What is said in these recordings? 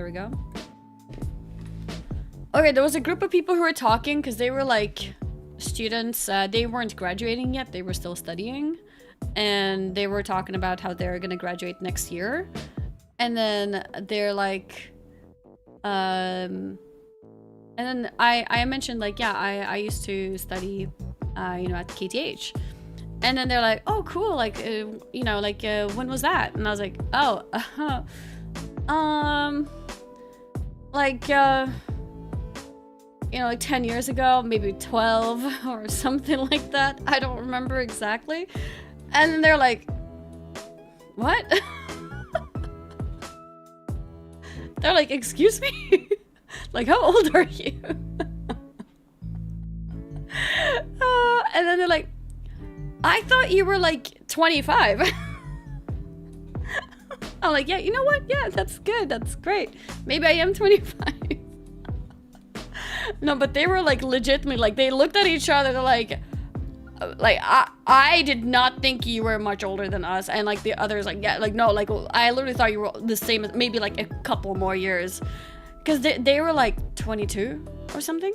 There we go. Okay, there was a group of people who were talking because they were like students. They weren't graduating yet. They were still studying. And they were talking about how they're gonna graduate next year. And then they're like, and then I mentioned like, yeah, I used to study, you know, at KTH. And then they're like, oh, cool. Like, you know, like, when was that? And I was like, oh, like, you know, like 10 years ago, maybe 12 or something like that. I don't remember exactly. And then they're like, what? They're like, excuse me? Like, how old are you? And then they're like, I thought you were like 25. I'm like, yeah, you know what? Yeah, that's good. That's great. Maybe I am 25. No, but they were like legitimately, like they looked at each other, they're like I did not think you were much older than us. And like the others like, yeah, like no, like I literally thought you were the same as maybe like a couple more years. Because they were like 22 or something.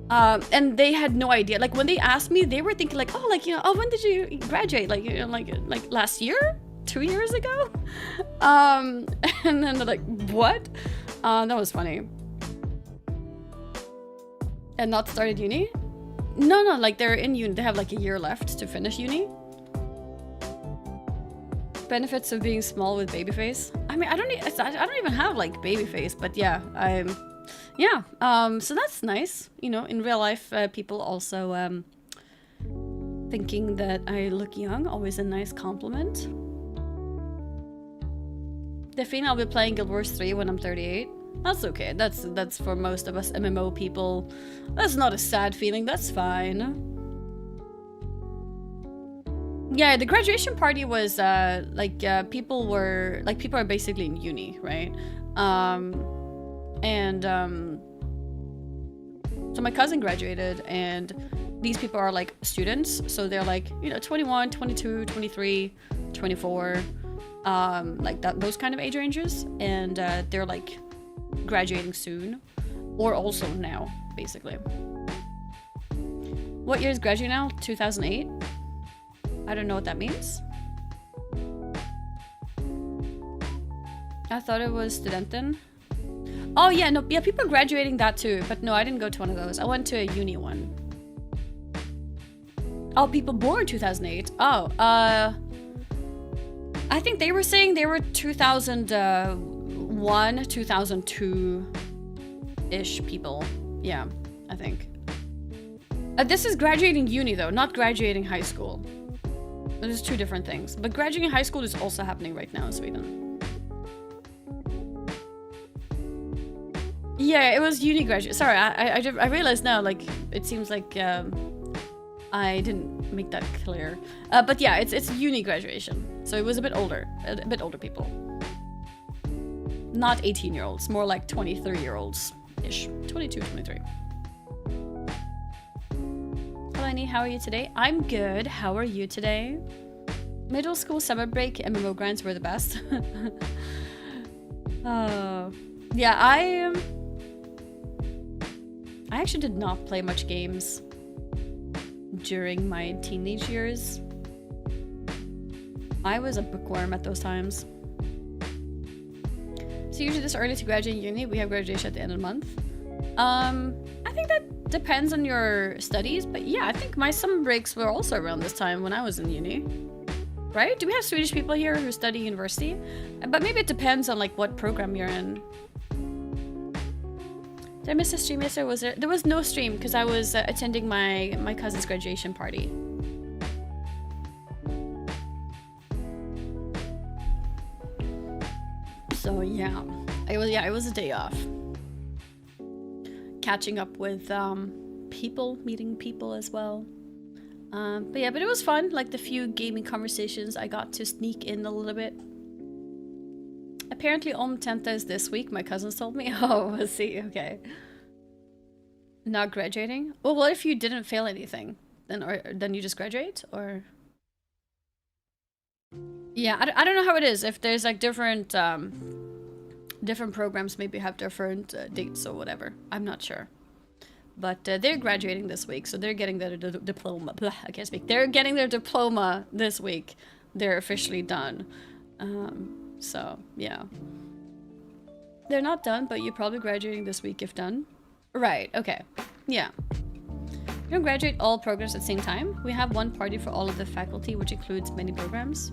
And they had no idea. Like when they asked me, they were thinking like, oh, like, you know, oh, when did you graduate? Like, you know, like last year? 2 years ago? And then they're like, what? That was funny. And not started uni? No, like they're in uni. They have like a year left to finish uni. Benefits of being small with baby face. I mean, I don't even have like baby face, but yeah, yeah. So that's nice. You know, in real life, people also thinking that I look young. Always a nice compliment. Definitely, I'll be playing Guild Wars 3 when I'm 38. That's okay. That's for most of us MMO people. That's not a sad feeling. That's fine. Yeah, the graduation party was like people are basically in uni, right? So my cousin graduated, and these people are like students, so they're like, you know, 21, 22, 23, 24, like those kind of age ranges, and they're like graduating soon, or also now, basically. What year is graduating now? 2008? I don't know what that means. I thought it was studenten. Oh yeah, no, yeah, people are graduating that too, but no, I didn't go to one of those. I went to a uni one. Oh, people born 2008. Oh, I think they were saying they were 2001, 2002-ish people. Yeah, I think. This is graduating uni though, not graduating high school. There's two different things. But graduating high school is also happening right now in Sweden. Yeah, it was uni graduate. Sorry, I realized now, like, it seems like I didn't make that clear. But yeah, it's uni graduation. So it was a bit older people. Not 18-year-olds, more like 23-year-olds-ish. 22, 23. Hello, Annie, how are you today? I'm good. How are you today? Middle school summer break MMO grinds were the best. Yeah, I actually did not play much games during my teenage years. I was a bookworm at those times. So usually this early to graduate uni, we have graduation at the end of the month. I think that depends on your studies, but yeah, I think my summer breaks were also around this time when I was in uni. Right? Do we have Swedish people here who study university? But maybe it depends on like what program you're in. Did I miss a stream yesterday? Was there was no stream because I was attending my cousin's graduation party. So yeah, it was a day off. Catching up with people, meeting people as well. But yeah, but it was fun. Like the few gaming conversations I got to sneak in a little bit. Apparently Tenta is this week, my cousins told me. Oh, let's see, okay. Not graduating? Well, what if you didn't fail anything? Then you just graduate, or? Yeah, I don't know how it is. If there's like different Different programs maybe have different dates or whatever. I'm not sure. But they're graduating this week, so they're getting their diploma. Blah, I can't speak. They're getting their diploma this week. They're officially done. So, yeah. They're not done, but you're probably graduating this week if done. Right, okay. Yeah. We don't graduate all programs at the same time. We have one party for all of the faculty, which includes many programs.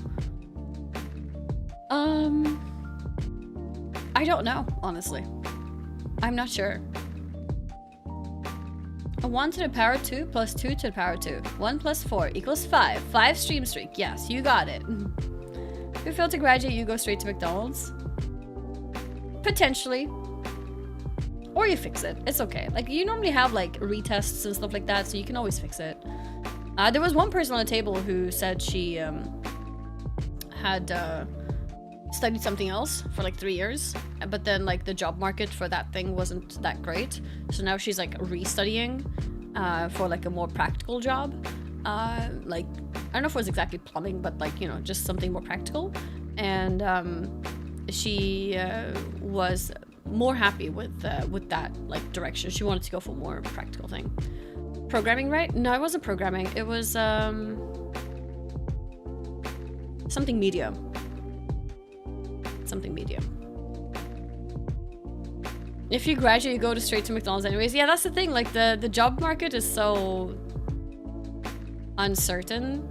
I don't know, honestly. I'm not sure. 1 to the power 2 plus 2 to the power 2. 1 plus 4 equals 5. 5 stream streak. Yes, you got it. If you fail to graduate, you go straight to McDonald's. Potentially. Or you fix it. It's okay. Like, you normally have, like, retests and stuff like that, so you can always fix it. There was one person on the table who said she had studied something else for, like, 3 years. But then, like, the job market for that thing wasn't that great. So now she's, like, restudying for, like, a more practical job. Like, I don't know if it was exactly plumbing, but, like, you know, just something more practical. And she was more happy with that, like, direction. She wanted to go for more practical thing. Programming, right? No, it wasn't programming. It was something media. Something media. If you graduate, you go straight to McDonald's anyways. Yeah, that's the thing. Like, the job market is so uncertain.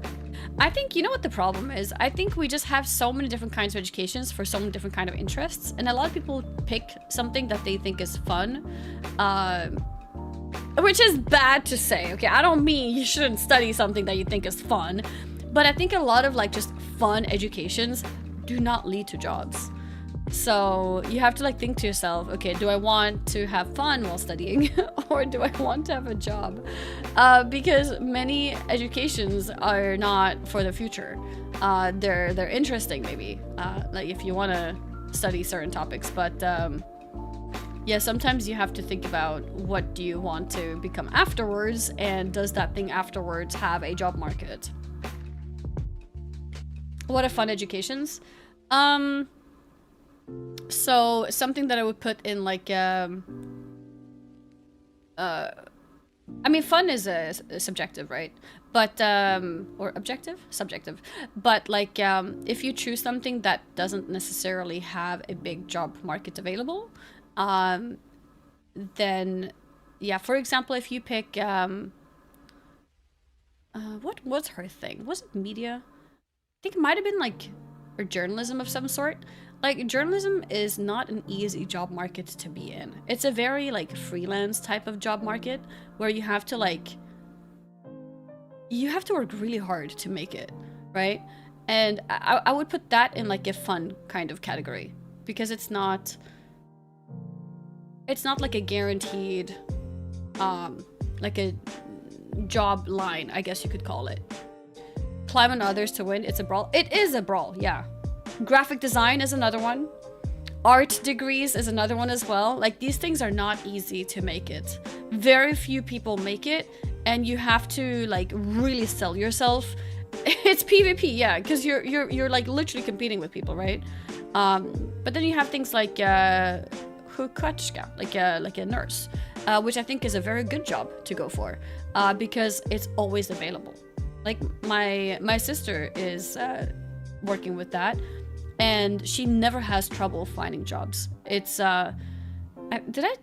I think, you know what the problem is? I think we just have so many different kinds of educations for so many different kind of interests. And a lot of people pick something that they think is fun. Which is bad to say, okay? I don't mean you shouldn't study something that you think is fun. But I think a lot of, like, just fun educations do not lead to jobs. So you have to, like, think to yourself, okay, do I want to have fun while studying or do I want to have a job? Because many educations are not for the future. They're interesting, maybe, like if you want to study certain topics, but yeah, sometimes you have to think about what do you want to become afterwards, and does that thing afterwards have a job market? What are fun educations? So something that I would put in, like, I mean, fun is a subjective, right? But, or objective? Subjective. But, like, if you choose something that doesn't necessarily have a big job market available, then, yeah, for example, if you pick, what was her thing? Was it media? I think it might have been, like, or journalism of some sort. Like, journalism is not an easy job market to be in. It's a very, like, freelance type of job market where you have to, like, you have to work really hard to make it, right? And I would put that in, like, a fun kind of category, because it's not like a guaranteed, like a job line, I guess you could call it. Climb on others to win. It's a brawl. It is a brawl, yeah. Graphic design is another one. Art degrees is another one as well. Like, these things are not easy to make it. Very few people make it, and you have to, like, really sell yourself. It's PvP, yeah, because you're like literally competing with people, right? But then you have things like hukachka, like a nurse, which I think is a very good job to go for, because it's always available. Like, my sister is working with that, and she never has trouble finding jobs. It's did I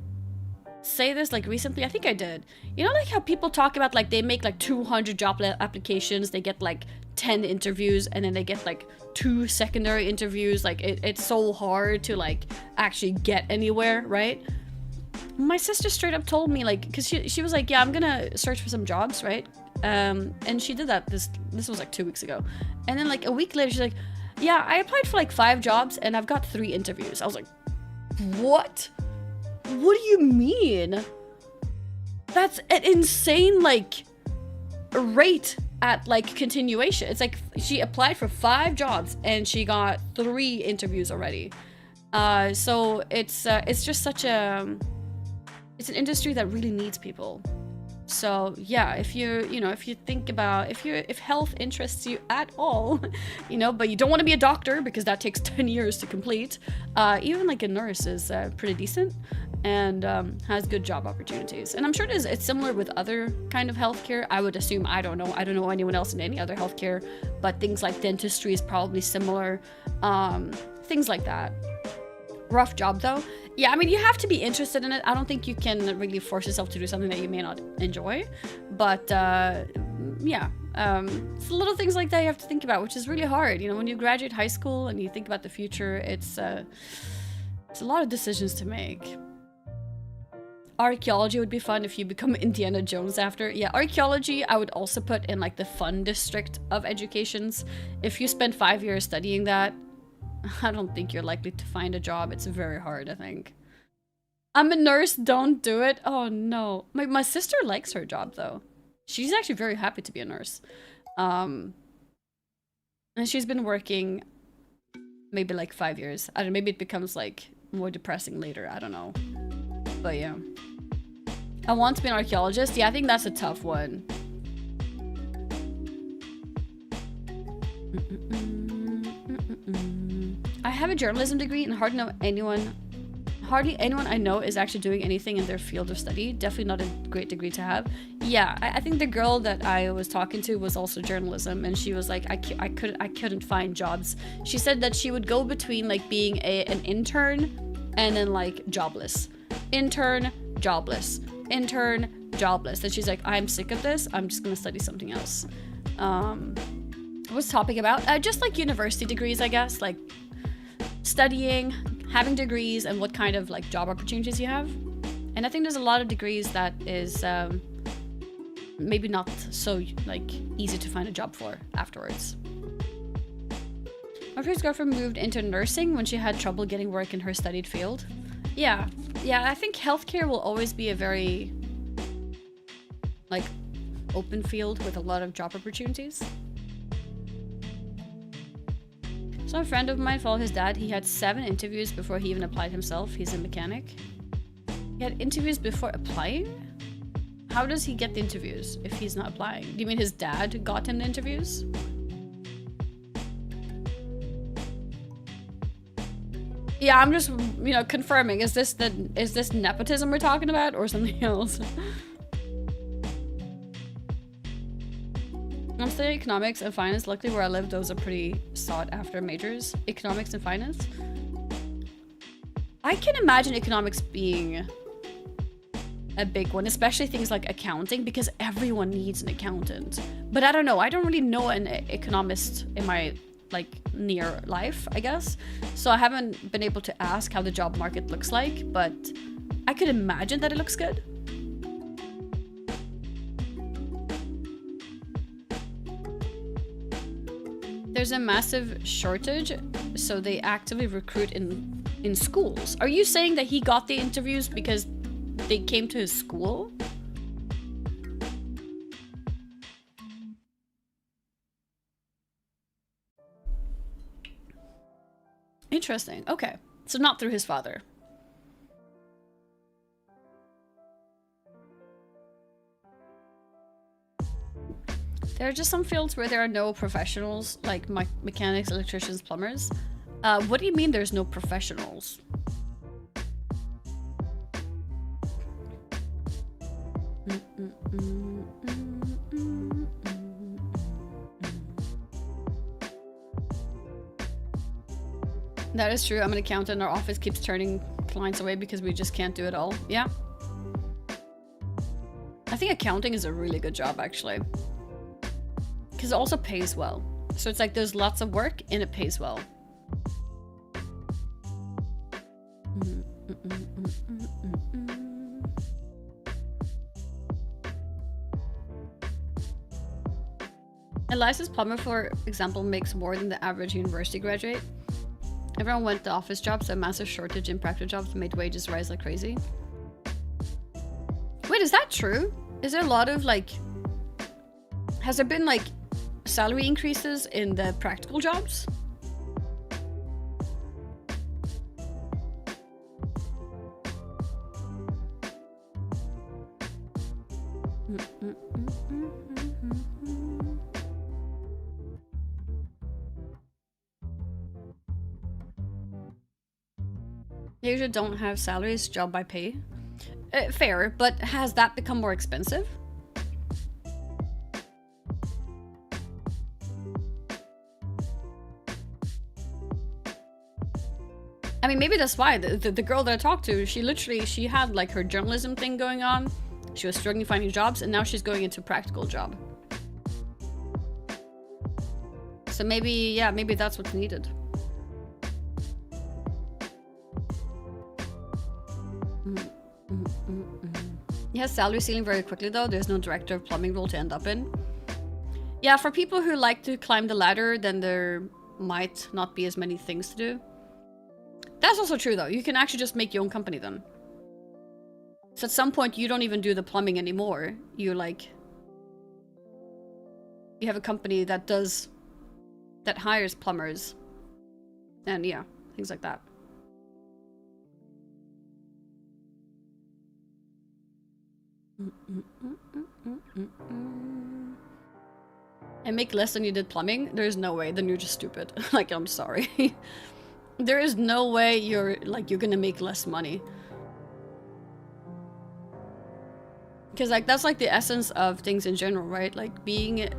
say this, like, recently? I think I did. You know, like, how people talk about, like, they make, like, 200 job applications, they get, like, 10 interviews, and then they get, like, 2 secondary interviews. Like, it's so hard to, like, actually get anywhere, right? My sister straight up told me, like, because she was like, yeah, I'm gonna search for some jobs, right? And she did that, this was like 2 weeks ago. And then, like, a week later, she's like, yeah, I applied for, like, 5 jobs and I've got 3 interviews. I was like, what? What do you mean? That's an insane, like, rate at, like, continuation. It's like she applied for 5 jobs and she got 3 interviews already. So it's just such a, it's an industry that really needs people. So yeah, if if you think about if health interests you at all, but you don't want to be a doctor because that takes 10 years to complete, even like a nurse is pretty decent and has good job opportunities. And I'm sure it's similar with other kind of healthcare. I would assume, I don't know anyone else in any other healthcare, but things like dentistry is probably similar. Things like that. Rough job though. Yeah, I mean, you have to be interested in it. I don't think you can really force yourself to do something that you may not enjoy. But yeah, it's little things like that you have to think about, which is really hard. When you graduate high school and you think about the future, it's a lot of decisions to make. Archaeology would be fun if you become Indiana Jones after. Yeah, archaeology I would also put in like the fun district of educations. If you spend 5 years studying that, I don't think you're likely to find a job. It's very hard, I think. I'm a nurse, don't do it. Oh no. My sister likes her job though. She's actually very happy to be a nurse. And she's been working maybe like 5 years. I don't know, maybe it becomes like more depressing later. I don't know. But yeah. I want to be an archaeologist. Yeah, I think that's a tough one. I have a journalism degree and hardly anyone I know is actually doing anything in their field of study. Definitely not a great degree to have. Yeah, I think the girl that I was talking to was also journalism, and she was like, I couldn't find jobs. She said that she would go between like being an intern and then like jobless. Intern, jobless. Intern, jobless. And she's like, I'm sick of this. I'm just gonna study something else. What's the topic about? Just like university degrees, I guess. Like studying, having degrees, and what kind of like job opportunities you have. And I think there's a lot of degrees that is maybe not so like easy to find a job for afterwards. My first girlfriend moved into nursing when she had trouble getting work in her studied field. Yeah, I think healthcare will always be a very like open field with a lot of job opportunities. So a friend of mine followed his dad. He had 7 interviews before he even applied himself. He's a mechanic. He had interviews before applying? How does he get the interviews if he's not applying? Do you mean his dad got him the interviews? Yeah, I'm just, confirming. Is this nepotism we're talking about or something else? I'm studying economics and finance. Luckily where I live, those are pretty sought after majors. Economics and finance. I can imagine economics being a big one, especially things like accounting, because everyone needs an accountant. But I don't know. I don't really know an economist in my near life, I guess. So I haven't been able to ask how the job market looks like, but I could imagine that it looks good. There's a massive shortage, so they actively recruit in schools. Are you saying that he got the interviews because they came to his school? Interesting. Okay. So not through his father. There are just some fields where there are no professionals, like mechanics, electricians, plumbers. What do you mean there's no professionals? That is true. I'm an accountant. Our office keeps turning clients away because we just can't do it all. Yeah. I think accounting is a really good job, actually. Because it also pays well. So it's like there's lots of work and it pays well. A licensed plumber, for example, makes more than the average university graduate. Everyone went to office jobs, so a massive shortage in practical jobs made wages rise like crazy. Wait, is that true? Is there a lot of has there been salary increases in the practical jobs? They usually don't have salaries, job by pay. Fair, but has that become more expensive? I mean, maybe that's why. The girl that I talked to, she had like her journalism thing going on. She was struggling finding jobs, and now she's going into a practical job. So maybe, yeah, maybe that's what's needed. Yeah, salary ceiling very quickly though. There's no director of plumbing role to end up in. Yeah, for people who like to climb the ladder, then there might not be as many things to do. That's also true though. You can actually just make your own company then. So at some point you don't even do the plumbing anymore. You have a company that hires plumbers. And yeah, things like that. And make less than you did plumbing? There's no way. Then you're just stupid. Like, I'm sorry. There is no way you're gonna make less money. Because like that's like the essence of things in general, right? Like being,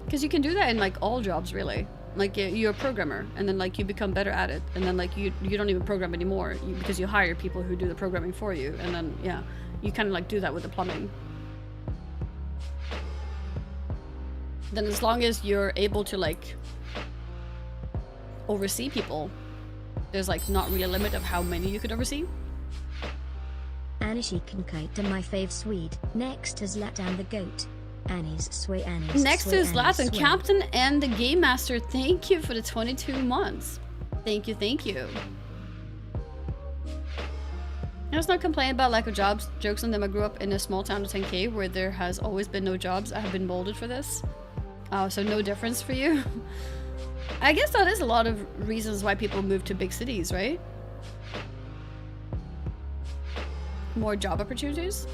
because you can do that in like all jobs really. Like you're a programmer and then like you become better at it, and then like you don't even program anymore because you hire people who do the programming for you, and then yeah, you kind of like do that with the plumbing. Then as long as you're able to like oversee people, there's like not really a limit of how many you could oversee. Anishi Kinkaita, my fave Swede. Next is Latan the goat. Annie's sway Annie's Next sway, is Latan, sway. Captain and the Game Master. Thank you for the 22 months. Thank you, thank you. Let's not complain about lack of jobs. Jokes on them. I grew up in a small town of 10k where there has always been no jobs. I have been molded for this. Oh, so no difference for you? I guess that is a lot of reasons why people move to big cities, right? More job opportunities?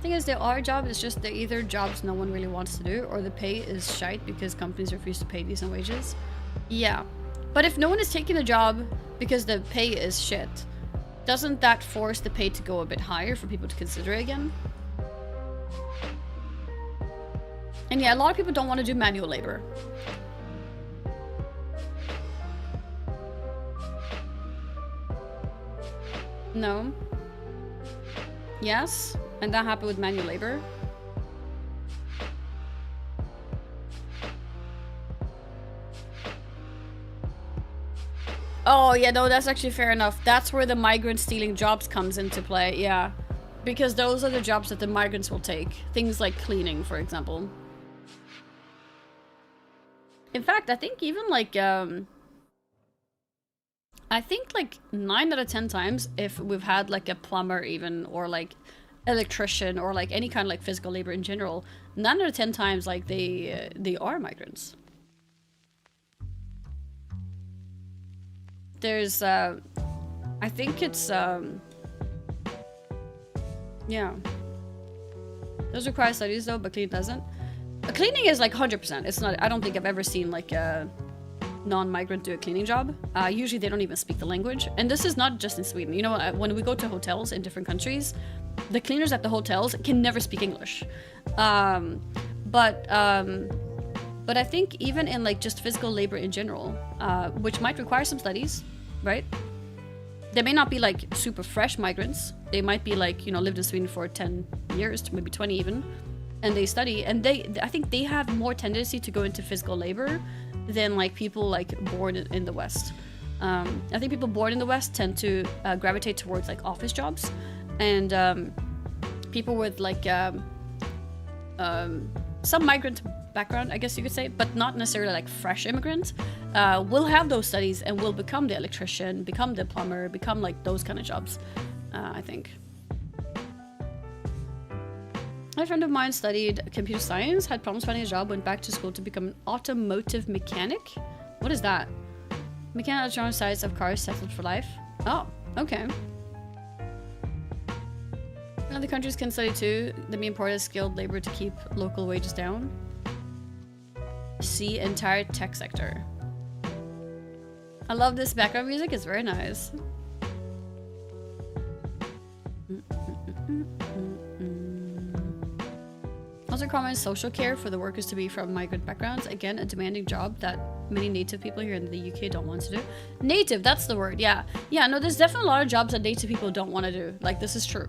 Thing is, there are jobs, it's just they're either jobs no one really wants to do, or the pay is shite because companies refuse to pay decent wages. Yeah. But if no one is taking the job because the pay is shit, doesn't that force the pay to go a bit higher for people to consider it again? And yeah, a lot of people don't want to do manual labor. No. Yes, I'm not happy with manual labor. Oh, yeah, no, that's actually fair enough. That's where the migrant stealing jobs comes into play, yeah. Because those are the jobs that the migrants will take. Things like cleaning, for example. In fact, I think even like, I think like 9 out of 10 times, if we've had like a plumber even, or like electrician, or like any kind of like physical labor in general, 9 out of 10 times like they are migrants. There's I think it's yeah. Those require studies though, but cleaning doesn't. Cleaning is like 100%. It's not, I don't think I've ever seen like a non-migrant do a cleaning job. Usually they don't even speak the language. And this is not just in Sweden. You know, when we go to hotels in different countries, the cleaners at the hotels can never speak English. But I think even in like just physical labor in general, which might require some studies, right? They may not be like super fresh migrants. They might be like, you know, lived in Sweden for 10 years, maybe 20 even, and they study, and I think they have more tendency to go into physical labor than like people like born in the West. I think people born in the West tend to gravitate towards like office jobs, and people with like some migrant background, I guess you could say, but not necessarily like fresh immigrants, will have those studies and will become the electrician, become the plumber, become like those kind of jobs, I think. A friend of mine studied computer science, had problems finding a job, went back to school to become an automotive mechanic. What is that? Mechanical electronic sides of cars settled for life. Oh, okay. Other countries can study too. The main part is skilled labor to keep local wages down. See entire tech sector. I love this background music, it's very nice. Also common social care for the workers to be from migrant backgrounds. Again, a demanding job that many native people here in the UK don't want to do. Native, that's the word, yeah. Yeah, no, there's definitely a lot of jobs that native people don't want to do. Like, this is true.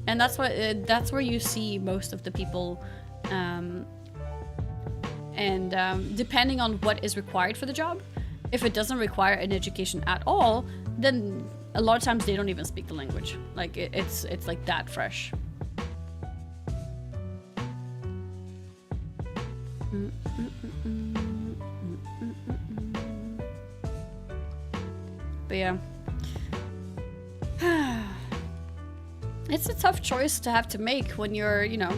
And that's where you see most of the people, depending on what is required for the job. If it doesn't require an education at all, then a lot of times they don't even speak the language. Like, it's like that fresh. But yeah. It's a tough choice to have to make when you're, you know,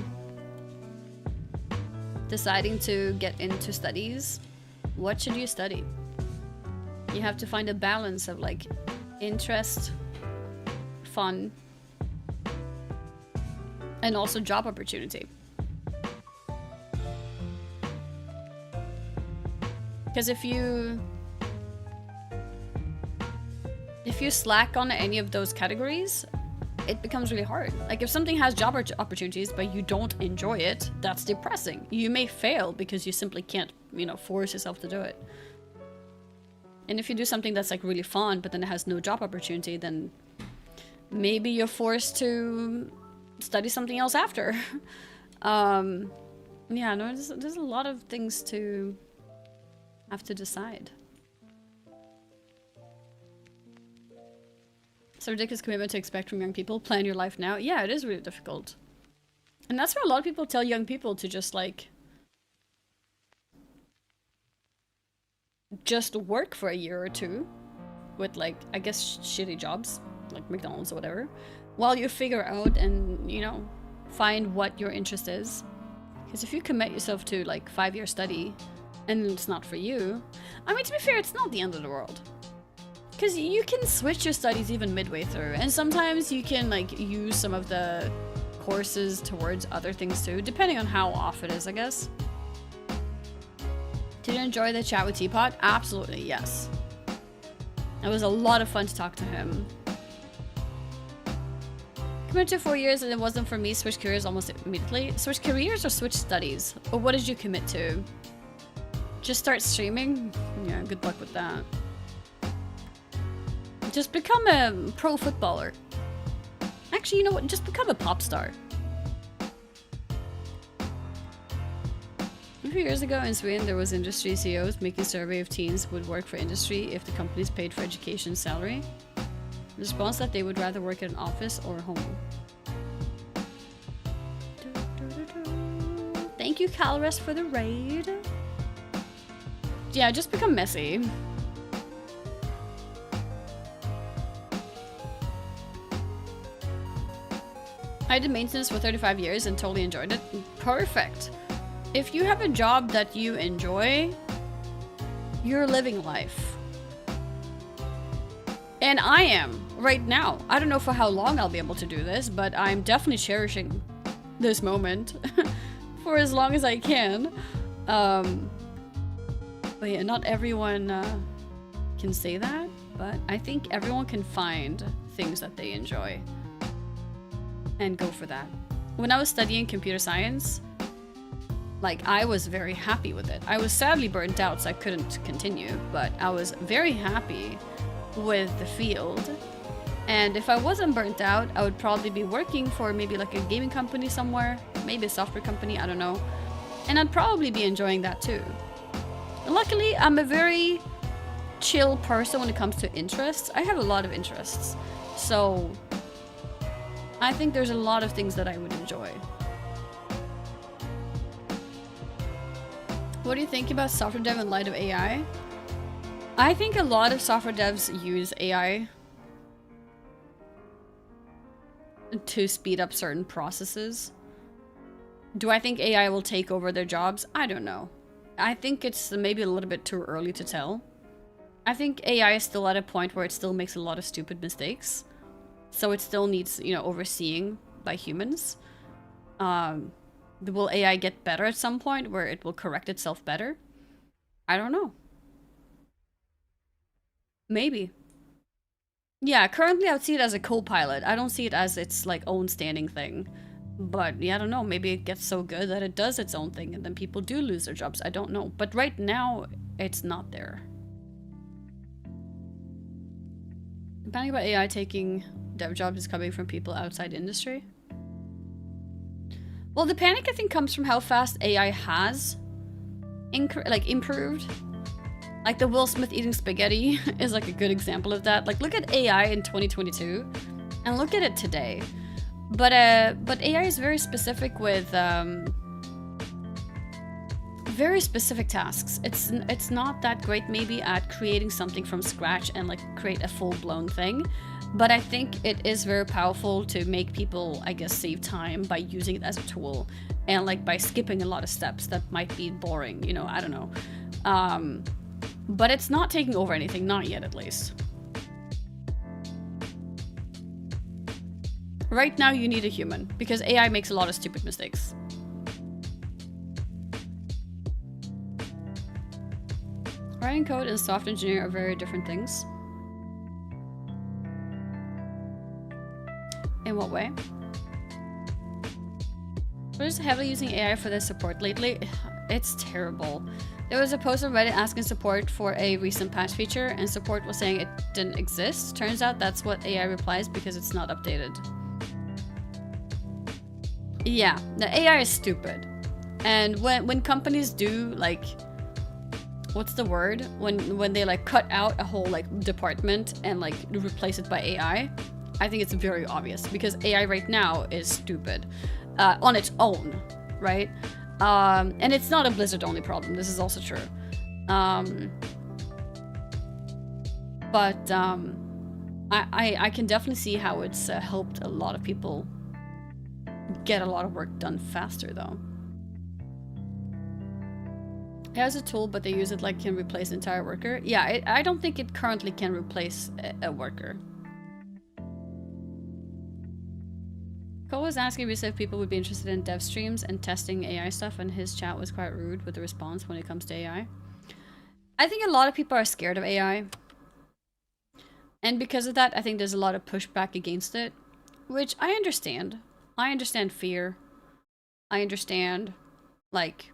deciding to get into studies. What should you study? You have to find a balance of like interest, fun, and also job opportunity. Because if you slack on any of those categories, it becomes really hard. Like, if something has job opportunities but you don't enjoy it, that's depressing. You may fail because you simply can't, you know, force yourself to do it. And if you do something that's like really fun but then it has no job opportunity, then maybe you're forced to study something else after. Yeah, no, there's a lot of things to have to decide. It's a ridiculous commitment to expect from young people. Plan your life now. Yeah, it is really difficult. And that's where a lot of people tell young people to just like work for a year or two with like, I guess, shitty jobs like McDonald's or whatever, while you figure out and, you know, find what your interest is. Because if you commit yourself to like 5-year study and it's not for you, I mean, to be fair, it's not the end of the world. Because you can switch your studies even midway through, and sometimes you can like use some of the courses towards other things too, depending on how off it is, I guess. Did you enjoy the chat with Teapot? Absolutely, yes. It was a lot of fun to talk to him. Committed to 4 years and it wasn't for me. Switch careers almost immediately. Switch careers or switch studies? Or what did you commit to? Just start streaming? Yeah, good luck with that. Just become a pro footballer. Actually, you know what? Just become a pop star. A few years ago in Sweden, there was industry CEOs making survey of teens would work for industry if the companies paid for education salary. The response that they would rather work at an office or home. Thank you, Calrest, for the raid. Yeah, just become messy. I did maintenance for 35 years and totally enjoyed it. Perfect. If you have a job that you enjoy, you're living life. And I am right now. I don't know for how long I'll be able to do this, but I'm definitely cherishing this moment for as long as I can. But yeah, not everyone can say that, but I think everyone can find things that they enjoy and go for that. When I was studying computer science, like, I was very happy with it. I was sadly burnt out, so I couldn't continue, but I was very happy with the field. And if I wasn't burnt out, I would probably be working for maybe like a gaming company somewhere, maybe a software company, I don't know. And I'd probably be enjoying that too. Luckily, I'm a very chill person when it comes to interests. I have a lot of interests, so I think there's a lot of things that I would enjoy. What do you think about software dev in light of AI? I think a lot of software devs use AI to speed up certain processes. Do I think AI will take over their jobs? I don't know. I think it's maybe a little bit too early to tell. I think AI is still at a point where it still makes a lot of stupid mistakes. So it still needs, you know, overseeing by humans. Will AI get better at some point where it will correct itself better? I don't know. Maybe. Yeah, currently I would see it as a co-pilot. I don't see it as its like own standing thing. But yeah, I don't know. Maybe it gets so good that it does its own thing and then people do lose their jobs. I don't know. But right now, it's not there. The panic about AI taking dev jobs is coming from people outside industry. Well, the panic I think comes from how fast AI has improved. Like the Will Smith eating spaghetti is like a good example of that. Like look at AI in 2022 and look at it today. But AI is very specific with very specific tasks. It's not that great maybe at creating something from scratch and like create a full-blown thing. But I think it is very powerful to make people, I guess, save time by using it as a tool and like by skipping a lot of steps that might be boring, you know, I don't know. But it's not taking over anything, not yet at least. Right now you need a human because AI makes a lot of stupid mistakes. Writing code and software engineering are very different things. In what way? We're just heavily using AI for their support lately. It's terrible. There was a post on Reddit asking support for a recent patch feature, and support was saying it didn't exist. Turns out that's what AI replies because it's not updated. Yeah, the AI is stupid. And when companies do like, what's the word? When they like cut out a whole like department and like replace it by AI, I think it's very obvious because AI right now is stupid on its own, right? And it's not a Blizzard only problem. This is also true. But I can definitely see how it's helped a lot of people get a lot of work done faster though. It has a tool, but they use it like can replace an entire worker. Yeah, I don't think it currently can replace a worker. Cole was asking me if people would be interested in dev streams and testing AI stuff, and his chat was quite rude with the response when it comes to AI. I think a lot of people are scared of AI. And because of that, I think there's a lot of pushback against it, which I understand. I understand fear. I understand, like,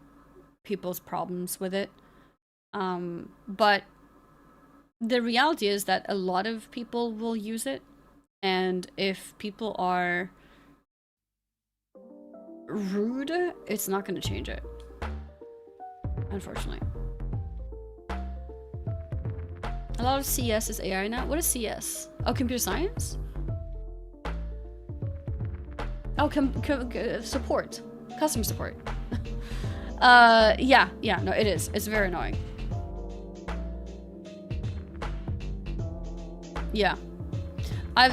people's problems with it. But the reality is that a lot of people will use it, and if people are rude, it's not going to change it, unfortunately. A lot of CS is AI now. What is CS? Oh, computer science? Oh, support. Customer support. Yeah, no, it is. It's very annoying. Yeah.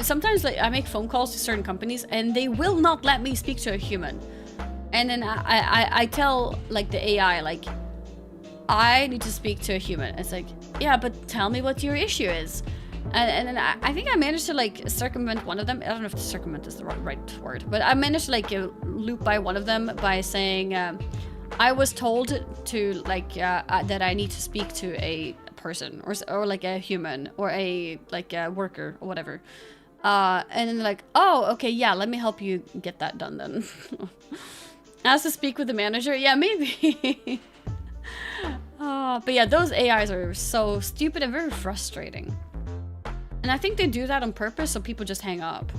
Sometimes like I make phone calls to certain companies and they will not let me speak to a human. And then I tell like the AI, like, I need to speak to a human. It's like, yeah, but tell me what your issue is. And then I think I managed to like circumvent one of them. I don't know if circumvent is the right word, but I managed to like loop by one of them by saying, I was told to like, that I need to speak to a person or like a human or a like a worker or whatever. And then like, oh, okay, yeah, let me help you get that done then. Ask to speak with the manager? Yeah, maybe. But yeah, those AIs are so stupid and very frustrating. And I think they do that on purpose so people just hang up.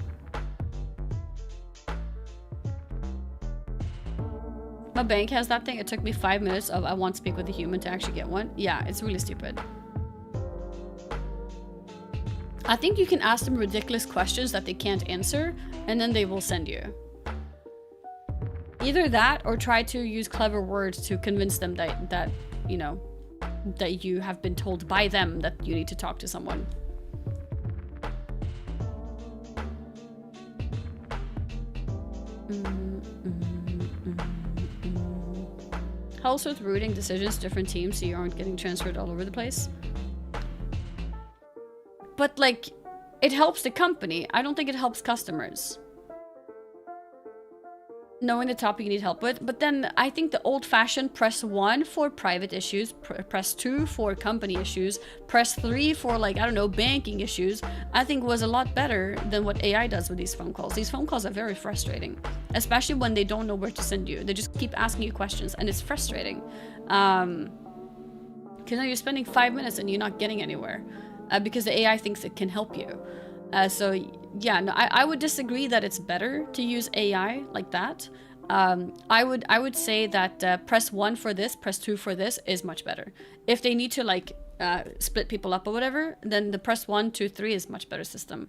My bank has that thing. It took me 5 minutes of I want to speak with a human to actually get one. Yeah, it's really stupid. I think you can ask them ridiculous questions that they can't answer, and then they will send you. Either that, or try to use clever words to convince them that you know, that you have been told by them that you need to talk to someone. Helps with routing decisions to different teams so you aren't getting transferred all over the place. But like, it helps the company. I don't think it helps customers. knowing the topic you need help with. But then I think the old-fashioned press 1 for private issues, press 2 for company issues, press 3 for, like, I don't know, banking issues, I think was a lot better than what AI does with these phone calls. These phone calls are very frustrating, especially when they don't know where to send you. They just keep asking you questions, and it's frustrating. Because now you're spending 5 minutes and you're not getting anywhere, because the AI thinks it can help you. So yeah, no, I would disagree that it's better to use AI like that. I would say that press 1 for this, press 2 for this is much better. If they need to like split people up or whatever, then the press 1, 2, 3 is much better system.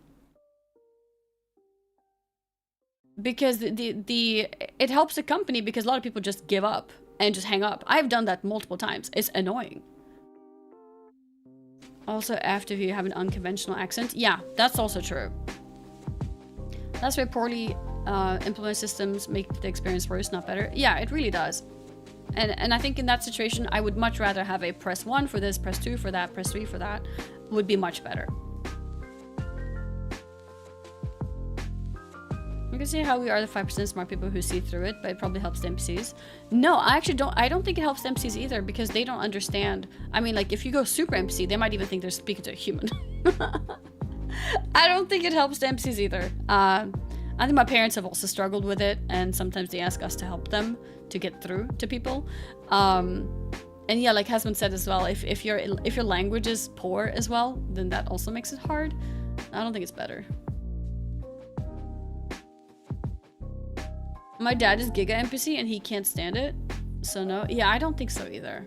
Because it helps the company, because a lot of people just give up and just hang up. I've done that multiple times. It's annoying. Also, after you have an unconventional accent. Yeah, that's also true. That's why poorly implemented systems make the experience worse, not better. Yeah, it really does. And I think in that situation, I would much rather have a press 1 for this, press 2 for that, press 3 for that. Would be much better. You can see how we are the 5% smart people who see through it, but it probably helps the NPCs. No, I actually don't. I don't think it helps the NPCs either, because they don't understand. I mean, like, if you go super NPC, they might even think they're speaking to a human. I don't think it helps the NPCs either. I think my parents have also struggled with it, and sometimes they ask us to help them to get through to people. And yeah, like Hasman said as well, if your language is poor as well, then that also makes it hard. I don't think it's better. My dad is Giga NPC and he can't stand it. So no. Yeah, I don't think so either.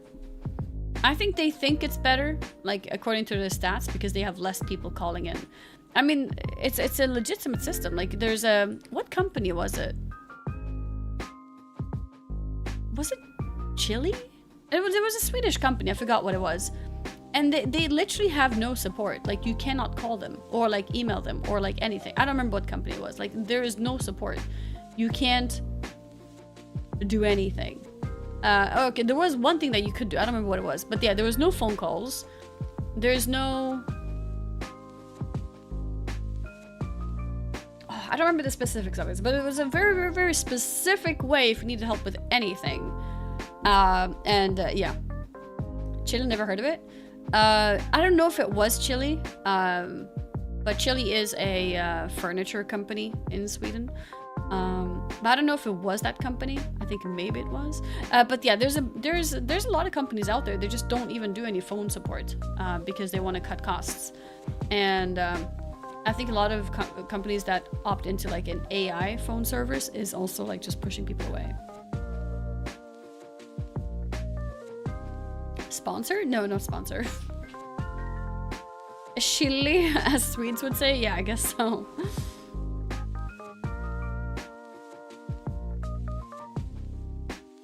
I think they think it's better, like according to the stats, because they have less people calling in. I mean, it's a legitimate system. Like there's a... What company was it? Was it Chile? It was a Swedish company. I forgot what it was. And they literally have no support. Like you cannot call them or like email them or like anything. I don't remember what company it was. Like there is no support. You can't do anything. Okay, there was one thing that you could do. I don't remember what it was. But yeah, there was no phone calls. There's no... Oh, I don't remember the specifics of it. But it was a very, very, very specific way if you needed help with anything. Yeah. Chile, never heard of it. I don't know if it was Chile. But Chile is a furniture company in Sweden. But I don't know if it was that company. I think maybe it was. But yeah, there's a lot of companies out there. They just don't even do any phone support because they want to cut costs. And I think a lot of companies that opt into like an AI phone service is also like just pushing people away. Sponsor? No, not sponsor. Chili, as Swedes would say. Yeah, I guess so.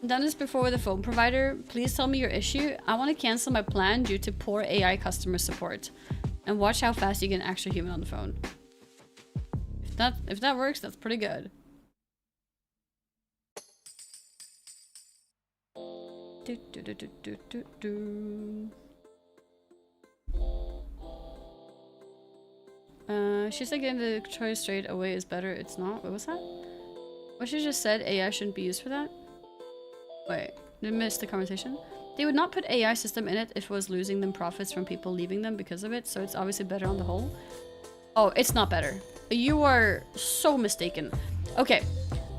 Done this before with a phone provider. Please tell me your issue. I want to cancel my plan due to poor AI customer support. And watch how fast you get an actual human on the phone. If that works, that's pretty good. She said getting the choice straight away is better. It's not. What was that? What she just said, AI shouldn't be used for that? Wait, did I miss the conversation? They would not put AI system in it if it was losing them profits from people leaving them because of it, so it's obviously better on the whole. Oh, it's not better. You are so mistaken. Okay,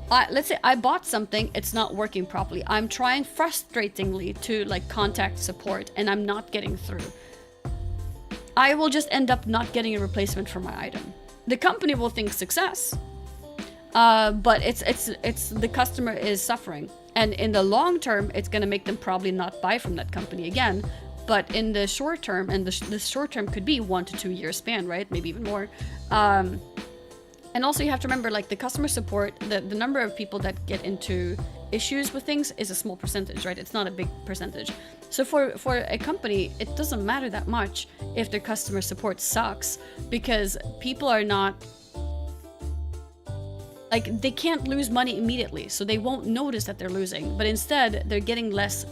let's say I bought something, it's not working properly. I'm trying frustratingly to like contact support and I'm not getting through. I will just end up not getting a replacement for my item. The company will think success, but it's the customer is suffering. And in the long term, it's going to make them probably not buy from that company again. But in the short term, and the short term could be 1 to 2 year span, right? Maybe even more. And also you have to remember, like the customer support, the number of people that get into issues with things is a small percentage, right? It's not a big percentage. So for a company, it doesn't matter that much if their customer support sucks, because people are not... Like, they can't lose money immediately, so they won't notice that they're losing. But instead, they're getting less,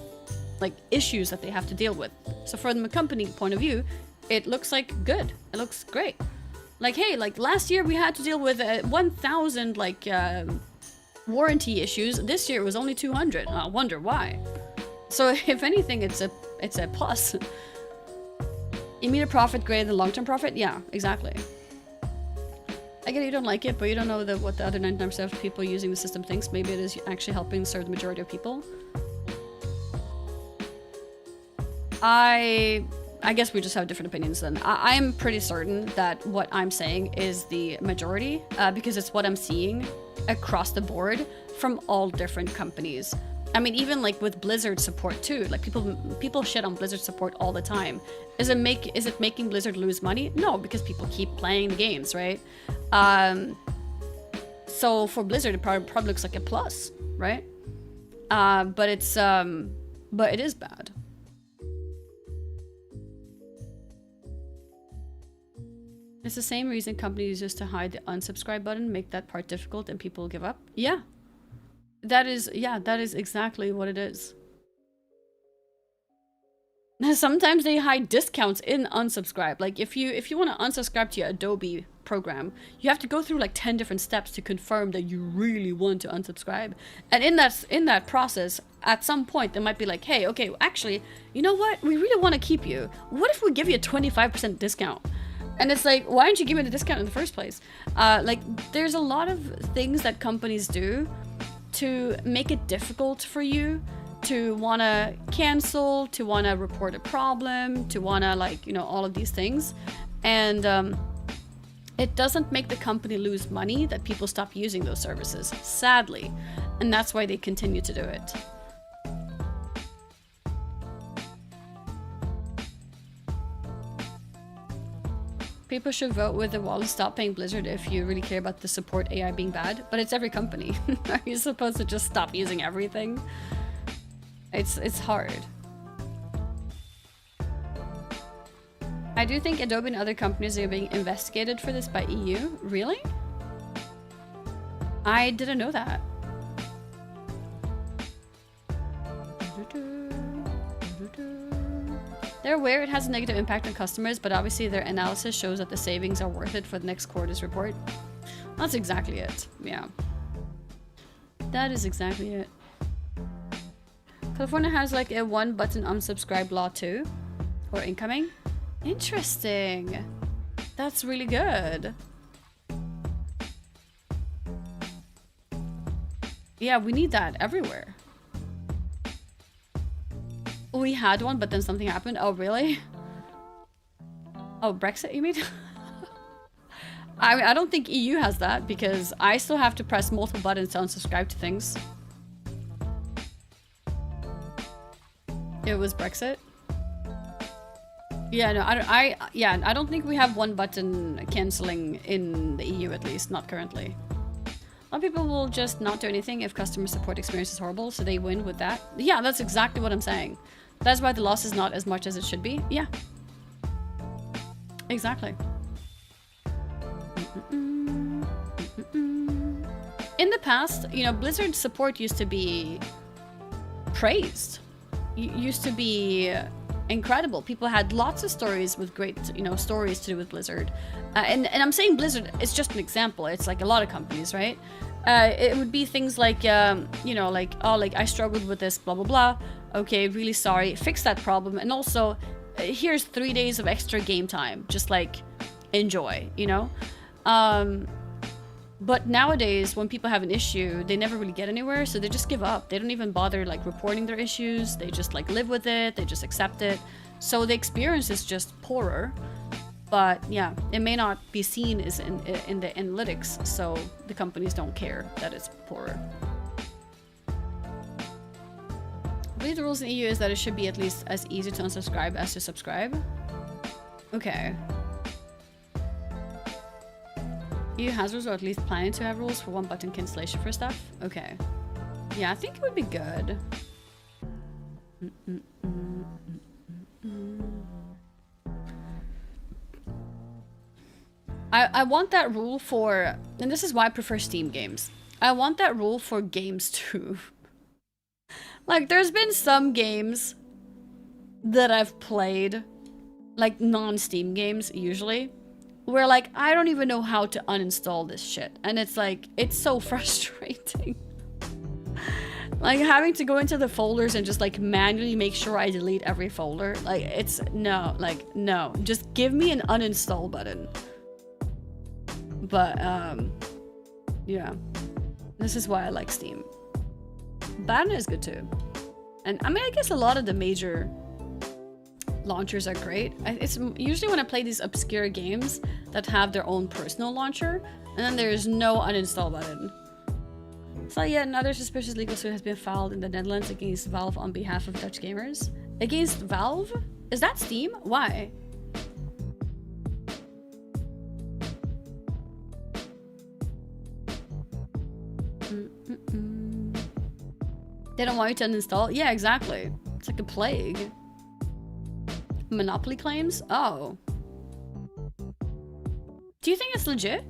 like, issues that they have to deal with. So from a company point of view, it looks like good. It looks great. Like, hey, like, last year we had to deal with 1,000, like, warranty issues. This year it was only 200. I wonder why. So if anything, it's a plus. Immediate profit greater than long-term profit? Yeah, exactly. I get it, you don't like it, but you don't know what the other 99% of people using the system thinks. Maybe it is actually helping serve the majority of people. I guess we just have different opinions then. I'm pretty certain that what I'm saying is the majority, because it's what I'm seeing across the board from all different companies. I mean, even like with Blizzard support too. Like people shit on Blizzard support all the time. Is it making Blizzard lose money? No, because people keep playing the games, right? So for Blizzard, it probably looks like a plus, right? But it is bad. It's the same reason companies use to hide the unsubscribe button, make that part difficult, and people give up. Yeah. That is exactly what it is. Sometimes they hide discounts in unsubscribe. Like if you want to unsubscribe to your Adobe program, you have to go through like 10 different steps to confirm that you really want to unsubscribe. And in that process, at some point they might be like, hey, okay, actually, you know what? We really want to keep you. What if we give you a 25% discount? And it's like, why didn't you give me the discount in the first place? Like, there's a lot of things that companies do to make it difficult for you to want to cancel, to want to report a problem, to want to, like, you know, all of these things. And it doesn't make the company lose money that people stop using those services, sadly. And that's why they continue to do it. People should vote with the wall and stop paying Blizzard if you really care about the support AI being bad. But it's every company. Are you supposed to just stop using everything? It's hard. I do think Adobe and other companies are being investigated for this by EU. Really? I didn't know that. They're aware it has a negative impact on customers, but obviously their analysis shows that the savings are worth it for the next quarter's report. That's exactly it. Yeah. That is exactly it. California has like a one-button unsubscribe law too. Or incoming. Interesting. That's really good. Yeah, we need that everywhere. We had one, but then something happened. Oh, really? Oh, Brexit, you mean? I don't think EU has that because I still have to press multiple buttons to unsubscribe to things. It was Brexit. Yeah, no, I don't think we have one button canceling in the EU, at least not currently. A lot of people will just not do anything if customer support experience is horrible, so they win with that. Yeah, that's exactly what I'm saying. That's why the loss is not as much as it should be. Yeah. Exactly. In the past, you know, Blizzard support used to be praised. Used to be incredible. People had lots of stories with great, you know, stories to do with Blizzard. And I'm saying Blizzard is just an example. It's like a lot of companies, right? It would be things like, you know, like, oh, like I struggled with this, blah, blah, blah. Okay, really sorry. Fix that problem. And also, here's 3 days of extra game time. Just like, enjoy, you know? But nowadays, when people have an issue, they never really get anywhere, so they just give up. They don't even bother like reporting their issues. They just like live with it. They just accept it. So the experience is just poorer. But yeah, it may not be seen as in the analytics, so the companies don't care that it's poorer. I believe the rules in the EU is that it should be at least as easy to unsubscribe as to subscribe. Okay. EU has rules, or at least planning to have rules for one button cancellation for stuff. Okay. Yeah, I think it would be good. I want that rule for, and this is why I prefer Steam games. I want that rule for games too. Like, there's been some games that I've played, like non-Steam games usually, where like I don't even know how to uninstall this shit, and it's like, it's so frustrating. Like having to go into the folders and just like manually make sure I delete every folder. Like it's no, like no. Just give me an uninstall button. But yeah. This is why I like Steam. Banner is good too. And I mean I guess a lot of the major launchers are great. It's usually when I play these obscure games that have their own personal launcher, and then there's no uninstall button. So yeah, another suspicious legal suit has been filed in the Netherlands against Valve on behalf of Dutch gamers. Against Valve? Is that Steam? Why? They don't want you to uninstall? Yeah, exactly. It's like a plague. Monopoly claims? Oh. Do you think it's legit?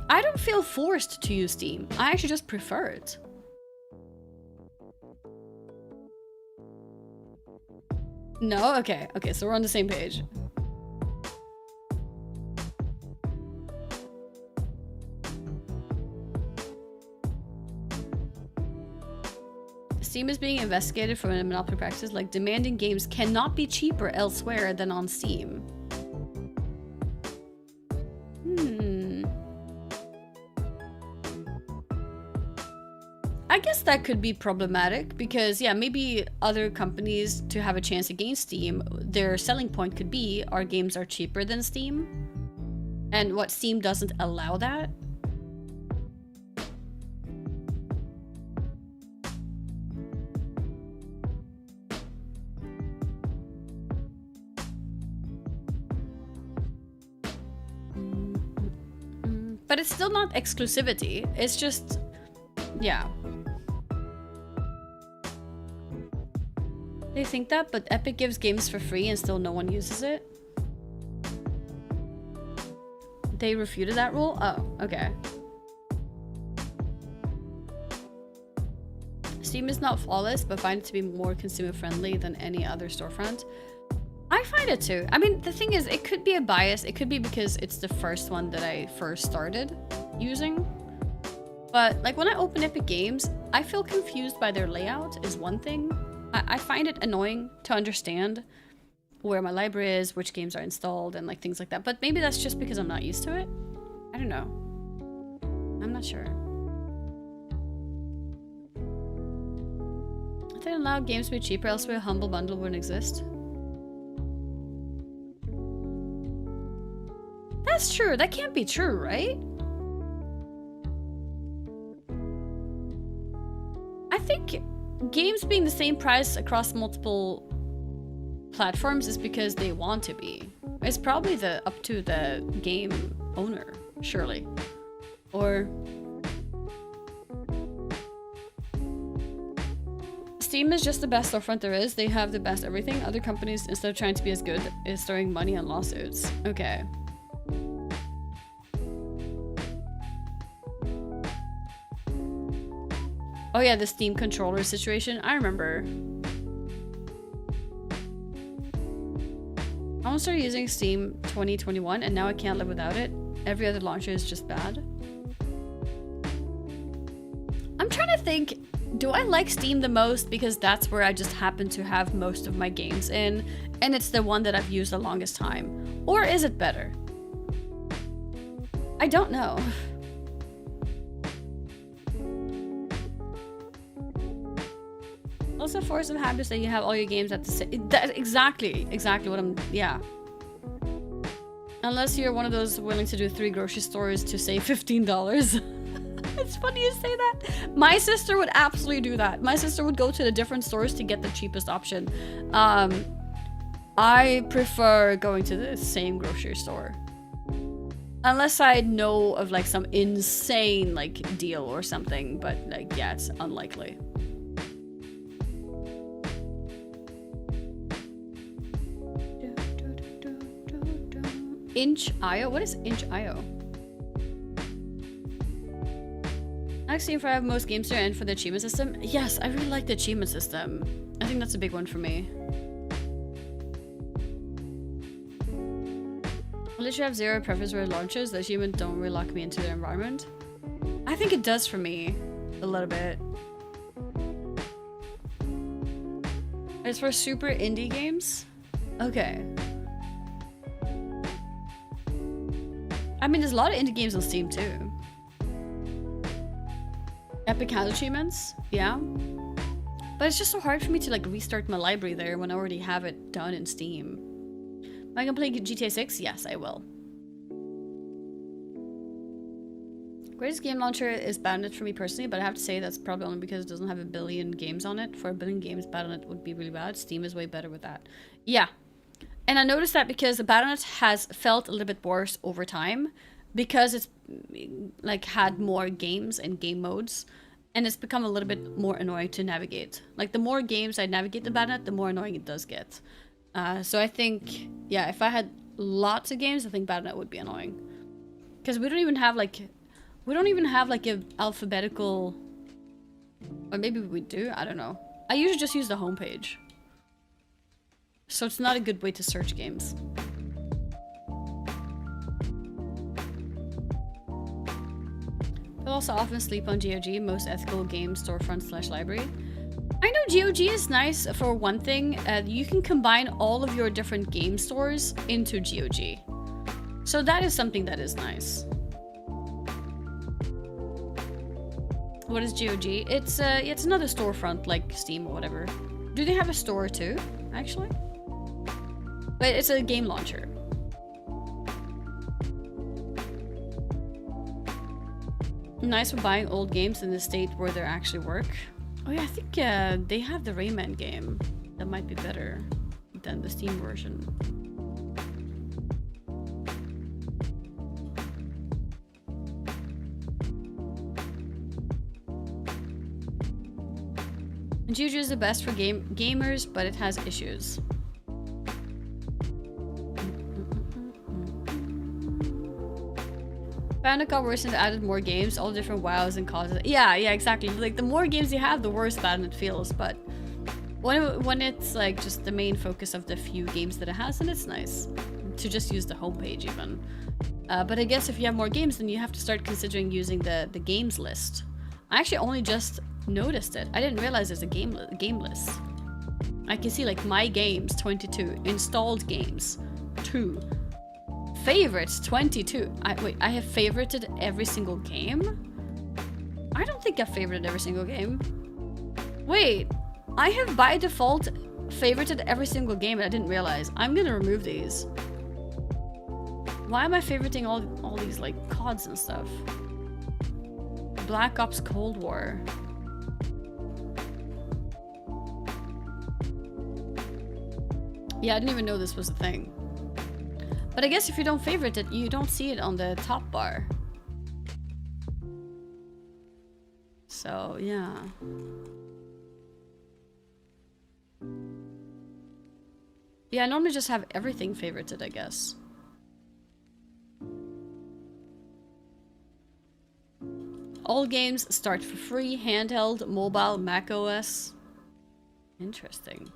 I don't feel forced to use Steam. I actually just prefer it. No? Okay. Okay, so we're on the same page. Steam is being investigated for monopoly practices like demanding games cannot be cheaper elsewhere than on Steam. I guess that could be problematic because, yeah, maybe other companies, to have a chance against Steam, their selling point could be our games are cheaper than Steam. And what Steam doesn't allow that. But it's still not exclusivity. It's just, yeah. They think that, but Epic gives games for free and still no one uses it. They refuted that rule? Oh, okay. Steam is not flawless, but find it to be more consumer friendly than any other storefront. I find it too. I mean, the thing is, it could be a bias. It could be because it's the first one that I first started using. But like when I open Epic Games, I feel confused by their layout is one thing. I find it annoying to understand where my library is, which games are installed, and like things like that. But maybe that's just because I'm not used to it. I don't know. I'm not sure. If they allow games to be cheaper elsewhere, Humble Bundle wouldn't exist. That's true. That can't be true, right? I think games being the same price across multiple platforms is because they want to be. It's probably up to the game owner, surely. Or Steam is just the best storefront there is. They have the best everything. Other companies, instead of trying to be as good, is throwing money on lawsuits. Okay. Oh yeah, the Steam controller situation. I remember. I almost started using Steam 2021 and now I can't live without it. Every other launcher is just bad. I'm trying to think, do I like Steam the most because that's where I just happen to have most of my games in and it's the one that I've used the longest time? Or is it better? I don't know. Also, force of habits that you have all your games at the same. Exactly what I'm. Yeah. Unless you're one of those willing to do 3 grocery stores to save $15. It's funny you say that. My sister would absolutely do that. My sister would go to the different stores to get the cheapest option. I prefer going to the same grocery store. Unless I know of like some insane like deal or something, but like yeah, it's unlikely. Inch.io? What is Inch.io? Actually, if I have most games there and for the achievement system, yes, I really like the achievement system. I think that's a big one for me. I literally have zero preference for launches. The achievement don't really lock me into their environment. I think it does for me a little bit. It's for super indie games? Okay. I mean, there's a lot of indie games on Steam too. Epic has achievements, yeah. But it's just so hard for me to like restart my library there when I already have it done in Steam. Am I gonna play GTA 6? Yes, I will. Greatest game launcher is Battle.net for me personally, but I have to say that's probably only because it doesn't have a billion games on it. For a billion games, Battle.net would be really bad. Steam is way better with that. Yeah. And I noticed that because the Battle.net has felt a little bit worse over time because it's like had more games and game modes, and it's become a little bit more annoying to navigate. Like the more games I navigate the Battle.net, the more annoying it does get. So I think, yeah, if I had lots of games, I think Battle.net would be annoying. Because we don't even have like a alphabetical, or maybe we do, I don't know. I usually just use the homepage. So it's not a good way to search games. People also often sleep on GOG, most ethical game storefront / library. I know GOG is nice for one thing. You can combine all of your different game stores into GOG. So that is something that is nice. What is GOG? It's another storefront like Steam or whatever. Do they have a store too, actually? But it's a game launcher. Nice for buying old games in the state where they actually work. Oh yeah, I think they have the Rayman game. That might be better than the Steam version. Juju is the best for gamers, but it has issues. Battle.net got worse and added more games, all different wows and causes. Yeah, exactly. Like the more games you have, the worse Battle.net feels. But when it's like just the main focus of the few games that it has, then it's nice to just use the homepage even. But I guess if you have more games, then you have to start considering using the games list. I actually only just noticed it. I didn't realize there's a game list. I can see like my games 22, installed games 2, favorites 22. I have favorited every single game? I don't think I've favorited every single game. Wait, I have by default favorited every single game and I didn't realize. I'm gonna remove these. Why am I favoriting all these like CODs and stuff? Black Ops Cold War. Yeah, I didn't even know this was a thing. But I guess if you don't favorite it, you don't see it on the top bar. So, yeah. Yeah, I normally just have everything favorited, I guess. All games start for free, handheld, mobile, Mac OS. Interesting.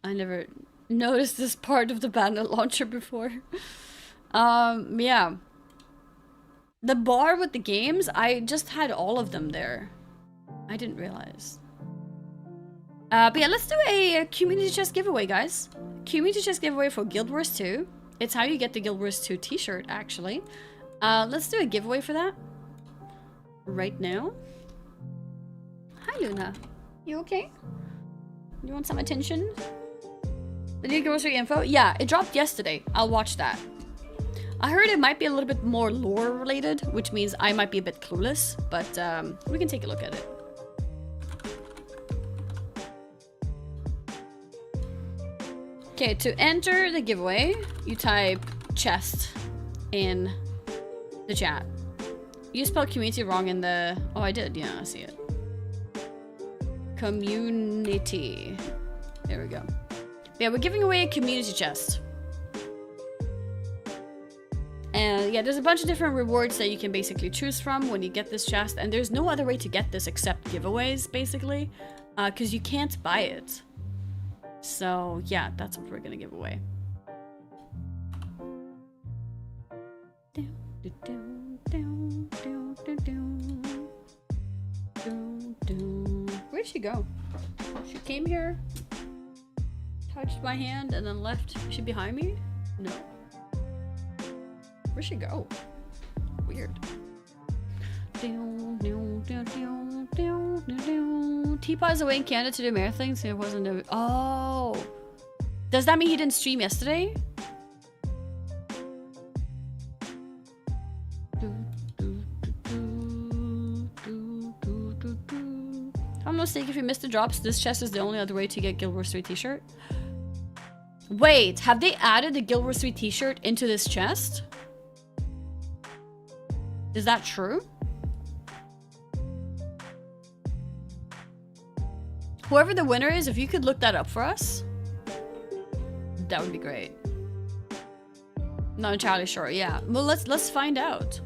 I never noticed this part of the Battle.net launcher before. Yeah. The bar with the games, I just had all of them there. I didn't realize. But yeah, let's do a community chest giveaway, guys. Community chest giveaway for Guild Wars 2. It's how you get the Guild Wars 2 t-shirt, actually. Let's do a giveaway for that. Right now. Hi, Luna. You okay? You want some attention? The new grocery info? Yeah, it dropped yesterday. I'll watch that. I heard it might be a little bit more lore related, which means I might be a bit clueless, but we can take a look at it. Okay, to enter the giveaway, you type chest in the chat. You spelled community wrong in the... Oh, I did. Yeah, I see it. Community. There we go. Yeah, we're giving away a community chest. And yeah, there's a bunch of different rewards that you can basically choose from when you get this chest. And there's no other way to get this except giveaways, basically. Because you can't buy it. So yeah, that's what we're gonna give away. did she go? She came here, touched my hand, and then left. Is she behind me? No. Where'd she go? Weird. Teapot is away in Canada to do marathon, so it wasn't a... Oh! Does that mean he didn't stream yesterday? I'm not mistaken, if you missed the drops, this chest is the only other way to get Guild Wars 3 t-shirt. Wait, have they added the Guild Wars 3 t-shirt into this chest? Is that true? Whoever the winner is, if you could look that up for us, that would be great. Not entirely sure, yeah. Well, let's find out.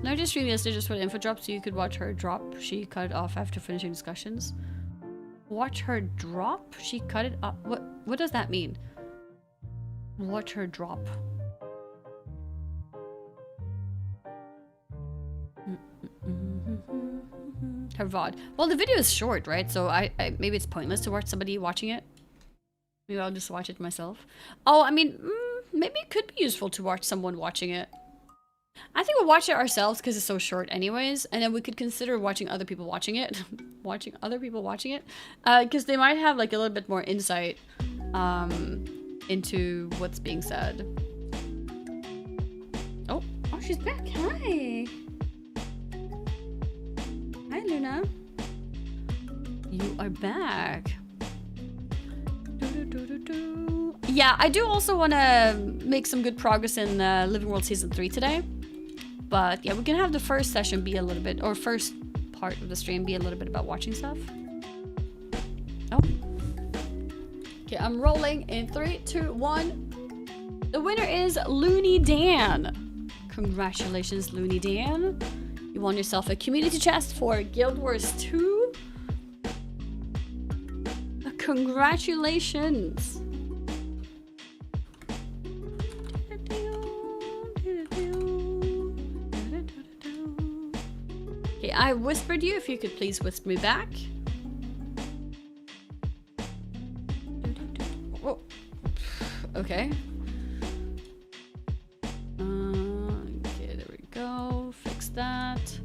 I just streamed yesterday just for the info drop so you could watch her drop. She cut it off after finishing discussions. Watch her drop? She cut it up. What does that mean? Watch her drop. Her VOD. Well, the video is short, right? So I maybe it's pointless to watch somebody watching it. Maybe I'll just watch it myself. Oh, I mean, maybe it could be useful to watch someone watching it. I think we'll watch it ourselves because it's so short anyways, and then we could consider watching other people watching it. Because they might have like a little bit more insight into what's being said. Oh, she's back. Hi. Hi, Luna. You are back. Yeah, I do also want to make some good progress in Living World Season 3 today. But yeah, we can have the first session be a little bit, or first part of the stream be a little bit about watching stuff. Oh. Okay, I'm rolling in 3, 2, 1. The winner is Looney Dan. Congratulations, Looney Dan. You won yourself a community chest for Guild Wars 2. Congratulations. Okay, I whispered you. If you could please whisper me back. Whoa. Okay. Okay, there we go. Fix that.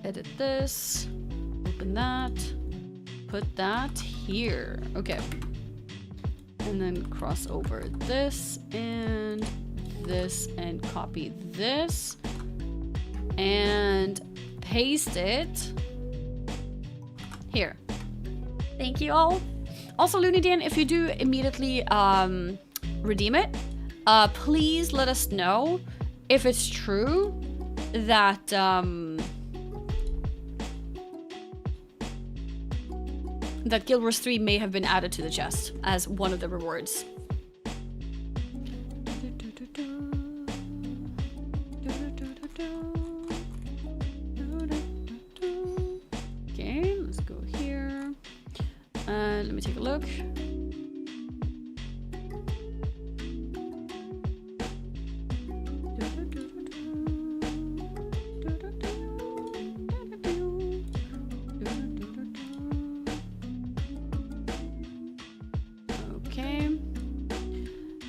Edit this. Open that. Put that here. Okay. And then cross over this and copy this and paste it here. Thank you all. Also, Looney Dan, if you do immediately redeem it, please let us know if it's true that that Guild Wars 3 may have been added to the chest as one of the rewards. Okay, let's go here. Let me take a look.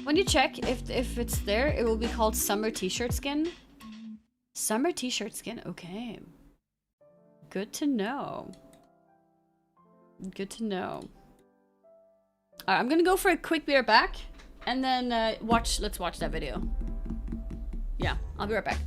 When you check if it's there, it will be called Summer T-shirt skin. Summer T-shirt skin, okay. Good to know. Good to know. Alright, I'm gonna go for a quick beer back, and then let's watch that video. Yeah, I'll be right back.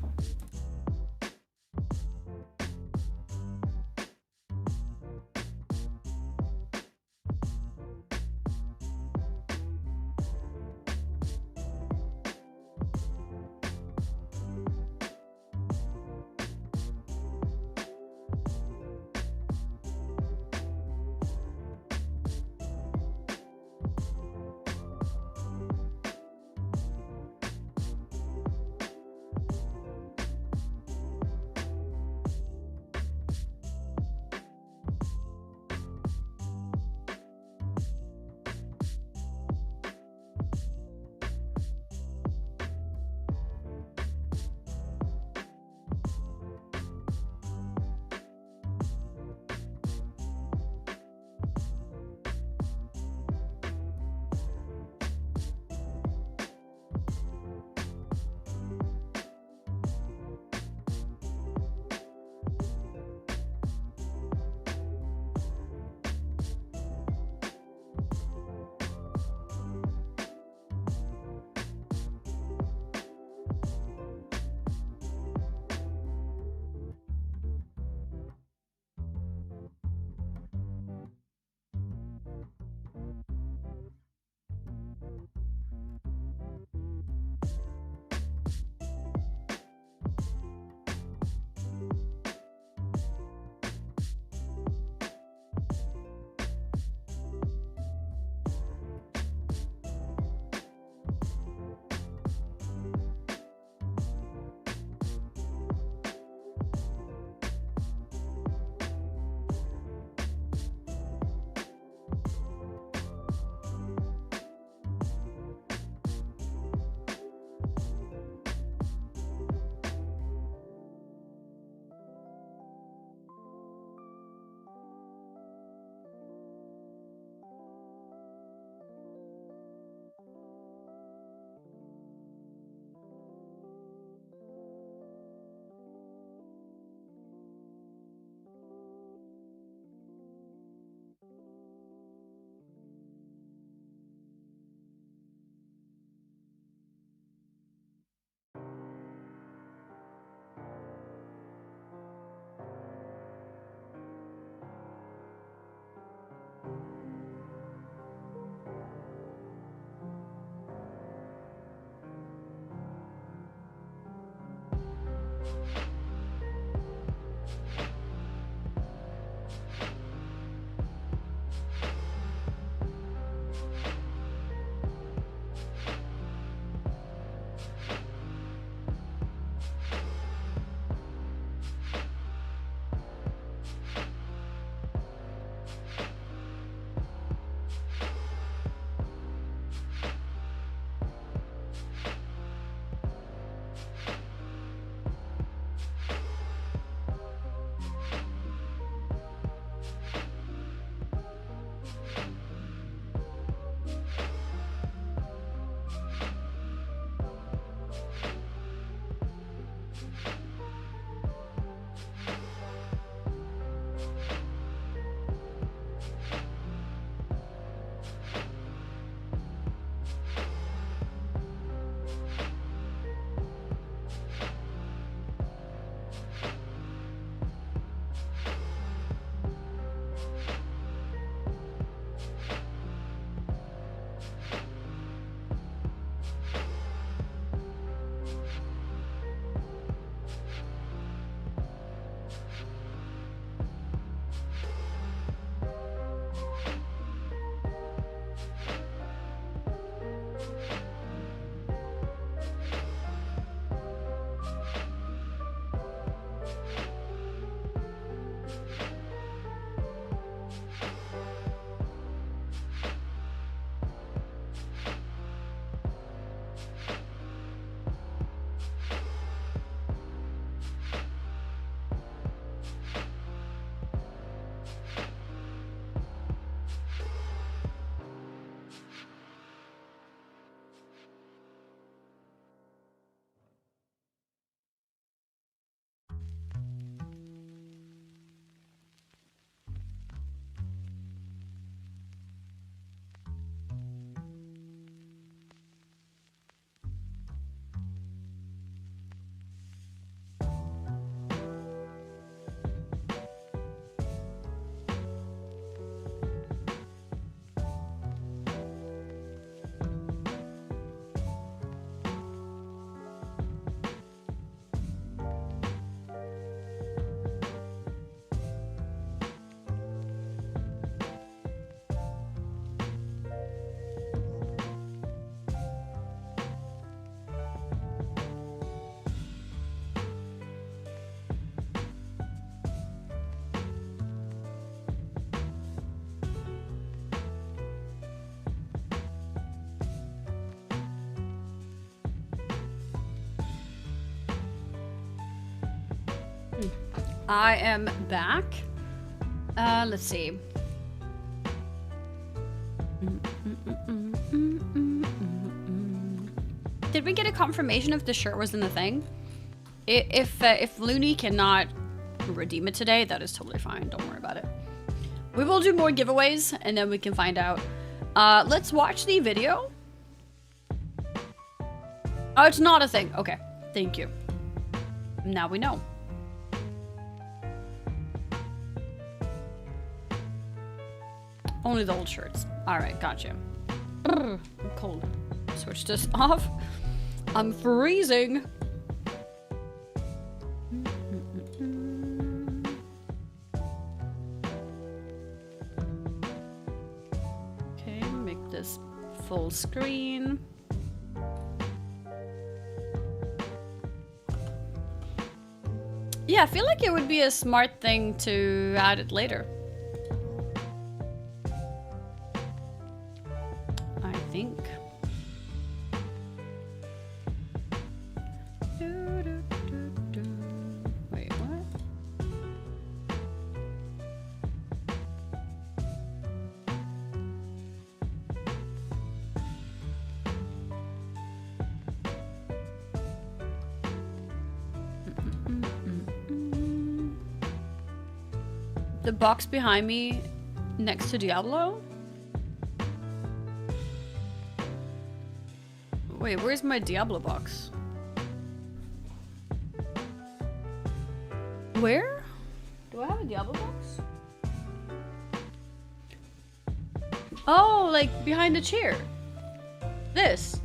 I am back. Let's see. Did we get a confirmation if the shirt was in the thing? If Looney cannot redeem it today, that is totally fine. Don't worry about it. We will do more giveaways and then we can find out. Let's watch the video. Oh, it's not a thing. Okay, thank you. Now we know. Only the old shirts. All right, gotcha. I'm cold. Switch this off. I'm freezing. Okay, make this full screen. Yeah, I feel like it would be a smart thing to add it later. I think. Wait, what? The box behind me next to Diablo? Wait, where's my Diablo box? Where? Do I have a Diablo box? Oh, like behind the chair. This.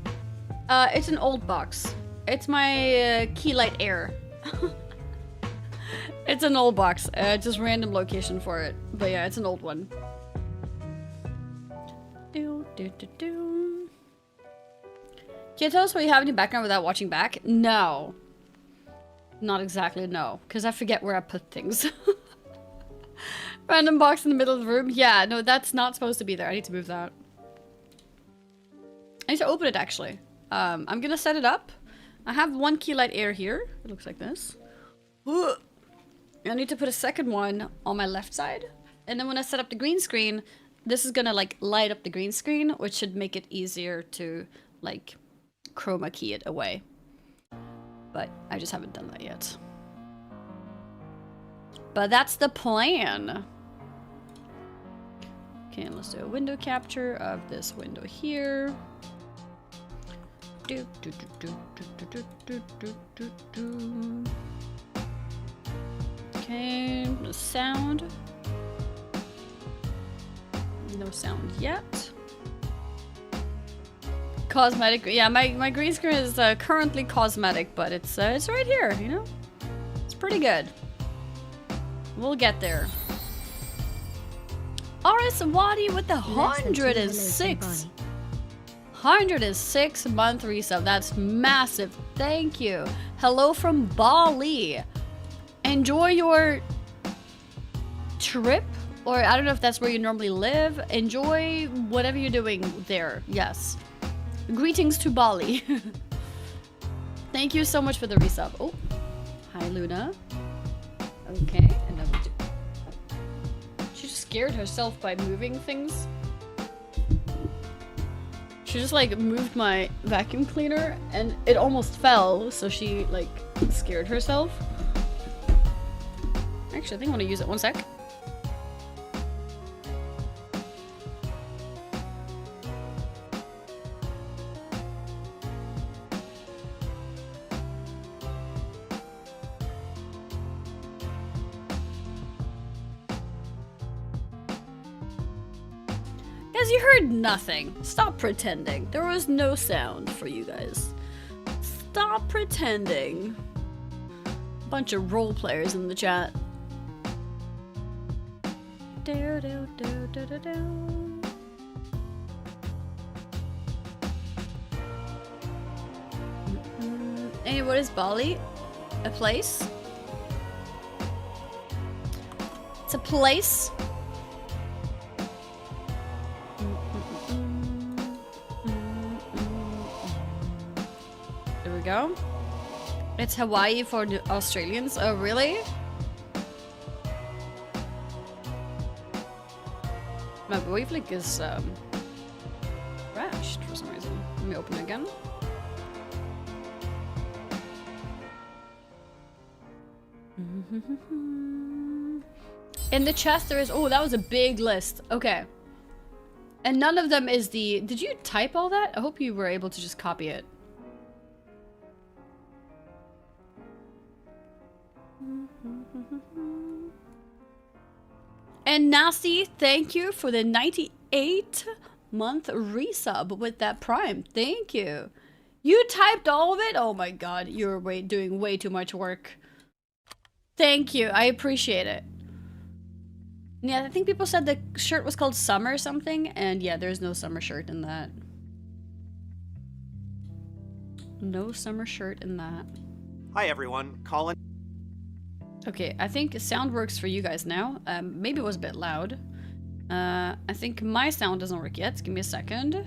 It's an old box. It's my Keylight Air. It's an old box. Just random location for it. But yeah, it's an old one. Do, do, do, do. Can you tell us what you have in your background without watching back? No. Not exactly, no. Because I forget where I put things. Random box in the middle of the room? Yeah, no, that's not supposed to be there. I need to move that. I need to open it, actually. I'm gonna set it up. I have one Keylight Air here. It looks like this. I need to put a second one on my left side. And then when I set up the green screen, this is gonna like light up the green screen, which should make it easier to like chroma key it away. But I just haven't done that yet. But that's the plan. Okay, let's do a window capture of this window here. Do, do, do, do, do, do, do, do, do. Okay, the sound. No sound yet. Cosmetic, yeah, my green screen is currently cosmetic, but it's right here, you know? It's pretty good. We'll get there. RS Wadi with the 106. 106 month resub. That's massive. Thank you. Hello from Bali. Enjoy your trip, or I don't know if that's where you normally live. Enjoy whatever you're doing there. Yes. Greetings to Bali. Thank you so much for the resub. Oh, hi Luna. Okay, and then we do. She just scared herself by moving things. She just like moved my vacuum cleaner and it almost fell, so she like scared herself. Actually, I think I want to use it. One sec. Guys, you heard nothing. Stop pretending. There was no sound for you guys. Stop pretending. Bunch of role players in the chat. Hey, what is Bali? A place? It's a place? There we go. It's Hawaii for the Australians. Oh, really? My wavelink is crashed for some reason. Let me open it again. In the chest there is, oh, that was a big list. Okay. And none of them is the, did you type all that? I hope you were able to just copy it. And Nasty, thank you for the 98-month resub with that Prime. Thank you. You typed all of it? Oh my god, you're doing way too much work. Thank you, I appreciate it. Yeah, I think people said the shirt was called Summer something, and yeah, there's no summer shirt in that. No summer shirt in that. Hi everyone, Colin. Okay, I think sound works for you guys now. Maybe it was a bit loud. I think my sound doesn't work yet. Give me a second.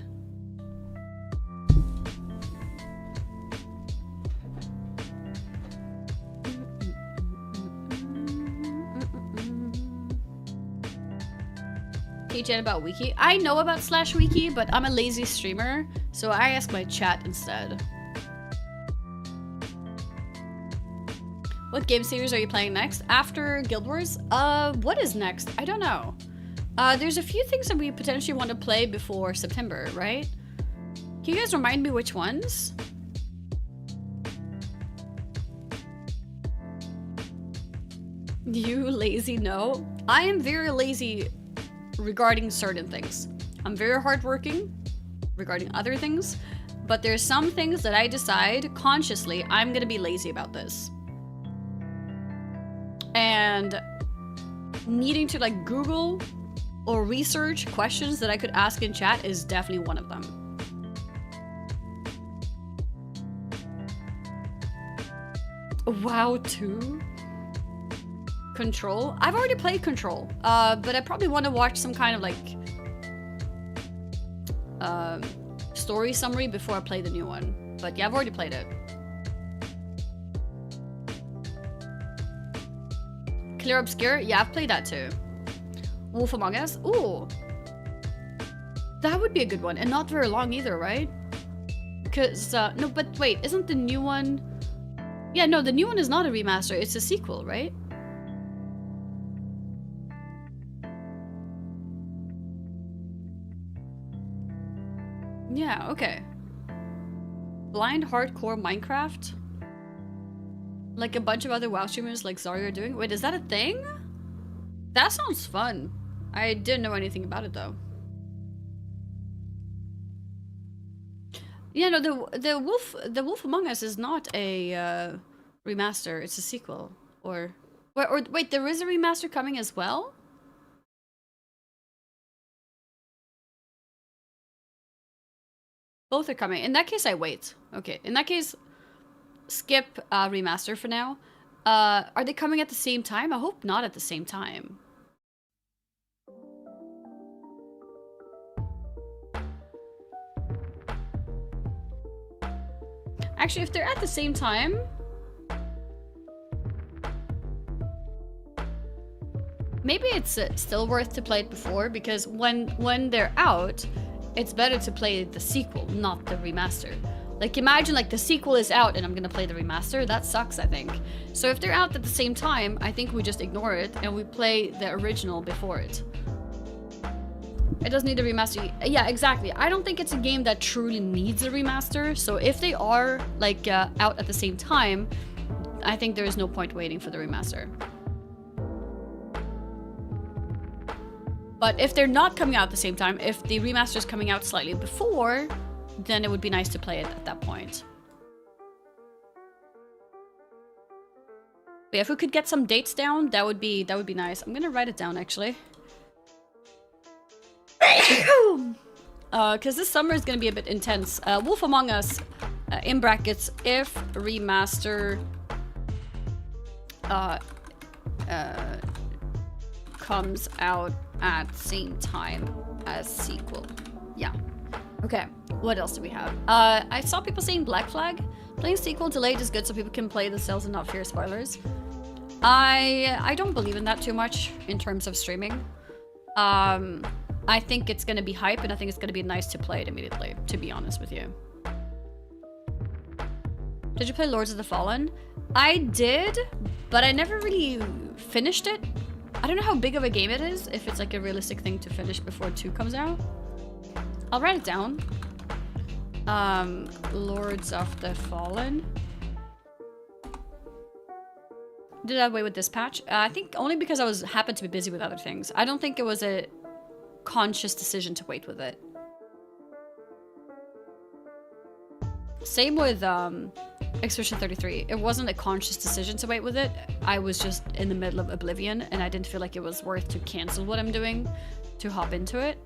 Can you chat about Wiki? I know about /Wiki, but I'm a lazy streamer, so I ask my chat instead. What game series are you playing next? After Guild Wars? What is next? I don't know. There's a few things that we potentially want to play before September, right? Can you guys remind me which ones? You lazy? No. I am very lazy regarding certain things. I'm very hardworking regarding other things, but there's some things that I decide consciously I'm gonna be lazy about this. And needing to like Google or research questions that I could ask in chat is definitely one of them. WoW 2? Control? I've already played Control, but I probably want to watch some kind of like story summary before I play the new one. But yeah, I've already played it. Clear Obscure? Yeah, I've played that too. Wolf Among Us? Ooh. That would be a good one. And not very long either, right? Because, no, but wait, isn't the new one... Yeah, no, the new one is not a remaster. It's a sequel, right? Yeah, okay. Blind Hardcore Minecraft? Like a bunch of other WoW streamers like Zarya are doing? Wait, is that a thing? That sounds fun. I didn't know anything about it though. Yeah, no, the Wolf Among Us is not a remaster. It's a sequel. Or wait, there is a remaster coming as well? Both are coming. In that case, I wait. Okay, in that case, skip remaster for now. Are they coming at the same time? I hope not at the same time. Actually, if they're at the same time... Maybe it's still worth to play it before, because when they're out, it's better to play the sequel, not the remaster. Like, imagine, like, the sequel is out and I'm gonna play the remaster. That sucks, I think. So if they're out at the same time, I think we just ignore it and we play the original before it. It doesn't need a remaster. Yeah, exactly. I don't think it's a game that truly needs a remaster. So if they are, like, out at the same time, I think there is no point waiting for the remaster. But if they're not coming out at the same time, if the remaster is coming out slightly before, then it would be nice to play it at that point. But if we could get some dates down, that would be nice. I'm gonna write it down actually. Because this summer is gonna be a bit intense. Wolf Among Us, in brackets, if remaster comes out at same time as sequel. Yeah. Okay, what else do we have? I saw people saying Black Flag. Playing sequel delayed is good so people can play themselves and not fear spoilers. I don't believe in that too much in terms of streaming. I think it's gonna be hype, and I think it's gonna be nice to play it immediately, to be honest with you. Did you play Lords of the Fallen? I did, but I never really finished it. I don't know how big of a game it is, if it's like a realistic thing to finish before 2 comes out. I'll write it down. Lords of the Fallen. Did I wait with this patch? I think only because I happened to be busy with other things. I don't think it was a conscious decision to wait with it. Same with Expedition 33. It wasn't a conscious decision to wait with it. I was just in the middle of Oblivion and I didn't feel like it was worth to cancel what I'm doing to hop into it.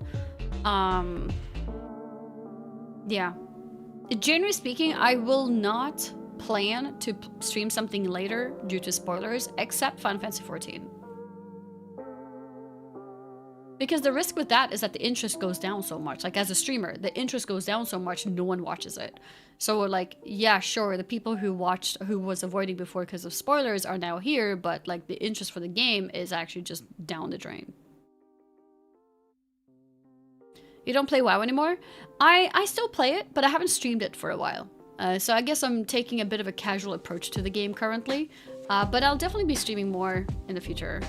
Yeah. Generally speaking, I will not plan to stream something later due to spoilers, except Final Fantasy 14. Because the risk with that is that the interest goes down so much. Like, as a streamer, the interest goes down so much, no one watches it. So, like, yeah, sure, the people who was avoiding before because of spoilers are now here, but, like, the interest for the game is actually just down the drain. You don't play WoW anymore? I still play it, but I haven't streamed it for a while. So I guess I'm taking a bit of a casual approach to the game currently. But I'll definitely be streaming more in the future.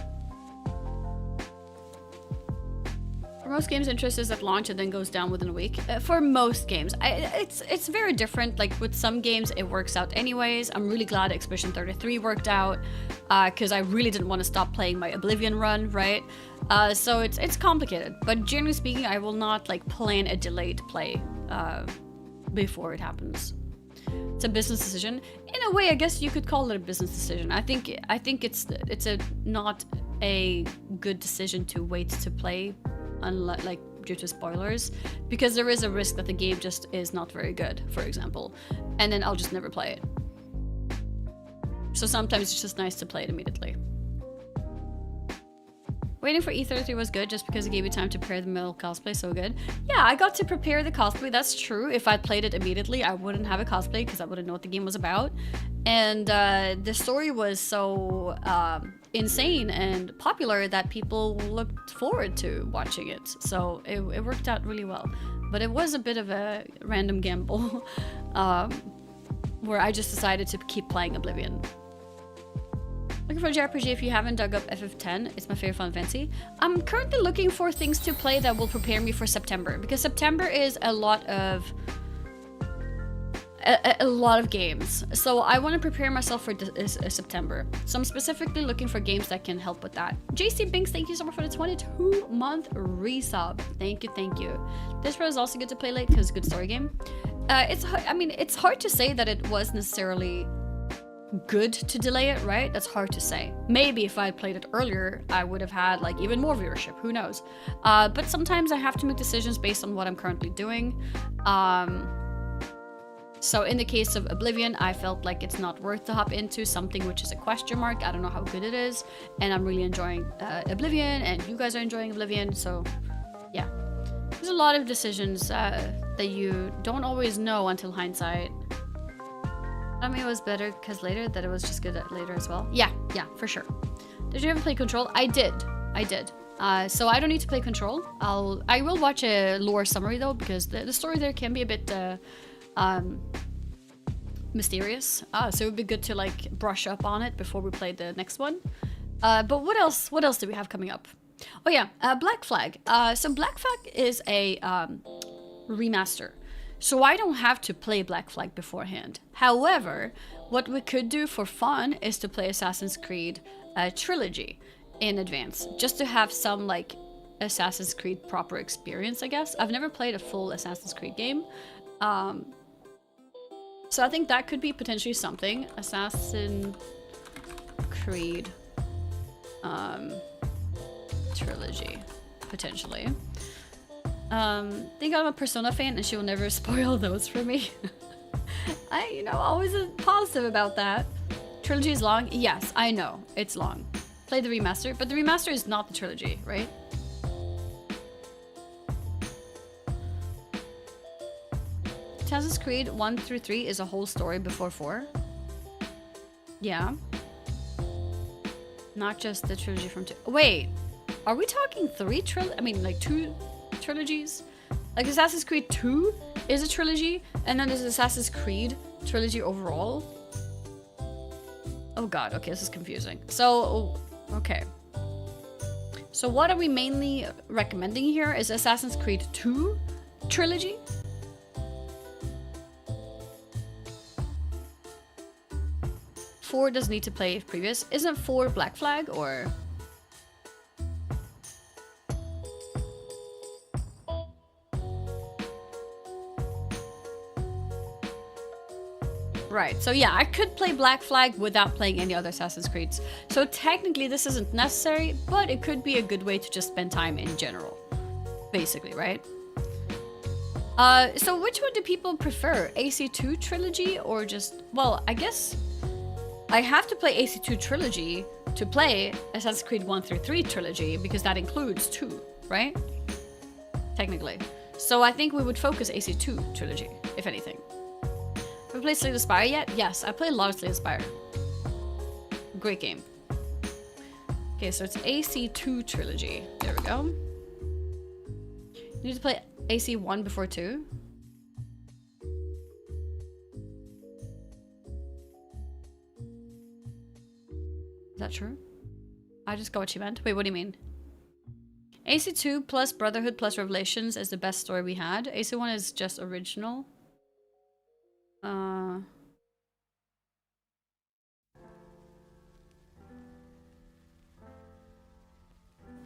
For most games, interest is at launch and then goes down within a week. For most games, it's very different. Like with some games, it works out anyways. I'm really glad Expedition 33 worked out because I really didn't want to stop playing my Oblivion run, right? So it's complicated. But generally speaking, I will not like plan a delayed play before it happens. It's a business decision. In a way, I guess you could call it a business decision. I think it's not a good decision to wait to play, unlike like due to spoilers, because there is a risk that the game just is not very good, for example, and then I'll just never play it. So sometimes it's just nice to play it immediately. Waiting for E33 was good just because it gave you time to prepare the middle cosplay so good. Yeah, I got to prepare the cosplay, that's true. If I played it immediately, I wouldn't have a cosplay because I wouldn't know what the game was about. And the story was so insane and popular that people looked forward to watching it. So it worked out really well. But it was a bit of a random gamble where I just decided to keep playing Oblivion. Looking for a JRPG if you haven't dug up FF10. It's my favorite Final Fantasy. I'm currently looking for things to play that will prepare me for September, because September is a lot of games. So I want to prepare myself for September. So I'm specifically looking for games that can help with that. JC Binks, thank you so much for the 22-month resub. Thank you, thank you. This was also good to play late because it's a good story game. It's hard to say that it was necessarily good to delay it, right? That's hard to say. Maybe if I had played it earlier, I would have had like even more viewership, who knows? But sometimes I have to make decisions based on what I'm currently doing. So in the case of Oblivion, I felt like it's not worth to hop into something which is a question mark. I don't know how good it is, and I'm really enjoying Oblivion, and you guys are enjoying Oblivion, so yeah. There's a lot of decisions that you don't always know until hindsight. I mean, it was better because later, that it was just good at later as well. Yeah, for sure. Did you ever play Control? I did. So I don't need to play Control. I will watch a lore summary though, because the story there can be a bit mysterious. So it would be good to like brush up on it before we play the next one. But what else do we have coming up? Oh yeah, Black Flag. So Black Flag is a remaster. So I don't have to play Black Flag beforehand. However, what we could do for fun is to play Assassin's Creed Trilogy in advance, just to have some like Assassin's Creed proper experience, I guess. I've never played a full Assassin's Creed game. So I think that could be potentially something. Assassin's Creed Trilogy, potentially. Think I'm a Persona fan and she will never spoil those for me. Always positive about that. Trilogy is long? Yes, I know, it's long. Play the remaster, but the remaster is not the trilogy, right? Assassin's Creed 1 through 3 is a whole story before 4. Yeah. Not just the trilogy from 2. Wait, are we talking 3 trilogy? I mean, like 2 trilogies. Like Assassin's Creed 2 is a trilogy, and then there's Assassin's Creed trilogy overall. Oh god, okay, this is confusing. So, okay. So what are we mainly recommending here is Assassin's Creed 2 trilogy. Four does need to play previous. Isn't 4 Black Flag or... Right, so yeah, I could play Black Flag without playing any other Assassin's Creeds. So technically this isn't necessary, but it could be a good way to just spend time in general. Basically, right? So which one do people prefer? AC2 trilogy or just... Well, I guess I have to play AC2 trilogy to play Assassin's Creed 1 through 3 trilogy because that includes 2, right? Technically. So I think we would focus AC2 trilogy, if anything. Have you played Slay the Spire yet? Yes, I played a lot of Slay the Spire. Great game. Okay, so it's AC2 trilogy. There we go. You need to play AC1 before 2. Is that true? I just got what you meant. Wait, what do you mean? AC2 plus Brotherhood plus Revelations is the best story we had. AC1 is just original.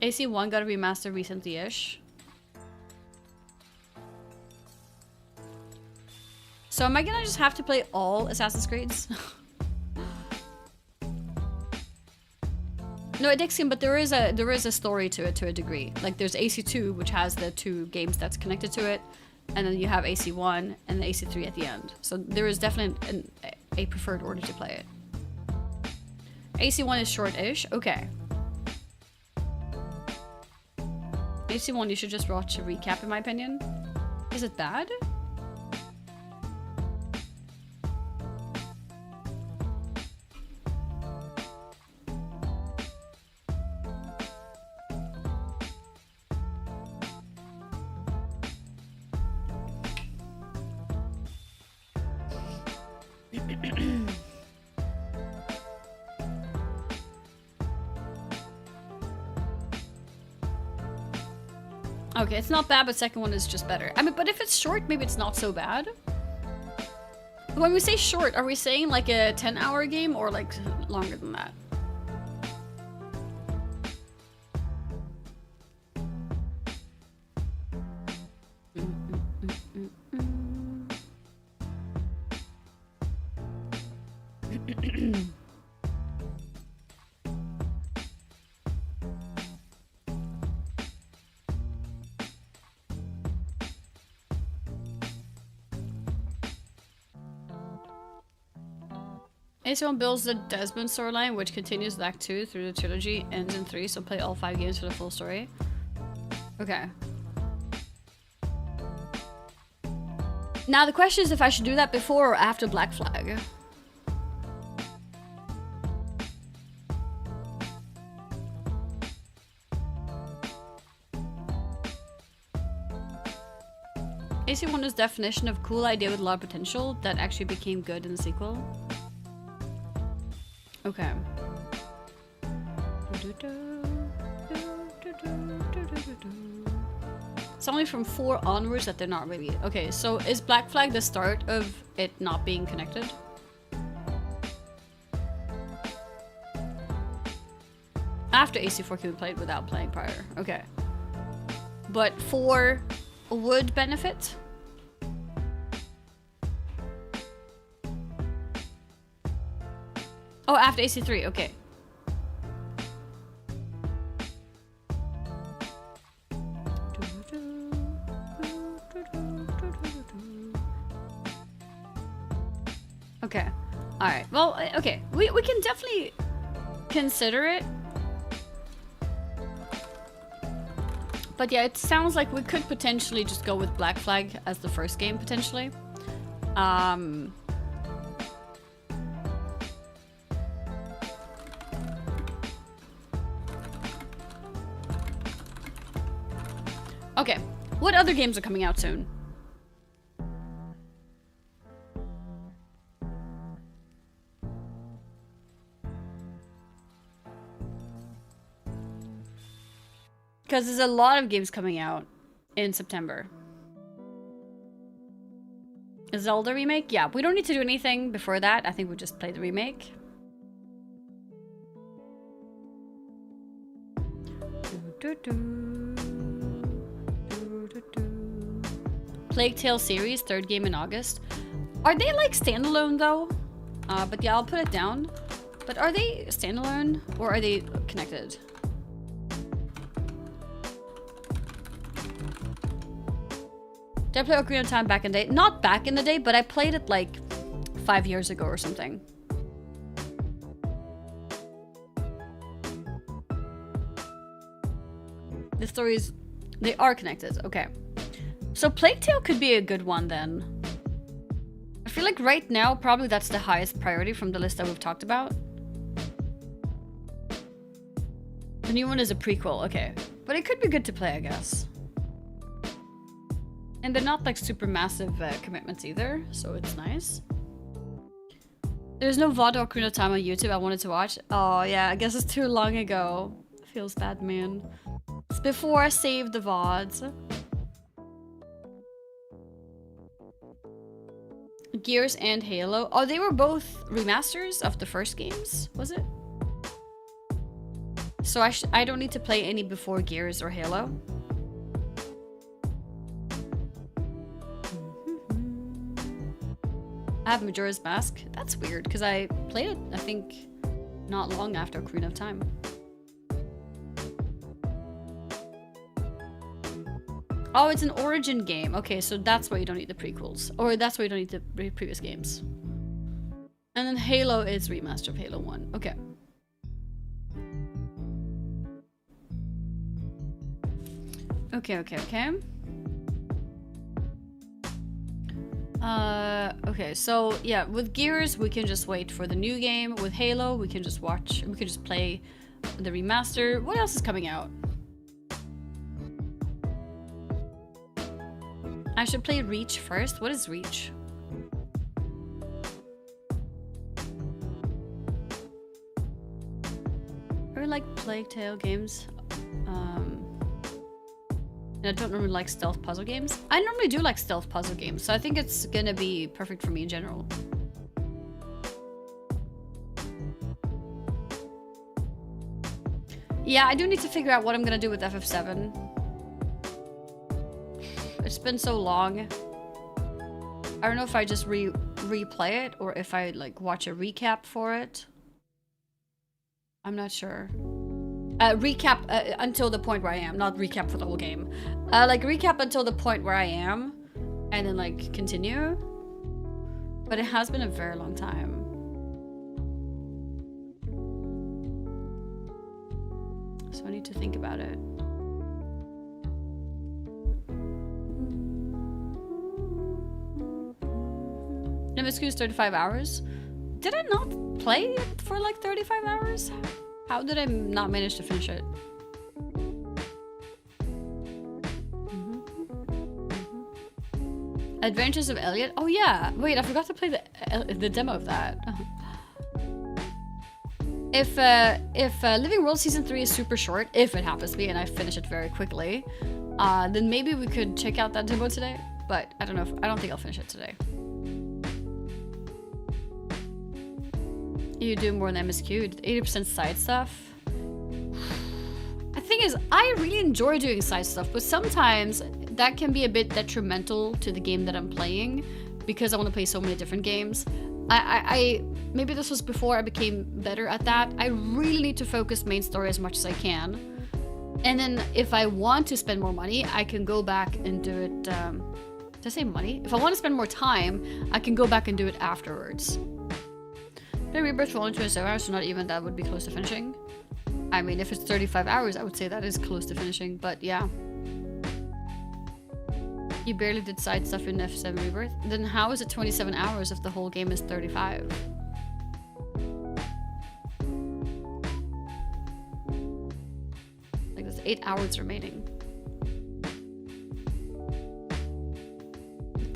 AC1 got a remaster recently-ish. So am I gonna just have to play all Assassin's Creeds? No, Addixion, but there is a story to it to a degree. Like there's AC2, which has the 2 games that's connected to it, and then you have AC1 and the AC3 at the end. So there is definitely a preferred order to play it. AC1 is short-ish. Okay. AC1 you should just watch a recap in my opinion. Is it bad? Okay, it's not bad, but second one is just better. I mean, but if it's short, maybe it's not so bad. When we say short, are we saying like a 10-hour game or like longer than that? AC1 builds the Desmond storyline, which continues with Act 2 through the trilogy, ends in 3, so play all 5 games for the full story. Okay. Now the question is if I should do that before or after Black Flag. AC1 is definition of cool idea with a lot of potential that actually became good in the sequel. Okay. It's only from 4 onwards that they're not really... Okay, so is Black Flag the start of it not being connected? After AC4 can be played without playing prior. Okay. But 4 would benefit? Oh, after AC3, okay. Okay. Alright. Well, okay. We can definitely consider it. But yeah, it sounds like we could potentially just go with Black Flag as the first game, potentially. Okay, What other games are coming out soon? Because there's a lot of games coming out in September. A Zelda remake? Yeah, we don't need to do anything before that. I think we'll just play the remake. Plague Tale series, 3rd game in August. Are they like standalone though? But yeah, I'll put it down. But are they standalone or are they connected? Did I play Ocarina of Time back in the day? Not back in the day, but I played it like 5 years ago or something. The stories, they are connected. Okay. So Plague Tale could be a good one then. I feel like right now, probably that's the highest priority from the list that we've talked about. The new one is a prequel, okay. But it could be good to play, I guess. And they're not like super massive commitments either, so it's nice. There's no VOD Ocarina of Time on YouTube I wanted to watch. Oh yeah, I guess it's too long ago. Feels bad, man. It's before I saved the VODs. Gears and Halo. Oh, they were both remasters of the first games, was it? So I don't need to play any before Gears or Halo. I have Majora's Mask. That's weird, because I played it, I think, not long after Ocarina of Time. Oh, it's an origin game. Okay, so that's why you don't need the prequels. Or that's why you don't need the previous games. And then Halo is remaster of Halo 1. Okay. Okay. Okay, so yeah, with Gears, we can just wait for the new game. With Halo, we can just play the remaster. What else is coming out? I should play Reach first. What is Reach? Or like Plague Tale games. And I don't normally like stealth puzzle games. I normally do like stealth puzzle games, so I think it's gonna be perfect for me in general. Yeah, I do need to figure out what I'm gonna do with FF7. It's been so long. I don't know if I just replay it or if I like watch a recap for it. I'm not sure. Recap until the point where I am, not recap for the whole game. Like recap until the point where I am, and then like continue. But it has been a very long time. So I need to think about it. MSQ is 35 hours. Did I not play it for like 35 hours? How did I not manage to finish it? Adventures of Elliot? Oh yeah. Wait, I forgot to play the demo of that. If Living World Season 3 is super short, if it happens to be and I finish it very quickly, then maybe we could check out that demo today. But I don't know. I don't think I'll finish it today. You do more than MSQ, 80% side stuff. The thing is, I really enjoy doing side stuff, but sometimes that can be a bit detrimental to the game that I'm playing because I want to play so many different games. Maybe this was before I became better at that. I really need to focus main story as much as I can. And then if I want to spend more money, I can go back and do it. Did I say money? If I want to spend more time, I can go back and do it afterwards. The Rebirth for only 27 hours, so not even that would be close to finishing. I mean, if it's 35 hours, I would say that is close to finishing, but yeah. You barely did side stuff in F7 Rebirth? Then how is it 27 hours if the whole game is 35? Like, there's 8 hours remaining.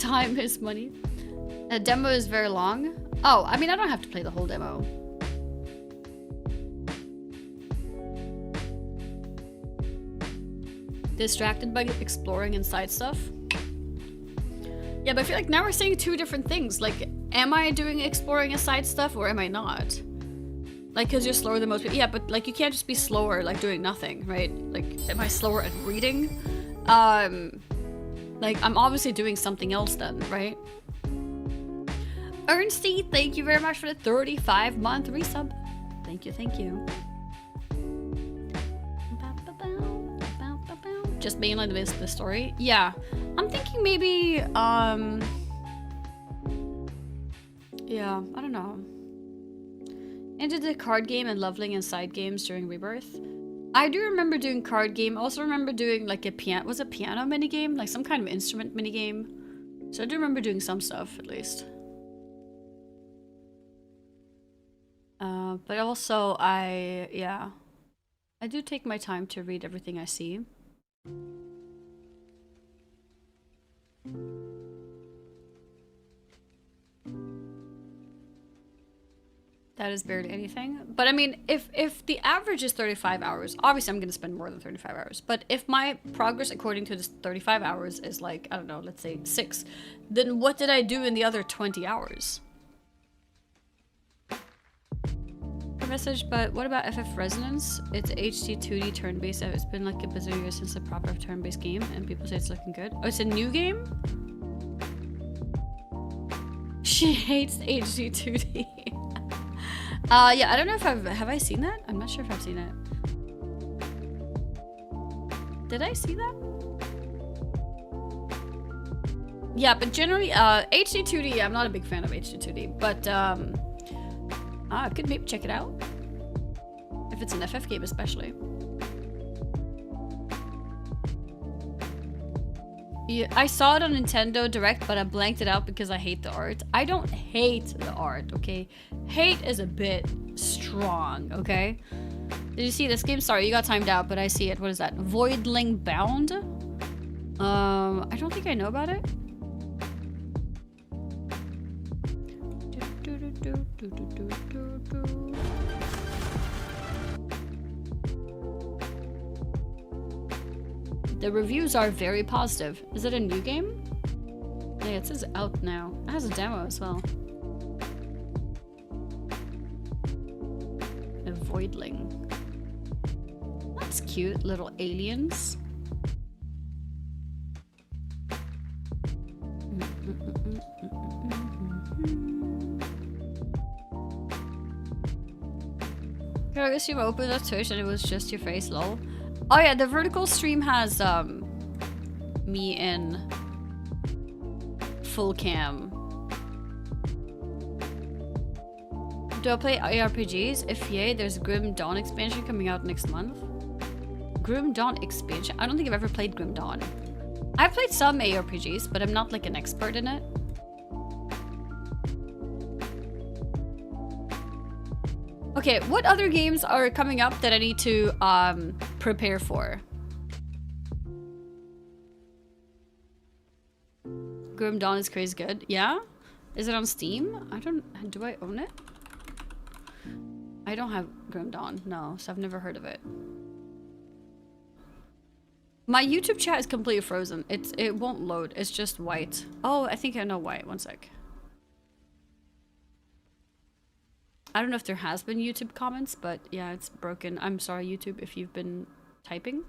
Time is money. The demo is very long. Oh, I mean, I don't have to play the whole demo. Distracted by exploring and side stuff. Yeah, but I feel like now we're saying two different things. Like, am I doing exploring and side stuff or am I not? Like, because you're slower than most people. Yeah, but like, you can't just be slower, like doing nothing, right? Like, am I slower at reading? Like, I'm obviously doing something else then, right? Ernsty, thank you very much for the 35-month resub. Thank you, thank you. Just mainly the story. Yeah, I'm thinking maybe, yeah, I don't know. Into the card game and leveling and side games during Rebirth. I do remember doing card game. I also remember doing like a piano, was a piano minigame? Like some kind of instrument minigame. So I do remember doing some stuff at least. But also yeah. I do take my time to read everything I see. That is barely anything. But I mean, if the average is 35 hours, obviously I'm going to spend more than 35 hours. But if my progress according to this 35 hours is like, I don't know, let's say 6, then what did I do in the other 20 hours? Message, but what about FF Resonance? It's HD 2D turn-based. It's been like a bazillion years since a proper turn-based game, and people say it's looking good. Oh, it's a new game? She hates HD 2D. Yeah, I don't know if have I seen that? I'm not sure if I've seen it. Did I see that? Yeah, but generally, HD 2D, I'm not a big fan of HD 2D, but I could maybe check it out. If it's an FF game especially. Yeah, I saw it on Nintendo Direct, but I blanked it out because I hate the art. I don't hate the art, okay? Hate is a bit strong, okay? Did you see this game? Sorry, you got timed out, but I see it. What is that? Voidling Bound? I don't think I know about it. The reviews are very positive. Is it a new game? Yeah, it says out now. It has a demo as well. A voidling. That's cute, little aliens. I guess you opened a Twitch and it was just your face, lol. Oh yeah, the vertical stream has me in full cam. Do I play ARPGs? If yay, there's Grim Dawn expansion coming out next month. Grim Dawn expansion? I don't think I've ever played Grim Dawn. I've played some ARPGs, but I'm not like an expert in it. Okay, what other games are coming up that I need to prepare for? Grim Dawn is crazy good. Yeah? Is it on Steam? Do I own it? I don't have Grim Dawn, no, so I've never heard of it. My YouTube chat is completely frozen. It won't load. It's just white. Oh, I think I know why. One sec. I don't know if there has been YouTube comments, but yeah, it's broken. I'm sorry, YouTube, if you've been typing.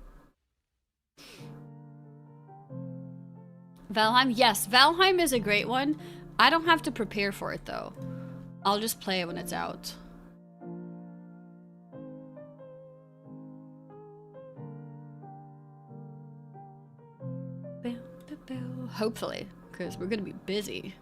Valheim? Yes, Valheim is a great one. I don't have to prepare for it, though. I'll just play it when it's out. Hopefully, because we're gonna be busy.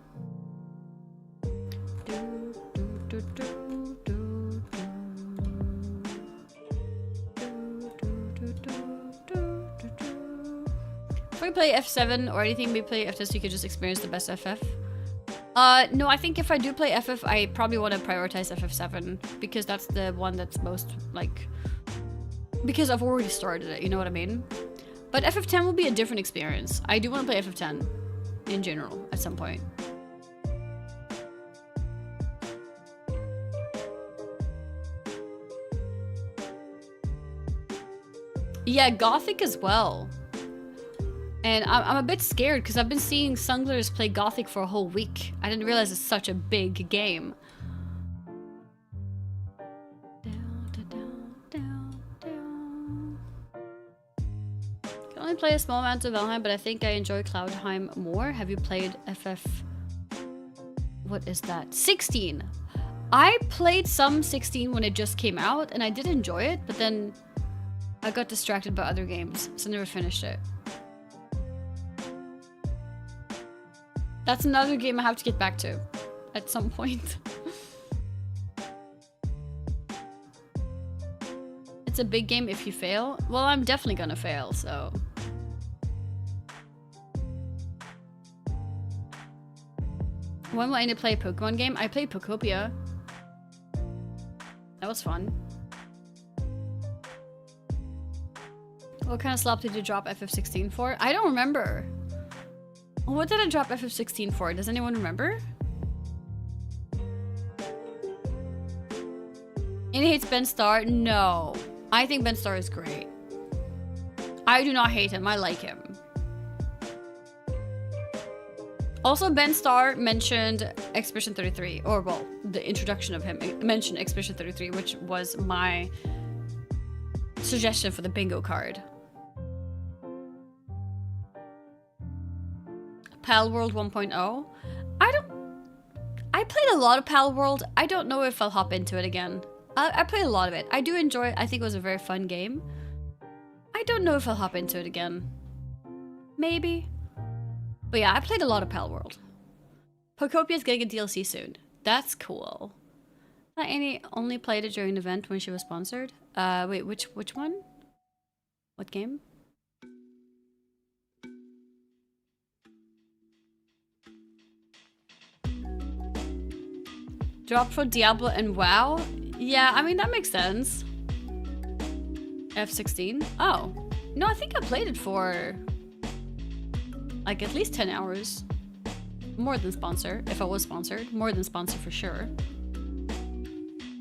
If we play F7 or anything we play F2 so you could just experience the best FF. No, I think if I do play FF, I probably want to prioritize FF7 because that's the one that's most, like, because I've already started it, you know what I mean? But FF10 will be a different experience. I do want to play FF10. in general at some point. Yeah, Gothic as well. And I'm a bit scared because I've been seeing Sunglers play Gothic for a whole week. I didn't realize it's such a big game. Can only play a small amount of Valheim, but I think I enjoy Cloudheim more. Have you played FF? What is that? 16. I played some 16 when it just came out, and I did enjoy it, but then I got distracted by other games, so I never finished it. That's another game I have to get back to at some point. It's a big game if you fail. Well, I'm definitely gonna fail, so. When will I need to play a Pokemon game? I played Pokopia. That was fun. What kind of slop did you drop FF16 for? I don't remember. What did I drop FF16 for? Does anyone remember? Any hates Ben Starr? No. I think Ben Starr is great. I do not hate him. I like him. Also, Ben Starr mentioned Expedition 33. Or, well, the introduction of him mentioned Expedition 33, which was my suggestion for the bingo card. Pal World 1.0. I played a lot of Pal World. I don't know if I'll hop into it again. I played a lot of it. I do enjoy it. I think it was a very fun game. I don't know if I'll hop into it again. Maybe. But yeah, I played a lot of Pal World. Pocopia's getting a DLC soon. That's cool. Annie only played it during the event when she was sponsored. Wait, which one? What game? Drop for Diablo and WoW? Yeah, I mean, that makes sense. F16? Oh. No, I think I played it for like at least 10 hours. More than sponsor, if I was sponsored. More than sponsor for sure.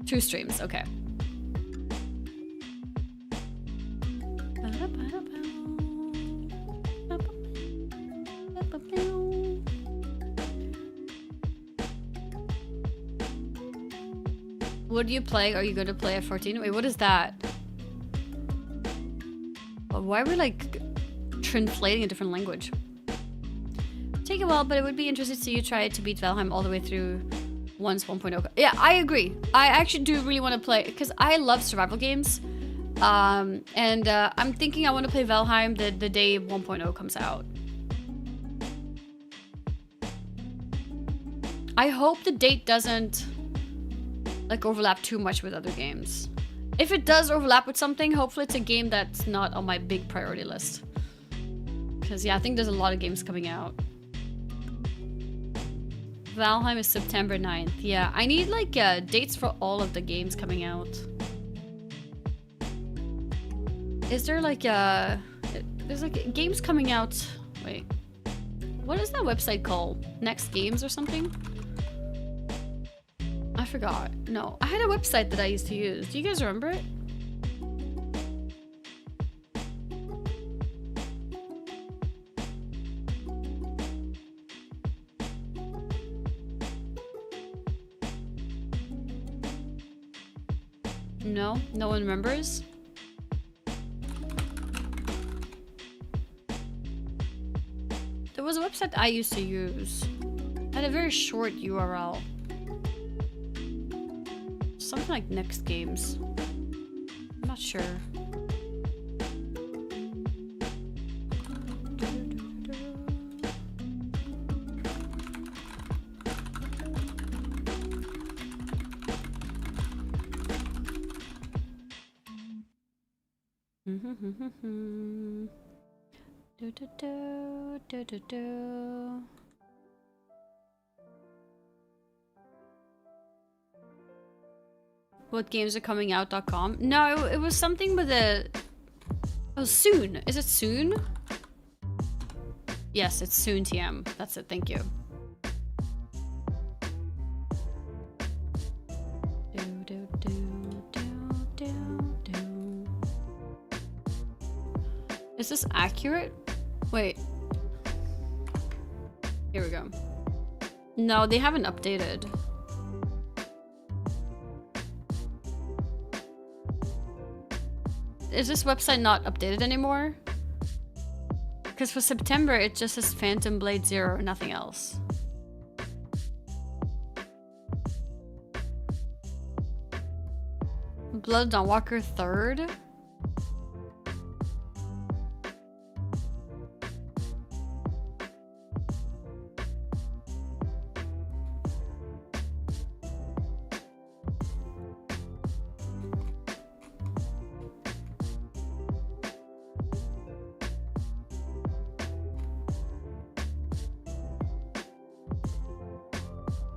2 streams, okay. What do you play? Are you going to play at 14? Wait, what is that? Why are we like translating a different language? Take a while, but it would be interesting to see you try to beat Valheim all the way through once 1.0. Yeah, I agree. I actually do really want to play, because I love survival games. I'm thinking I want to play Valheim the day 1.0 comes out. I hope the date doesn't like overlap too much with other games. If it does overlap with something, hopefully it's a game that's not on my big priority list. Because yeah, I think there's a lot of games coming out. Valheim is September 9th. Yeah, I need like dates for all of the games coming out. Is there like there's like games coming out. Wait, what is that website called? Next Games or something? I forgot. No, I had a website that I used to use. Do you guys remember it? No? No one remembers? There was a website I used to use. It had a very short URL. Something like Next Games. I'm not sure. What games are coming out.com? No, it was something with a... Oh, soon. Is it soon? Yes, it's soon TM. That's it, thank you. Is this accurate? Wait. Here we go. No, they haven't updated. Is this website not updated anymore? Because for September, it just says Phantom Blade 0, nothing else. Blood Dawn Walker 3rd?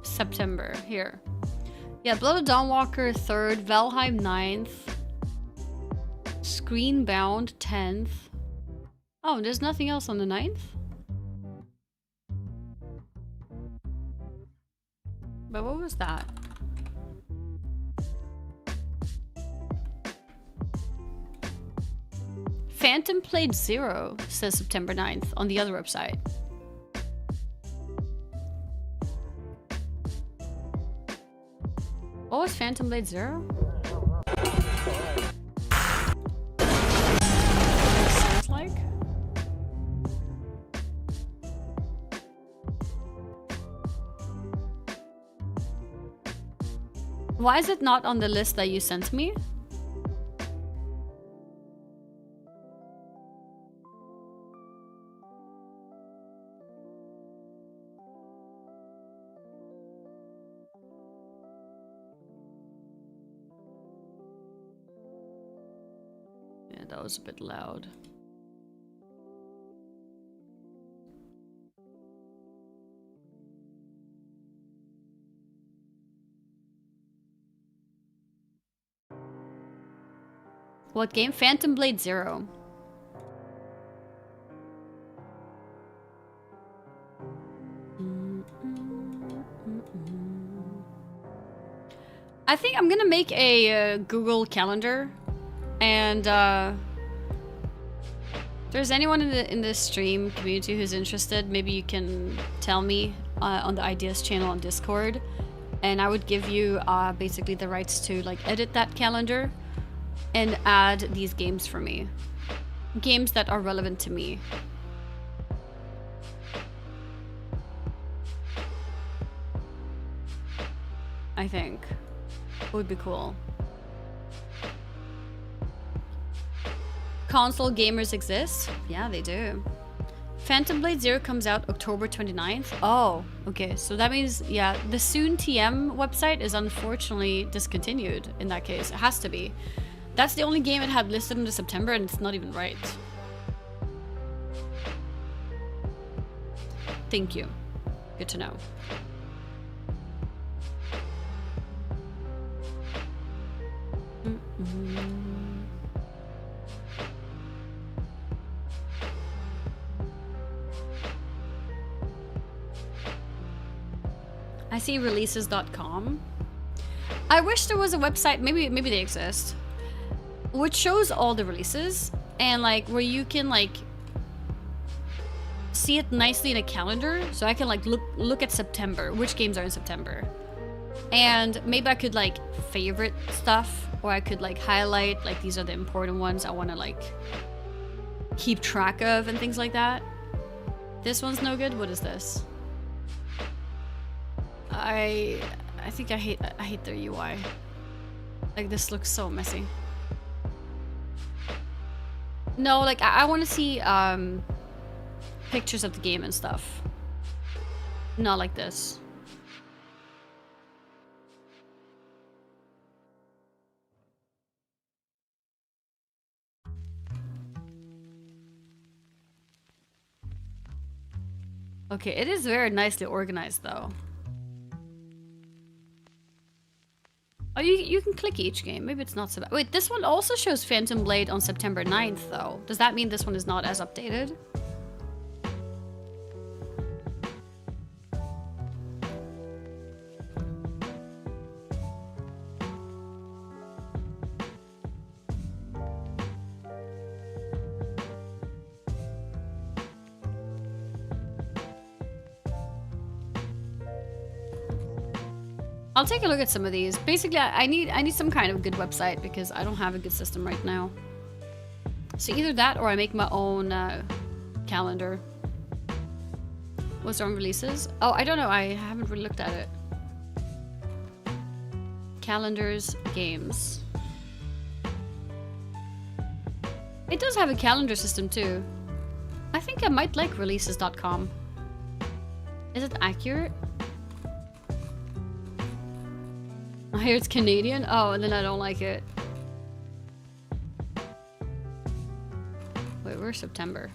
September, here. Yeah, Blood of Dawnwalker 3rd, Valheim 9th, Screenbound 10th. Oh, there's nothing else on the 9th? But what was that? Phantom Blade 0 says September 9th on the other website. What was Phantom Blade 0? Sounds like? Why is it not on the list that you sent me? That was a bit loud. What game? Phantom Blade 0. I think I'm gonna make a Google Calendar. And if there's anyone in the stream community who's interested, maybe you can tell me on the Ideas channel on Discord, and I would give you basically the rights to like edit that calendar and add these games for me, games that are relevant to me. I think it would be cool. Console gamers exist? Yeah, they do. Phantom Blade 0 comes out October 29th. Oh, okay. So that means, yeah, the Soon TM website is unfortunately discontinued in that case. It has to be. That's the only game it had listed in September, and it's not even right. Thank you. Good to know. I see releases.com. I wish there was a website, maybe they exist, which shows all the releases and like where you can like see it nicely in a calendar, so I can like look at September, which games are in September. And maybe I could like favorite stuff, or I could like highlight like these are the important ones I want to like keep track of and things like that. This one's no good. What is this? I think I hate their UI. Like this looks so messy. No, like I want to see pictures of the game and stuff. Not like this. Okay, it is very nicely organized though. Oh, you can click each game. Maybe it's not so bad. Wait, this one also shows Phantom Blade on September 9th though. Does that mean this one is not as updated? I'll take a look at some of these. Basically, I need some kind of good website because I don't have a good system right now. So either that or I make my own calendar. What's on releases? Oh, I don't know. I haven't really looked at it. Calendars, games. It does have a calendar system too. I think I might like releases.com. Is it accurate? I hear it's Canadian. Oh, and then I don't like it. Wait, where's September?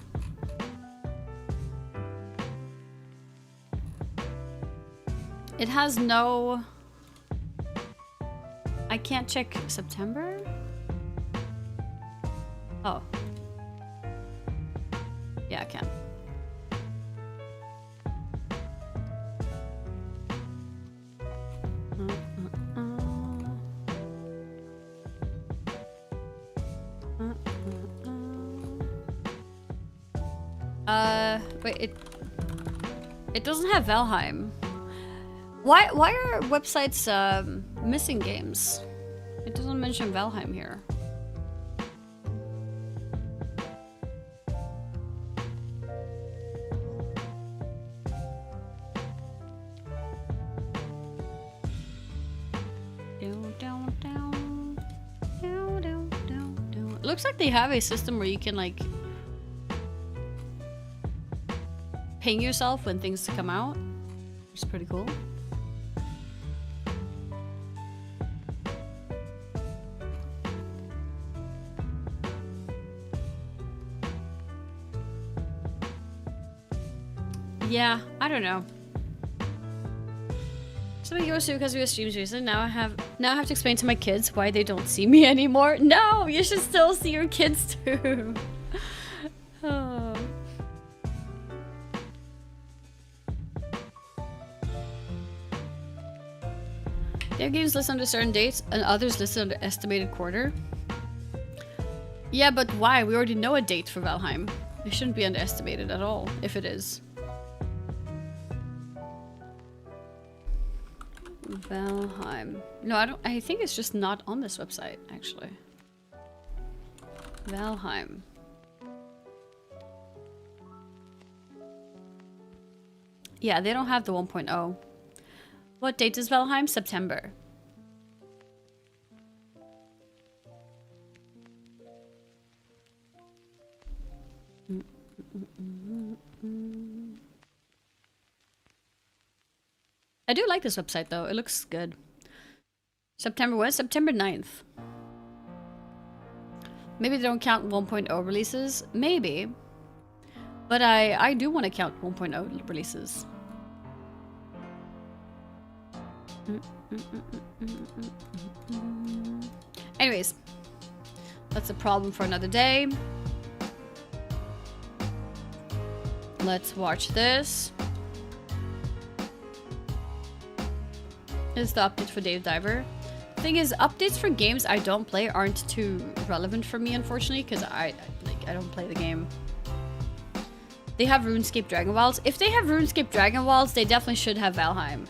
It has no... I can't check September? Oh. Yeah, I can. Wait, it doesn't have Valheim. Why are websites missing games? It doesn't mention Valheim here. It looks like they have a system where you can like ping yourself when things come out, which is pretty cool. Yeah, I don't know. Somebody goes to because we have streams recently. Now I have to explain to my kids why they don't see me anymore. No, you should still see your kids too. Oh. Their games list under certain dates and others listed under estimated quarter. Yeah, but why? We already know a date for Valheim. It shouldn't be underestimated at all, if it is. Valheim. No, I don't. I think it's just not on this website, actually. Valheim. Yeah, they don't have the 1.0. What date is Valheim? September. I do like this website though. It looks good. September what? September 9th. Maybe they don't count 1.0 releases. Maybe. But I do want to count 1.0 releases. Anyways. That's a problem for another day. Let's watch this. Is the update for Dave Diver. Thing is, updates for games I don't play aren't too relevant for me, unfortunately, because I don't play the game. They have RuneScape Dragon Wilds. If they have RuneScape Dragon Wilds, they definitely should have Valheim.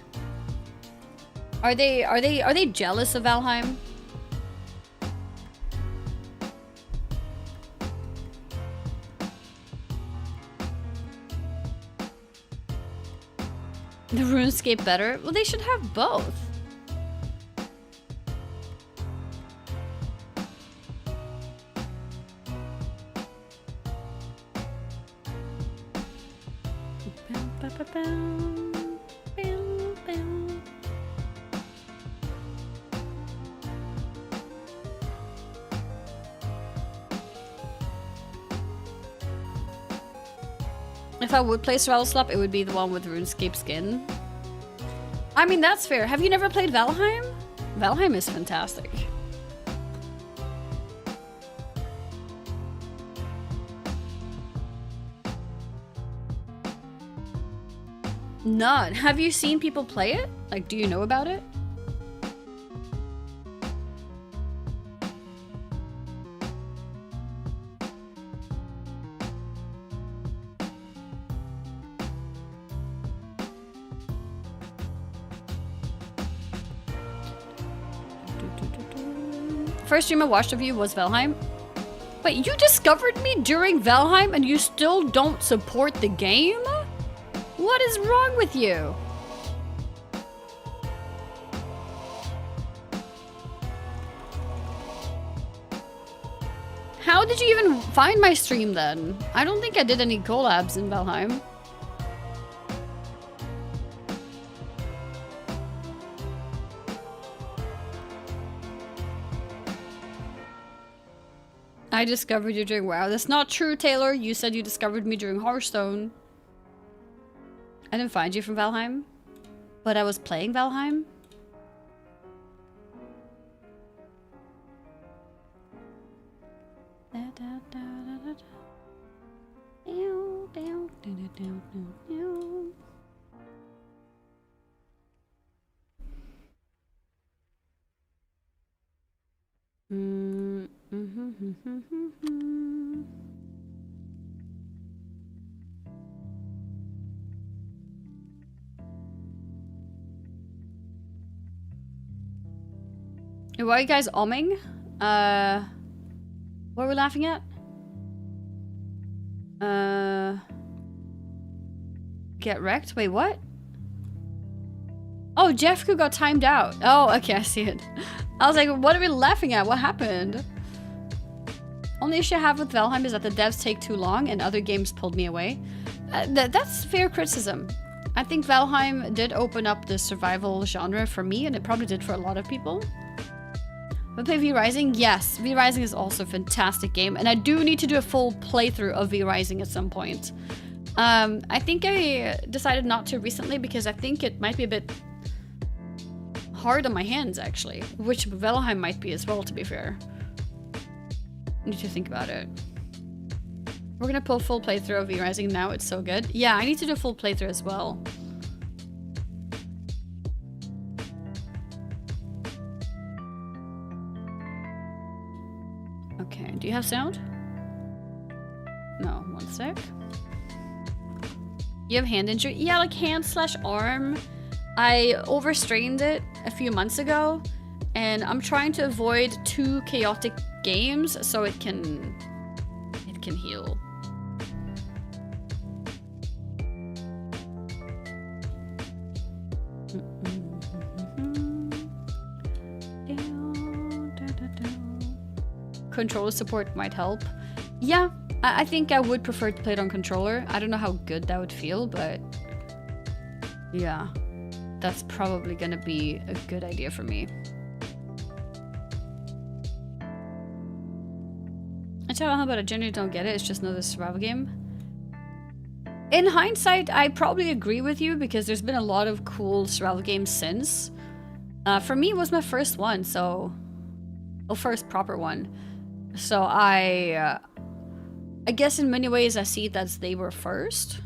Are they jealous of Valheim? The RuneScape better? Well, they should have both. If I would play Survival Slap, it would be the one with RuneScape skin. I mean, that's fair. Have you never played Valheim? Valheim is fantastic. Not. Have you seen people play it? Like, do you know about it? First stream I watched of you was Valheim. But you discovered me during Valheim and you still don't support the game? What is wrong with you? How did you even find my stream then? I don't think I did any collabs in Valheim. I discovered you during WoW. That's not true, Taylor. You said you discovered me during Hearthstone. I didn't find you from Valheim, but I was playing Valheim. Why are you guys umming? What are we laughing at? Get wrecked? Wait, what? Oh, Jeffco got timed out. Oh, okay, I see it. I was like, what are we laughing at? What happened? Only issue I have with Valheim is that the devs take too long and other games pulled me away. That's fair criticism. I think Valheim did open up the survival genre for me, and it probably did for a lot of people. But play V Rising? Yes, V Rising is also a fantastic game, and I do need to do a full playthrough of V Rising at some point. I think I decided not to recently because I think it might be a bit hard on my hands, actually. Which Valheim might be as well, to be fair. I need to think about it. We're gonna pull full playthrough of V Rising now, it's so good. Yeah, I need to do a full playthrough as well. Okay, do you have sound? No, one sec. You have hand injury? Yeah, like hand/arm. I overstrained it a few months ago, and I'm trying to avoid too chaotic games so it can heal. Controller support might help. Yeah, I think I would prefer to play it on controller. I don't know how good that would feel, but yeah, that's probably gonna be a good idea for me. I tell you how about I genuinely don't get it. It's just another survival game. In hindsight, I probably agree with you because there's been a lot of cool survival games since. For me, it was my first one, so... well, first proper one. So I guess in many ways I see it as they were first.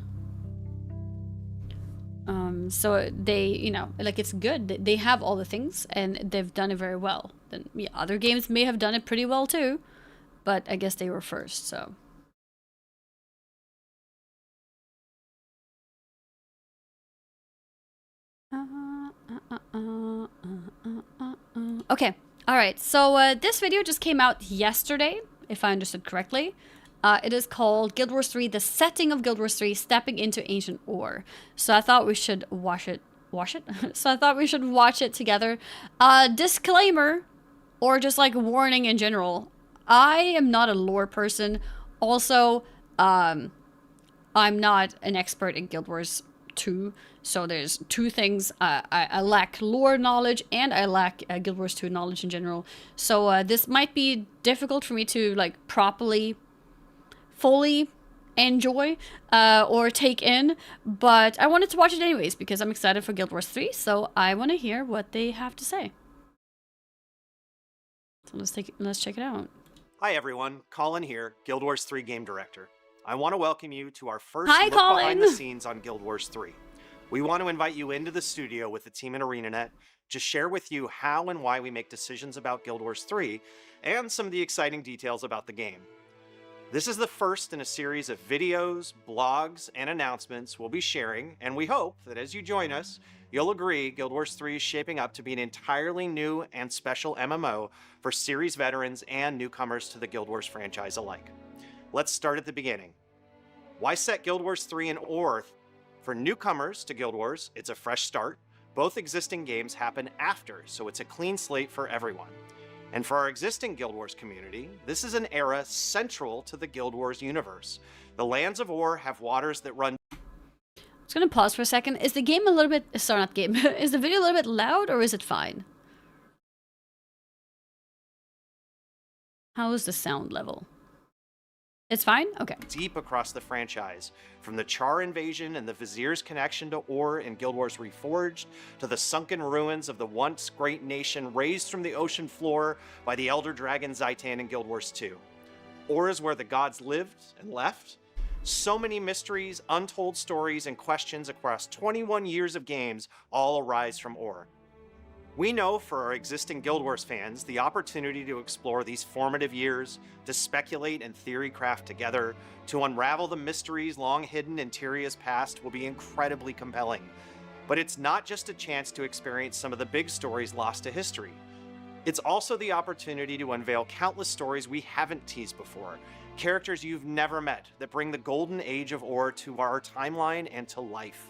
So they, you know, like it's good. They have all the things and they've done it very well. Then yeah, other games may have done it pretty well too, but I guess they were first, so. Okay. All right, so this video just came out yesterday, if I understood correctly. It is called Guild Wars 3, the setting of Guild Wars 3, stepping into ancient ore. So I thought we should watch it. So I thought we should watch it together. Disclaimer, or just like warning in general, I am not a lore person. Also, I'm not an expert in Guild Wars 2. So there's two things. I lack lore knowledge and I lack Guild Wars 2 knowledge in general. So this might be difficult for me to like properly, fully enjoy or take in. But I wanted to watch it anyways because I'm excited for Guild Wars 3. So I want to hear what they have to say. So let's check it out. Hi everyone, Colin here, Guild Wars 3 game director. I want to welcome you to our first Hi, look Colin. behind the scenes on Guild Wars 3. We want to invite you into the studio with the team at ArenaNet to share with you how and why we make decisions about Guild Wars 3 and some of the exciting details about the game. This is the first in a series of videos, blogs, and announcements we'll be sharing, and we hope that as you join us, you'll agree Guild Wars 3 is shaping up to be an entirely new and special MMO for series veterans and newcomers to the Guild Wars franchise alike. Let's start at the beginning. Why set Guild Wars 3 in OR? For newcomers to Guild Wars, it's a fresh start. Both existing games happen after, so it's a clean slate for everyone. And for our existing Guild Wars community, this is an era central to the Guild Wars universe. The lands of OR have waters that run. I was gonna pause for a second. Is the game a little bit, sorry, not game, is the video a little bit loud or is it fine? How is the sound level? It's fine? Okay. Deep across the franchise, from the Char invasion and the Vizier's connection to OR in Guild Wars Reforged, to the sunken ruins of the once great nation raised from the ocean floor by the Elder Dragon Zaitan in Guild Wars 2. OR is where the gods lived and left. So many mysteries, untold stories, and questions across 21 years of games all arise from OR. We know for our existing Guild Wars fans, the opportunity to explore these formative years, to speculate and theory craft together, to unravel the mysteries long hidden in Tyria's past will be incredibly compelling. But it's not just a chance to experience some of the big stories lost to history. It's also the opportunity to unveil countless stories we haven't teased before, characters you've never met that bring the golden age of OR to our timeline and to life.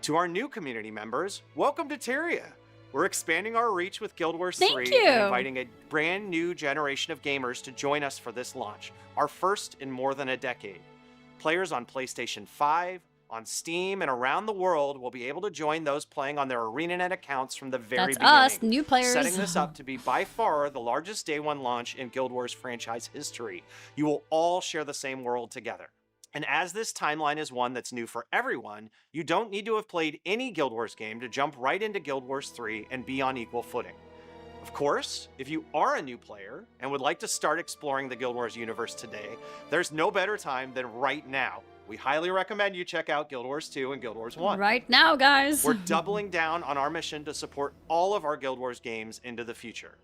To our new community members, welcome to Tyria! We're expanding our reach with Guild Wars 3 and inviting a brand new generation of gamers to join us for this launch, our first in more than a decade. Players on PlayStation 5, on Steam, and around the world will be able to join those playing on their ArenaNet accounts from the very beginning. That's us, new players. Setting this up to be by far the largest day one launch in Guild Wars franchise history. You will all share the same world together. And as this timeline is one that's new for everyone, you don't need to have played any Guild Wars game to jump right into Guild Wars 3 and be on equal footing. Of course, if you are a new player and would like to start exploring the Guild Wars universe today, there's no better time than right now. We highly recommend you check out Guild Wars 2 and Guild Wars 1. Right now, guys. We're doubling down on our mission to support all of our Guild Wars games into the future.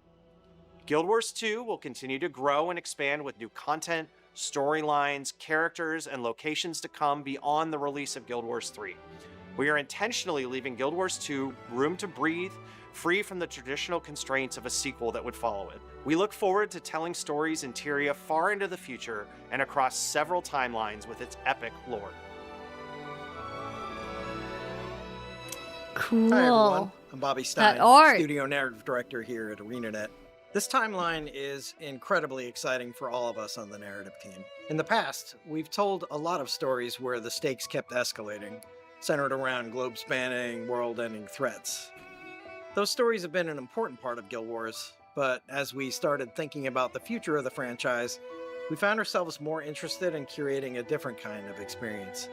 Guild Wars 2 will continue to grow and expand with new content, storylines, characters, and locations to come beyond the release of Guild Wars 3. We are intentionally leaving Guild Wars 2 room to breathe, free from the traditional constraints of a sequel that would follow it. We look forward to telling stories in Tyria far into the future and across several timelines with its epic lore. Cool. Hi everyone, I'm Bobby Stein, That art. Studio Narrative Director here at ArenaNet. This timeline is incredibly exciting for all of us on the narrative team. In the past, we've told a lot of stories where the stakes kept escalating, centered around globe-spanning, world-ending threats. Those stories have been an important part of Guild Wars, but as we started thinking about the future of the franchise, we found ourselves more interested in curating a different kind of experience.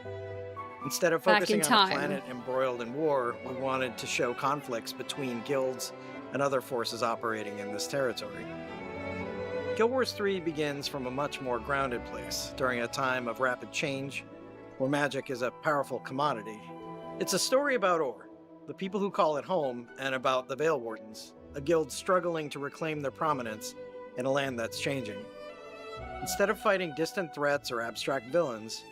Instead of Back in focusing on a time. planet embroiled in war, we wanted to show conflicts between guilds and other forces operating in this territory. Guild Wars 3 begins from a much more grounded place, during a time of rapid change, where magic is a powerful commodity. It's a story about OR, the people who call it home, and about the Veil Wardens, a guild struggling to reclaim their prominence in a land that's changing. Instead of fighting distant threats or abstract villains,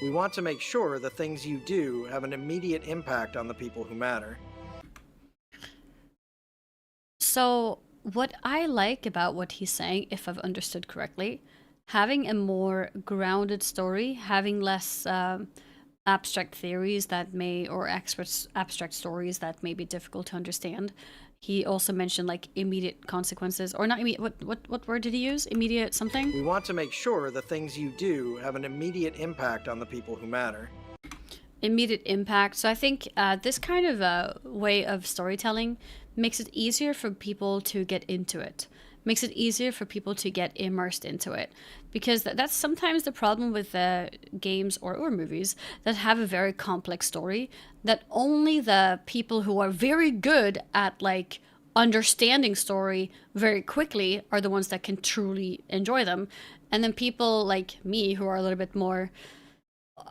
we want to make sure the things you do have an immediate impact on the people who matter. So, what I like about what he's saying, if I've understood correctly, having a more grounded story, having less abstract theories that may, or abstract stories that may be difficult to understand. He also mentioned like immediate consequences, or not immediate, what word did he use? Immediate something? We want to make sure the things you do have an immediate impact on the people who matter. Immediate impact. So I think this kind of way of storytelling makes it easier for people to get into it. Makes it easier for people to get immersed into it. Because that's sometimes the problem with games or movies that have a very complex story, that only the people who are very good at like understanding story very quickly are the ones that can truly enjoy them. And then people like me who are a little bit more,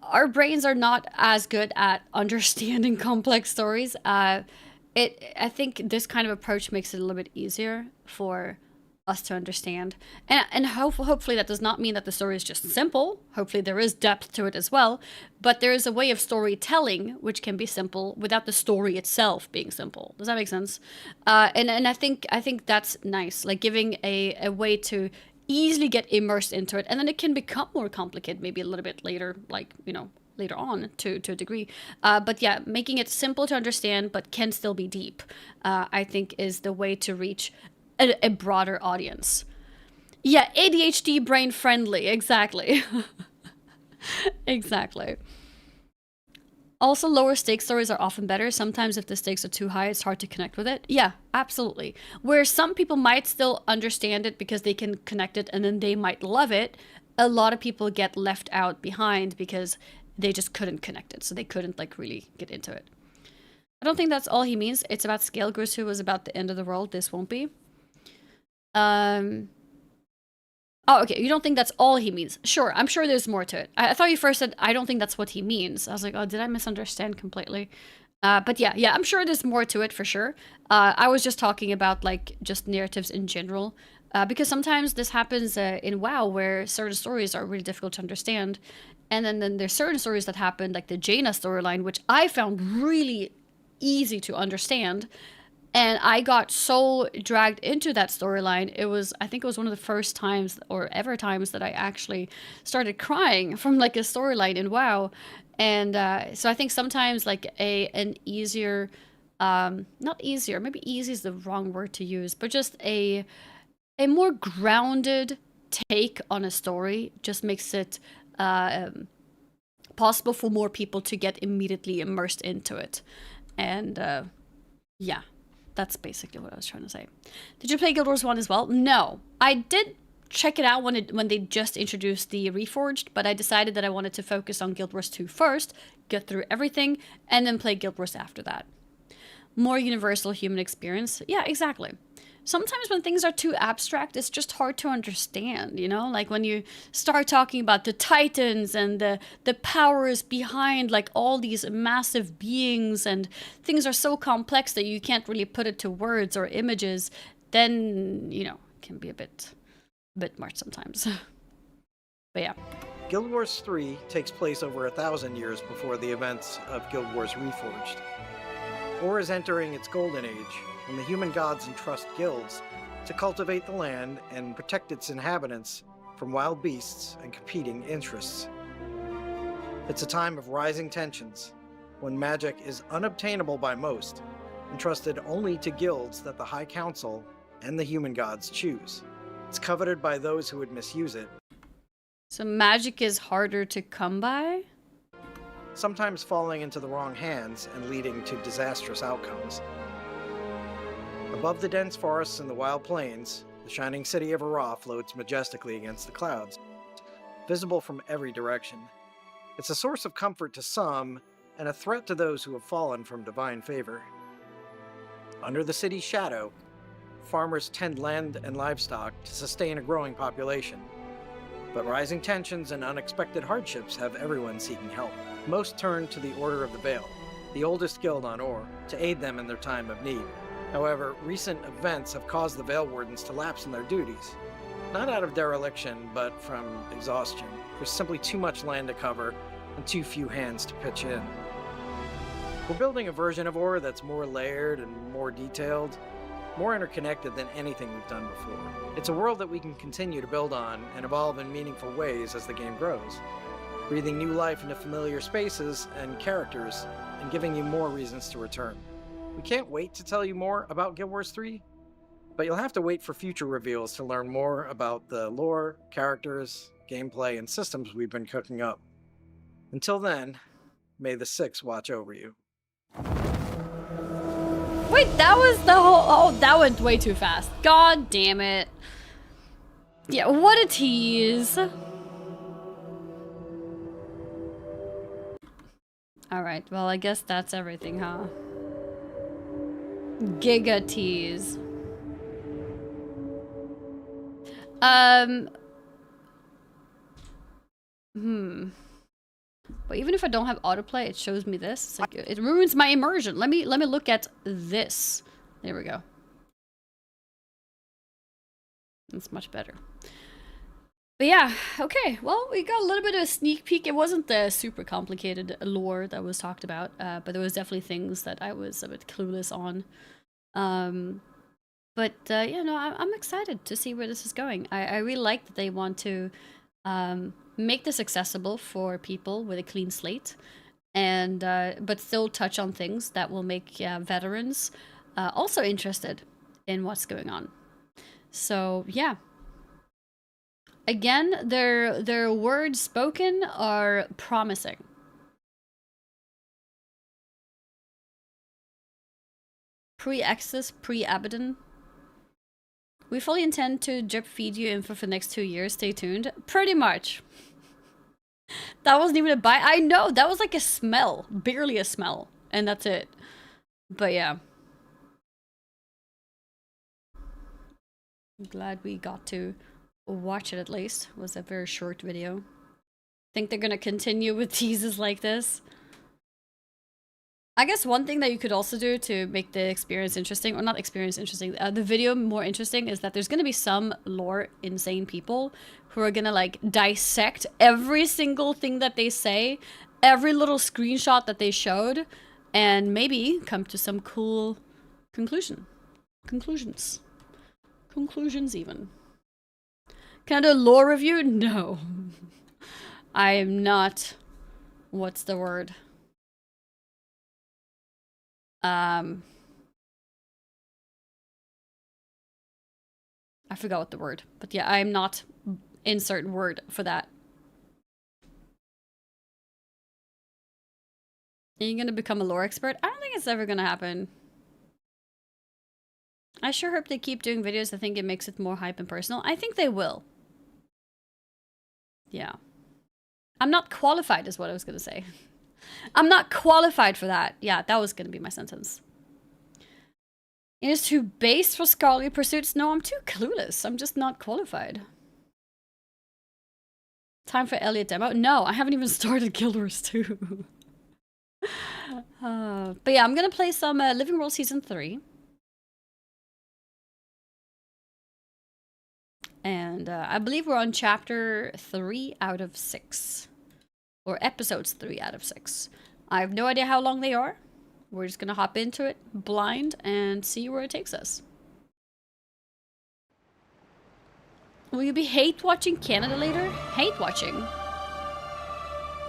our brains are not as good at understanding complex stories. I think this kind of approach makes it a little bit easier for us to understand. And hopefully that does not mean that the story is just simple. Hopefully there is depth to it as well. But there is a way of storytelling which can be simple without the story itself being simple. Does that make sense? And I think that's nice. Like giving a way to easily get immersed into it, and then it can become more complicated maybe a little bit later, like, you know, later on to a degree. But yeah, making it simple to understand but can still be deep, I think is the way to reach a broader audience. Yeah, ADHD brain friendly, exactly. Exactly. Also, lower stakes stories are often better. Sometimes if the stakes are too high, it's hard to connect with it. Yeah, absolutely. Where some people might still understand it because they can connect it and then they might love it, a lot of people get left out behind because they just couldn't connect it. So they couldn't like really get into it. I don't think that's all he means. It's about scale. Grusu was about the end of the world. This won't be. Oh, okay. You don't think that's all he means? Sure. I'm sure there's more to it. I thought you first said, I don't think that's what he means. I was like, oh, did I misunderstand completely? But yeah, I'm sure there's more to it for sure. I was just talking about like just narratives in general. Because sometimes this happens in WoW where certain stories are really difficult to understand. And then there's certain stories that happen, like the Jaina storyline, which I found really easy to understand. And I got so dragged into that storyline. I think it was one of the first times or ever times that I actually started crying from like a storyline in WoW. And so I think sometimes like an easier, not easier, maybe easy is the wrong word to use, but just a more grounded take on a story just makes it possible for more people to get immediately immersed into it. And yeah. That's basically what I was trying to say. Did you play Guild Wars 1 as well? No. I did check it out when they just introduced the Reforged, but I decided that I wanted to focus on Guild Wars 2 first, get through everything, and then play Guild Wars after that. More universal human experience. Yeah, exactly. Sometimes when things are too abstract, it's just hard to understand, you know? Like when you start talking about the titans and the powers behind like all these massive beings and things are so complex that you can't really put it to words or images, then, you know, it can be a bit much sometimes. But yeah. Guild Wars 3 takes place over 1,000 years before the events of Guild Wars Reforged. War is entering its golden age, when the human gods entrust guilds to cultivate the land and protect its inhabitants from wild beasts and competing interests. It's a time of rising tensions, when magic is unobtainable by most, entrusted only to guilds that the High Council and the human gods choose. It's coveted by those who would misuse it. So magic is harder to come by? Sometimes falling into the wrong hands and leading to disastrous outcomes. Above the dense forests and the wild plains, the shining city of Arra floats majestically against the clouds, visible from every direction. It's a source of comfort to some, and a threat to those who have fallen from divine favor. Under the city's shadow, farmers tend land and livestock to sustain a growing population. But rising tensions and unexpected hardships have everyone seeking help. Most turn to the Order of the Veil, the oldest guild on Or, to aid them in their time of need. However, recent events have caused the Veil Wardens to lapse in their duties. Not out of dereliction, but from exhaustion. There's simply too much land to cover and too few hands to pitch in. We're building a version of Or that's more layered and more detailed, more interconnected than anything we've done before. It's a world that we can continue to build on and evolve in meaningful ways as the game grows, breathing new life into familiar spaces and characters and giving you more reasons to return. We can't wait to tell you more about Guild Wars 3, but you'll have to wait for future reveals to learn more about the lore, characters, gameplay, and systems we've been cooking up. Until then, may the Six watch over you. Wait, that was the whole... Oh, that went way too fast. God damn it. Yeah, what a tease. Alright, well, I guess that's everything, huh? Giga tease. But even if I don't have autoplay, it shows me this. It's like, it ruins my immersion. Let me look at this. There we go. It's much better. But yeah, okay. Well, we got a little bit of a sneak peek. It wasn't the super complicated lore that was talked about, but there was definitely things that I was a bit clueless on. But yeah, no, I'm excited to see where this is going. I really like that they want to make this accessible for people with a clean slate, and but still touch on things that will make veterans also interested in what's going on. So yeah. Again, their words spoken are promising. Pre-Exodus, pre-Abaddon. We fully intend to drip feed you info for the next 2 years. Stay tuned. Pretty much. That wasn't even a bite. I know, that was like a smell. Barely a smell. And that's it. But yeah. I'm glad we got to watch it at least. It was a very short video. Think they're gonna continue with teases like this? I guess one thing that you could also do to make the experience interesting, or not experience interesting, the video more interesting, is that there's gonna be some lore insane people who are gonna like dissect every single thing that they say, every little screenshot that they showed, and maybe come to some cool conclusions even. Can I do a lore review? No. I am not... What's the word? I forgot what the word. But yeah, I am not... Insert word for that. Are you gonna become a lore expert? I don't think it's ever gonna happen. I sure hope they keep doing videos. I think it makes it more hype and personal. I think they will. Yeah. I'm not qualified is what I was gonna say. I'm not qualified for that. Yeah, that was gonna be my sentence. It is too base for scholarly pursuits. No, I'm too clueless. I'm just not qualified. Time for Elliot demo. No, I haven't even started Guild Wars 2. But yeah, I'm gonna play some Living World Season 3. And I believe we're on chapter 3 out of 6. Or episodes 3 out of 6. I have no idea how long they are. We're just gonna hop into it blind and see where it takes us. Will you be hate watching Canada later? Hate watching?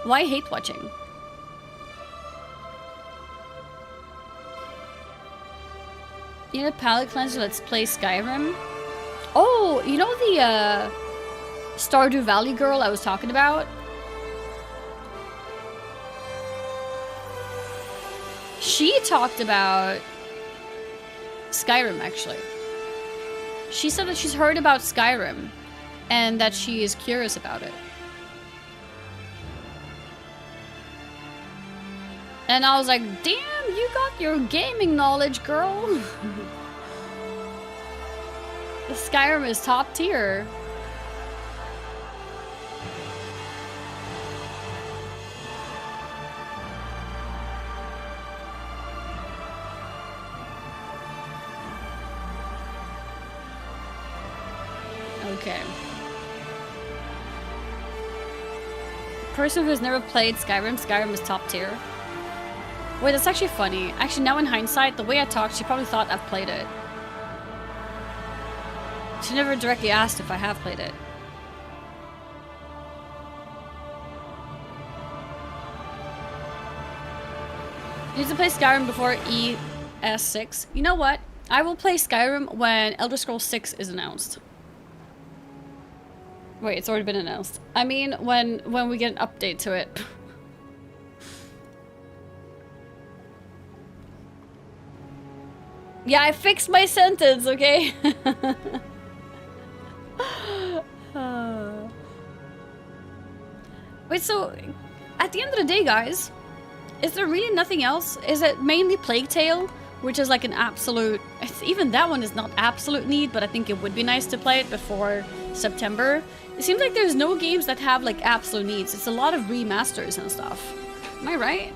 Why hate watching? You know, palette cleanser, let's play Skyrim. Oh, you know the Stardew Valley girl I was talking about? She talked about Skyrim, actually. She said that she's heard about Skyrim and that she is curious about it. And I was like, damn, you got your gaming knowledge, girl. The Skyrim is top tier. Okay. Person who has never played Skyrim, Skyrim is top tier. Wait, that's actually funny. Actually, now in hindsight, the way I talked, she probably thought I've played it. She never directly asked if I have played it. You need to play Skyrim before ES6. You know what? I will play Skyrim when Elder Scrolls 6 is announced. Wait, it's already been announced. I mean, when we get an update to it. Yeah, I fixed my sentence, okay? Wait, so at the end of the day, guys, is there really nothing else? Is it mainly Plague Tale, which is like an absolute... Even that one is not absolute need, but I think it would be nice to play it before September. It seems like there's no games that have like absolute needs. It's a lot of remasters and stuff. Am I right?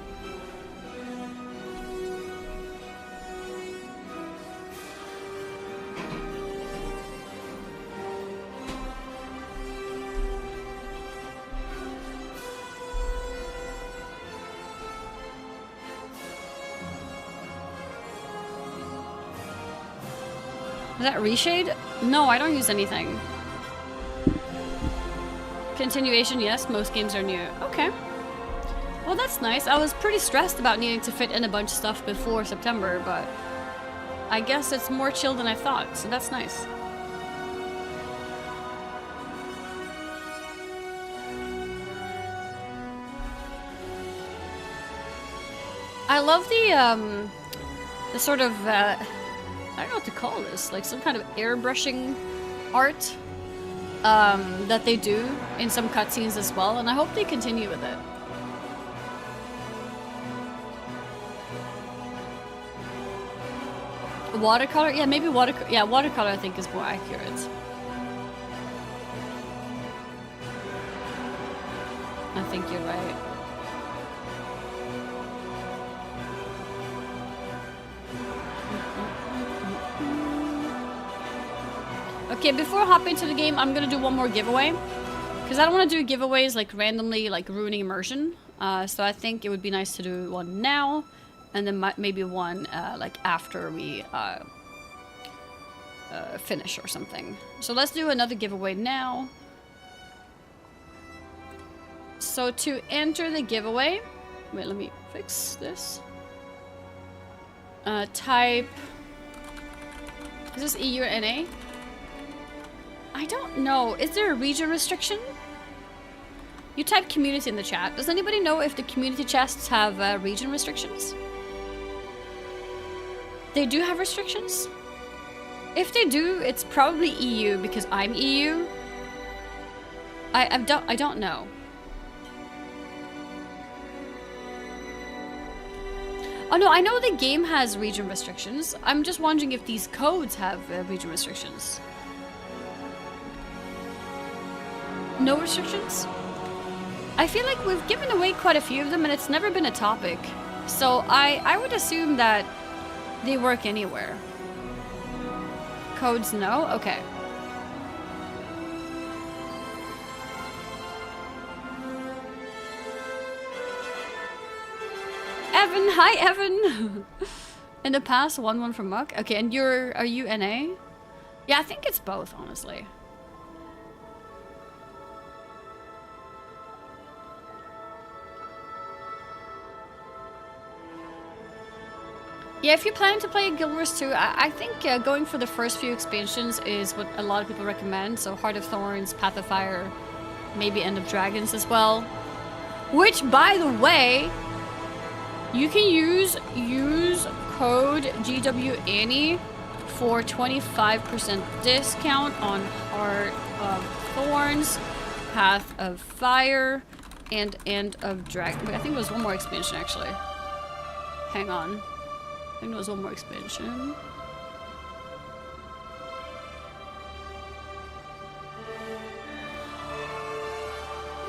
Is that Reshade? No, I don't use anything. Continuation, yes. Most games are new. Okay. Well, that's nice. I was pretty stressed about needing to fit in a bunch of stuff before September, but I guess it's more chill than I thought, so that's nice. I love the sort of, I don't know what to call this, like some kind of airbrushing art that they do in some cutscenes as well, and I hope they continue with it. Watercolor? Yeah, maybe watercolor I think is more accurate. I think you're right. Okay, before I hop into the game, I'm gonna do one more giveaway. Because I don't want to do giveaways like randomly, like ruining immersion. So I think it would be nice to do one now. And then maybe one like after we finish or something. So let's do another giveaway now. So to enter the giveaway, wait, let me fix this. Type, is this EU or NA? I don't know. Is there a region restriction? You type community in the chat. Does anybody know if the community chests have region restrictions? They do have restrictions? If they do, it's probably EU because I'm EU. I don't know. Oh no, I know the game has region restrictions. I'm just wondering if these codes have region restrictions. No restrictions? I feel like we've given away quite a few of them and it's never been a topic. So I would assume that they work anywhere. Codes, no? Okay. Evan, hi Evan! In the past, 1-1 from Muck. Okay, and are you NA? Yeah, I think it's both, honestly. Yeah, if you're planning to play Guild Wars 2, I think going for the first few expansions is what a lot of people recommend. So Heart of Thorns, Path of Fire, maybe End of Dragons as well. Which, by the way, you can use code GWANNIE for 25% discount on Heart of Thorns, Path of Fire, and End of Dragons. Wait, I think there was one more expansion actually. Hang on. I think there was one more expansion.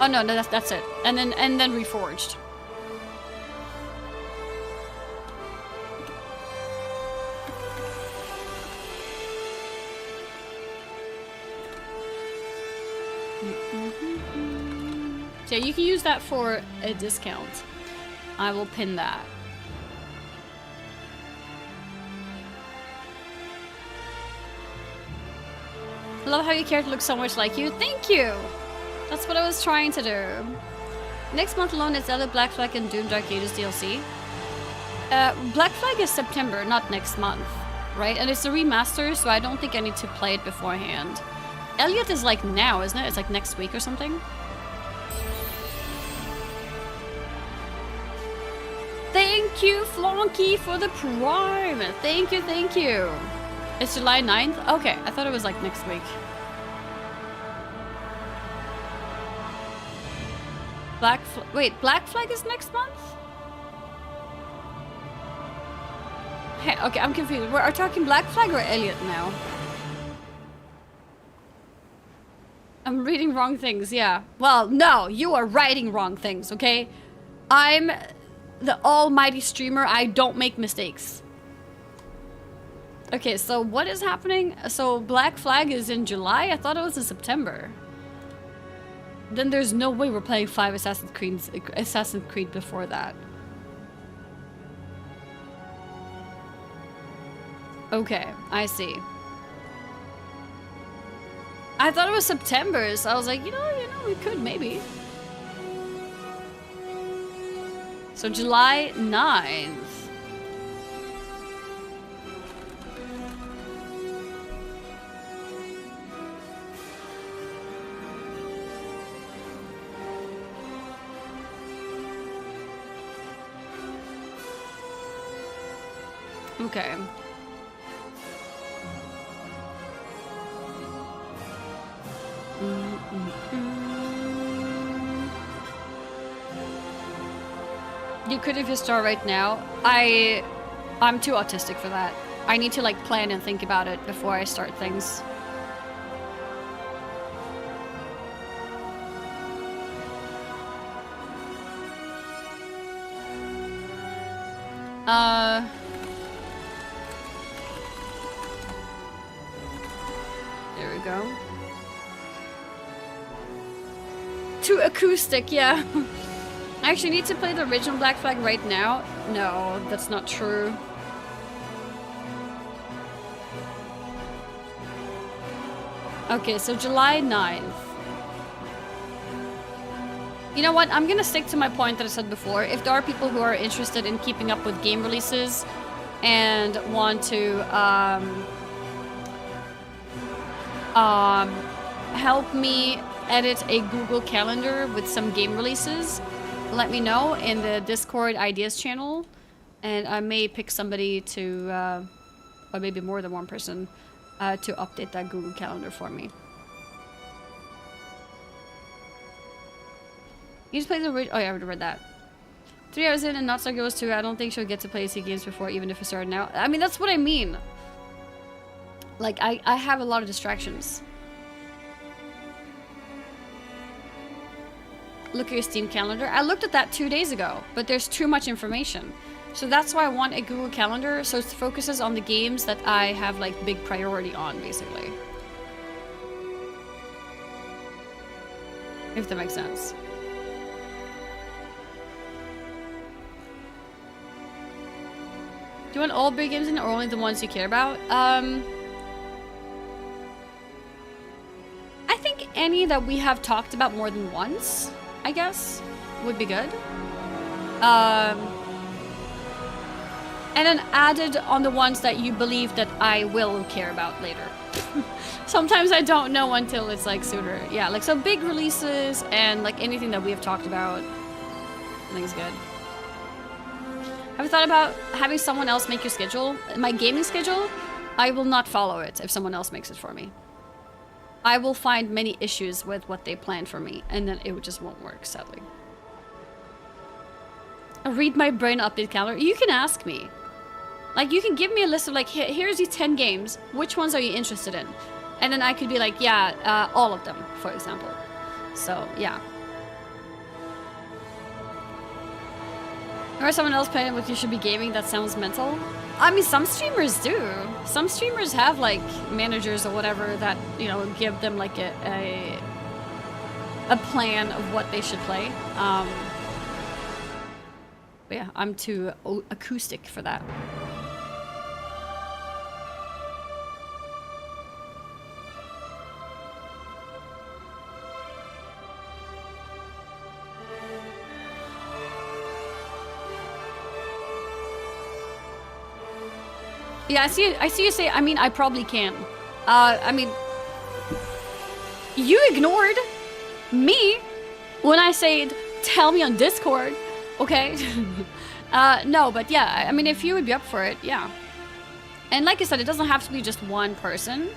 Oh no, that's it. And then Reforged. So yeah, you can use that for a discount. I will pin that. I love how your character looks so much like you. Thank you! That's what I was trying to do. Next month alone is Zelda Black Flag and Doom Dark Ages DLC. Black Flag is September, not next month, right? And it's a remaster, so I don't think I need to play it beforehand. Elliot is like now, isn't it? It's like next week or something. Thank you, Flonky, for the Prime. Thank you, thank you. It's July 9th? Okay, I thought it was like next week. Wait, Black Flag is next month? Hey, okay, I'm confused. We're talking Black Flag or Elliot now? I'm reading wrong things, yeah. Well, no, you are writing wrong things, okay? I'm the almighty streamer. I don't make mistakes. Okay, so what is happening? So Black Flag is in July? I thought it was in September. Then there's no way we're playing 5 Assassin's Creed before that. Okay, I see. I thought it was September, so I was like, you know, we could maybe. So July 9th. Okay. You could if you start right now. I'm too autistic for that. I need to like plan and think about it before I start things. There we go. Too acoustic, yeah. I actually need to play the original Black Flag right now. No, that's not true. Okay, so July 9th. You know what? I'm gonna stick to my point that I said before. If there are people who are interested in keeping up with game releases and want to help me edit a Google Calendar with some game releases, let me know in the Discord ideas channel, and I may pick somebody to, or maybe more than one person, to update that Google Calendar for me. You just play the oh yeah, I already read that. 3 hours in and Not So Goes 2, I don't think she'll get to play AC games before, even if it started now. I mean, that's what I mean. Like, I have a lot of distractions. Look at your Steam calendar. I looked at that 2 days ago, but there's too much information. So that's why I want a Google Calendar, so it focuses on the games that I have, like, big priority on, basically. If that makes sense. Do you want all big games in, or only the ones you care about? I think any that we have talked about more than once, I guess, would be good. And then added on the ones that you believe that I will care about later. Sometimes I don't know until it's like sooner. Yeah, like so big releases and like anything that we have talked about, I think is good. Have you thought about having someone else make your schedule? My gaming schedule? I will not follow it if someone else makes it for me. I will find many issues with what they plan for me, and then it just won't work, sadly. I'll read my brain update calendar. You can ask me. Like, you can give me a list of, like, here's these 10 games. Which ones are you interested in? And then I could be like, yeah, all of them, for example. So, yeah. Or someone else playing what you should be gaming, that sounds mental. I mean, some streamers do. Some streamers have, like, managers or whatever that, you know, give them, like, a plan of what they should play. But yeah, I'm too acoustic for that. Yeah, I see you say, I mean, I probably can. I mean, you ignored me when I said, tell me on Discord, okay? No, but yeah, I mean, if you would be up for it, yeah. And like I said, it doesn't have to be just one person.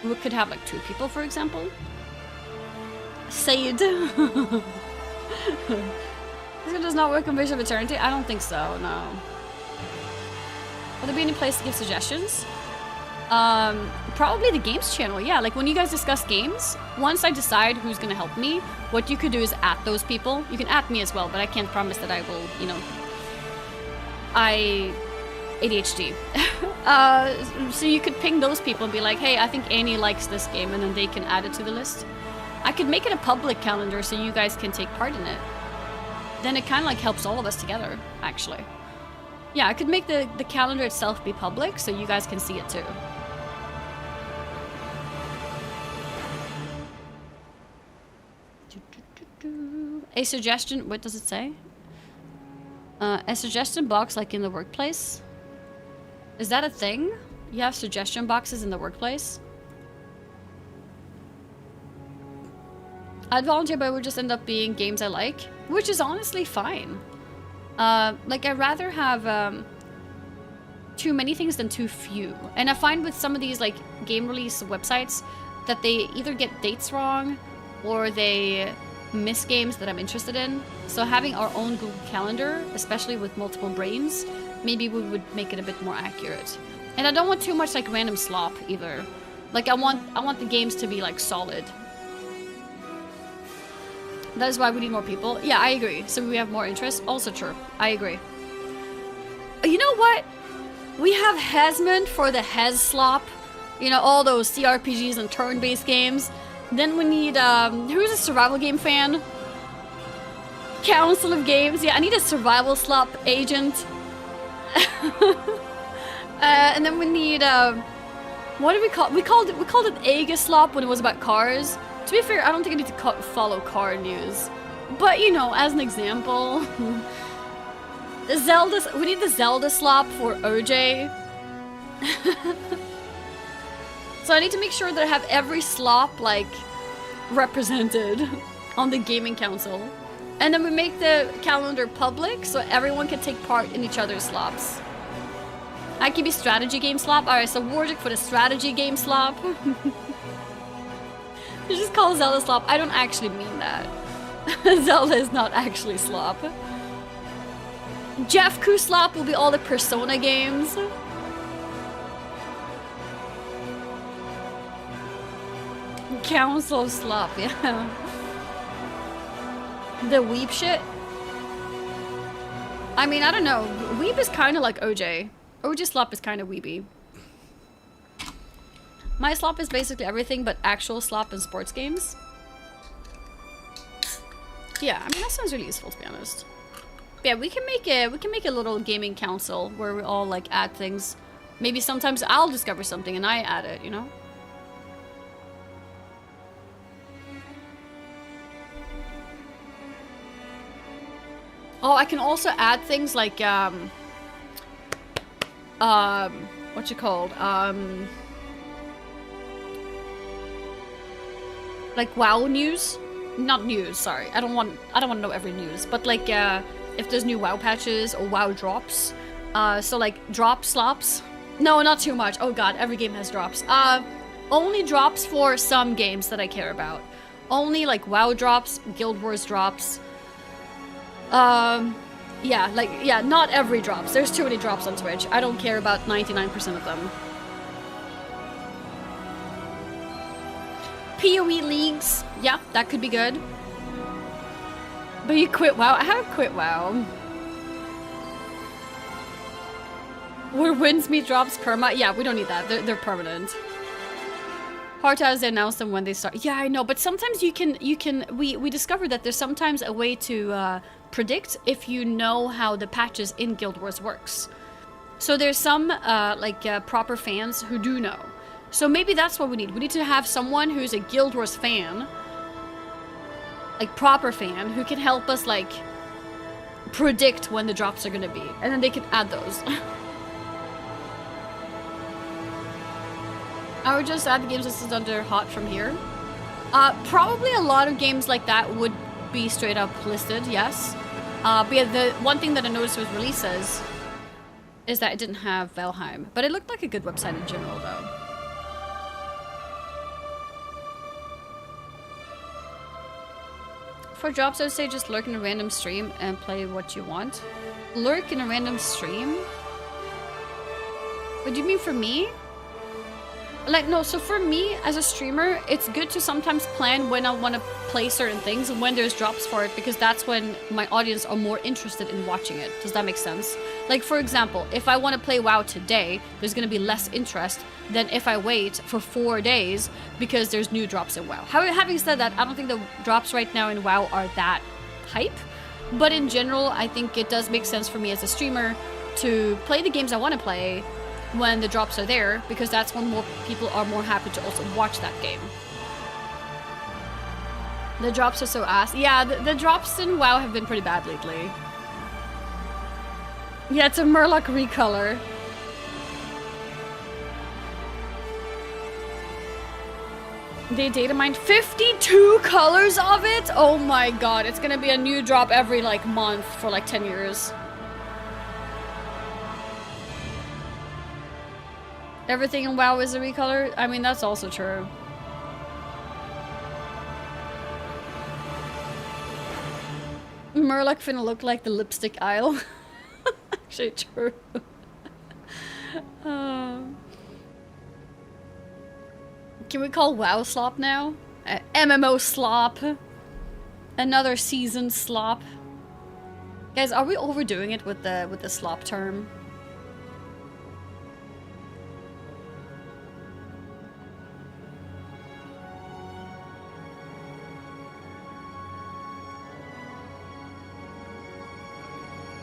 We could have like 2 people, for example. Sayed. This does not work on Vision of Eternity? I don't think so, no. Will there be any place to give suggestions? Probably the games channel, yeah. Like when you guys discuss games, once I decide who's gonna help me, what you could do is at those people. You can at me as well, but I can't promise that I will, you know. ADHD. So you could ping those people and be like, hey, I think Annie likes this game, and then they can add it to the list. I could make it a public calendar so you guys can take part in it. Then it kind of like helps all of us together, actually. Yeah, I could make the calendar itself be public so you guys can see it too. a suggestion. What does it say? A suggestion box like in the workplace. Is that a thing? You have suggestion boxes in the workplace? I'd volunteer, but it would just end up being games I like, which is honestly fine. Like, I'd rather have too many things than too few. And I find with some of these, like, game release websites that they either get dates wrong or they miss games that I'm interested in. So having our own Google Calendar, especially with multiple brains, maybe we would make it a bit more accurate. And I don't want too much, like, random slop either. Like, I want the games to be, like, solid. That is why we need more people. Yeah, I agree. So we have more interest. Also true. I agree. You know what? We have Hesman for the Hes slop. You know, all those CRPGs and turn-based games. Then we need, who's a survival game fan? Council of Games. Yeah, I need a survival slop agent. And then we need, what do we call it? We called it Aegis slop when it was about cars. To be fair, I don't think I need to follow car news. But, you know, as an example, we need the Zelda slop for OJ. So I need to make sure that I have every slop, like, represented on the gaming council. And then we make the calendar public so everyone can take part in each other's slops. I can be strategy game slop. Alright, so Wardic for the strategy game slop. You just call Zelda slop. I don't actually mean that. Zelda is not actually slop. Jeff Koo slop will be all the Persona games. Council slop, yeah. The weeb shit. I mean, I don't know. Weeb is kind of like OJ. OJ slop is kind of weeby. My slop is basically everything but actual slop in sports games. Yeah, I mean that sounds really useful to be honest. But yeah, we can make a little gaming council where we all like add things. Maybe sometimes I'll discover something and I add it, you know? Oh, I can also add things like what's it called? Like WoW news? Not news, sorry. I don't want to know every news, but like if there's new WoW patches or WoW drops. So like drop slops. No, not too much. Oh god, every game has drops. Only drops for some games that I care about. Only like WoW drops, Guild Wars drops. Yeah, not every drops. There's too many drops on Twitch. I don't care about 99% of them. PoE leagues. Yeah, that could be good. But you quit WoW. I have quit WoW. Where wins meet drops perma. Yeah, we don't need that. They're permanent. Hard to as they announce them when they start. Yeah, I know. But sometimes we discovered that there's sometimes a way to predict if you know how the patches in Guild Wars works. So there's some proper fans who do know. So maybe that's what we need. We need to have someone who's a Guild Wars fan, like proper fan, who can help us like predict when the drops are gonna be, and then they can add those. I would just add the games listed under hot from here. Probably a lot of games like that would be straight up listed, yes. But yeah, the one thing that I noticed with releases is that it didn't have Valheim, but it looked like a good website in general though. For drops, I would say just lurk in a random stream and play what you want. Lurk in a random stream? What do you mean for me? Like, no, so for me, as a streamer, it's good to sometimes plan when I want to play certain things and when there's drops for it, because that's when my audience are more interested in watching it. Does that make sense? Like, for example, if I want to play WoW today, there's going to be less interest than if I wait for 4 days because there's new drops in WoW. Having said that, I don't think the drops right now in WoW are that hype, but in general, I think it does make sense for me as a streamer to play the games I want to play when the drops are there, because that's when more people are more happy to also watch that game. The drops are so ass. Yeah, the drops in WoW have been pretty bad lately. Yeah, it's a Murloc recolor. They data mined 52 colors of it? Oh my god, it's gonna be a new drop every like month for like 10 years. Everything in WoW is a recolor? I mean, that's also true. Murloc finna look like the lipstick aisle. Actually true. Can we call WoW slop now? MMO slop. Another season slop. Guys, are we overdoing it with the slop term?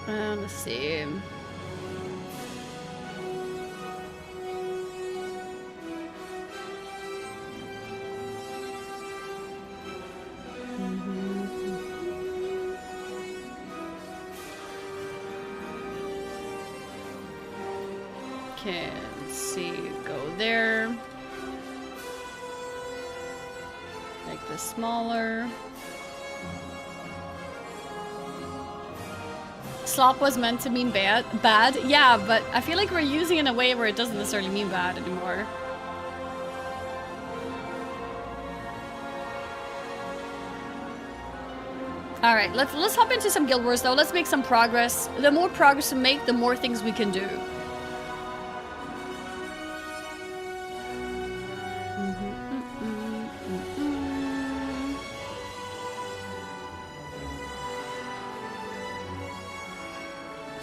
Let's see. Okay, let's see. Go there. Make this smaller. Slop was meant to mean bad. Yeah, but I feel like we're using it in a way where it doesn't necessarily mean bad anymore. All right, let's hop into some Guild Wars though. Let's make some progress. The more progress we make, the more things we can do.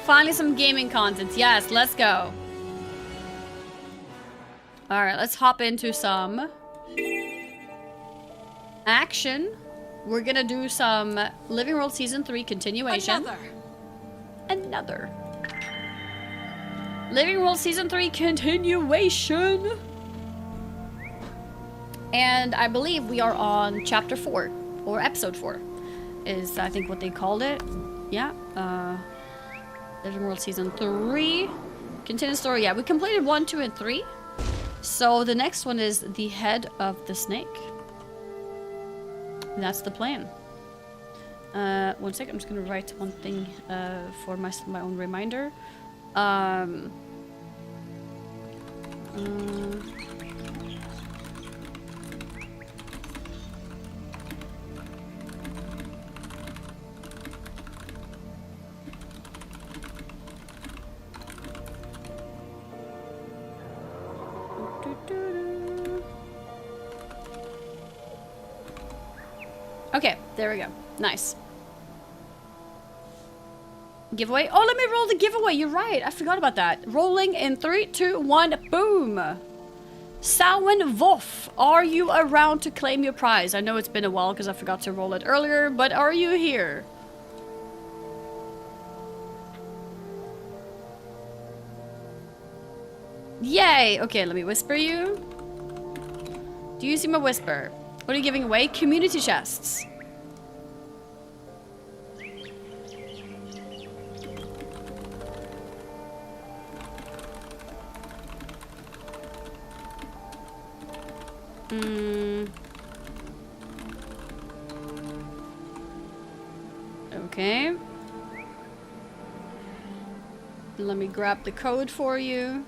Finally some gaming content. Yes, let's go. Alright, let's hop into some action. We're gonna do some Living World Season 3 continuation. Another. Living World Season 3 continuation. And I believe we are on Chapter 4. Or Episode 4. Is, I think, what they called it. Yeah, Living World Season 3. Continue story. Yeah, we completed 1, 2, and 3. So the next one is the head of the snake. That's the plan. 1 second. I'm just gonna write one thing for my own reminder. Okay, there we go. Nice. Giveaway. Oh, let me roll the giveaway. You're right. I forgot about that. Rolling in 3, 2, 1. Boom. Samhain Voff, are you around to claim your prize? I know it's been a while because I forgot to roll it earlier, but are you here? Yay! Okay, let me whisper you. Do you see my whisper? What are you giving away? Community chests. Okay. Let me grab the code for you.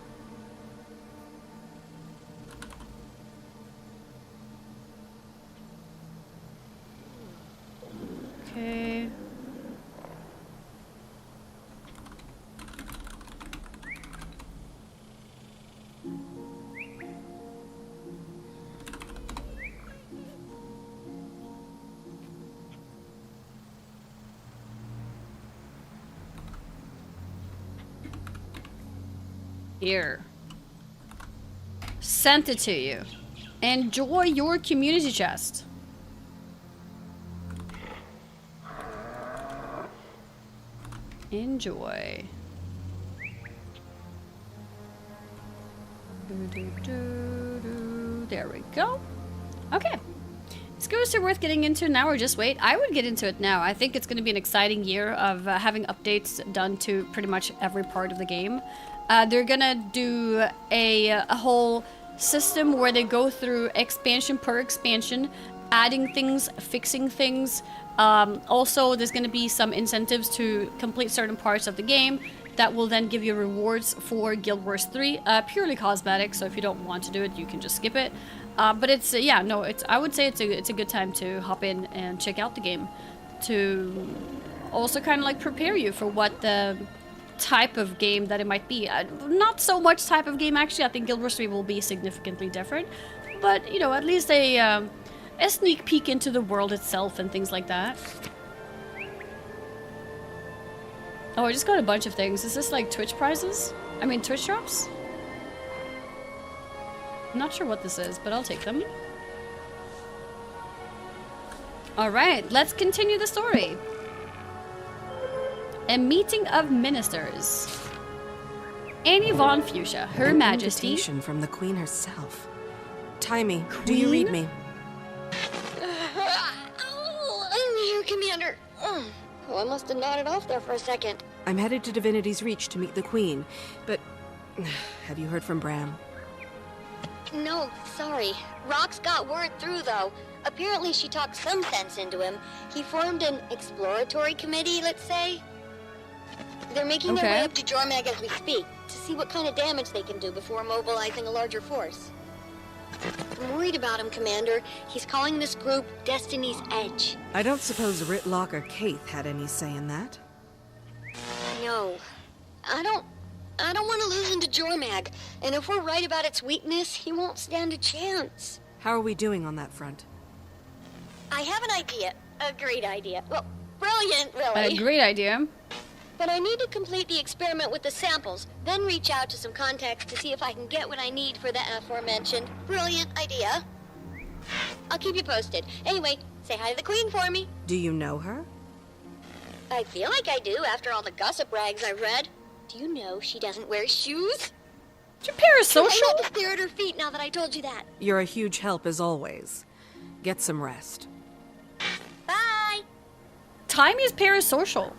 Okay. Here. Sent it to you. Enjoy your community chest. Enjoy. There we go. Okay. Is Ghost worth getting into now or just wait? I would get into it now. I think it's going to be an exciting year of having updates done to pretty much every part of the game. They're going to do a whole system where they go through expansion per expansion, adding things, fixing things. Also, there's going to be some incentives to complete certain parts of the game that will then give you rewards for Guild Wars 3. Purely cosmetic, so if you don't want to do it, you can just skip it. But it's, yeah, no, I would say it's a good time to hop in and check out the game. To also kind of like prepare you for what the type of game that it might be. Not so much type of game, actually. I think Guild Wars 3 will be significantly different. But, you know, at least a sneak peek into the world itself and things like that. Oh, I just got a bunch of things. Is this like Twitch prizes? I mean, Twitch drops? I'm not sure what this is, but I'll take them. Alright, let's continue the story. A meeting of ministers. Annie von Fuchsia, Her Majesty. Invitation from the Queen herself. Timmy, Queen? do you read me? I'm here, Commander. Oh, I must have nodded off there for a second. I'm headed to Divinity's Reach to meet the Queen, but have you heard from Bram? No, sorry. Rox got word through, though. Apparently she talked some sense into him. He formed an exploratory committee, let's say. They're making their way up to Jormag as we speak, to see what kind of damage they can do before mobilizing a larger force. I'm worried about him, Commander. He's calling this group Destiny's Edge. I don't suppose Ritlock or Kaith had any say in that. No. I don't want to lose him to Jormag. And if we're right about its weakness, he won't stand a chance. How are we doing on that front? I have an idea. A great idea. Well, brilliant, really. A great idea. But I need to complete the experiment with the samples, then reach out to some contacts to see if I can get what I need for the aforementioned brilliant idea. I'll keep you posted. Anyway, say hi to the Queen for me. Do you know her? I feel like I do after all the gossip rags I read. Do you know she doesn't wear shoes? You're parasocial? I had to stare at her feet now that I told you that. You're a huge help as always. Get some rest. Bye! Time is parasocial.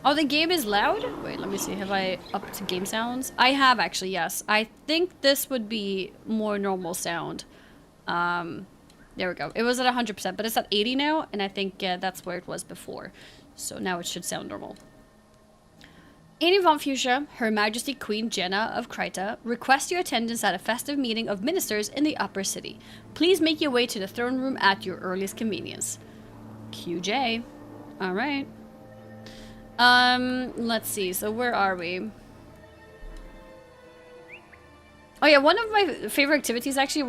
Oh, the game is loud? Wait, let me see. Have I upped to game sounds? I have, actually, yes. I think this would be more normal sound. There we go. It was at 100%, but it's at 80 now, and I think that's where it was before. So now it should sound normal. Annie von Fuchsia, Her Majesty Queen Jenna of Kryta, requests your attendance at a festive meeting of ministers in the Upper City. Please make your way to the throne room at your earliest convenience. QJ. Alright. Let's see. So where are we? Oh yeah, one of my favorite activities actually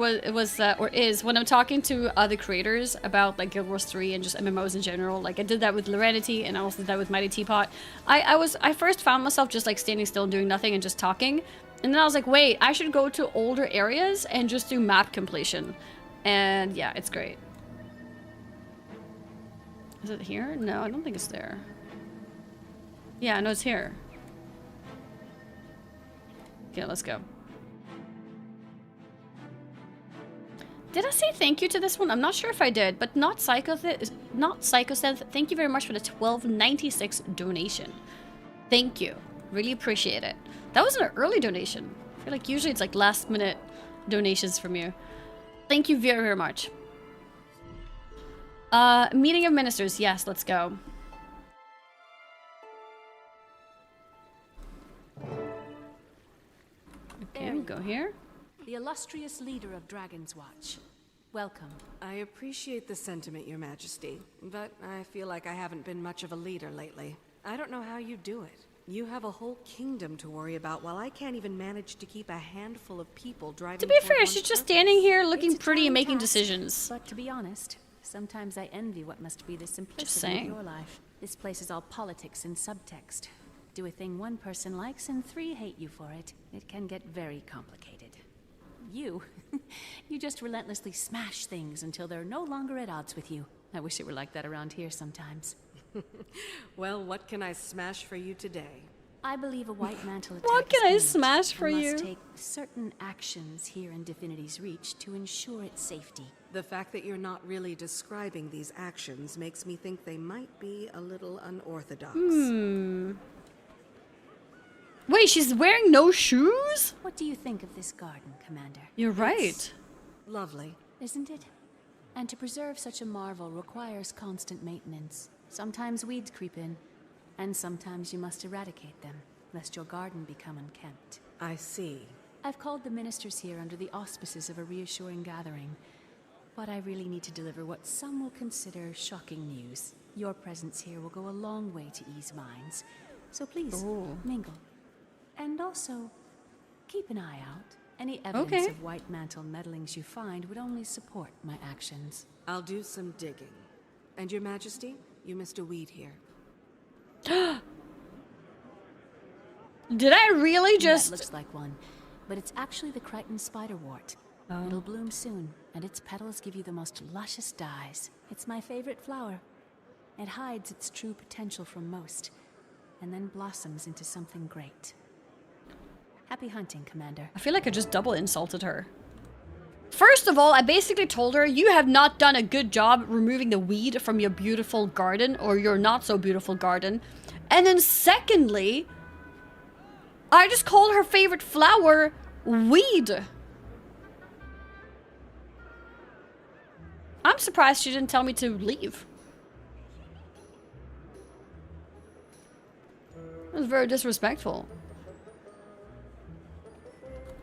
is when I'm talking to other creators about like Guild Wars 3 and just MMOs in general. Like I did that with Lorenity and I also did that with Mighty Teapot. I first found myself just like standing still and doing nothing and just talking. And then I was like, wait, I should go to older areas and just do map completion. And yeah, it's great. Is it here? No, I don't think it's there. Yeah, no, it's here. Okay, let's go. Did I say thank you to this one? I'm not sure if I did, but not Psychosynth. Thank you very much for the 12.96 donation. Thank you. Really appreciate it. That was an early donation. I feel like usually it's like last minute donations from you. Thank you very, very much. Meeting of ministers. Yes, let's go. Okay, we go here. The illustrious leader of Dragon's Watch. Welcome. I appreciate the sentiment, Your Majesty, but I feel like I haven't been much of a leader lately. I don't know how you do it. You have a whole kingdom to worry about while I can't even manage to keep a handful of people driving. To be fair, she's just standing here looking It's a pretty and tall making task, decisions. But to be honest, sometimes I envy what must be the simplicity saying. of your life. This place is all politics and subtext. Do a thing one person likes and 3 hate you for it. It can get very complicated. You just relentlessly smash things until they're no longer at odds with you. I wish it were like that around here sometimes. Well, what can I smash for you today? I believe a white mantle attack What can is I imminent smash for and you? must take certain actions here in Divinity's reach to ensure its safety. The fact that you're not really describing these actions makes me think they might be a little unorthodox. Wait, she's wearing no shoes? What do you think of this garden, Commander? You're right. Lovely. Isn't it? And to preserve such a marvel requires constant maintenance. Sometimes weeds creep in, and sometimes you must eradicate them, lest your garden become unkempt. I see. I've called the ministers here under the auspices of a reassuring gathering, but I really need to deliver what some will consider shocking news. Your presence here will go a long way to ease minds, so please, mingle. And also, keep an eye out. Any evidence of white mantle meddlings you find would only support my actions. I'll do some digging. And Your Majesty, you missed a weed here. Did I really just... That looks like one, but it's actually the Crichton spiderwort. It'll bloom soon, and its petals give you the most luscious dyes. It's my favorite flower. It hides its true potential from most, and then blossoms into something great. Happy hunting, Commander. I feel like I just double insulted her. First of all, I basically told her, you have not done a good job removing the weed from your beautiful garden, or your not so beautiful garden. And then secondly, I just called her favorite flower weed. I'm surprised she didn't tell me to leave. It was very disrespectful.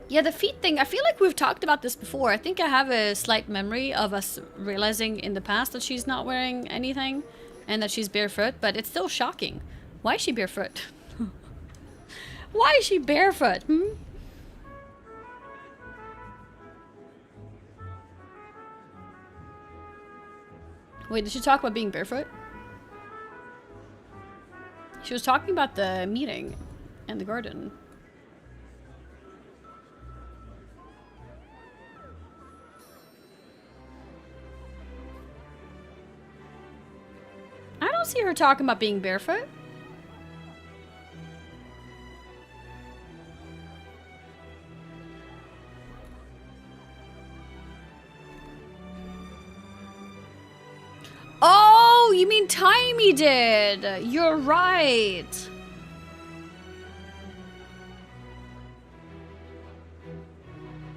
Yeah, the feet thing, I feel like we've talked about this before. I think I have a slight memory of us realizing in the past that she's not wearing anything and that she's barefoot, but it's still shocking. Why is she barefoot? Why is she barefoot? Wait, did she talk about being barefoot? She was talking about the meeting and the garden. I don't see her talking about being barefoot. Oh, you mean Timey did. You're right.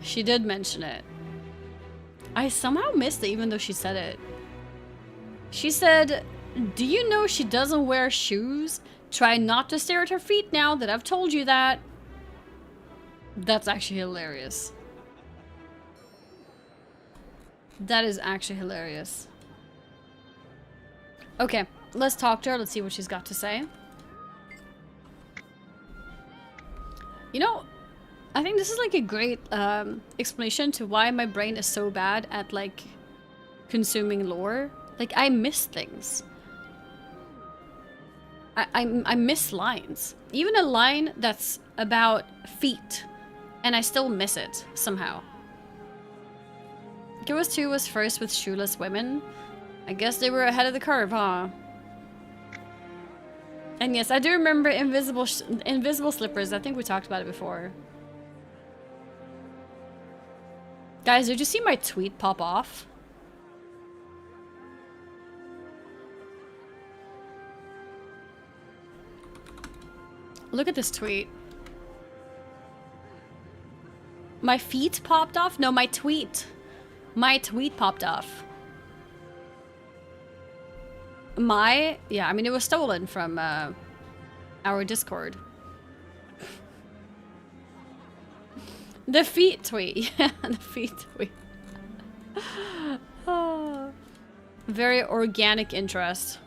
She did mention it. I somehow missed it even though she said it. She said, do you know she doesn't wear shoes? Try not to stare at her feet now that I've told you that. That's actually hilarious. That is actually hilarious. Okay, let's talk to her. Let's see what she's got to say. You know, I think this is like a great explanation to why my brain is so bad at like consuming lore. Like I miss things. I miss lines. Even a line that's about feet, and I still miss it somehow. Heroes 2 was first with shoeless women. I guess they were ahead of the curve, huh? And yes, I do remember invisible slippers. I think we talked about it before. Guys, did you see my tweet pop off? Look at this tweet. My feet popped off? No, my tweet. My tweet popped off. Yeah, I mean, it was stolen from our Discord. The feet tweet. Yeah, the feet tweet. Oh. Very organic interest.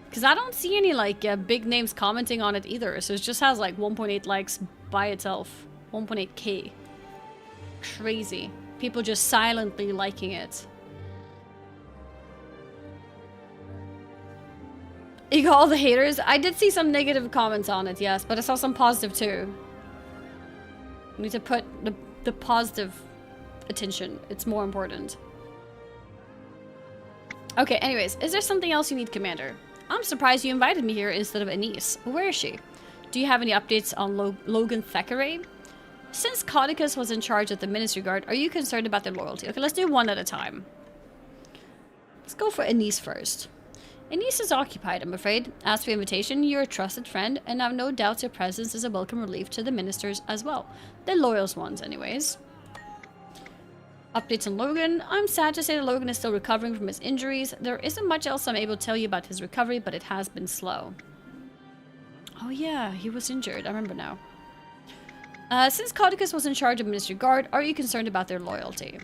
Because I don't see any, like, big names commenting on it either. So it just has, like, 1.8 likes by itself. 1.8k. Crazy. People just silently liking it. You got all the haters? I did see some negative comments on it, yes. But I saw some positive, too. We need to put the positive attention. It's more important. Okay, anyways. Is there something else you need, Commander? I'm surprised you invited me here instead of Anise. Where is she? Do you have any updates on Logan Thackeray? Since Codicus was in charge of the Ministry Guard, are you concerned about their loyalty? Okay, let's do one at a time. Let's go for Anise first. Anise is occupied, I'm afraid. As for your invitation, you're a trusted friend, and I have no doubts your presence is a welcome relief to the ministers as well. The loyal ones, anyways. Updates on Logan. I'm sad to say that Logan is still recovering from his injuries. There isn't much else I'm able to tell you about his recovery, but it has been slow. Oh yeah, he was injured. I remember now. Since Codicus was in charge of Ministry Guard, are you concerned about their loyalty?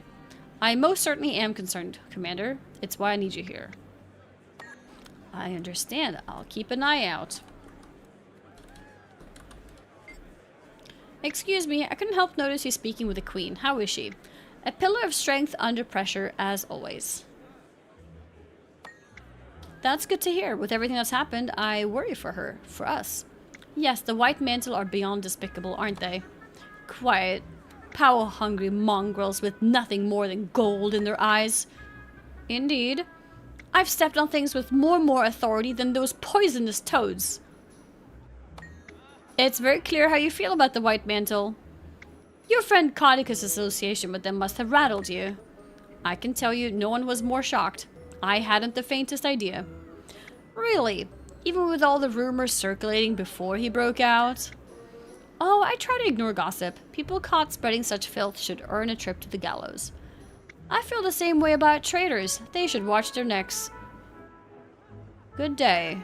I most certainly am concerned, Commander. It's why I need you here. I understand. I'll keep an eye out. Excuse me, I couldn't help notice you speaking with the Queen. How is she? A pillar of strength under pressure, as always. That's good to hear. With everything that's happened, I worry for her. For us. Yes, the White Mantle are beyond despicable, aren't they? Quiet, power-hungry mongrels with nothing more than gold in their eyes. Indeed. I've stepped on things with more authority than those poisonous toads. It's very clear how you feel about the White Mantle. Your friend Codicus' association with them must have rattled you. I can tell you, no one was more shocked. I hadn't the faintest idea. Really? Even with all the rumors circulating before he broke out? Oh, I try to ignore gossip. People caught spreading such filth should earn a trip to the gallows. I feel the same way about traitors. They should watch their necks. Good day.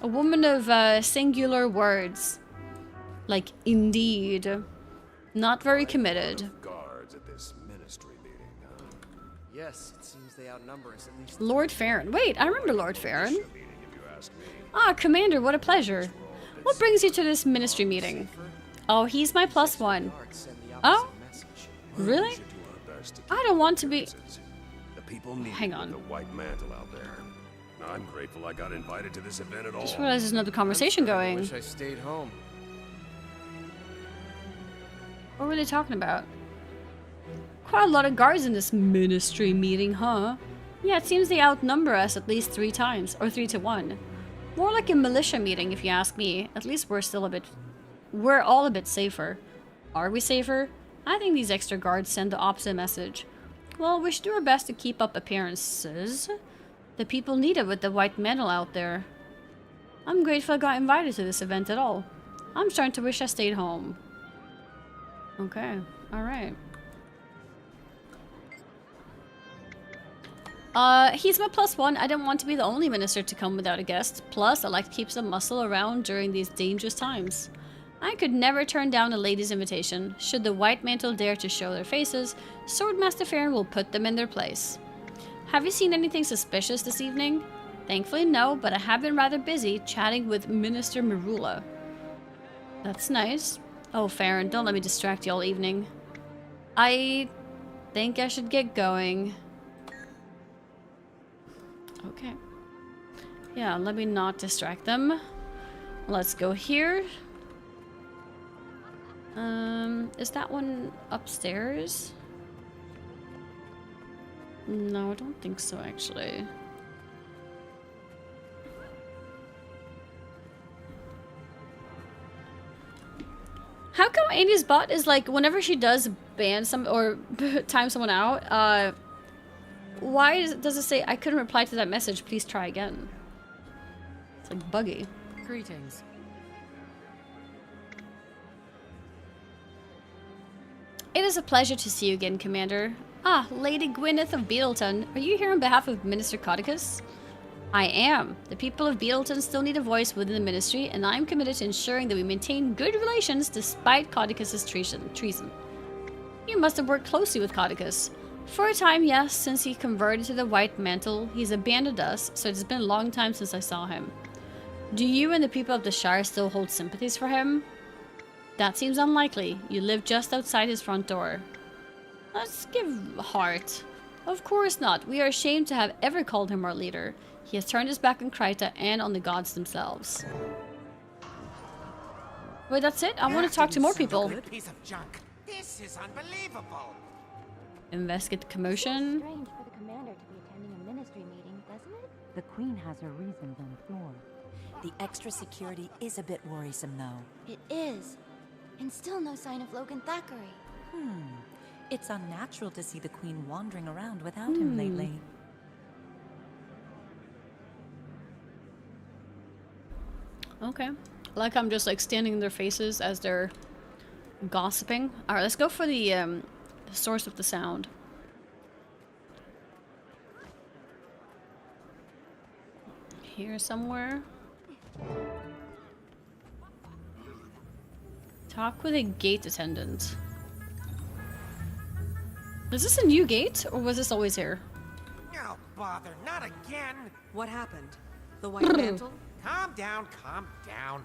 A woman of singular words. Like, indeed. Not very committed. Guards at this ministry meeting, huh? Yes, it seems they outnumber us at least. Lord Farron. Wait, I remember Lord Farron. Ah, Commander, what a pleasure. What brings you to this ministry meeting? Oh, he's my +1. Oh? Really? I don't want to be... The people need Hang on. the White Mantle out there. I'm grateful I got invited to this event at all. Just realized there's another conversation I going. wish I stayed home. What were they talking about? Quite a lot of guards in this ministry meeting, huh? Yeah, it seems they outnumber us at least 3 times, or 3 to 1. More like a militia meeting, if you ask me. At least we're all a bit safer. Are we safer? I think these extra guards send the opposite message. Well, we should do our best to keep up appearances. The people need it with the White Mantle out there. I'm grateful I got invited to this event at all. I'm starting to wish I stayed home. Okay, alright. He's my +1. I didn't want to be the only minister to come without a guest. Plus, I like to keep some muscle around during these dangerous times. I could never turn down a lady's invitation. Should the White Mantle dare to show their faces, Swordmaster Farron will put them in their place. Have you seen anything suspicious this evening? Thankfully, no, but I have been rather busy chatting with Minister Marula. That's nice. Oh, Farron, don't let me distract you all evening. I think I should get going. Okay. Yeah, let me not distract them. Let's go here. Is that one upstairs? No, I don't think so, actually. How come Amy's bot is like, whenever she does ban some or time someone out, why does it say, I couldn't reply to that message, please try again? It's like buggy. Greetings. It is a pleasure to see you again, Commander. Ah, Lady Gwyneth of Beetleton. Are you here on behalf of Minister Codicus? I am. The people of Beetleton still need a voice within the ministry, and I'm committed to ensuring that we maintain good relations despite Codicus' treason. You must have worked closely with Codicus. For a time, yes, since he converted to the White Mantle, he's abandoned us, so it's been a long time since I saw him. Do you and the people of the Shire still hold sympathies for him? That seems unlikely. You live just outside his front door. Let's give heart. Of course not. We are ashamed to have ever called him our leader. He has turned his back on Kryta and on the gods themselves. Wait, that's it? I want to talk to more people. Piece of junk. This is unbelievable. Investigate the commotion. Strange for the commander to be The Queen has her reasons, I'm sure. The extra security is a bit worrisome, though. It is. And still no sign of Logan Thackeray. It's unnatural to see the Queen wandering around without him lately. Okay. Like I'm just like standing in their faces as they're gossiping. All right, let's go for the source of the sound. Here somewhere. Talk with a gate attendant. Is this a new gate, or was this always here? Oh, bother, not again! What happened? The White Mantle? Calm down, calm down.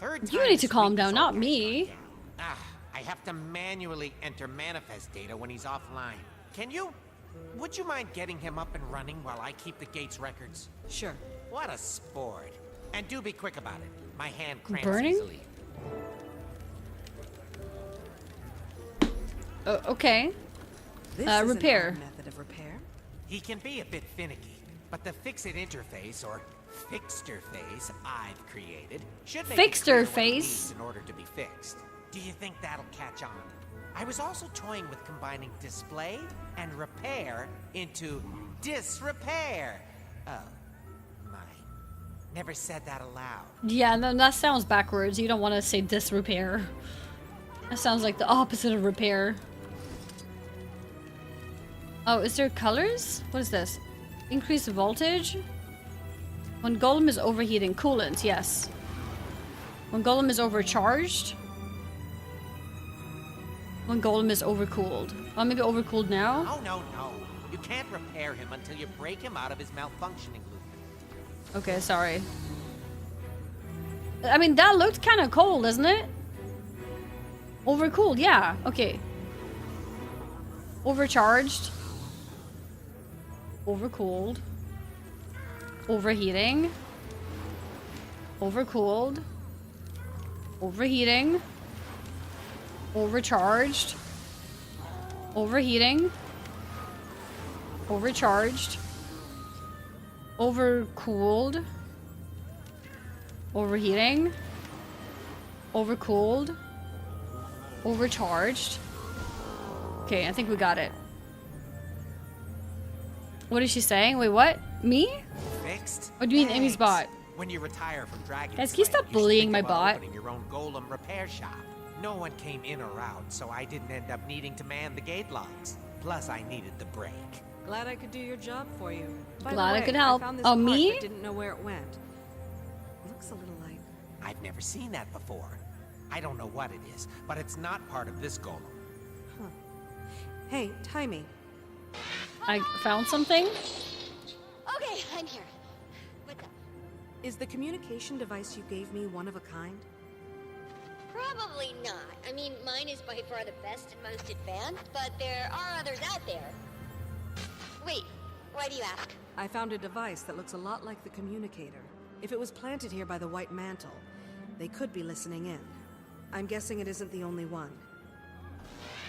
Third You time need to this calm week down, is not okay. me. I have to manually enter manifest data when he's offline. Can you? Would you mind getting him up and running while I keep the gate's records? Sure. What a sport. And do be quick about it. My hand cramps Burning? easily. Okay. This is repair. an odd method of repair. He can be a bit finicky, but the fix-it interface, or fixter face, I've created should make Fixter it clear what he face? needs in order to be fixed. Do you think that'll catch on? I was also toying with combining display and repair into disrepair. Oh, my. Never said that aloud. Yeah, no, that sounds backwards. You don't want to say disrepair. That sounds like the opposite of repair. Oh, is there colors? What is this? Increased voltage? When Golem is overheating. Coolant, yes. When Golem is overcharged. When Golem is overcooled. Oh, maybe overcooled now? Oh, no. You can't repair him until you break him out of his malfunctioning loop. Okay, sorry. I mean, that looked kind of cold, isn't it? Overcooled, yeah. Okay. Overcharged. Overcooled. Overheating. Overcooled. Overheating. Overcharged. Overheating. Overcharged. Overcooled. Overheating. Overcooled. Overcharged. Okay, I think we got it. What is she saying? Wait, what? Me? Fixed? What do you mean Thanks. Amy's bot? When you retire from Dragon's Guys, can you Lair, stop should bullying think my about bot? opening your own golem repair shop. No one came in or out, so I didn't end up needing to man the gate locks. Plus, I needed the break. Glad I could do your job for you. By Glad the I way, could help. I found this Oh, part, me? but didn't know where it went. Looks a little like. I've never seen that before. I don't know what it is, but it's not part of this golem. Huh. Hey, Timey. I found something? Okay, I'm here. What's up? Is the communication device you gave me one of a kind? Probably not. I mean, mine is by far the best and most advanced, but there are others out there. Wait, why do you ask? I found a device that looks a lot like the communicator. If it was planted here by the White Mantle, they could be listening in. I'm guessing it isn't the only one.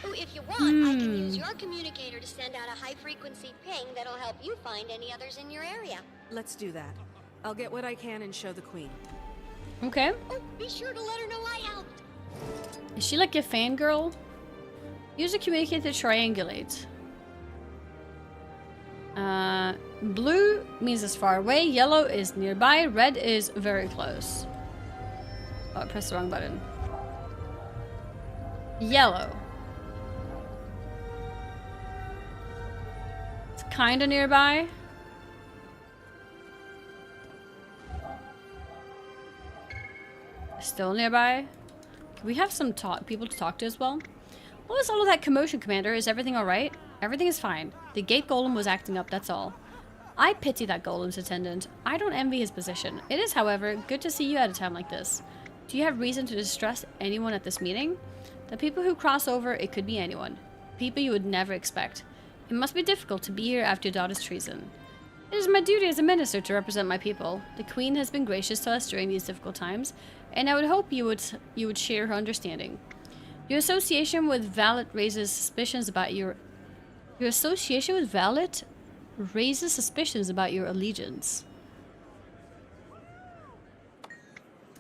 Oh, if you want, I can use your communicator to send out a high-frequency ping that'll help you find any others in your area. Let's do that. I'll get what I can and show the Queen. Okay. Oh, be sure to let her know I helped. Is she like a fangirl? Use a communicator to triangulate. Blue means it's far away, yellow is nearby, red is very close. Oh, I pressed the wrong button. Yellow. It's kinda nearby. Still nearby. We have some people to talk to as well. What was all of that commotion, Commander? Is everything alright? Everything is fine. The gate golem was acting up, that's all. I pity that golem's attendant. I don't envy his position. It is, however, good to see you at a time like this. Do you have reason to distrust anyone at this meeting? The people who cross over, it could be anyone. People you would never expect. It must be difficult to be here after your daughter's treason. It is my duty as a minister to represent my people. The Queen has been gracious to us during these difficult times, and I would hope you would share her understanding. Your association with Valet raises suspicions about your allegiance.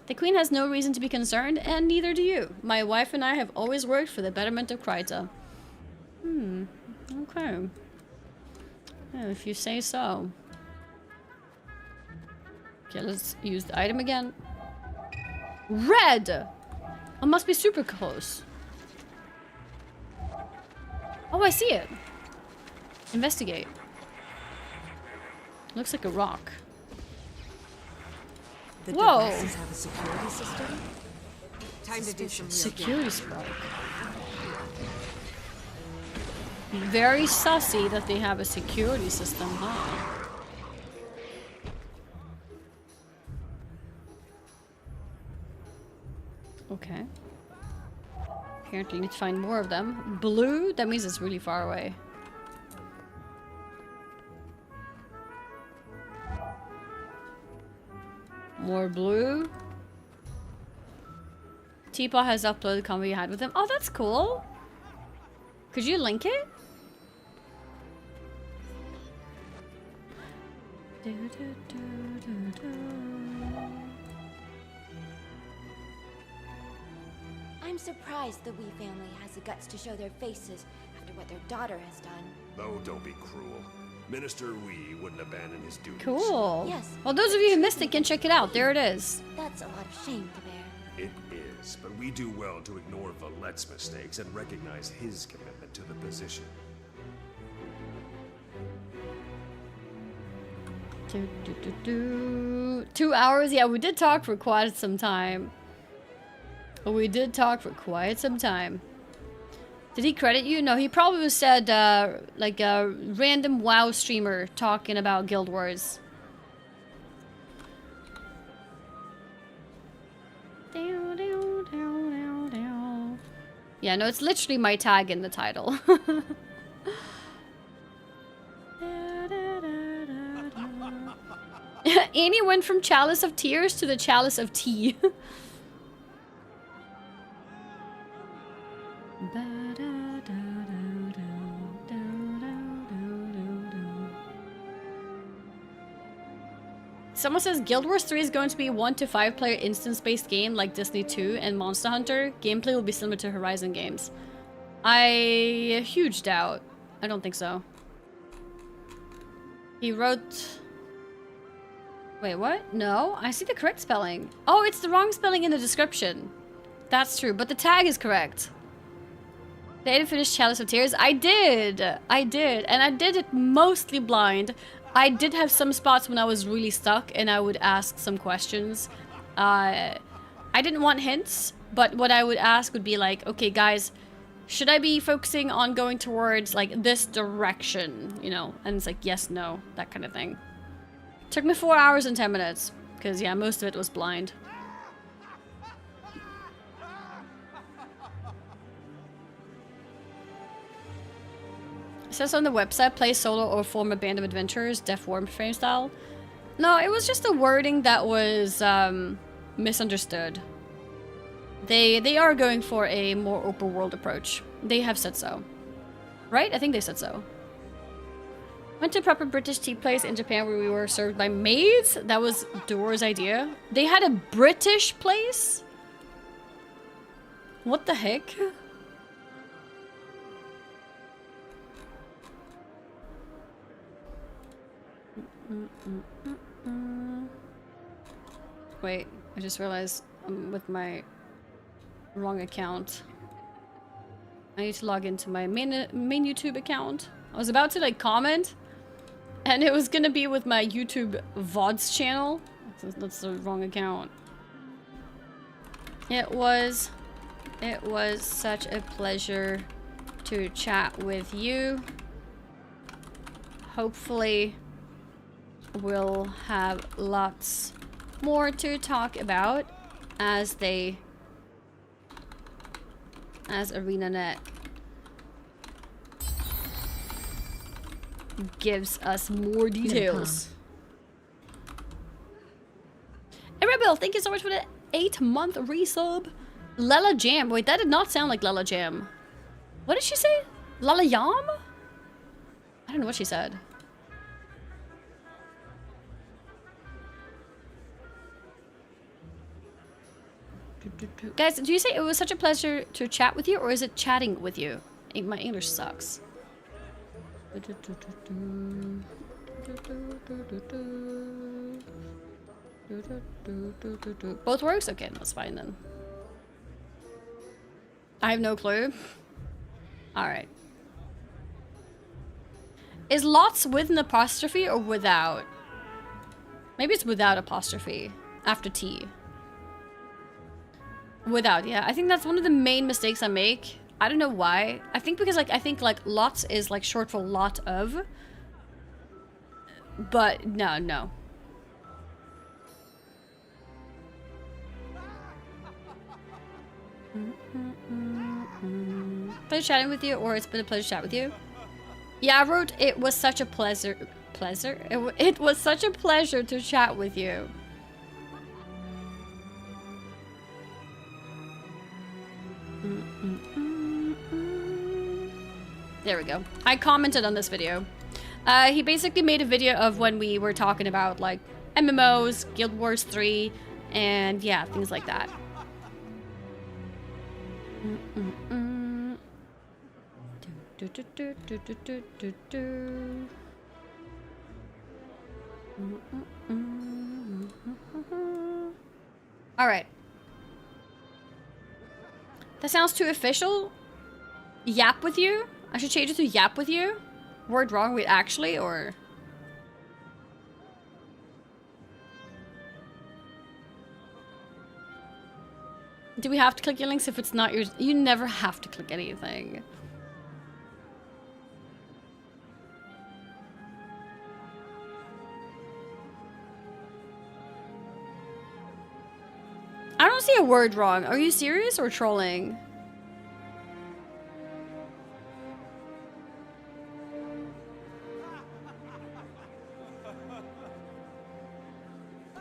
The Queen has no reason to be concerned, and neither do you. My wife and I have always worked for the betterment of Kryta. Okay. Yeah, if you say so. Okay, let's use the item again. Red! It must be super close. Oh, I see it. Investigate. Looks like a rock. The Whoa! devices have a security system? Time to do some real Security spark. Very sussy that they have a security system, huh? Okay. Apparently you need to find more of them. Blue? That means it's really far away. More blue. Teapot has uploaded the convo you had with him. Oh, that's cool. Could you link it? I'm surprised the Wee family has the guts to show their faces after what their daughter has done. Oh, don't be cruel. Minister Wee wouldn't abandon his duties. Cool. Yes. Well, those of you who missed it can check it out. There it is. That's a lot of shame to bear. It is, but we do well to ignore Valette's mistakes and recognize his commitment to the position. Do, do, do, do. 2 hours? Yeah, we did talk for quite some time. We did talk for quite some time. Did he credit you? No, he probably said, like a random WoW streamer talking about Guild Wars. Yeah, no, it's literally my tag in the title. Annie went from Chalice of Tears to the Chalice of Tea. Someone says Guild Wars 3 is going to be a 1 to 5 player instance-based game like Destiny 2 and Monster Hunter. Gameplay will be similar to Horizon games. Huge doubt. I don't think so. He wrote... Wait, what? No, I see the correct spelling. Oh, it's the wrong spelling in the description. That's true, but the tag is correct. They didn't finish Chalice of Tears. I did. And I did it mostly blind. I did have some spots when I was really stuck and I would ask some questions. I didn't want hints, but what I would ask would be like, okay, guys, should I be focusing on going towards like this direction, you know? And it's like, yes, no, that kind of thing. Took me 4 hours and 10 minutes because yeah, most of it was blind. It says on the website, play solo or form a band of adventurers, Def Warframe style. No, it was just the wording that was misunderstood. They are going for a more open world approach. They have said so. Right? I think they said so. Went to a proper British tea place in Japan where we were served by maids. That was Dora's idea. They had a British place? What the heck? Wait, I just realized I'm with my wrong account. I need to log into my main YouTube account. I was about to like comment and it was gonna be with my YouTube VODs channel. That's the wrong account. It was such a pleasure to chat with you. Hopefully we'll have lots more to talk about as ArenaNet gives us more details. Hey Rebel, thank you so much for the 8-month resub. Lala Jam. Wait, that did not sound like Lala Jam. What did she say? Lala Yam? I don't know what she said. Guys, do you say it was such a pleasure to chat with you, or is it chatting with you? My English sucks. Both works? Okay, that's fine then. I have no clue. Alright. Is lots with an apostrophe or without? Maybe it's without apostrophe. After T. Without, yeah. I think that's one of the main mistakes I make. I don't know why. I think because I think lots is like short for lot of. But no. Pleasure chatting with you, or it's been a pleasure to chat with you. Yeah, I wrote it was such a pleasure. It was such a pleasure to chat with you. There we go. I commented on this video. He basically made a video of when we were talking about like MMOs, Guild Wars 3, and yeah, things like that. All right. That sounds too official. Yap with you? I should change it to yap with you? Word wrong with actually, or... Do we have to click your links if it's not yours? You never have to click anything. I don't see a word wrong. Are you serious or trolling?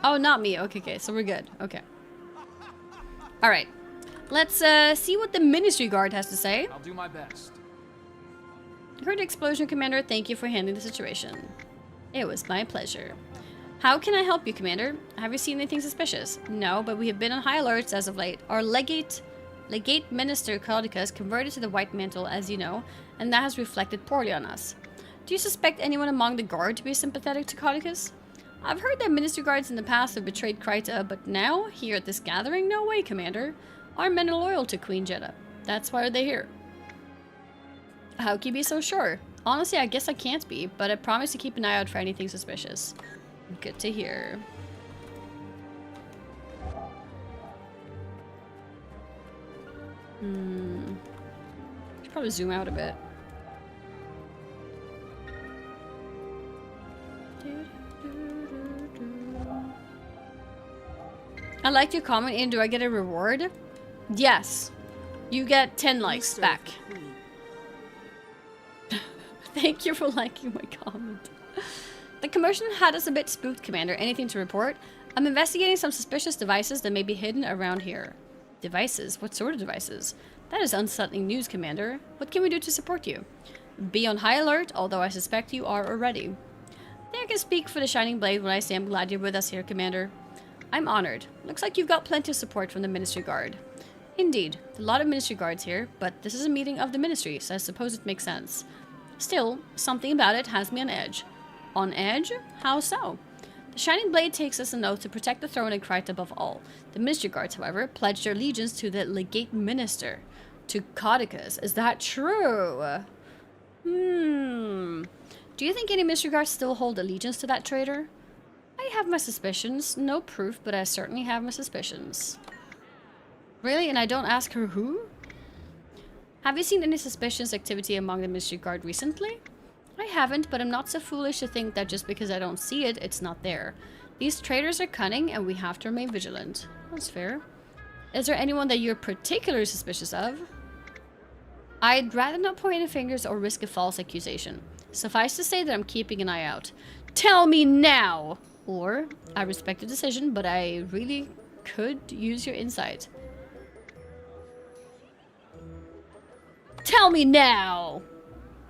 Oh, not me. Okay, so we're good. Okay. Alright. Let's see what the Ministry Guard has to say. I'll do my best. Heard explosion, Commander. Thank you for handling the situation. It was my pleasure. How can I help you, Commander? Have you seen anything suspicious? No, but we have been on high alerts as of late. Our legate Minister Caudicus converted to the White Mantle, as you know, and that has reflected poorly on us. Do you suspect anyone among the Guard to be sympathetic to Caudicus? I've heard that Ministry Guards in the past have betrayed Kryta, but now, here at this gathering, no way, Commander. Our men are loyal to Queen Jeddah. That's why they're here. How can you be so sure? Honestly, I guess I can't be, but I promise to keep an eye out for anything suspicious. Good to hear. Should probably zoom out a bit. I liked your comment, and do I get a reward? Yes. You get 10 likes back. Thank you for liking my comment. The commotion had us a bit spooked, Commander. Anything to report? I'm investigating some suspicious devices that may be hidden around here. Devices? What sort of devices? That is unsettling news, Commander. What can we do to support you? Be on high alert, although I suspect you are already. I think I can speak for the Shining Blade when I say I'm glad you're with us here, Commander. I'm honored. Looks like you've got plenty of support from the Ministry Guard. Indeed, a lot of Ministry Guards here, but this is a meeting of the Ministry, so I suppose it makes sense. Still, something about it has me on edge. On edge? How so? The Shining Blade takes us an oath to protect the throne and Kryta above all. The Ministry Guards, however, pledged their allegiance to the Legate Minister, to Caudicus. Is that true? Do you think any Ministry Guards still hold allegiance to that traitor? I have my suspicions. No proof, but I certainly have my suspicions. Really? And I don't ask her who? Have you seen any suspicious activity among the Ministry Guard recently? I haven't, but I'm not so foolish to think that just because I don't see it, it's not there. These traitors are cunning, and we have to remain vigilant. That's fair. Is there anyone that you're particularly suspicious of? I'd rather not point any fingers or risk a false accusation. Suffice to say that I'm keeping an eye out. Tell me now! Or, I respect the decision, but I really could use your insight. Tell me now!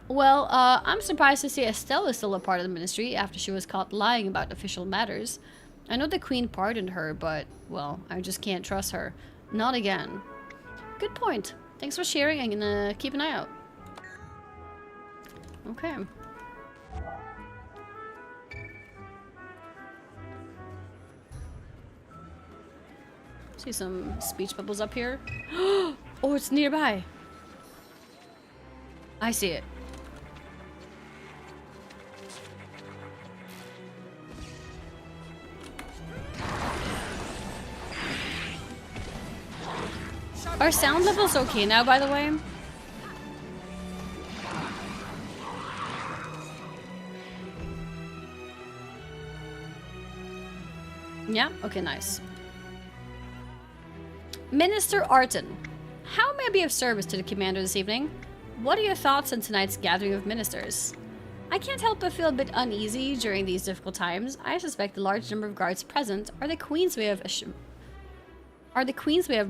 Well, I'm surprised to see Estelle is still a part of the Ministry after she was caught lying about official matters. I know the Queen pardoned her, but, well, I just can't trust her. Not again. Good point. Thanks for sharing. I'm gonna keep an eye out. Okay. See some speech bubbles up here. Oh, it's nearby. I see it. Are sound levels okay now, by the way? Yeah? Okay, nice. Minister Arton, how may I be of service to the commander this evening? What are your thoughts on tonight's gathering of ministers? I can't help but feel a bit uneasy during these difficult times. I suspect the large number of guards present are the Queen's way of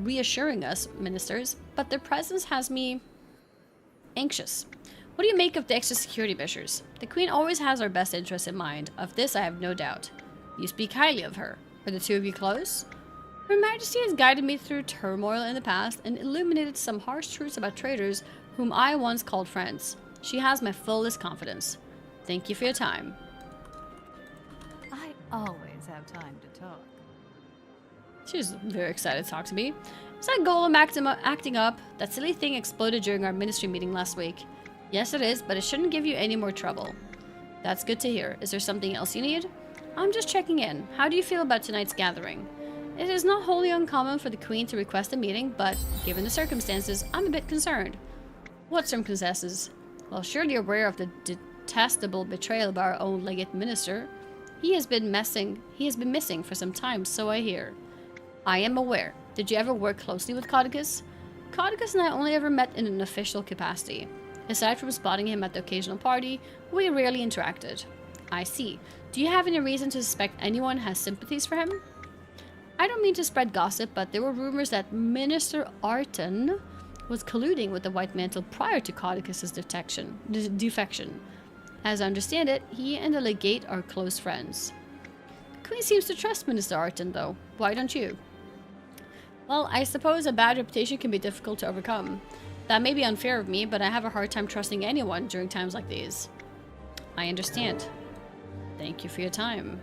reassuring us, ministers, but their presence has me anxious. What do you make of the extra security measures? The Queen always has our best interests in mind. Of this I have no doubt. You speak highly of her. Are the two of you close? Her Majesty has guided me through turmoil in the past and illuminated some harsh truths about traitors whom I once called friends. She has my fullest confidence. Thank you for your time. I always have time to talk. She's very excited to talk to me. Is that Golem acting up? That silly thing exploded during our ministry meeting last week. Yes, it is, but it shouldn't give you any more trouble. That's good to hear. Is there something else you need? I'm just checking in. How do you feel about tonight's gathering? It is not wholly uncommon for the Queen to request a meeting, but given the circumstances, I'm a bit concerned. What circumstances? Well, surely you're aware of the detestable betrayal by our own legate minister. He has been missing for some time, so I hear. I am aware. Did you ever work closely with Codicus? Codicus and I only ever met in an official capacity. Aside from spotting him at the occasional party, we rarely interacted. I see. Do you have any reason to suspect anyone has sympathies for him? I don't mean to spread gossip, but there were rumors that Minister Arton was colluding with the White Mantle prior to Codicus's defection. As I understand it, he and the legate are close friends. The Queen seems to trust Minister Arton, though. Why don't you? Well, I suppose a bad reputation can be difficult to overcome. That may be unfair of me, but I have a hard time trusting anyone during times like these. I understand. Thank you for your time.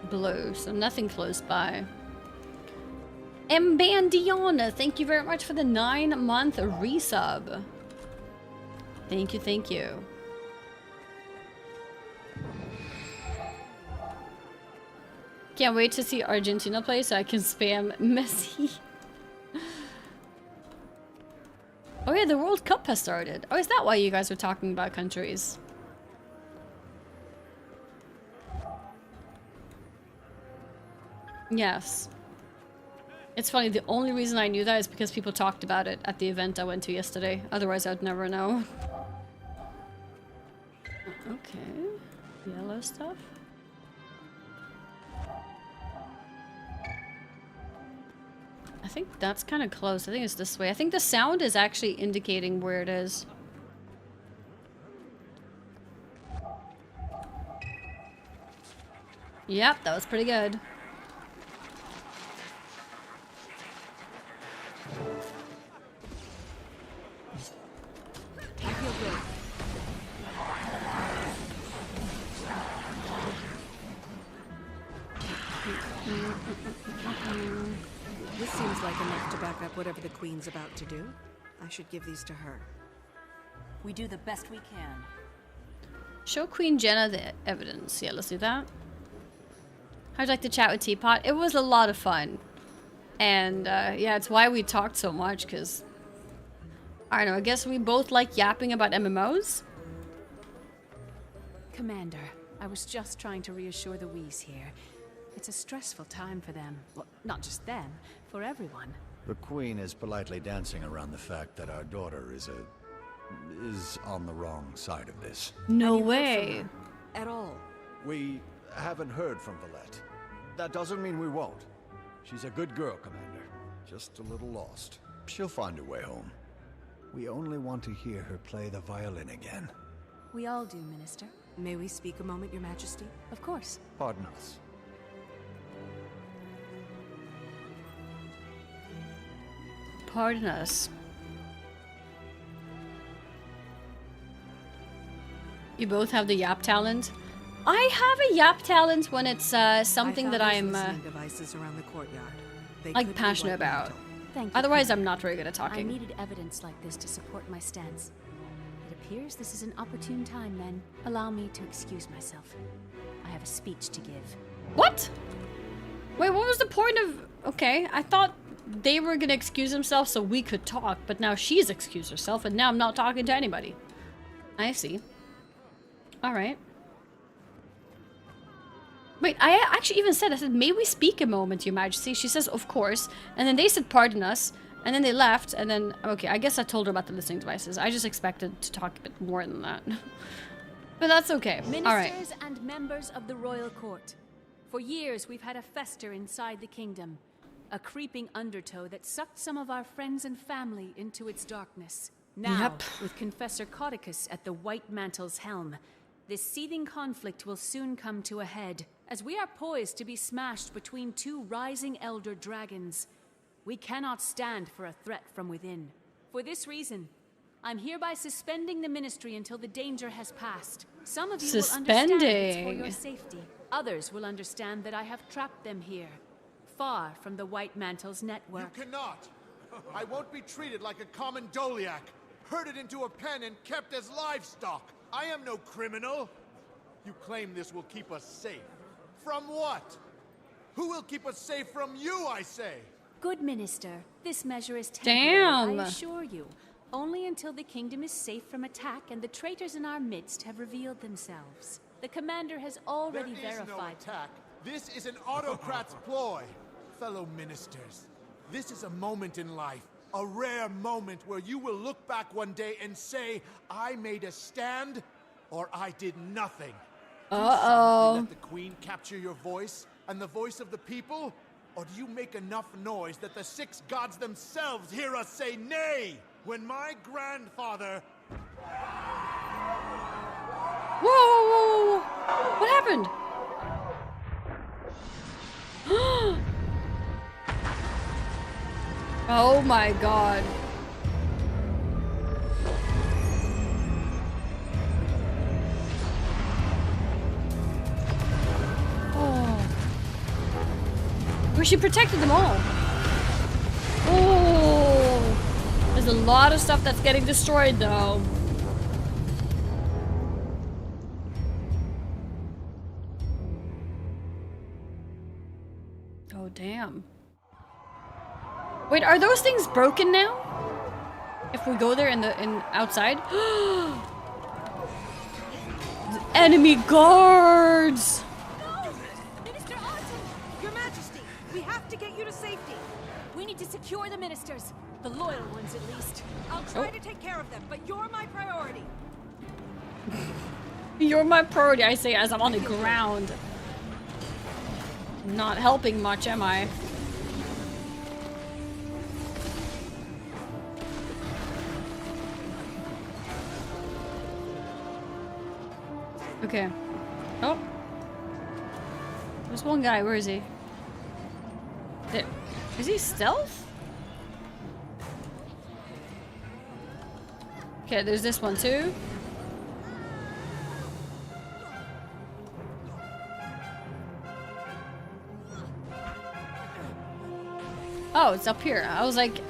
Blue, so nothing close by. Mbandiana, thank you very much for the 9-month resub. Thank you, thank you. Can't wait to see Argentina play so I can spam Messi. Oh yeah, the World Cup has started. Oh, is that why you guys were talking about countries? Yes. It's funny, the only reason I knew that is because people talked about it at the event I went to yesterday. Otherwise, I'd never know. Okay. Yellow stuff. I think that's kind of close. I think it's this way. I think the sound is actually indicating where it is. Yep, that was pretty good. I feel good. This seems like enough to back up whatever the Queen's about to do. I should give these to her. We do the best we can. Show Queen Jenna the evidence. Yeah, let's do that. How'd you like to chat with Teapot? It was a lot of fun. And yeah, it's why we talked so much, because I don't know, I guess we both like yapping about MMOs. Commander, I was just trying to reassure the Whis here. It's a stressful time for them. Well, not just them, for everyone. The Queen is politely dancing around the fact that our daughter is on the wrong side of this. No way. At all. We haven't heard from Valette. That doesn't mean we won't. She's a good girl, Commander. Just a little lost. She'll find her way home. We only want to hear her play the violin again. We all do, Minister. May we speak a moment, Your Majesty? Of course. Pardon us. Pardon us. You both have the yap talent. I have a yap talent when it's something that I'm devices around the courtyard. They like could be passionate white about. mantle. Thank you. Otherwise, Queen. I'm not very good at I talking. needed evidence like this to support my stance. It appears this is an opportune time, then. Allow me to excuse myself. I have a speech to give. What? Wait, what was the point of... Okay, I thought they were gonna excuse themselves so we could talk, but now she's excused herself, and now I'm not talking to anybody. I see. Alright. Wait, I actually even said, I said, may we speak a moment, Your Majesty? She says, of course. And then they said, pardon us. And then they left, and then... Okay, I guess I told her about the listening devices. I just expected to talk a bit more than that. But that's okay. Ministers Alright. and members of the royal court. For years, we've had a fester inside the kingdom. A creeping undertow that sucked some of our friends and family into its darkness. Now, Yep. with Confessor Codicus at the White Mantle's helm, this seething conflict will soon come to a head, as we are poised to be smashed between two rising elder dragons. We cannot stand for a threat from within. For this reason, I'm hereby suspending the ministry until the danger has passed. Some of you will understand it's for your safety. Others will understand that I have trapped them here, far from the White Mantle's network. You cannot! I won't be treated like a common Doliac, herded into a pen and kept as livestock. I am no criminal. You claim this will keep us safe. From what? Who will keep us safe from you, I say? Good minister, this measure is temporary, Damn. I assure you. Only until the kingdom is safe from attack and the traitors in our midst have revealed themselves. The commander has already There is no verified. attack. This is an autocrat's ploy. Fellow ministers, this is a moment in life, a rare moment where you will look back one day and say, I made a stand, or I did nothing. Uh-oh. Do you let the queen capture your voice and the voice of the people? Or do you make enough noise that the six gods themselves hear us say nay? When my grandfather... Whoa, whoa, whoa, whoa. What happened? Oh my god. Oh. Well, she protected them all. Oh. There's a lot of stuff that's getting destroyed though. Oh, damn. Wait, are those things broken now? If we go there in outside? The enemy guards! Minister Autumn! Your Majesty, we have to get you to safety. We need to secure the ministers, the loyal ones at least. I'll try to take care of them, but you're my priority. You're my priority, I say as I'm on the ground. Not helping much, am I? Okay. Oh. There's one guy. Where is he? There. Is he stealth? Okay, there's this one too. Oh, it's up here. I was like,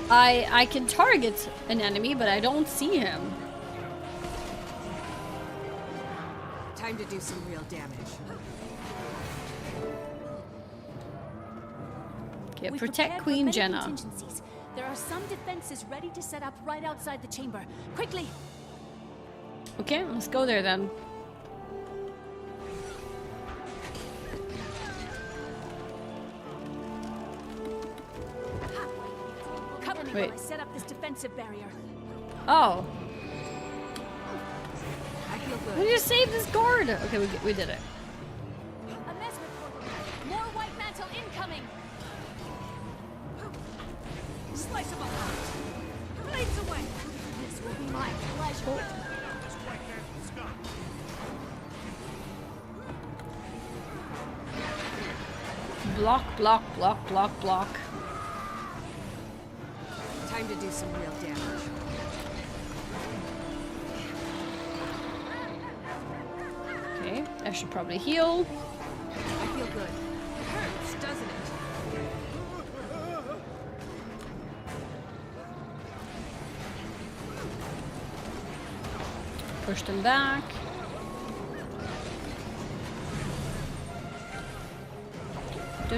I can target an enemy, but I don't see him. Time to do some real damage. Okay, We've protect prepared for Queen many Jenna. contingencies. There are some defenses ready to set up right outside the chamber. Quickly! Okay, let's go there then. Cover me Wait. while I set up this defensive barrier. Oh. I feel good. We just saved this guard. Okay, we did it. A mesmer portal. More white mantle incoming. Slice him apart. Blades away. This will be my pleasure. Block, block, block, block, block. some real damage. Okay, I should probably heal. I feel good. It hurts, doesn't it? Push them back. Do.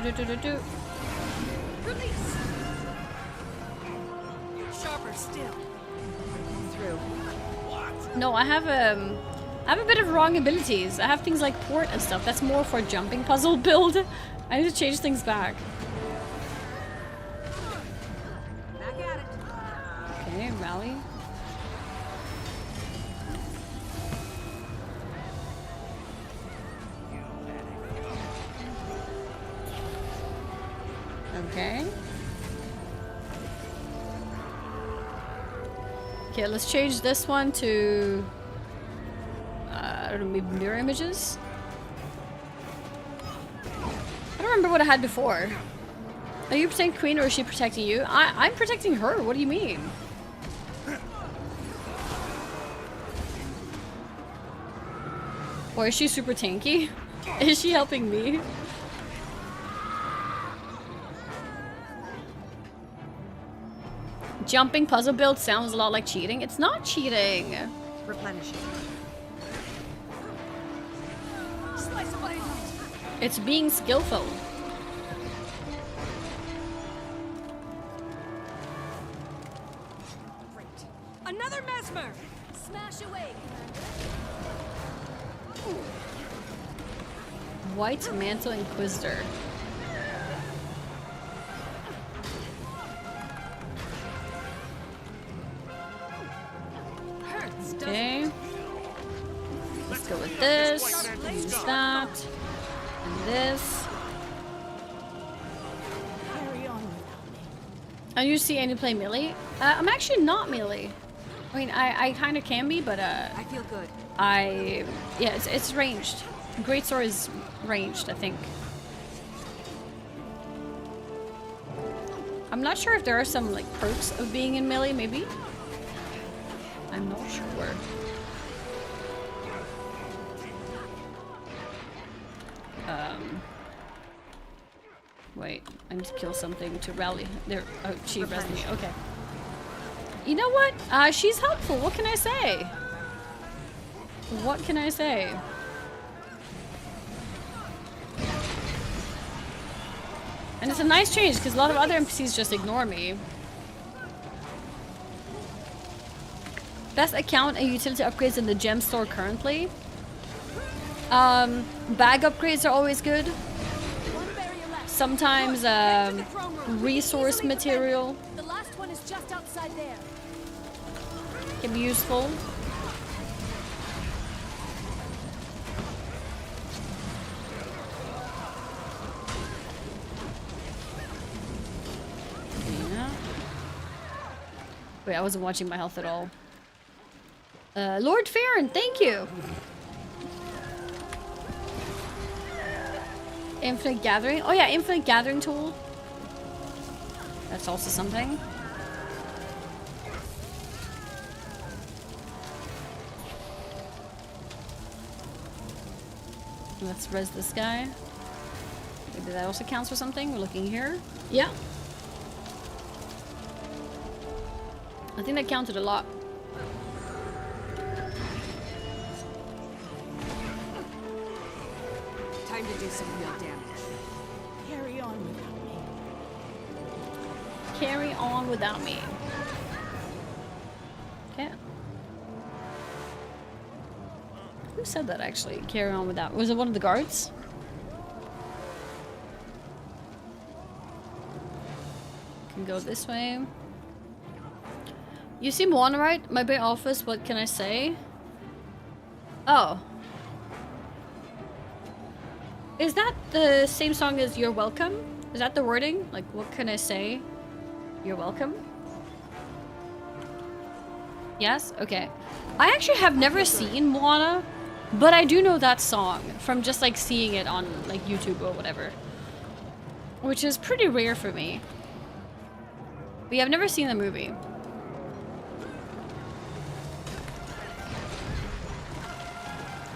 Release. Sharper still. Through. No, I have a bit of wrong abilities. I have things like port and stuff. That's more for jumping puzzle build. I need to change things back. Back at it. Okay, rally. Okay. Okay, let's change this one to I don't know, maybe mirror images? I don't remember what I had before. Are you protecting Queen or is she protecting you? I'm protecting her. What do you mean? Or is she super tanky? Is she helping me? Jumping puzzle build sounds a lot like cheating. It's not cheating. Replenishing. It's being skillful. Great. Another mesmer. Smash away. White Mantle Inquisitor. Okay. Let's go with this. Use that. And this. And you see any play melee? I'm actually not melee. I mean, I kind of can be, but I feel good. yeah, it's ranged. Greatsword is ranged, I think. I'm not sure if there are some like perks of being in melee, maybe. I'm not sure. Wait, I need to kill something to rally. There. Oh, she rezzed me. Okay. You know what? She's helpful. What can I say? What can I say? And it's a nice change because a lot of other NPCs just ignore me. Best account and utility upgrades in the gem store currently. Bag upgrades are always good. Sometimes resource material The last one is just outside there. can be useful. Yeah. Wait, I wasn't watching my health at all. Lord Farron, thank you. Infinite Gathering. Oh yeah, Infinite Gathering tool. That's also something. Let's res this guy. Maybe that also counts for something. We're looking here. Yeah. I think that counted a lot. Time to do some real damage. Carry on without me. Carry on without me. Okay. Who said that actually? Carry on without. Was it one of the guards? Can go this way. You see Moana, right? My big office, what can I say? Oh. Is that the same song as You're Welcome? Is that the wording? Like, what can I say? You're welcome? Yes? Okay. I actually have never seen Moana, but I do know that song from just like seeing it on like YouTube or whatever. Which is pretty rare for me. But yeah, I've never seen the movie.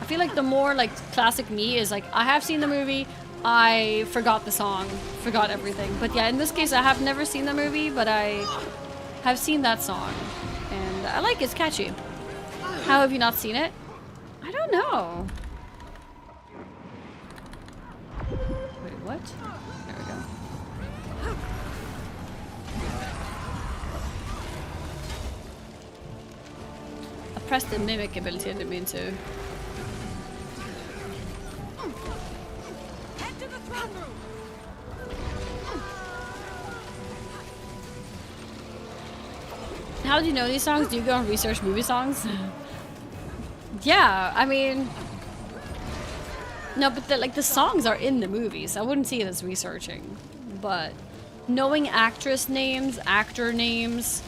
I feel like the more like classic me is like I have seen the movie, I forgot the song, forgot everything. But yeah, in this case, I have never seen the movie, but I have seen that song, and I like it. It's catchy. How have you not seen it? I don't know. Wait, what? There we go. I pressed the mimic ability, I didn't mean to. Head to the throne room. How do you know these songs? Do you go and research movie songs? Yeah, I mean... No, but the songs are in the movies. I wouldn't see it as researching. But knowing actress names, actor names,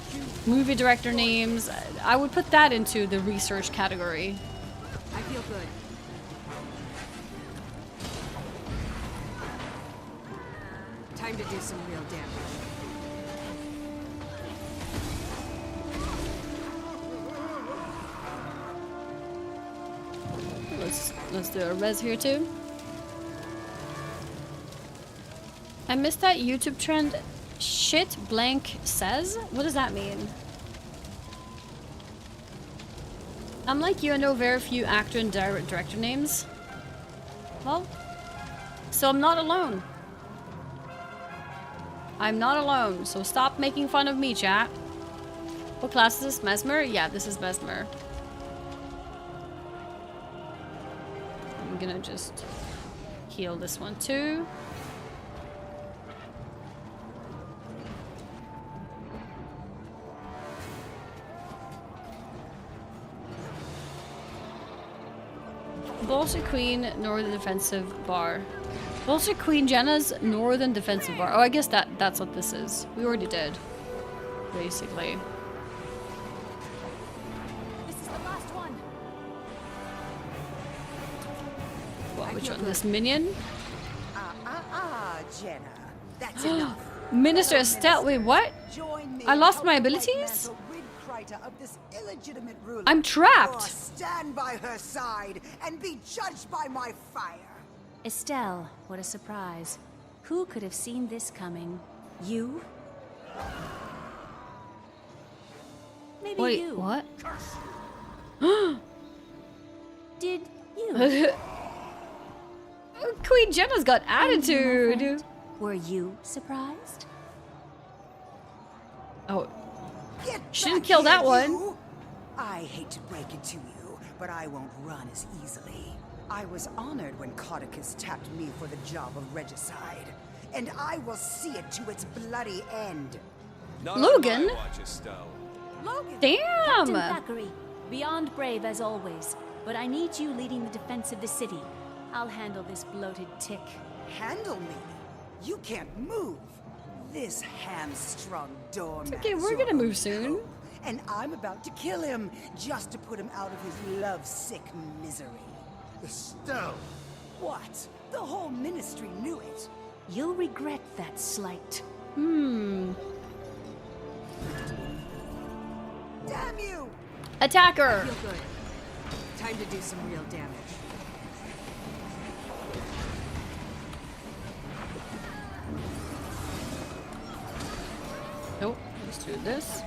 movie director names, I would put that into the research category. I feel good. Time to do some real damage. Let's do a res here too. I missed that YouTube trend. Shit blank says? What does that mean? I'm like you, I know very few actor and director names. Well, so I'm not alone. I'm not alone, so stop making fun of me, chat. What class is this? Mesmer? Yeah, this is Mesmer. I'm gonna just heal this one too. Bullshit Queen, Northern Defensive Bar. Bullshit Queen Jenna's Northern Defensive Bar. Oh, I guess that's what this is. We already did, basically. This is the last one. What, which one? This minion? Jenna. That's enough. Minister Estelle. Wait, what? I lost my abilities? Of this illegitimate ruler, I'm trapped. or stand by her side and be judged by my fire. Estelle, what a surprise. Who could have seen this coming? You? Maybe Wait, you. what? Did you? Queen Jenna's got attitude. Were you surprised? Oh. Get She didn't back kill here, that one. you. I hate to break it to you, but I won't run as easily. I was honored when Codicus tapped me for the job of regicide, and I will see it to its bloody end. Logan? Logan! Damn! Captain Thackeray, beyond brave as always, but I need you leading the defense of the city. I'll handle this bloated tick. Handle me? You can't move. This hamstrung doormat. Okay, we're gonna move soon. And I'm about to kill him just to put him out of his lovesick misery. Estelle! What? The whole ministry knew it. You'll regret that slight. Damn you! Attacker! I feel good. Time to do some real damage. Nope. Let's do this.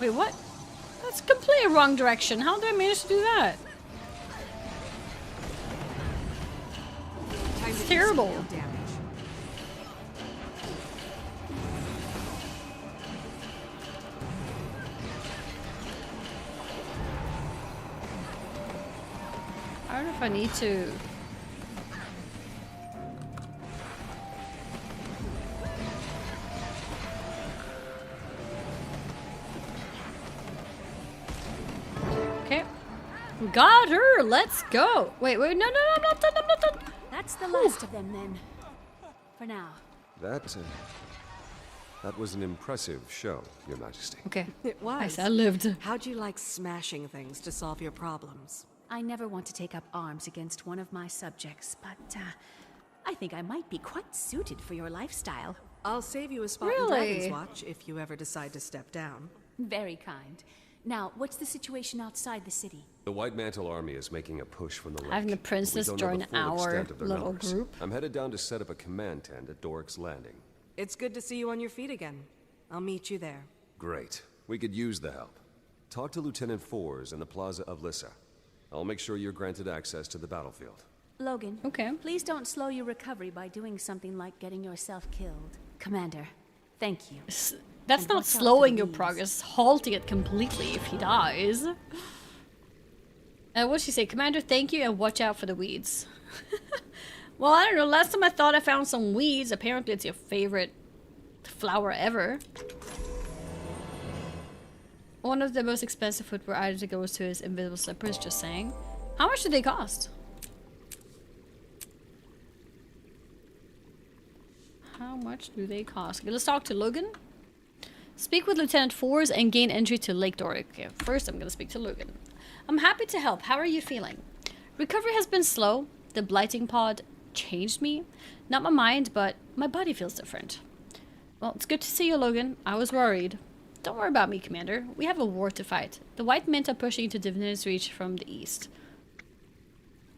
Wait, what? That's completely wrong direction. How did I manage to do that? It's terrible. I don't know if I need to. Okay. Got her! Let's go! Wait, no, I'm not done, I'm not done! That's the last of them then. For now. That was an impressive show, Your Majesty. Okay. It was. I lived. How'd you like smashing things to solve your problems? I never want to take up arms against one of my subjects, but I think I might be quite suited for your lifestyle. I'll save you a spot in Really? Dragon's Watch if you ever decide to step down. Very kind. Now, what's the situation outside the city? The White Mantle Army is making a push from the lake. Having the but we princess don't know the join full our extent of their little numbers. group. I'm headed down to set up a command tent at Doric's Landing. It's good to see you on your feet again. I'll meet you there. Great. We could use the help. Talk to Lieutenant Fours in the Plaza of Lissa. I'll make sure you're granted access to the battlefield. Logan. Okay. Please don't slow your recovery by doing something like getting yourself killed. Commander, thank you. That's And not watch out for slowing the your bees. progress, halting it completely if he dies. What'd she say? Commander, thank you, and watch out for the weeds. Well, I don't know. Last time I thought I found some weeds. Apparently it's your favorite flower ever. One of the most expensive footwear items to go to is invisible slippers, just saying. How much do they cost? How much do they cost? Okay, let's talk to Logan. Speak with Lieutenant Fours and gain entry to Lake Doric. Okay, first I'm gonna speak to Logan. I'm happy to help. How are you feeling? Recovery has been slow. The blighting pod changed me. Not my mind, but my body feels different. Well, it's good to see you, Logan. I was worried. Don't worry about me, Commander. We have a war to fight. The White Mint are pushing into Divinity's Reach from the east.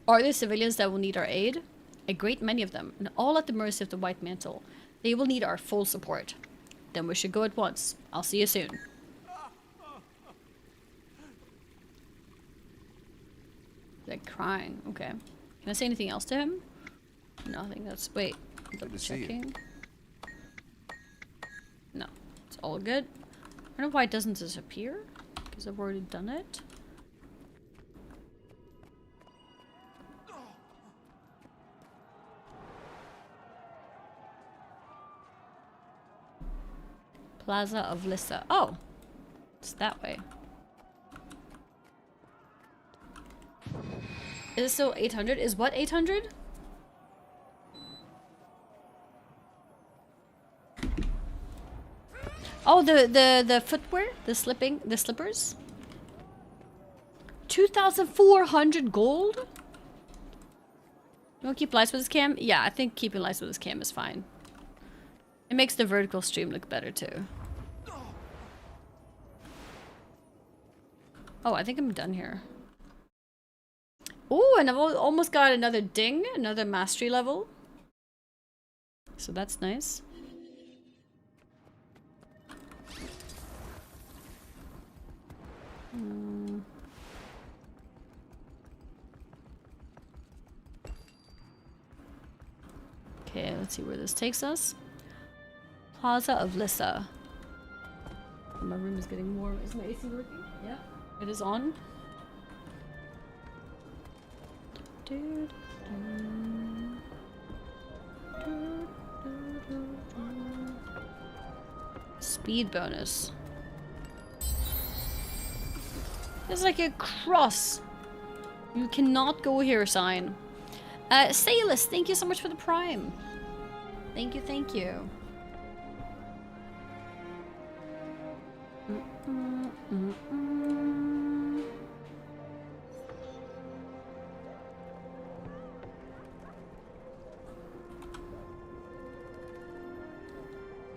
Are there civilians that will need our aid? A great many of them, and all at the mercy of the White Mantle. They will need our full support. Then we should go at once. I'll see you soon. They're crying. Okay. Can I say anything else to him? Nothing. That's... Wait. Double checking. No. It's all good. I don't know why it doesn't disappear. Because I've already done it. Plaza of Lissa. Oh! It's that way. Is it still 800? Is what 800? Oh, the footwear? The slippers? 2,400 gold? You wanna keep lights with his cam? Yeah, I think keeping lights with his cam is fine. It makes the vertical stream look better too. Oh, I think I'm done here. Oh, and I've almost got another ding, another mastery level. So that's nice. Okay, let's see where this takes us. Plaza of Lissa. My room is getting warm. Is my AC working? Yeah, it is on. Speed bonus. There's like a cross. You cannot go here sign. Sailus, thank you so much for the prime. Thank you, thank you.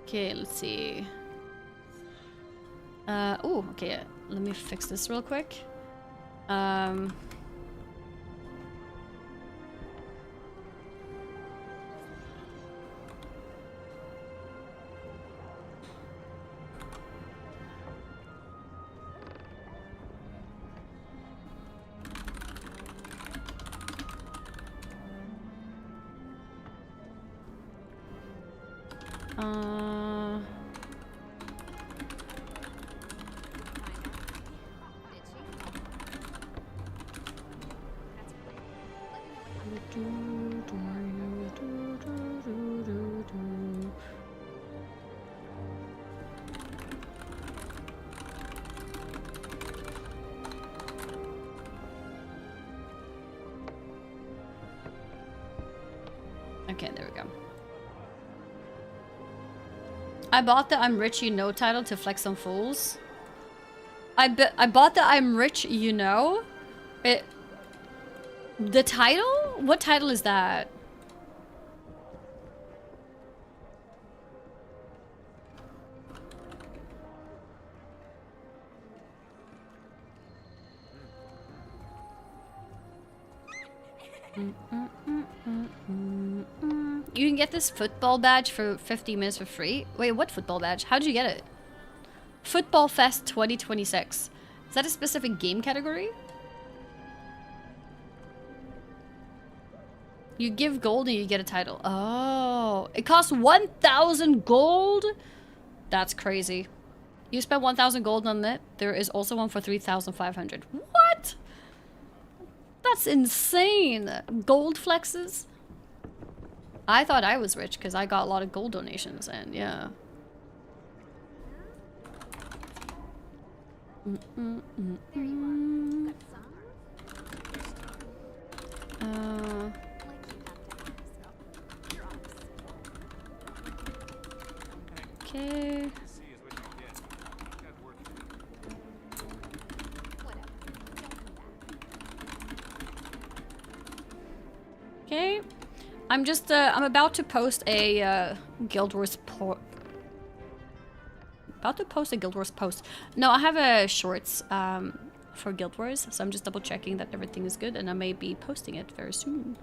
Okay, let's see. Oh, okay. Let me fix this real quick. Okay, there we go. I bought the I'm rich you know title to flex on fools. I bought the I'm rich you know. The title? What title is that? You can get this football badge for 50 minutes for free. Wait, what football badge? How did you get it? Football Fest 2026. Is that a specific game category? You give gold and you get a title. Oh, it costs 1,000 gold? That's crazy. You spend 1,000 gold on it. There is also one for 3,500. What? That's insane. Gold flexes? I thought I was rich because I got a lot of gold donations and yeah. Okay. Okay. I'm just, I'm about to post a, Guild Wars post. No, I have a shorts, for Guild Wars, so I'm just double checking that everything is good, and I may be posting it very soon.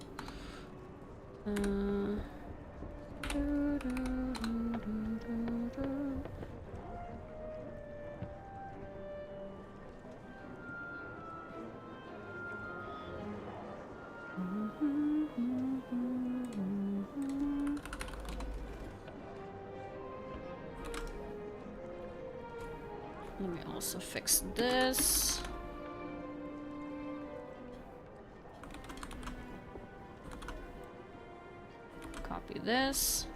Let me also fix this. Copy this.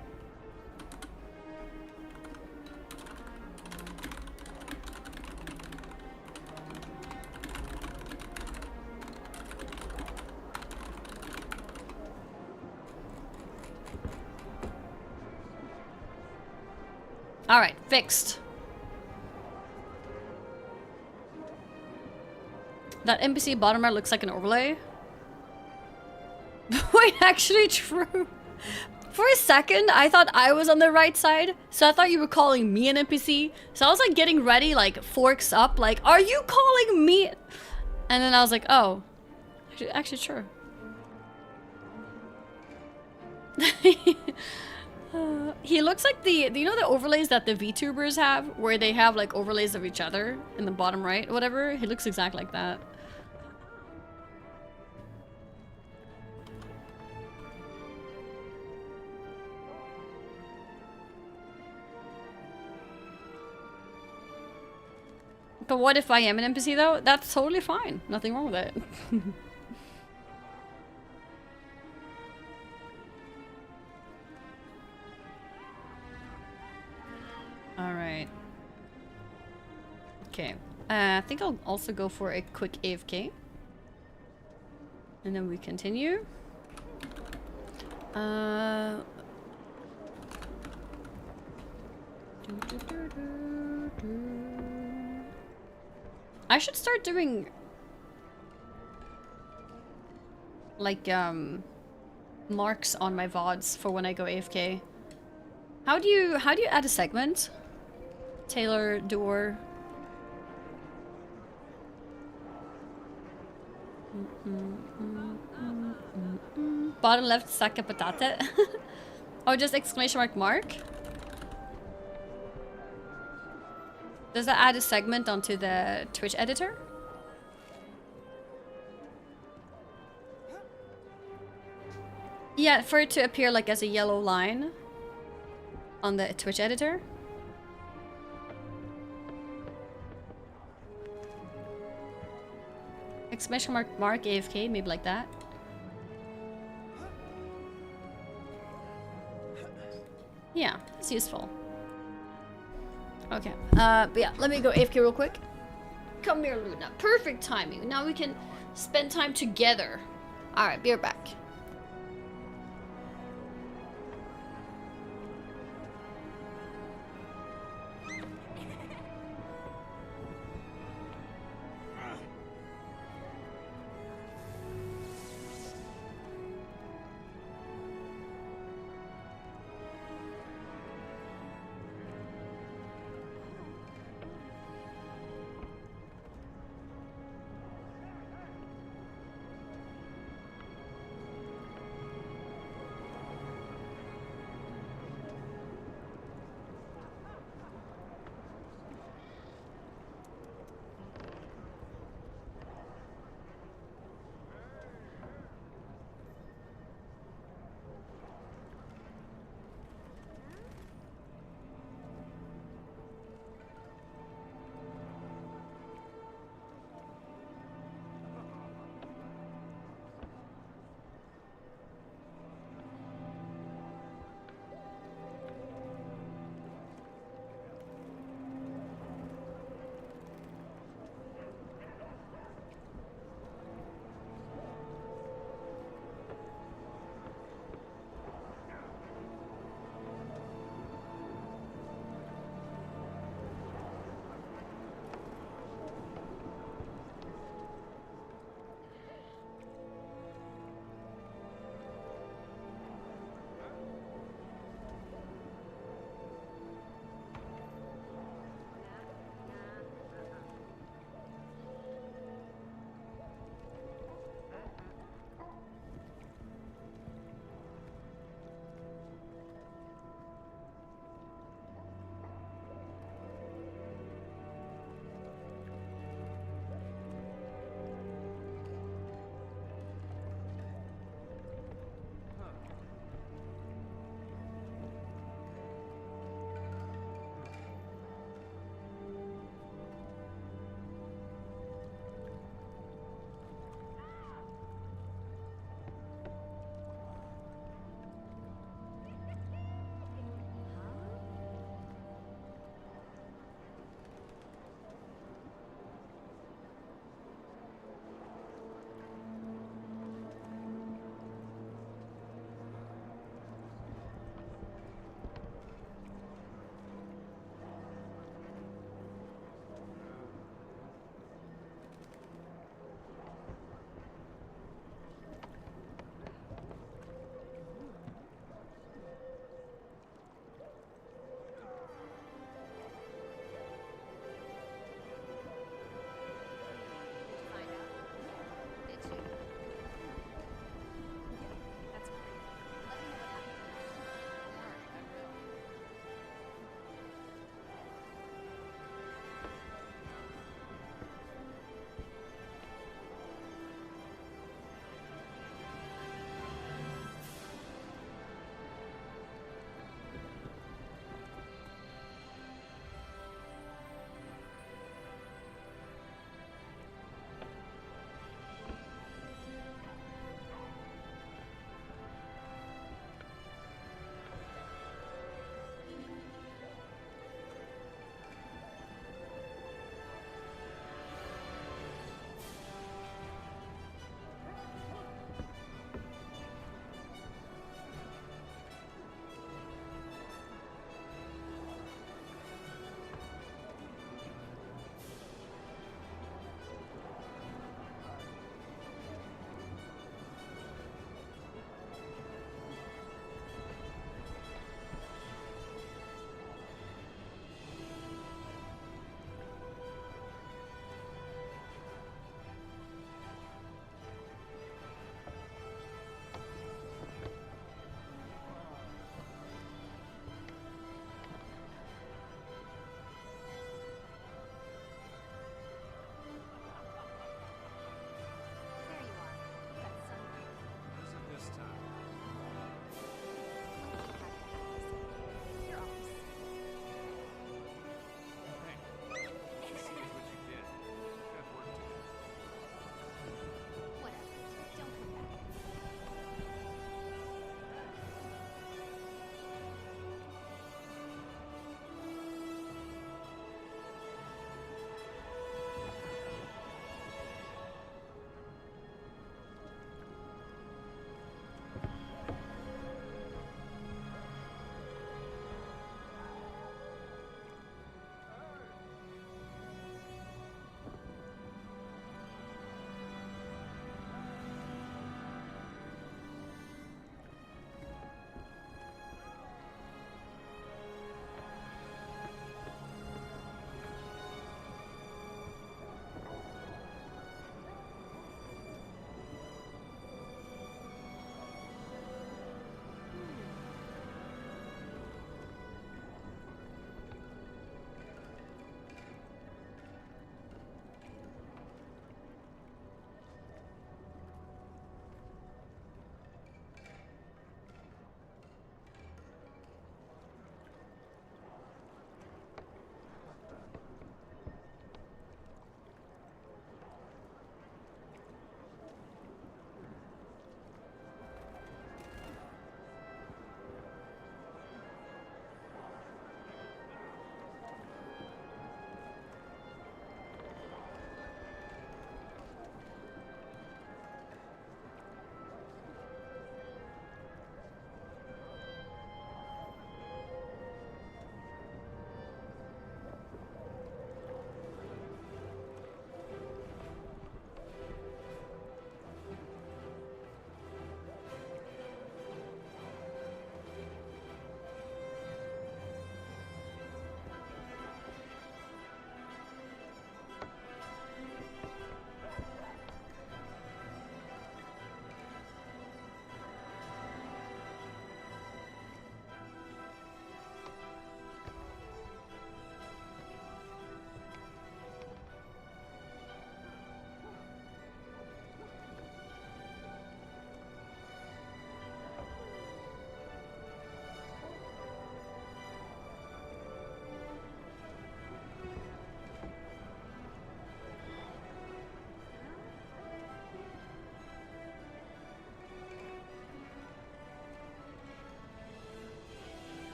All right, fixed. That NPC bottom right looks like an overlay. Wait, actually true. For a second, I thought I was on the right side. So I thought you were calling me an NPC. So I was like getting ready, like forks up, like, are you calling me? And then I was like, oh, actually true. He looks like the, you know the overlays that the VTubers have? Where they have like overlays of each other in the bottom right, whatever? He looks exactly like that. But what if I am an NPC though? That's totally fine. Nothing wrong with it. Alright. Okay. I think I'll also go for a quick AFK. And then we continue. I should start doing like marks on my VODs for when I go AFK. How do you add a segment? Taylor door. Bottom left sacca patate. Oh, just exclamation mark. Does that add a segment onto the Twitch editor? Yeah, for it to appear like as a yellow line on the Twitch editor. Exclamation mark AFK, maybe like that. Yeah, it's useful. Okay, but yeah, let me go AFK real quick. Come here, Luna. Perfect timing. Now we can spend time together. Alright, be right back.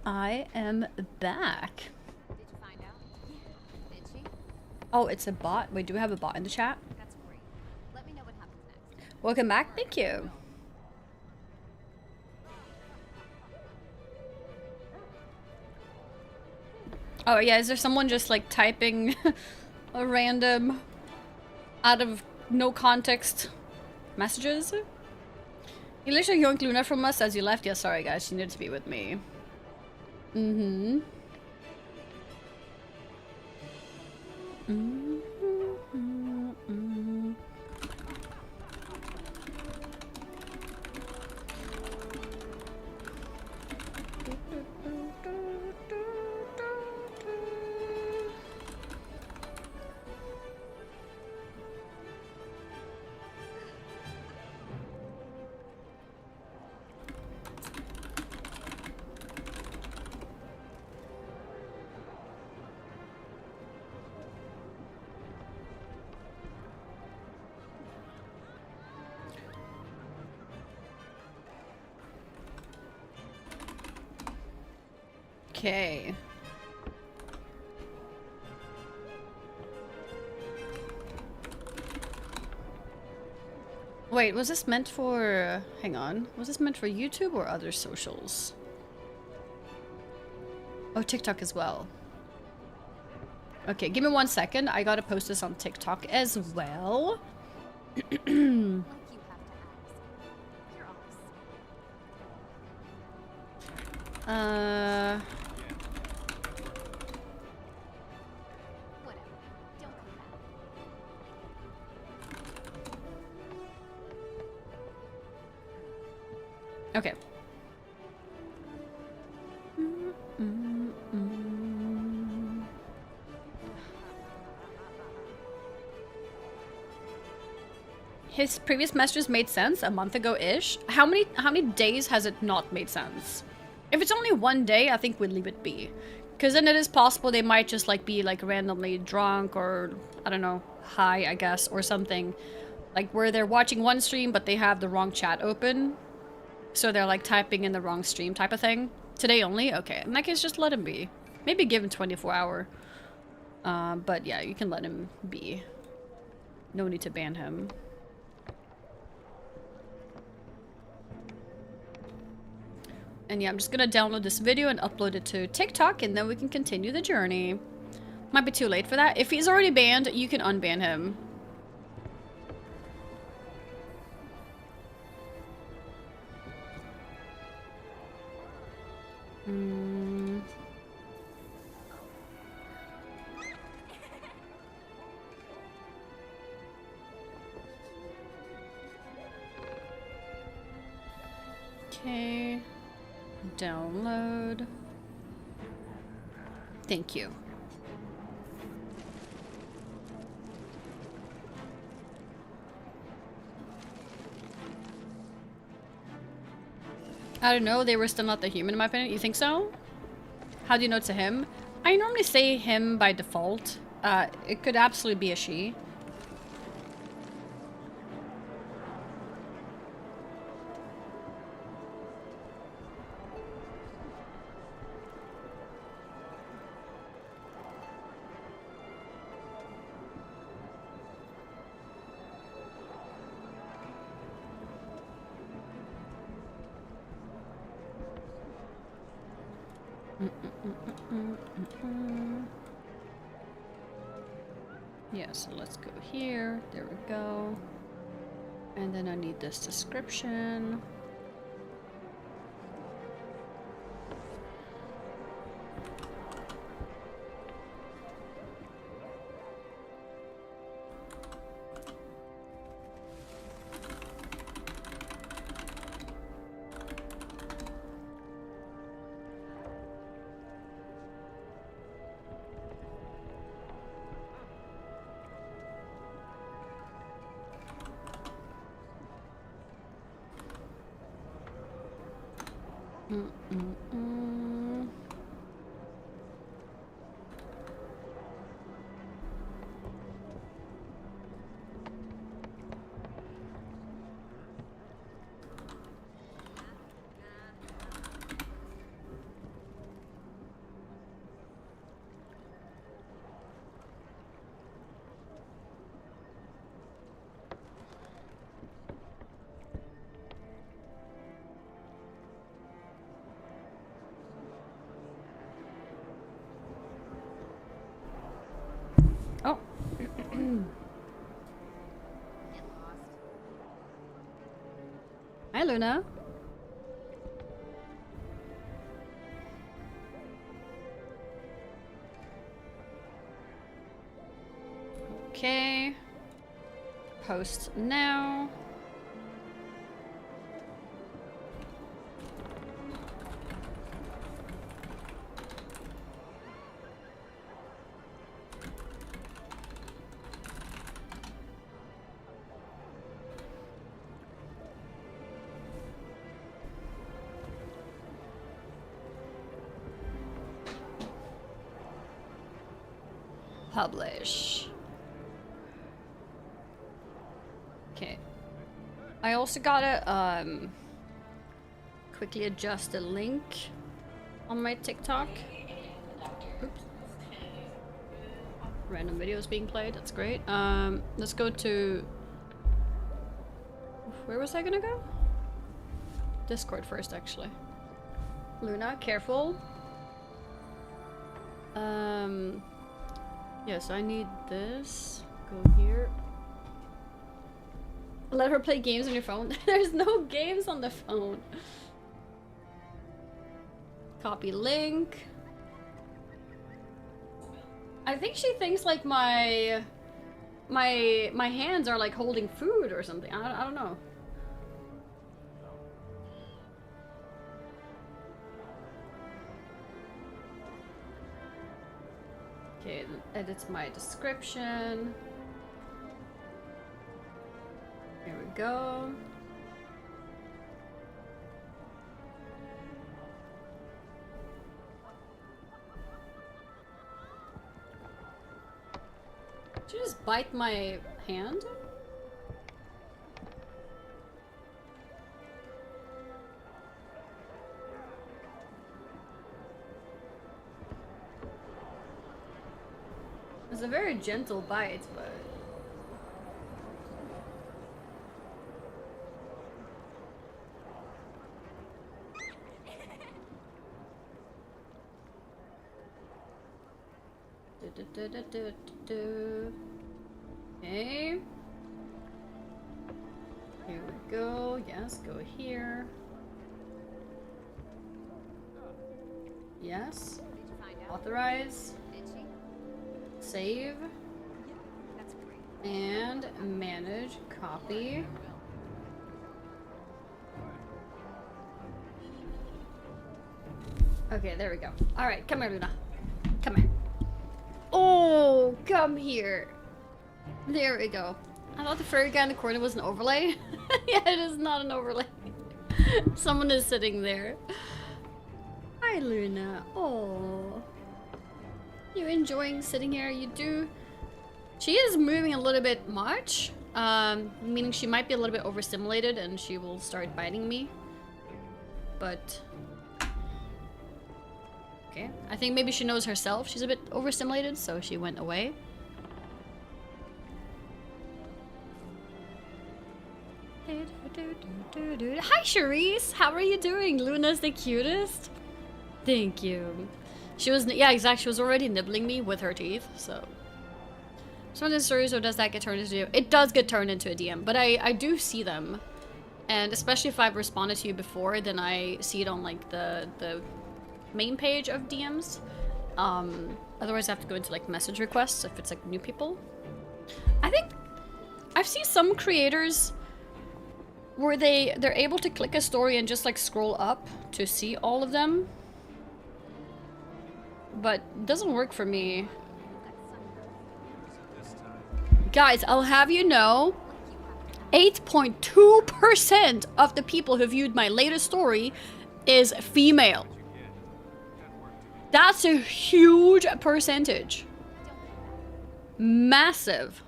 I am back. Did you find out? Did she? Oh, it's a bot. Wait, do we have a bot in the chat? That's great. Let me know what happens next. Welcome back. Thank you. Oh yeah, is there someone just like typing a random out of no context messages? You literally yoinked Luna from us as you left. Yeah, sorry guys, she needed to be with me. Mm-hmm. Okay. Wait, was this meant for... hang on. Was this meant for YouTube or other socials? Oh, TikTok as well. Okay, give me 1 second. I gotta post this on TikTok as well. Okay. His previous messages made sense a month ago-ish. How many days has it not made sense? If it's only 1 day, I think we'd leave it be. Because then it is possible they might just like be like randomly drunk or, I don't know, high, I guess, or something. Like where they're watching one stream but they have the wrong chat open. So they're like typing in the wrong stream type of thing. Today only? Okay. In that case, just let him be. Maybe give him 24 hour. But yeah, you can let him be. No need to ban him. And yeah, I'm just gonna download this video and upload it to TikTok and then we can continue the journey. Might be too late for that. If he's already banned, you can unban him. Okay. Download. Thank you. I don't know, they were still not the human in my opinion. You think so? How do you know it's a him? I normally say him by default. It could absolutely be a she. Yeah, so let's go here. There we go. And then I need this description. Oh. Hi, Luna. Okay. Post now. Publish. Okay. I also gotta quickly adjust the link on my TikTok. Oops. Random videos being played, that's great. Let's go to... Where was I gonna go? Discord first, actually. Luna, careful. Yes, I need this. Go here. Let her play games on your phone. There's no games on the phone. Copy link. I think she thinks like my hands are like holding food or something. I don't know. Okay, edit my description. Here we go. Did you just bite my hand? It's a very gentle bite, but... Okay. Here we go. Yes, go here. Yes. Authorize. Save. And manage. Copy. Okay, there we go. Alright, come here, Luna. Come here. Oh, come here. There we go. I thought the furry guy in the corner was an overlay. Yeah, it is not an overlay. Someone is sitting there. Hi, Luna. Oh. You're enjoying sitting here? You do? She is moving a little bit much. Meaning she might be a little bit overstimulated and she will start biting me. But... okay. I think maybe she knows herself she's a bit overstimulated, so she went away. Hi, Charisse! How are you doing? Luna's the cutest. Thank you. She was, yeah, exactly. She was already nibbling me with her teeth, so. So in the stories, or does that get turned into a DM? It does get turned into a DM, but I do see them. And especially if I've responded to you before, then I see it on like the main page of DMs. Otherwise I have to go into like message requests if it's like new people. I think I've seen some creators where they're able to click a story and just like scroll up to see all of them. But it doesn't work for me. Guys, I'll have you know, 8.2% of the people who viewed my latest story is female. That's a huge percentage. Massive.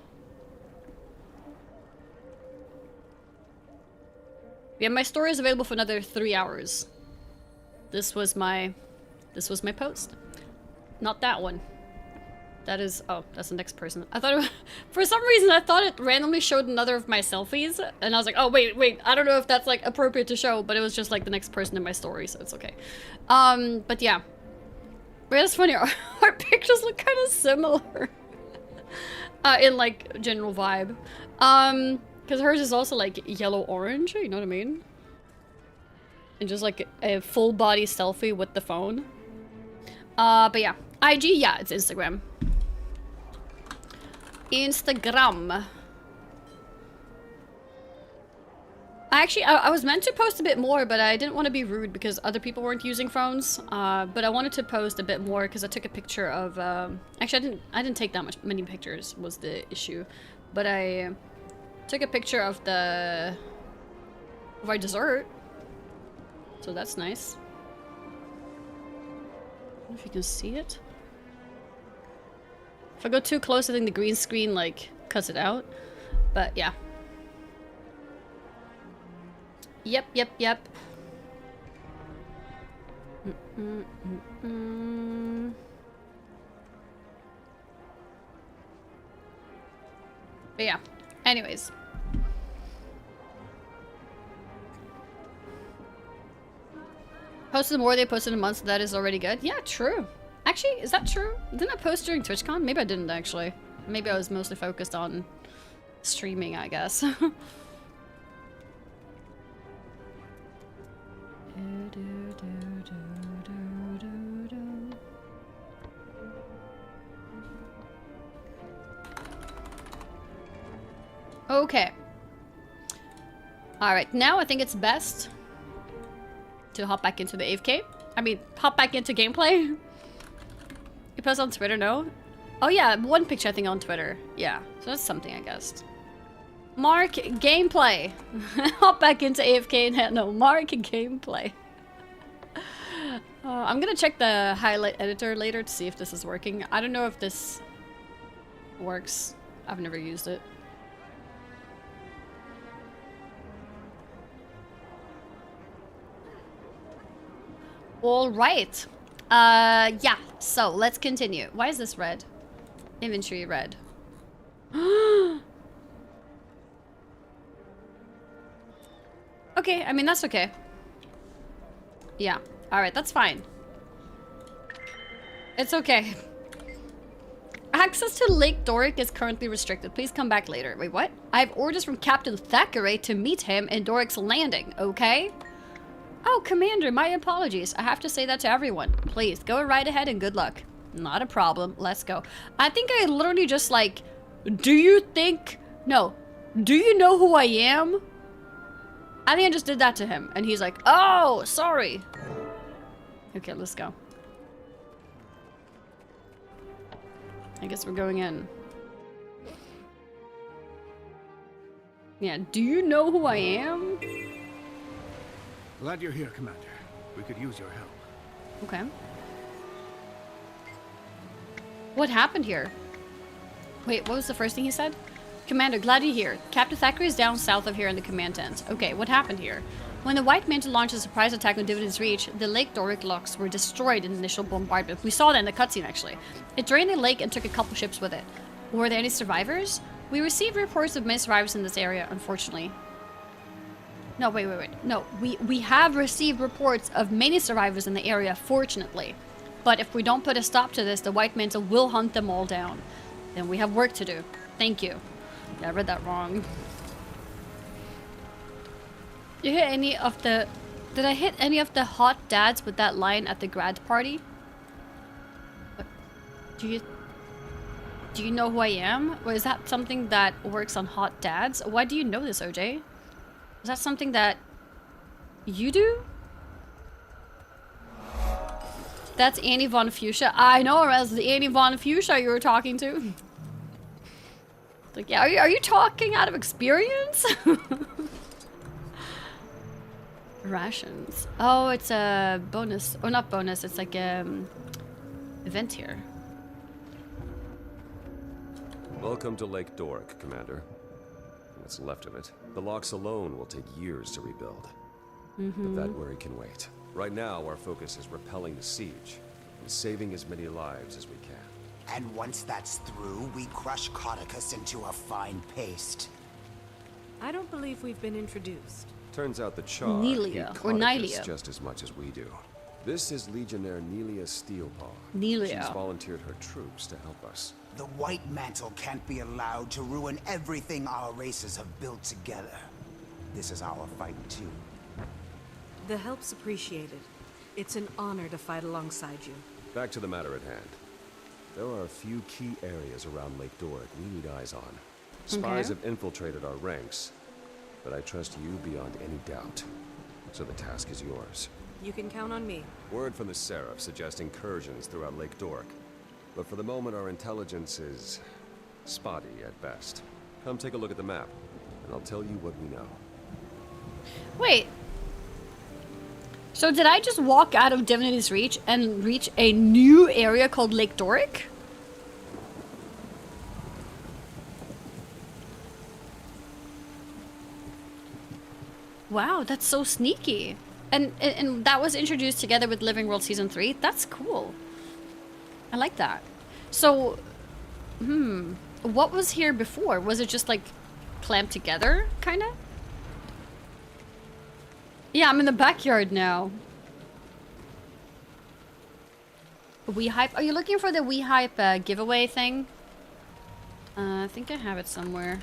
Yeah, my story is available for another 3 hours. This was my post. Not that one. That is, oh, that's the next person. I thought it was, for some reason I thought it randomly showed another of my selfies, and I was like, oh wait, I don't know if that's like appropriate to show, but it was just like the next person in my story, so it's okay. But yeah. But it's funny, our pictures look kind of similar. In like general vibe. Because hers is also like yellow-orange, you know what I mean? And just like a full body selfie with the phone. But yeah. IG, yeah, it's Instagram. Instagram. I was meant to post a bit more, but I didn't want to be rude because other people weren't using phones. But I wanted to post a bit more because I took a picture of. Actually, I didn't take that many pictures. Was the issue, but I took a picture of our dessert. So that's nice. I don't know if you can see it. If I go too close, I think the green screen like cuts it out. But yeah. Yep. But yeah. Anyways. Posted more, they posted a month, so that is already good. Yeah, true. Actually, is that true? Didn't I post during TwitchCon? Maybe I didn't actually. Maybe I was mostly focused on streaming, I guess. Okay. Alright, now I think it's best to hop back into the AFK. I mean, hop back into gameplay. You post on Twitter, no? Oh yeah, one picture I think on Twitter. Yeah, so that's something, I guess. Mark gameplay. Hop back into AFK. No, Mark gameplay. I'm gonna check the highlight editor later to see if this is working. I don't know if this works. I've never used it. All right. Yeah. So let's continue. Why is this red? Inventory red. Okay. I mean, that's okay. Yeah. All right. That's fine. It's okay. Access to Lake Doric is currently restricted. Please come back later. Wait, what? I have orders from Captain Thackeray to meet him in Doric's landing. Okay. Oh, Commander, my apologies. I have to say that to everyone. Please, go right ahead and good luck. Not a problem. Let's go. I think I literally just like, do you think... No. Do you know who I am? I think I just did that to him. And he's like, oh, sorry. Okay, let's go. I guess we're going in. Yeah, do you know who I am? Glad you're here, Commander. We could use your help. Okay. What happened here? Wait, what was the first thing he said? Commander, glad you're here. Captain Thackeray is down south of here in the command tent. Okay, what happened here? When the White Mantle launched a surprise attack on Dividend's Reach, the Lake Doric locks were destroyed in the initial bombardment. We saw that in the cutscene, actually. It drained the lake and took a couple ships with it. Were there any survivors? We received reports of many survivors in this area, unfortunately. No, wait. No, we have received reports of many survivors in the area, fortunately. But if we don't put a stop to this, the White Mantle will hunt them all down. Then we have work to do. Thank you. Yeah, I read that wrong. You hit any of the... Did I hit any of the hot dads with that line at the grad party? What? Do you know who I am? Or is that something that works on hot dads? Why do you know this, OJ? Is that something that you do? That's Annie Von Fuchsia. I know, that's the Annie Von Fuchsia you were talking to. Like, yeah, are you talking out of experience? Rations. Oh, it's a bonus. Or not bonus, it's like event here. Welcome to Lake Doric, Commander. What's left of it. The locks alone will take years to rebuild. But that worry can wait. Right now, our focus is repelling the siege and saving as many lives as we can. And once that's through, we crush Codicus into a fine paste. I don't believe we've been introduced. Turns out the Char Nelia, hate or Codicus Nylia. just as much as we do. This is Legionnaire Nelia Steelpaw. Nelia. She's volunteered her troops to help us. The White Mantle can't be allowed to ruin everything our races have built together. This is our fight, too. The help's appreciated. It's an honor to fight alongside you. Back to the matter at hand. There are a few key areas around Lake Doric we need eyes on. Spies have infiltrated our ranks, but I trust you beyond any doubt. So the task is yours. You can count on me. Word from the Seraph suggests incursions throughout Lake Doric. But for the moment, our intelligence is spotty at best. Come take a look at the map, and I'll tell you what we know. Wait. So did I just walk out of Divinity's Reach and reach a new area called Lake Doric? Wow, that's so sneaky. And that was introduced together with Living World Season 3. That's cool. I like that. So, what was here before? Was it just like clamped together, kind of? Yeah, I'm in the backyard now. We Hype. Are you looking for the We Hype giveaway thing? I think I have it somewhere.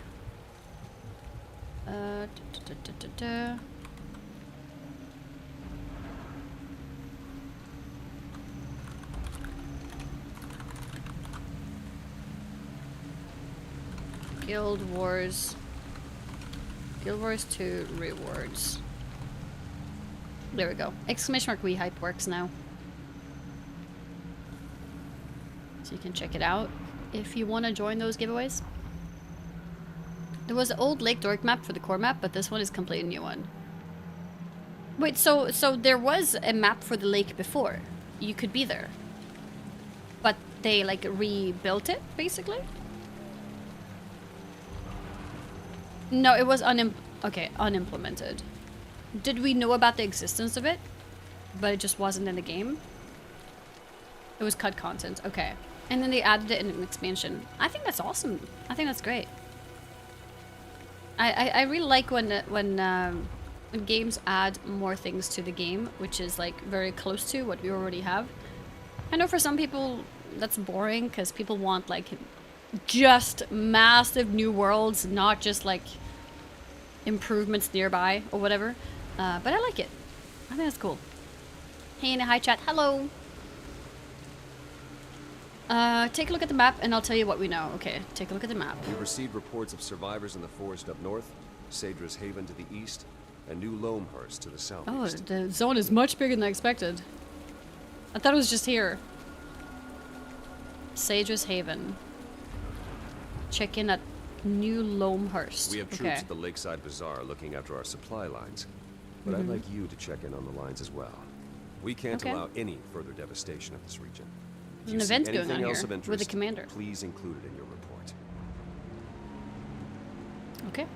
Guild Wars 2 rewards. There we go. Exclamation mark We Hype works now. So you can check it out if you want to join those giveaways. There was an old Lake Doric map for the core map, but this one is a completely new one. Wait, so there was a map for the lake before. You could be there. But they like rebuilt it, basically? No, it was unimplemented. Did we know about the existence of it? But it just wasn't in the game? It was cut content, okay. And then they added it in an expansion. I think that's awesome. I think that's great. I really like when games add more things to the game, which is like very close to what we already have. I know for some people that's boring because people want like just massive new worlds, not just like improvements nearby or whatever. But I like it. I think that's cool. Hey, hi chat. Hello. Take a look at the map and I'll tell you what we know. Okay, take a look at the map. We've received reports of survivors in the forest up north, Sadra's Haven to the east, and New Loamhurst to the south. Oh, the zone is much bigger than I expected. I thought it was just here. Sadra's Haven. Check in at New Loamhurst. We have troops at the Lakeside Bazaar looking after our supply lines. But I'd like you to check in on the lines as well. We can't allow any further devastation of this region. There's an event going on here with the commander. Please include it in your report. Okay.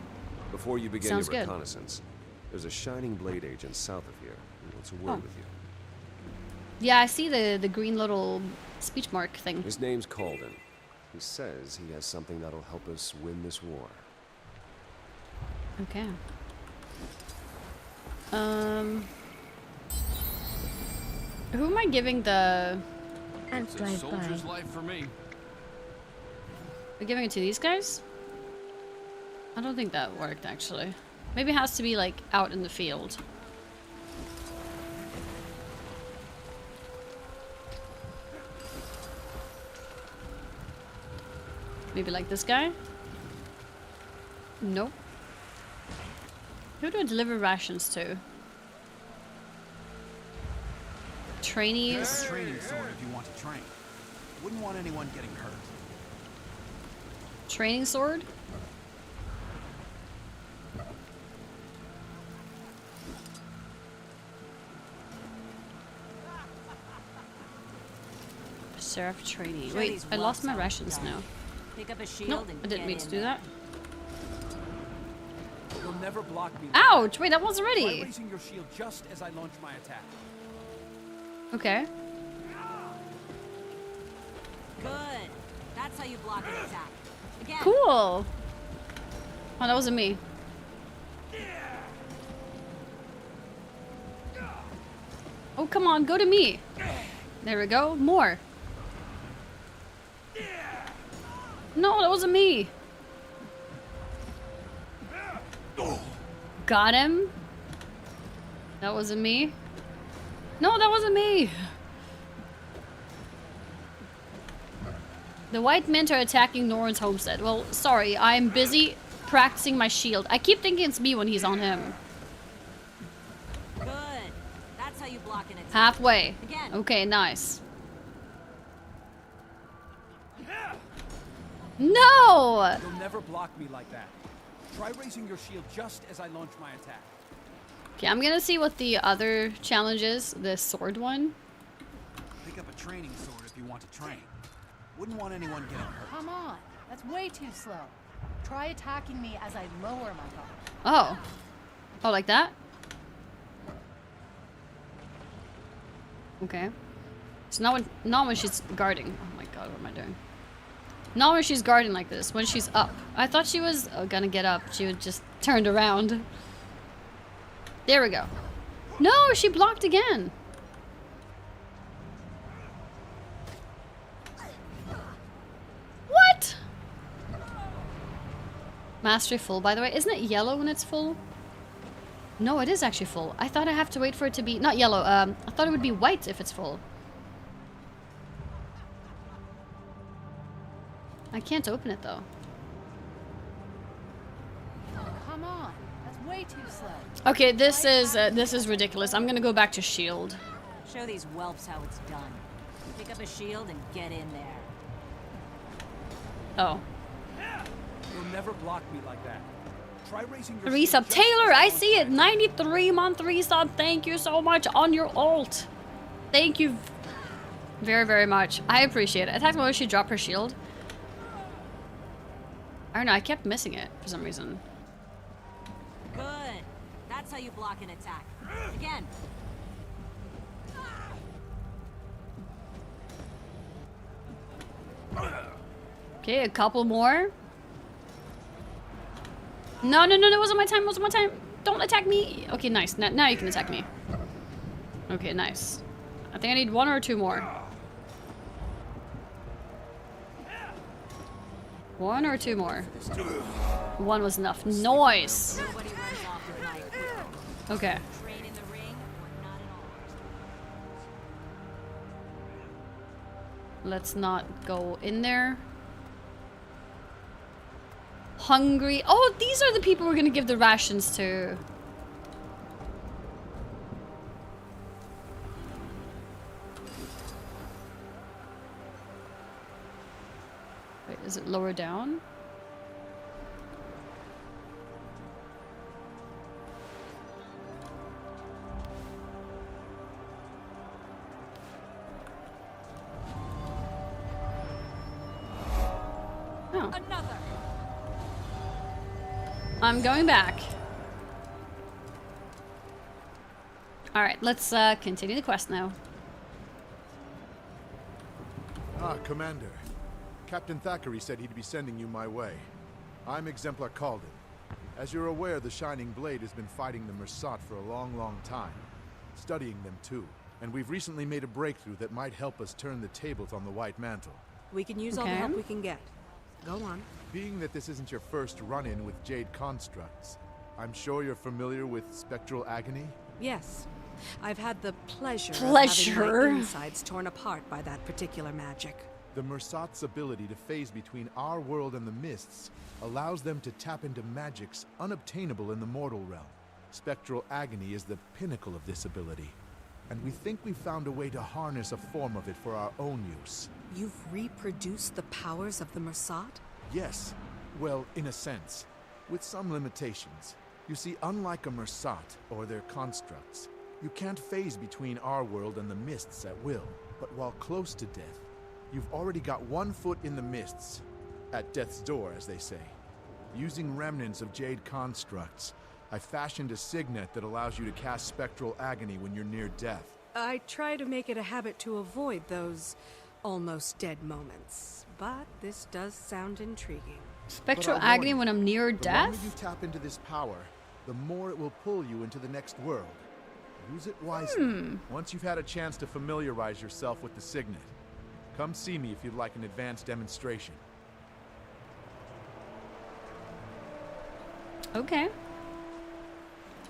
Before you begin Sounds your good. reconnaissance, there's a Shining Blade agent south of here who wants a word with you. Yeah, I see the green little speech mark thing. His name's Calden. He says he has something that'll help us win this war. Okay. Who am I giving the... And drive soldier's by. life for me. We're giving it to these guys? I don't think that worked, actually. Maybe it has to be, like, out in the field. Maybe like this guy? Nope. Who do I deliver rations to? Trainees? Training sword if you want to train. Wouldn't want anyone getting hurt. Training sword? Seraph trainee. Wait, I lost my rations now. Pick up a shield Nope, and I didn't get mean in to do there. that. You'll never block me. Ouch! Wait, that was Try ready. raising your shield just as I launch my attack. Okay. Good. That's how you block an attack. Again. Cool. Oh, that wasn't me. Oh, come on, go to me. There we go. More. No, that wasn't me. Got him. That wasn't me. No, that wasn't me. The white men are attacking Norrin's homestead. Well, sorry, I'm busy practicing my shield. I keep thinking it's me when he's on him. Good. That's how you block an attack. Halfway. Again. Okay, nice. No! You'll never block me like that. Try raising your shield just as I launch my attack. Okay, I'm gonna see what the other challenge is. The sword one. Pick up a training sword if you want to train. Wouldn't want anyone getting hurt. Come on. That's way too slow. Try attacking me as I lower my guard. Oh. Oh, like that? Okay. So not when she's guarding. Oh my god, what am I doing? Not when she's guarding like this. When she's up. I thought she was gonna get up. She would just turned around. There we go. No, she blocked again. What? Mastery full, by the way. Isn't it yellow when it's full? No, it is actually full. I thought I have to wait for it to be... Not yellow. I thought it would be white if it's full. I can't open it, though. Come on. That's way too slow. Okay, this is ridiculous. I'm gonna go back to shield. Show these whelps how it's done. Pick up a shield and get in there. Oh. You'll never block me like that. Try raising your Resub. shield Taylor, I see it. 93-month resub. Thank you so much on your ult. Thank you very, very much. I appreciate it. I thought she dropped her shield. I don't know. I kept missing it for some reason. Good. That's how you block an attack. Again. Okay, a couple more. No, no, no, that wasn't my time. Wasn't my time. Don't attack me. Okay, nice. Now you can attack me. Okay, nice. I think I need one or two more. One or two more. One was enough. Noise. Okay. Let's not go in there. Hungry. Oh, these are the people we're gonna give the rations to. Wait, is it lower down? Oh. Another. I'm going back. Alright, let's continue the quest now. Ah, Commander. Captain Thackeray said he'd be sending you my way. I'm Exemplar Calden. As you're aware, the Shining Blade has been fighting the Mersat for a long, long time. Studying them too. And we've recently made a breakthrough that might help us turn the tables on the White Mantle. We can use all the help we can get. Go on. Being that this isn't your first run-in with Jade constructs, I'm sure you're familiar with Spectral Agony? Yes. I've had the pleasure of Pleasure? having my insides torn apart by that particular magic. The Mersat's ability to phase between our world and the Mists allows them to tap into magics unobtainable in the mortal realm. Spectral Agony is the pinnacle of this ability, and we think we've found a way to harness a form of it for our own use. You've reproduced the powers of the Mersat? Yes. Well, in a sense. With some limitations. You see, unlike a Mersat or their constructs, you can't phase between our world and the Mists at will. But while close to death, you've already got one foot in the Mists. At death's door, as they say. Using remnants of Jade constructs, I fashioned a signet that allows you to cast Spectral Agony when you're near death. I try to make it a habit to avoid those almost dead moments, but this does sound intriguing. Spectral Agony when I'm near The death? longer you tap into this power, the more it will pull you into the next world. Use it wisely. Once you've had a chance to familiarize yourself with the signet, come see me if you'd like an advanced demonstration. Okay.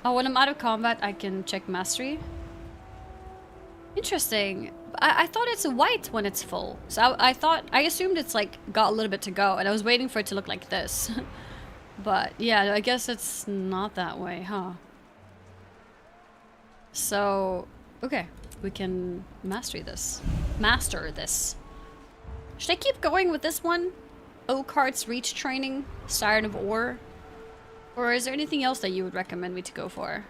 Oh, when I'm out of combat, I can check mastery. Interesting. I thought it's white when it's full. So I assumed it's like got a little bit to go, and I was waiting for it to look like this. But yeah, I guess it's not that way, huh? So, okay. We can master this. Should I keep going with this one? Oakhart's Reach Training, Siren of Ore? Or is there anything else that you would recommend me to go for?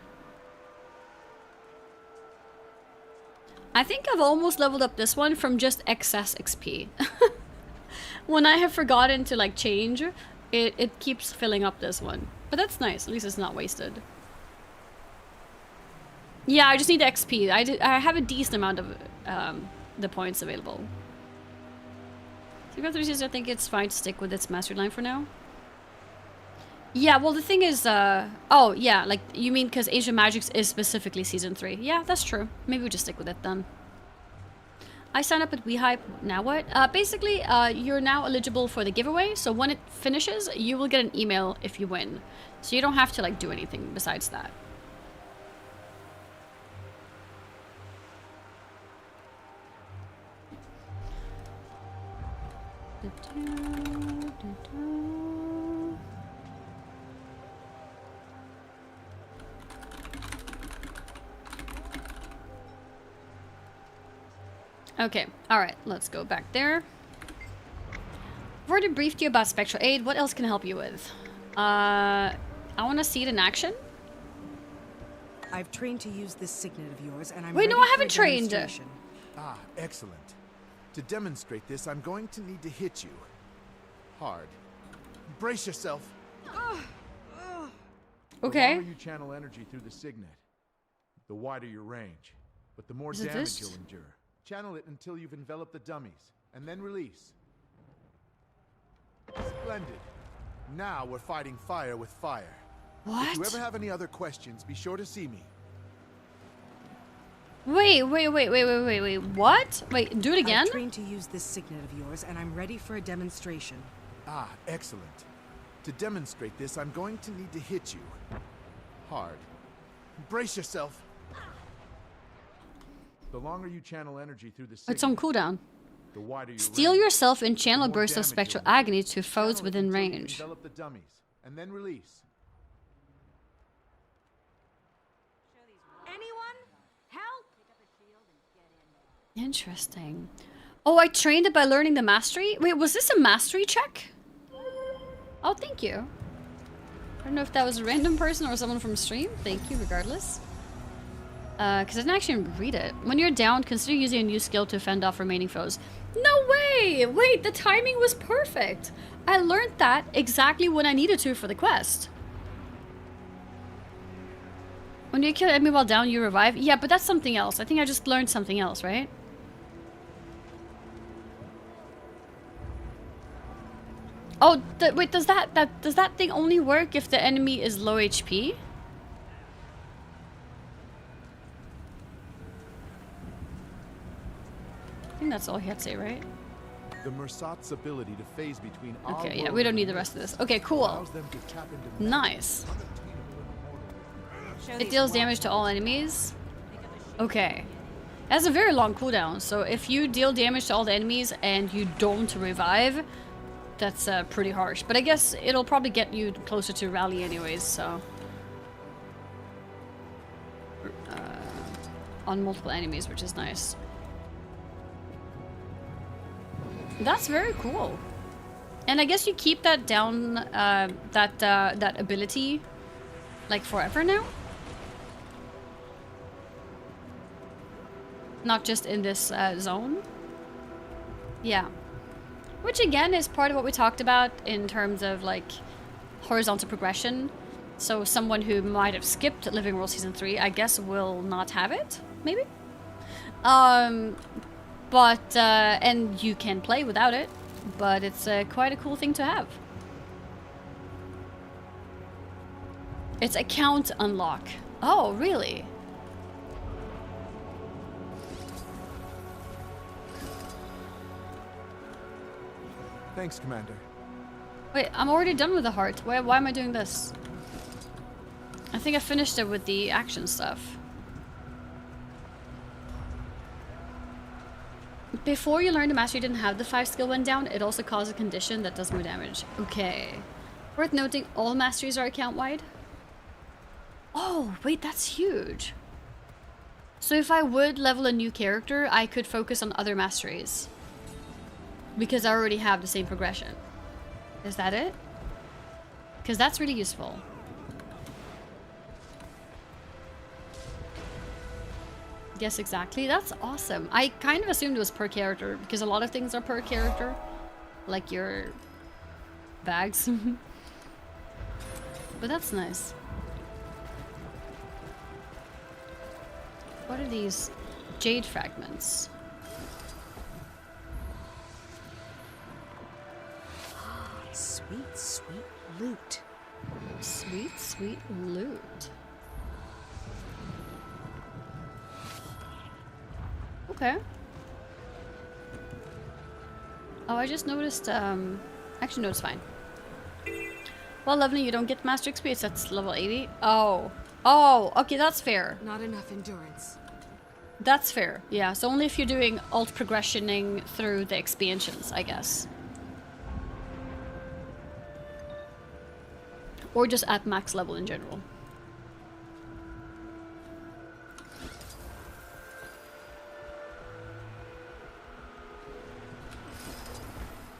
I think I've almost leveled up this one from just excess XP. When I have forgotten to like change, it keeps filling up this one. But that's nice, at least it's not wasted. Yeah, I just need the XP. I have a decent amount of the points available. So I think it's fine to stick with its mastery line for now. Yeah, well the thing is, oh yeah, like you mean because Asia Magics is specifically season 3. Yeah, that's true. Maybe we'll just stick with it then. I signed up at WeHype, now what? Basically, you're now eligible for the giveaway, so when it finishes, you will get an email if you win. So you don't have to like do anything besides that. Okay, alright, let's go back there. I've already briefed you about Spectral Aid. What else can I help you with? I want to see it in action. I've trained to use this signet of yours, and I'm Wait, ready no, I for a haven't trained. demonstration. Ah, excellent. To demonstrate this, I'm going to need to hit you. Hard. Brace yourself. Okay. The longer you channel energy through the signet, the wider your range, but the more Is it damage this? you'll endure. Channel it until you've enveloped the dummies, and then release. Splendid. Now we're fighting fire with fire. What? If you ever have any other questions, be sure to see me. Wait, what? Wait, do it again? I've trained to use this signet of yours, and I'm ready for a demonstration. Ah, excellent. To demonstrate this, I'm going to need to hit you. Hard. Brace yourself. The longer you channel energy through the signet, It's on cooldown. the wider your Steal range, yourself and channel the more bursts of damage spectral you'll do. agony to foes Channel it within until you range. envelop the dummies, and then release. Anyone? Help! Interesting. Oh, I trained it by learning the mastery? Wait, was this a mastery check? Oh, thank you. I don't know if that was a random person or someone from stream. Thank you, regardless. Because I didn't actually read it. When you're down, consider using a new skill to fend off remaining foes. No way! Wait, the timing was perfect. I learned that exactly when I needed to for the quest. When you kill an enemy while down, you revive. Yeah, but that's something else. I think I just learned something else, right? Oh, wait, does that thing only work if the enemy is low HP? I think that's all he had to say, right? The Mersat's ability to phase between Okay, yeah, we don't need the rest of this. Okay, cool. allows them to tap into Nice. It deals damage to all enemies. Okay. It has a very long cooldown, so if you deal damage to all the enemies and you don't revive, that's pretty harsh. But I guess it'll probably get you closer to rally anyways, so... on multiple enemies, which is nice. That's very cool. And I guess you keep that down, that ability, like forever now? Not just in this zone? Yeah. Which again is part of what we talked about in terms of like horizontal progression. So someone who might have skipped Living World Season 3, I guess will not have it, maybe? But, and you can play without it, but it's quite a cool thing to have. It's account unlock. Oh, really? Thanks, Commander. Wait, I'm already done with the heart. Why am I doing this? I think I finished it with the action stuff. Before you learn the mastery didn't have the 5 skill went down, it also caused a condition that does more damage. Okay. Worth noting, all masteries are account-wide. Oh, wait, that's huge. So if I would level a new character, I could focus on other masteries. Because I already have the same progression. Is that it? Because that's really useful. Yes, exactly. That's awesome. I kind of assumed it was per character because a lot of things are per character. Like your bags. But that's nice. What are these? Jade fragments. Sweet, sweet loot. Sweet, sweet loot. Okay. Oh, I just noticed, actually no, it's fine. Well, lovely, you don't get Master XP, that's level 80. Oh. Oh, okay, that's fair. Not enough endurance. That's fair, yeah. So only if you're doing alt progressioning through the expansions, I guess. Or just at max level in general.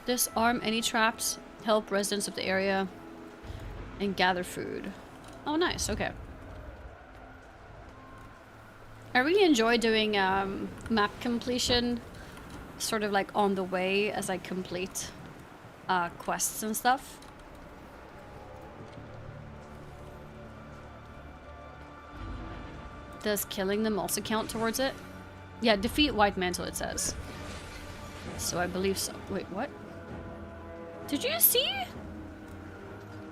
Disarm any traps, help residents of the area, and gather food. Oh, nice, okay. I really enjoy doing map completion, sort of like on the way as I complete quests and stuff. Does killing them also count towards it? Yeah, defeat White Mantle, it says. So I believe so. Wait, what? Did you see?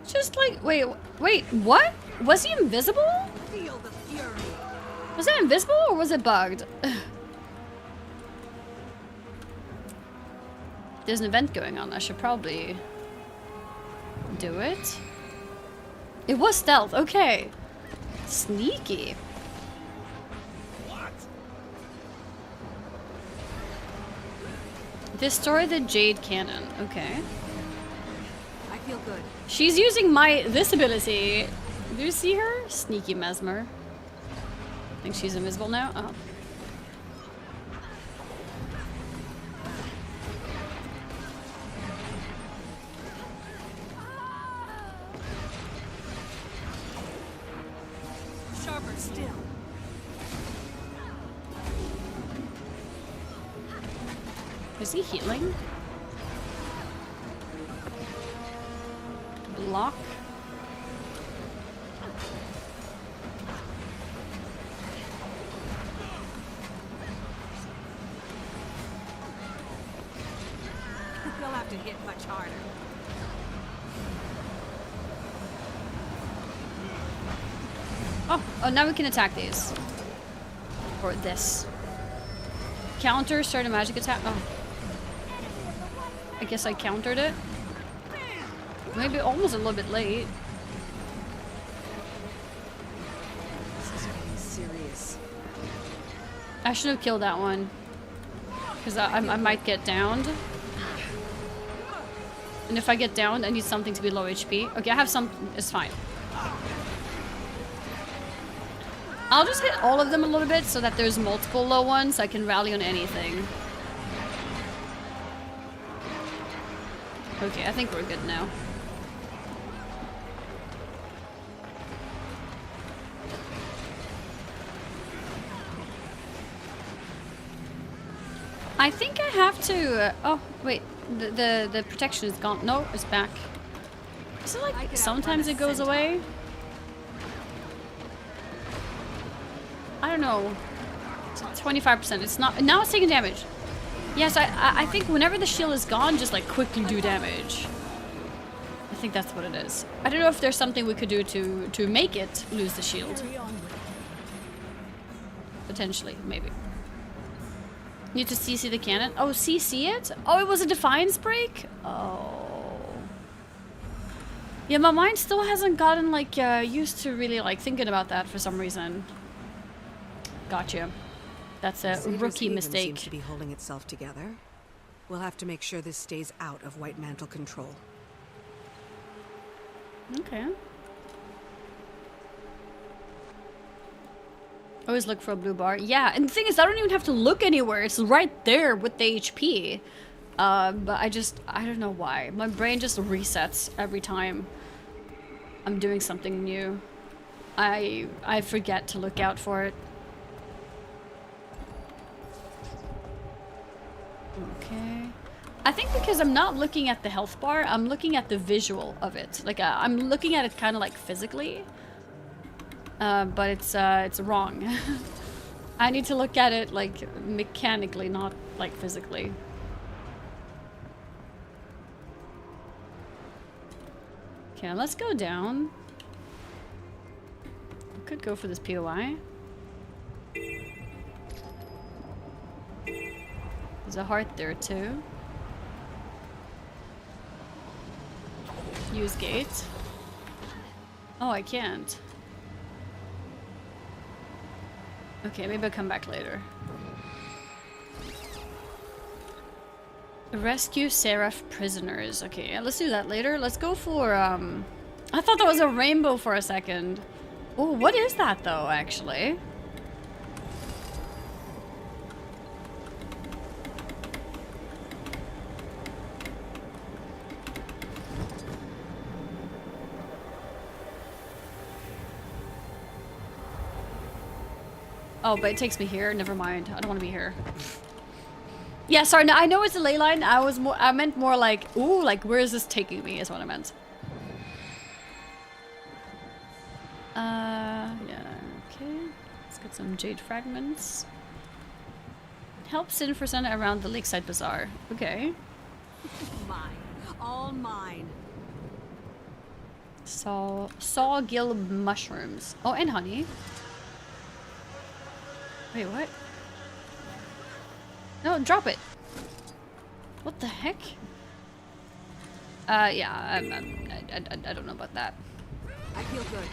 Just like, wait, what? Was he invisible? Feel the fury. Was it invisible or was it bugged? There's an event going on. I should probably do it. It was stealth. Okay. Sneaky. Destroy the Jade Cannon. Okay. I feel good. She's using this ability. Do you see her? Sneaky Mesmer. I think she's invisible now. Oh. Sharper still. Is he healing? Block. You'll have to hit much harder. Oh, now we can attack these. Or this. Counter, start a magic attack. Oh. I guess I countered it. Maybe almost a little bit late. This is getting serious. I should have killed that one. Because I might get downed. And if I get downed, I need something to be low HP. Okay, I have some. It's fine. I'll just hit all of them a little bit so that there's multiple low ones. I can rally on anything. Okay, I think we're good now. I think I have to. Oh wait, the protection is gone. No, it's back. Is it like sometimes it goes away? I don't know. It's 25%. It's not. Now it's taking damage. Yes, I think whenever the shield is gone, just like quickly do damage. I think that's what it is. I don't know if there's something we could do to make it lose the shield. Potentially, maybe. Need to CC the cannon. Oh, CC it? Oh, it was a Defiance break? Oh. Yeah, my mind still hasn't gotten like used to really like thinking about that for some reason. Gotcha. That's a Sator's rookie Haven mistake. seems to be holding itself together. We'll have to make sure this stays out of White Mantle control. Okay. Always look for a blue bar. Yeah, and the thing is, I don't even have to look anywhere. It's right there with the HP. But I don't know why. My brain just resets every time I'm doing something new. I forget to look out for it. Okay. I think because I'm not looking at the health bar, I'm looking at the visual of it. Like, I'm looking at it kind of like physically. But it's wrong. I need to look at it like mechanically, not like physically. Okay, let's go down. I could go for this POI. There's a heart there too. Use gate. Oh, I can't. Okay, maybe I'll come back later. Rescue Seraph prisoners. Okay, yeah, let's do that later. Let's go for, I thought that was a rainbow for a second. Oh, what is that though, actually? Oh, but it takes me here. Never mind. I don't want to be here. Yeah, sorry. No, I know it's a ley line. I meant more like, ooh, like where is this taking me? Is what I meant. Yeah. Okay. Let's get some jade fragments. Help Sinferson around the Lakeside Bazaar. Okay. Mine. All mine. Sawgill mushrooms. Oh, and honey. Wait, what? No, drop it. What the heck? Yeah, I don't know about that. I feel good.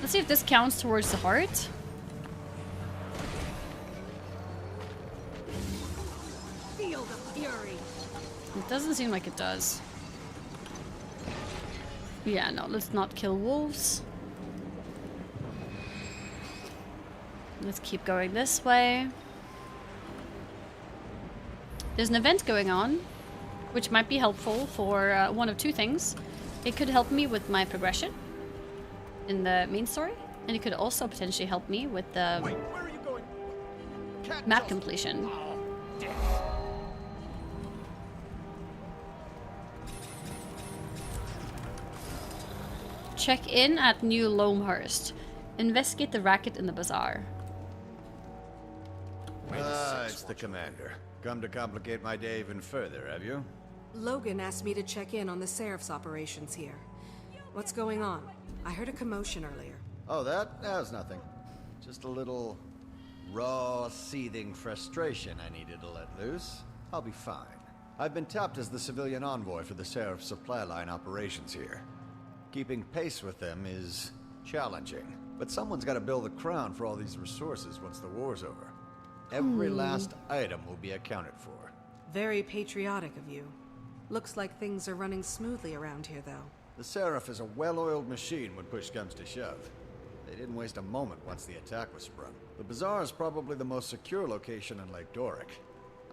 Let's see if this counts towards the heart. Feel the fury. It doesn't seem like it does. Yeah, no, let's not kill wolves. Let's keep going this way. There's an event going on, which might be helpful for one of two things. It could help me with my progression in the main story, and it could also potentially help me with the map completion. Check in at New Loamhurst. Investigate the racket in the bazaar. It's the commander. Come to complicate my day even further, have you? Logan asked me to check in on the Seraph's operations here. What's going on? I heard a commotion earlier. Oh, that? That was nothing. Just a little raw, seething frustration I needed to let loose. I'll be fine. I've been tapped as the civilian envoy for the Seraph supply line operations here. Keeping pace with them is challenging, but someone's got to build the crown for all these resources once the war's over. Every last item will be accounted for. Very patriotic of you. Looks like things are running smoothly around here, though. The Seraph is a well-oiled machine when push comes to shove. They didn't waste a moment once the attack was sprung. The bazaar is probably the most secure location in Lake Doric.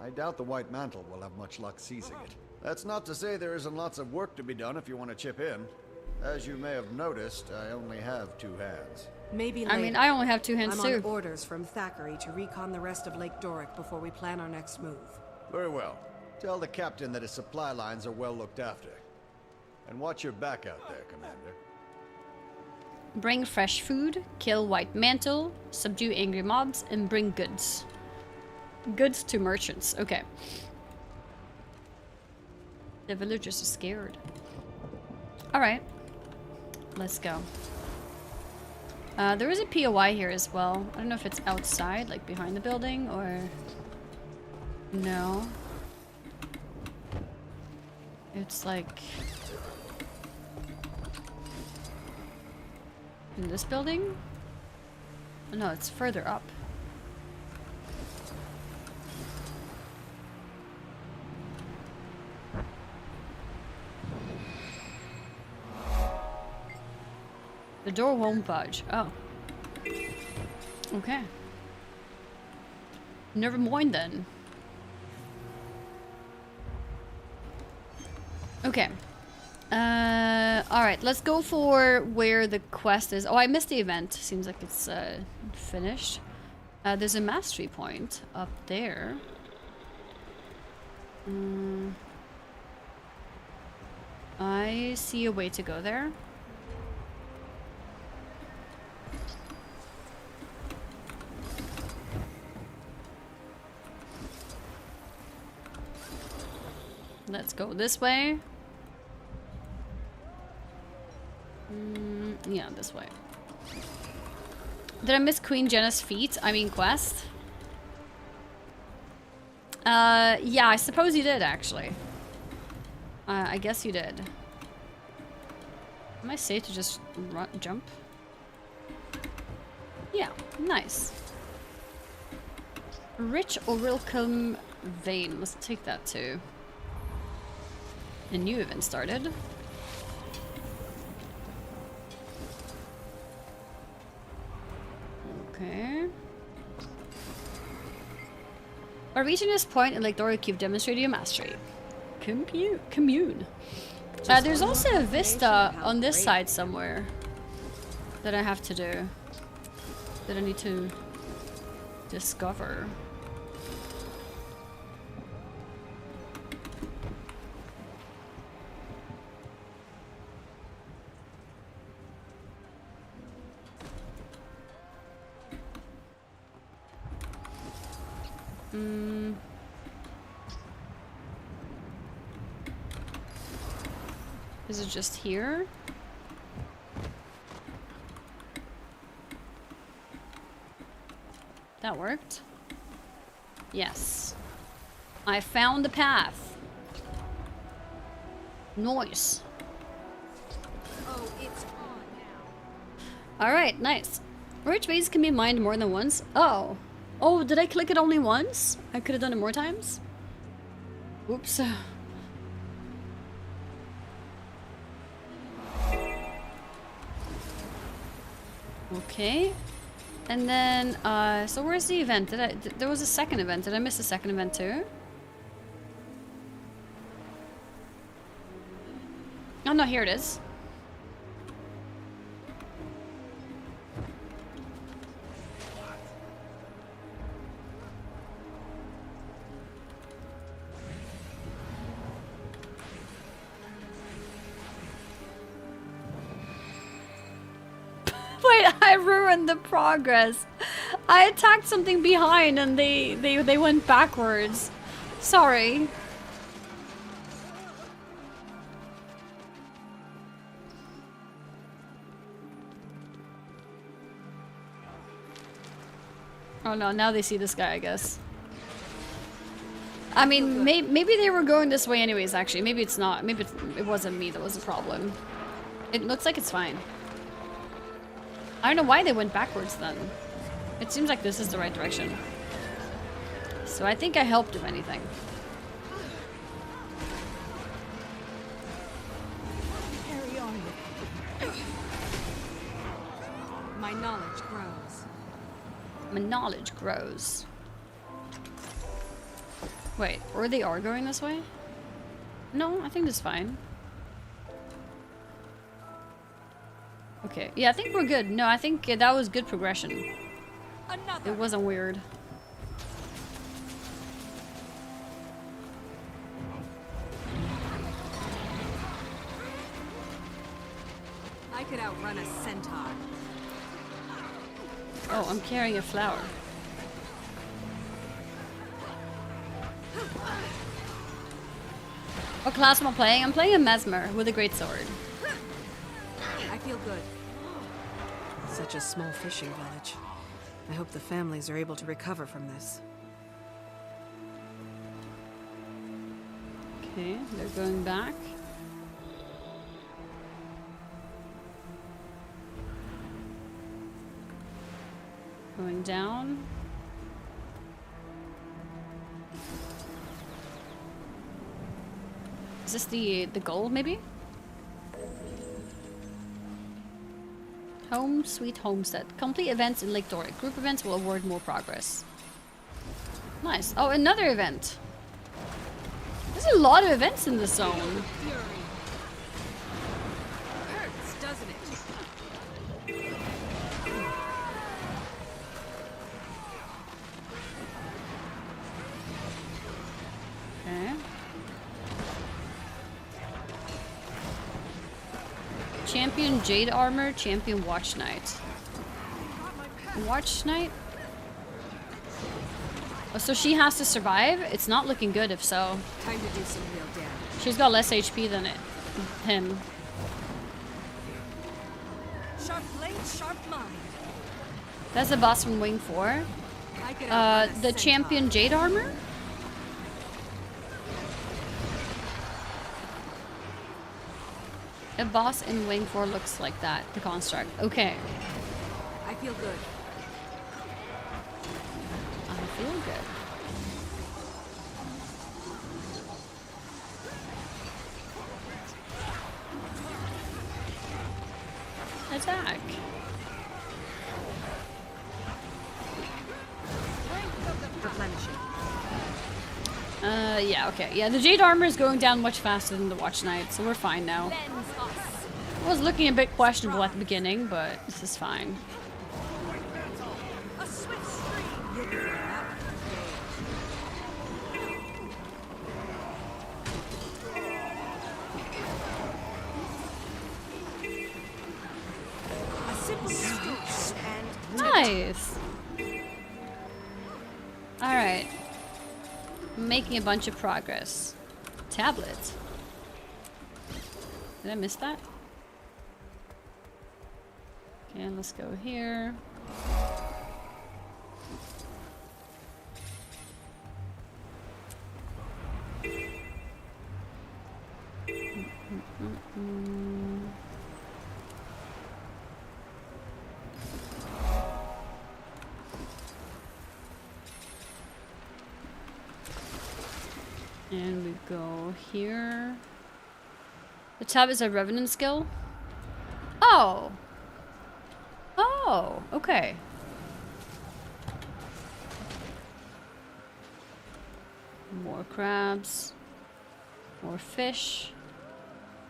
I doubt the White Mantle will have much luck seizing it. That's not to say there isn't lots of work to be done if you want to chip in. As you may have noticed, I only have 2 hands. Maybe I mean, I only have 2 hands I'm too. on orders from Thackeray to recon the rest of Lake Doric before we plan our next move. Very well. Tell the captain that his supply lines are well looked after. And watch your back out there, Commander. Bring fresh food, kill White Mantle, subdue angry mobs, and bring goods. Goods to merchants. Okay. The villagers are scared. Alright. Let's go. There is a POI here as well. I don't know if it's outside, like behind the building, or... No. It's like... In this building? No, it's further up. The door won't budge. Oh. Okay. Never mind then. Okay. Alright, let's go for where the quest is. Oh, I missed the event. Seems like it's finished. There's a mastery point up there. I see a way to go there. Let's go this way. Yeah, this way. Did I miss Queen Jenna's feat? I mean quest? Yeah, I suppose you did actually. I guess you did. Am I safe to just jump? Yeah, nice. Rich Orilcum Vein. Let's take that too. A new event started. Okay. By reaching this point in Lake Doric, you've demonstrated your mastery. Commune. There's also a vista on this side somewhere that I have to do. That I need to discover. Is it just here? That worked. Yes. I found the path. Nice. Oh, it's on now. Alright, nice. Rich ways can be mined more than once. Oh. Oh, did I click it only once? I could have done it more times? Oops. Okay. And then, so where's the event? There was a second event. Did I miss the second event too? Oh no, here it is. Wait, I ruined the progress. I attacked something behind and they went backwards. Sorry. Oh no, now they see this guy, I guess. I mean, maybe they were going this way anyways, actually. Maybe it's not. Maybe it wasn't me that was the problem. It looks like it's fine. I don't know why they went backwards then. It seems like this is the right direction. So I think I helped, if anything. Carry on. My knowledge grows. My knowledge grows. Wait, or they are going this way? No, I think that's fine. Okay, yeah, I think we're good. No, I think that was good progression. It wasn't weird. I could outrun a centaur. Oh, I'm carrying a flower. What class am I playing? I'm playing a Mesmer with a great sword. I feel good. Such a small fishing village. I hope the families are able to recover from this. Okay, they're going back. Going down. Is this the goal, maybe? Home Sweet Homestead. Complete events in Lake Doric. Group events will award more progress. Nice. Oh, another event. There's a lot of events in this zone. Hurts, doesn't it? Okay. Champion Jade Armor, Champion Watch Knight. Watch Knight? Oh, so she has to survive? It's not looking good if so. Time to do some real damage. She's got less HP than him. Sharp blade, sharp mind. That's the boss from Wing 4. The Champion Jade Armor? A boss in Wing 4 looks like that, the construct. Okay. I feel good. I feel good. Attack. Replenishing. Yeah, okay. Yeah, the Jade Armor is going down much faster than the Watch Knight, so we're fine now. It was looking a bit questionable at the beginning, but this is fine. A swift stream. A simple stroke and Nice. Alright. Making a bunch of progress. Tablet. Did I miss that? Okay, let's go here. And we go here. The tab is a Revenant skill. Oh! Oh, okay. More crabs. More fish.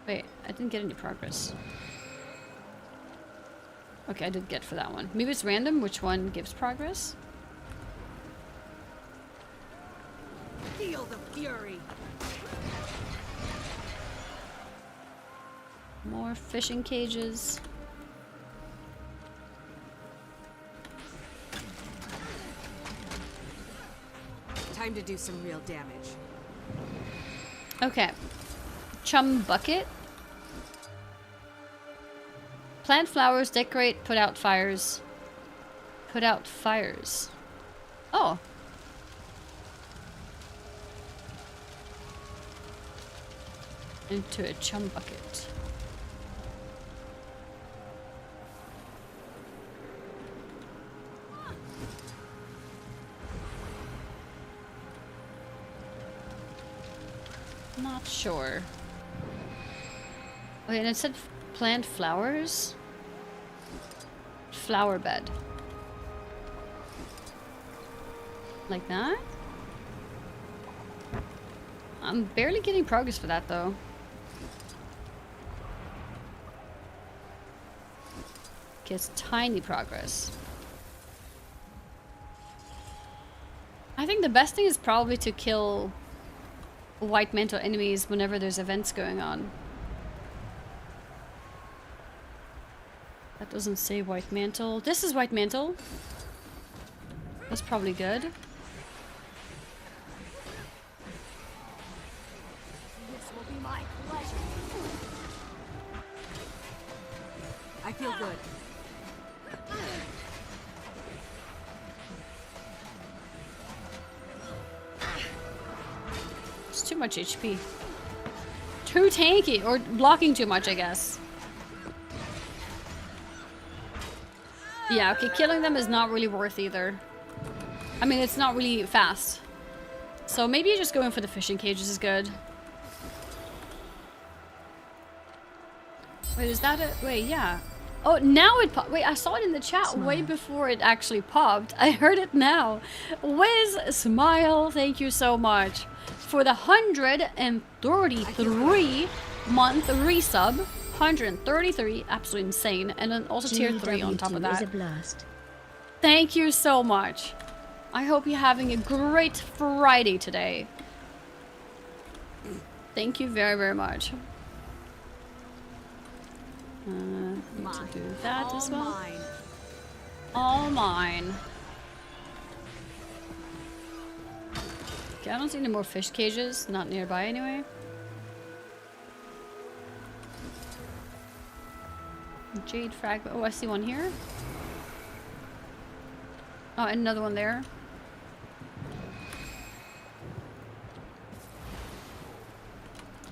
Wait, I didn't get any progress. Okay, I did get for that one. Maybe it's random which one gives progress. feel the fury. More fishing cages. Time to do some real damage. Okay. Chum bucket. Plant flowers, decorate, put out fires. Put out fires. Oh. Into a chum bucket. Not sure. Okay, and it said plant flowers. Flower bed. Like that? I'm barely getting progress for that though. Okay, it's tiny progress. I think the best thing is probably to kill white mantle enemies whenever there's events going on. That doesn't say white mantle. This is white mantle. That's probably good. This will be my pleasure. I feel good. It's too much HP. Too tanky, or blocking too much, I guess. Yeah, okay, killing them is not really worth either. I mean, it's not really fast. So maybe just going for the fishing cages is good. Wait, is that it? Wait, yeah. Oh, now it popped. Wait, I saw it in the chat way before it actually popped. I heard it now. Wiz Smile, thank you so much for the 133 month resub. 133, absolutely insane. And then also tier 3 on top of GW2 is that. a blast. Thank you so much. I hope you're having a great Friday today. Thank you very, very much. Need to do that as well. All mine. Okay, I don't see any more fish cages. Not nearby anyway. Jade fragment. Oh, I see one here. Oh, and another one there.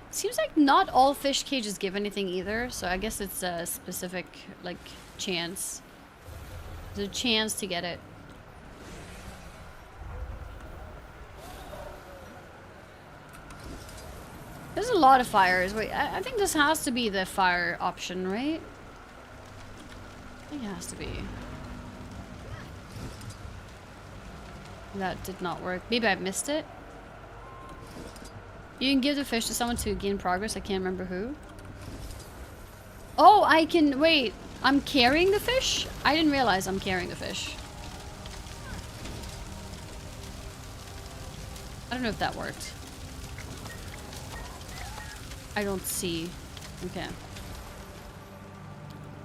Seems like not all fish cages give anything either, so I guess it's a specific, like, chance. There's a chance to get it. There's a lot of fires. Wait, I think this has to be the fire option, right? I think it has to be. That did not work. Maybe I missed it. You can give the fish to someone to gain progress. I can't remember who. Oh, I can... Wait. I'm carrying the fish? I didn't realize I'm carrying the fish. I don't know if that worked. I don't see. Okay.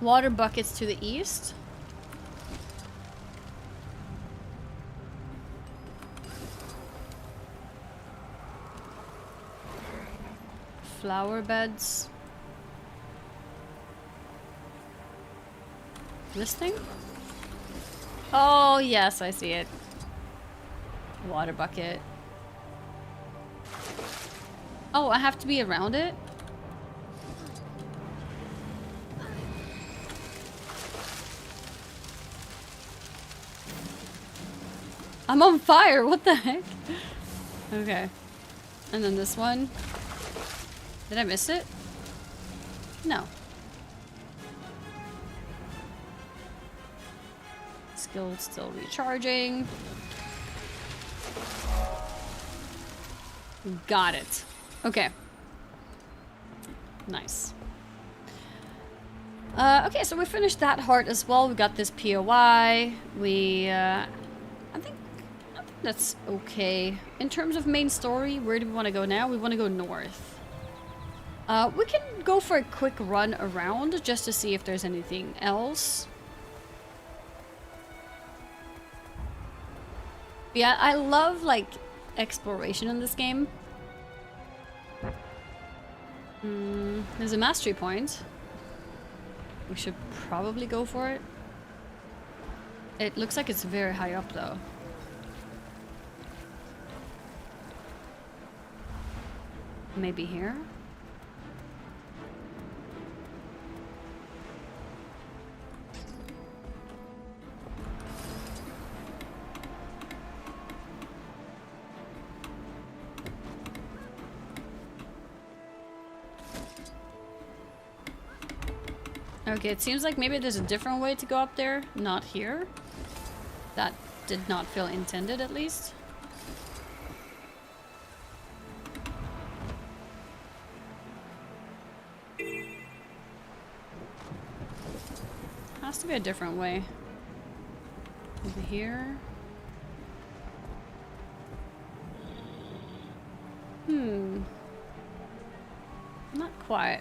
Water buckets to the east. Flower beds. This thing? Oh, yes, I see it. Water bucket. Oh, I have to be around it? I'm on fire, what the heck? Okay. And then this one. Did I miss it? No. Skill still recharging. Got it. Okay. Nice. Okay, so we finished that heart as well. We got this POI. I think that's okay. In terms of main story, where do we want to go now? We want to go north. We can go for a quick run around just to see if there's anything else. Yeah, I love, like, exploration in this game. There's a mastery point. We should probably go for it. It looks like it's very high up, though. Maybe here? Okay, it seems like maybe there's a different way to go up there. Not here. That did not feel intended, at least. Has to be a different way. Over here. Not quite.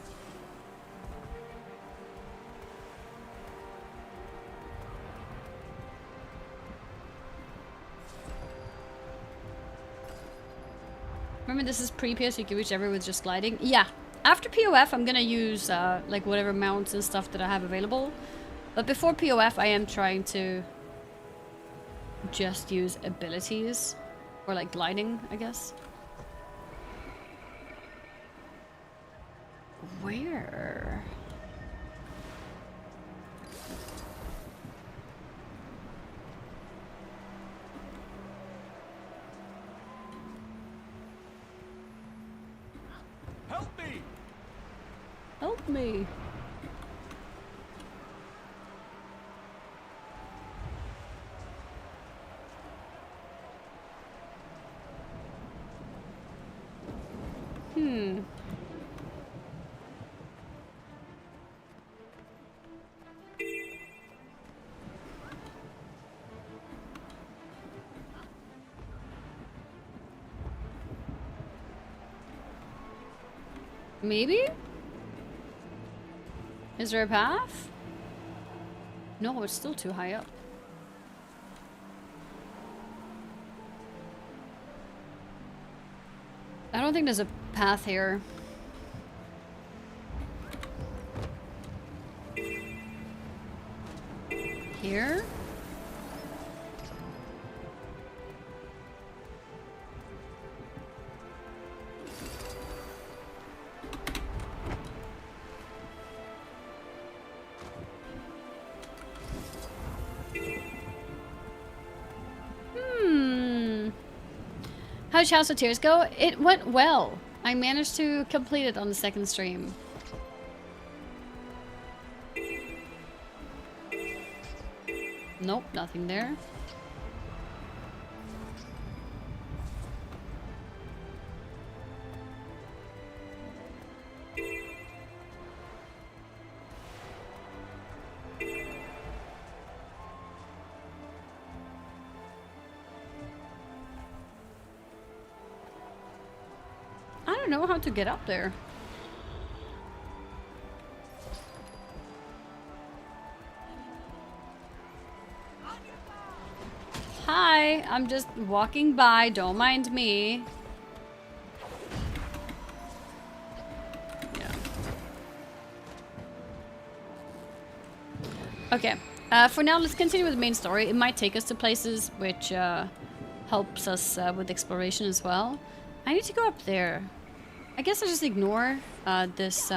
Remember, this is pre-PO, so you can reach everywhere with just gliding. Yeah. After POF, I'm gonna use, like, whatever mounts and stuff that I have available. But before POF, I am trying to just use abilities. Or, like, gliding, I guess. Where? Help me. Maybe? Is there a path? No, it's still too high up. I don't think there's a path here. Here? How did House of Tears go? It went well. I managed to complete it on the second stream. Nope, nothing there. I don't know how to get up there. Hi, I'm just walking by, don't mind me. Yeah. Okay, for now let's continue with the main story. It might take us to places which helps us with exploration as well. I need to go up there. I guess I just ignore this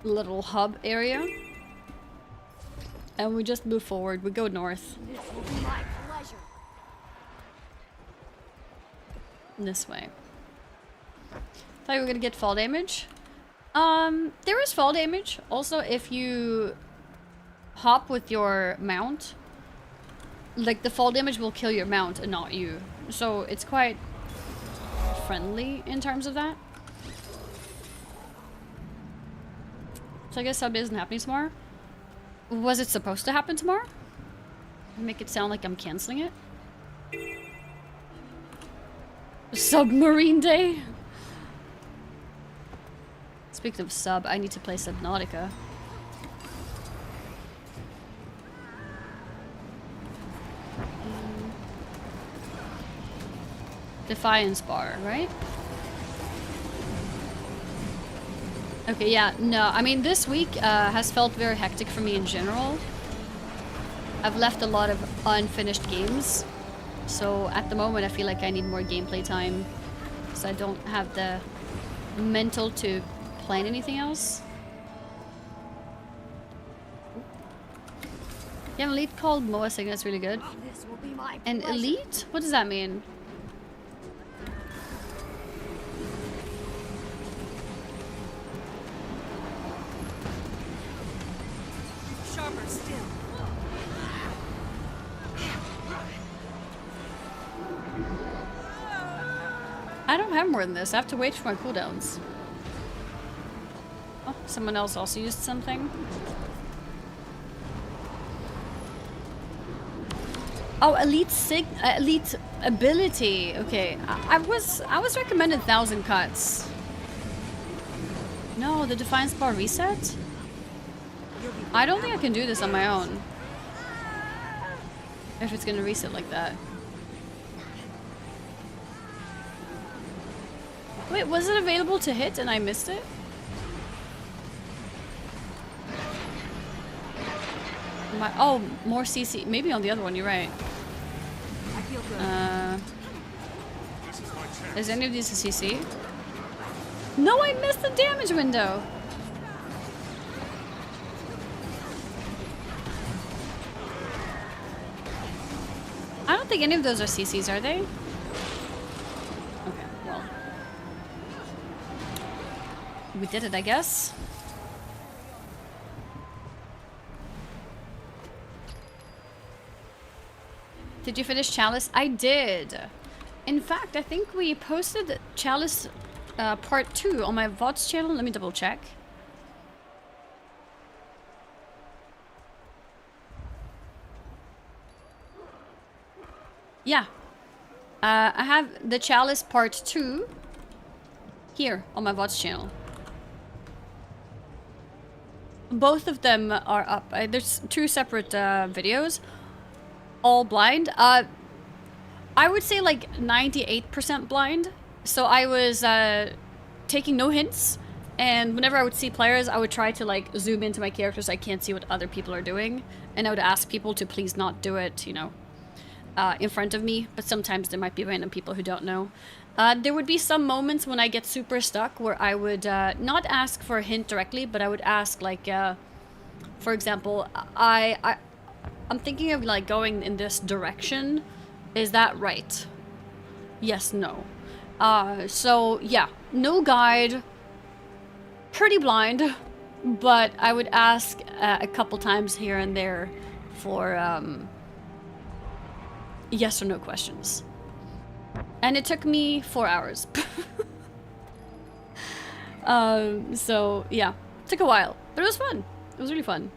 little hub area. And we just move forward. We go north. This will be my pleasure. This way. Thought you were gonna get fall damage. There is fall damage. Also, if you hop with your mount, like the fall damage will kill your mount and not you. So it's quite friendly in terms of that. So I guess sub isn't happening tomorrow. Was it supposed to happen tomorrow? Make it sound like I'm canceling it. Submarine Day. Speaking of sub, I need to play Subnautica. Defiance bar, right? Okay, yeah, no, I mean, this week has felt very hectic for me in general. I've left a lot of unfinished games. So at the moment, I feel like I need more gameplay time. So I don't have the mental to plan anything else. You have an elite called Moa Signa, that's really good. This will be my An pleasure. elite? What does that mean? Sharper still. I don't have more than this. I have to wait for my cooldowns. Oh, someone else also used something. Oh, elite ability. Okay, I was recommended 1,000 cuts. No, the Defiance bar reset? I don't think I can do this on my own. If it's gonna reset like that. Wait, was it available to hit and I missed it? Oh, more CC. Maybe on the other one, you're right. I feel good. Is any of these a CC? No, I missed the damage window. I don't think any of those are CCs, are they? Okay, well. we did it, I guess. Did you finish Chalice? I did. In fact, I think we posted Chalice part 2 on my VODs channel. Let me double check. Yeah. I have the Chalice part 2 here on my VODs channel. Both of them are up. There's 2 separate videos. All blind. I would say like 98% blind. So I was taking no hints, and whenever I would see players, I would try to like zoom into my characters. I can't see what other people are doing, and I would ask people to please not do it, you know, in front of me. But sometimes there might be random people who don't know. There would be some moments when I get super stuck where I would not ask for a hint directly, but I would ask like, for example, I'm thinking of like going in this direction. Is that right? Yes, no. So yeah, no guide, pretty blind, but I would ask a couple times here and there for yes or no questions. And it took me 4 hours. So yeah, it took a while, but it was fun. It was really fun.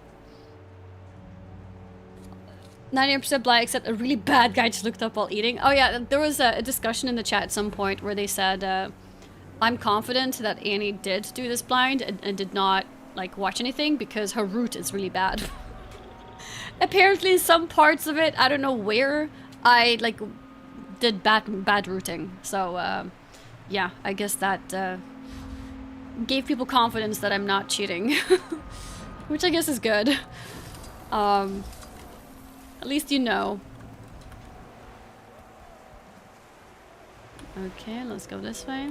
90% blind except a really bad guy just looked up while eating. Oh yeah, there was a discussion in the chat at some point where they said, I'm confident that Annie did do this blind and did not like watch anything because her route is really bad. Apparently in some parts of it, I don't know where, I like did bad routing. So yeah, I guess that gave people confidence that I'm not cheating. Which I guess is good. At least you know. Okay, let's go this way.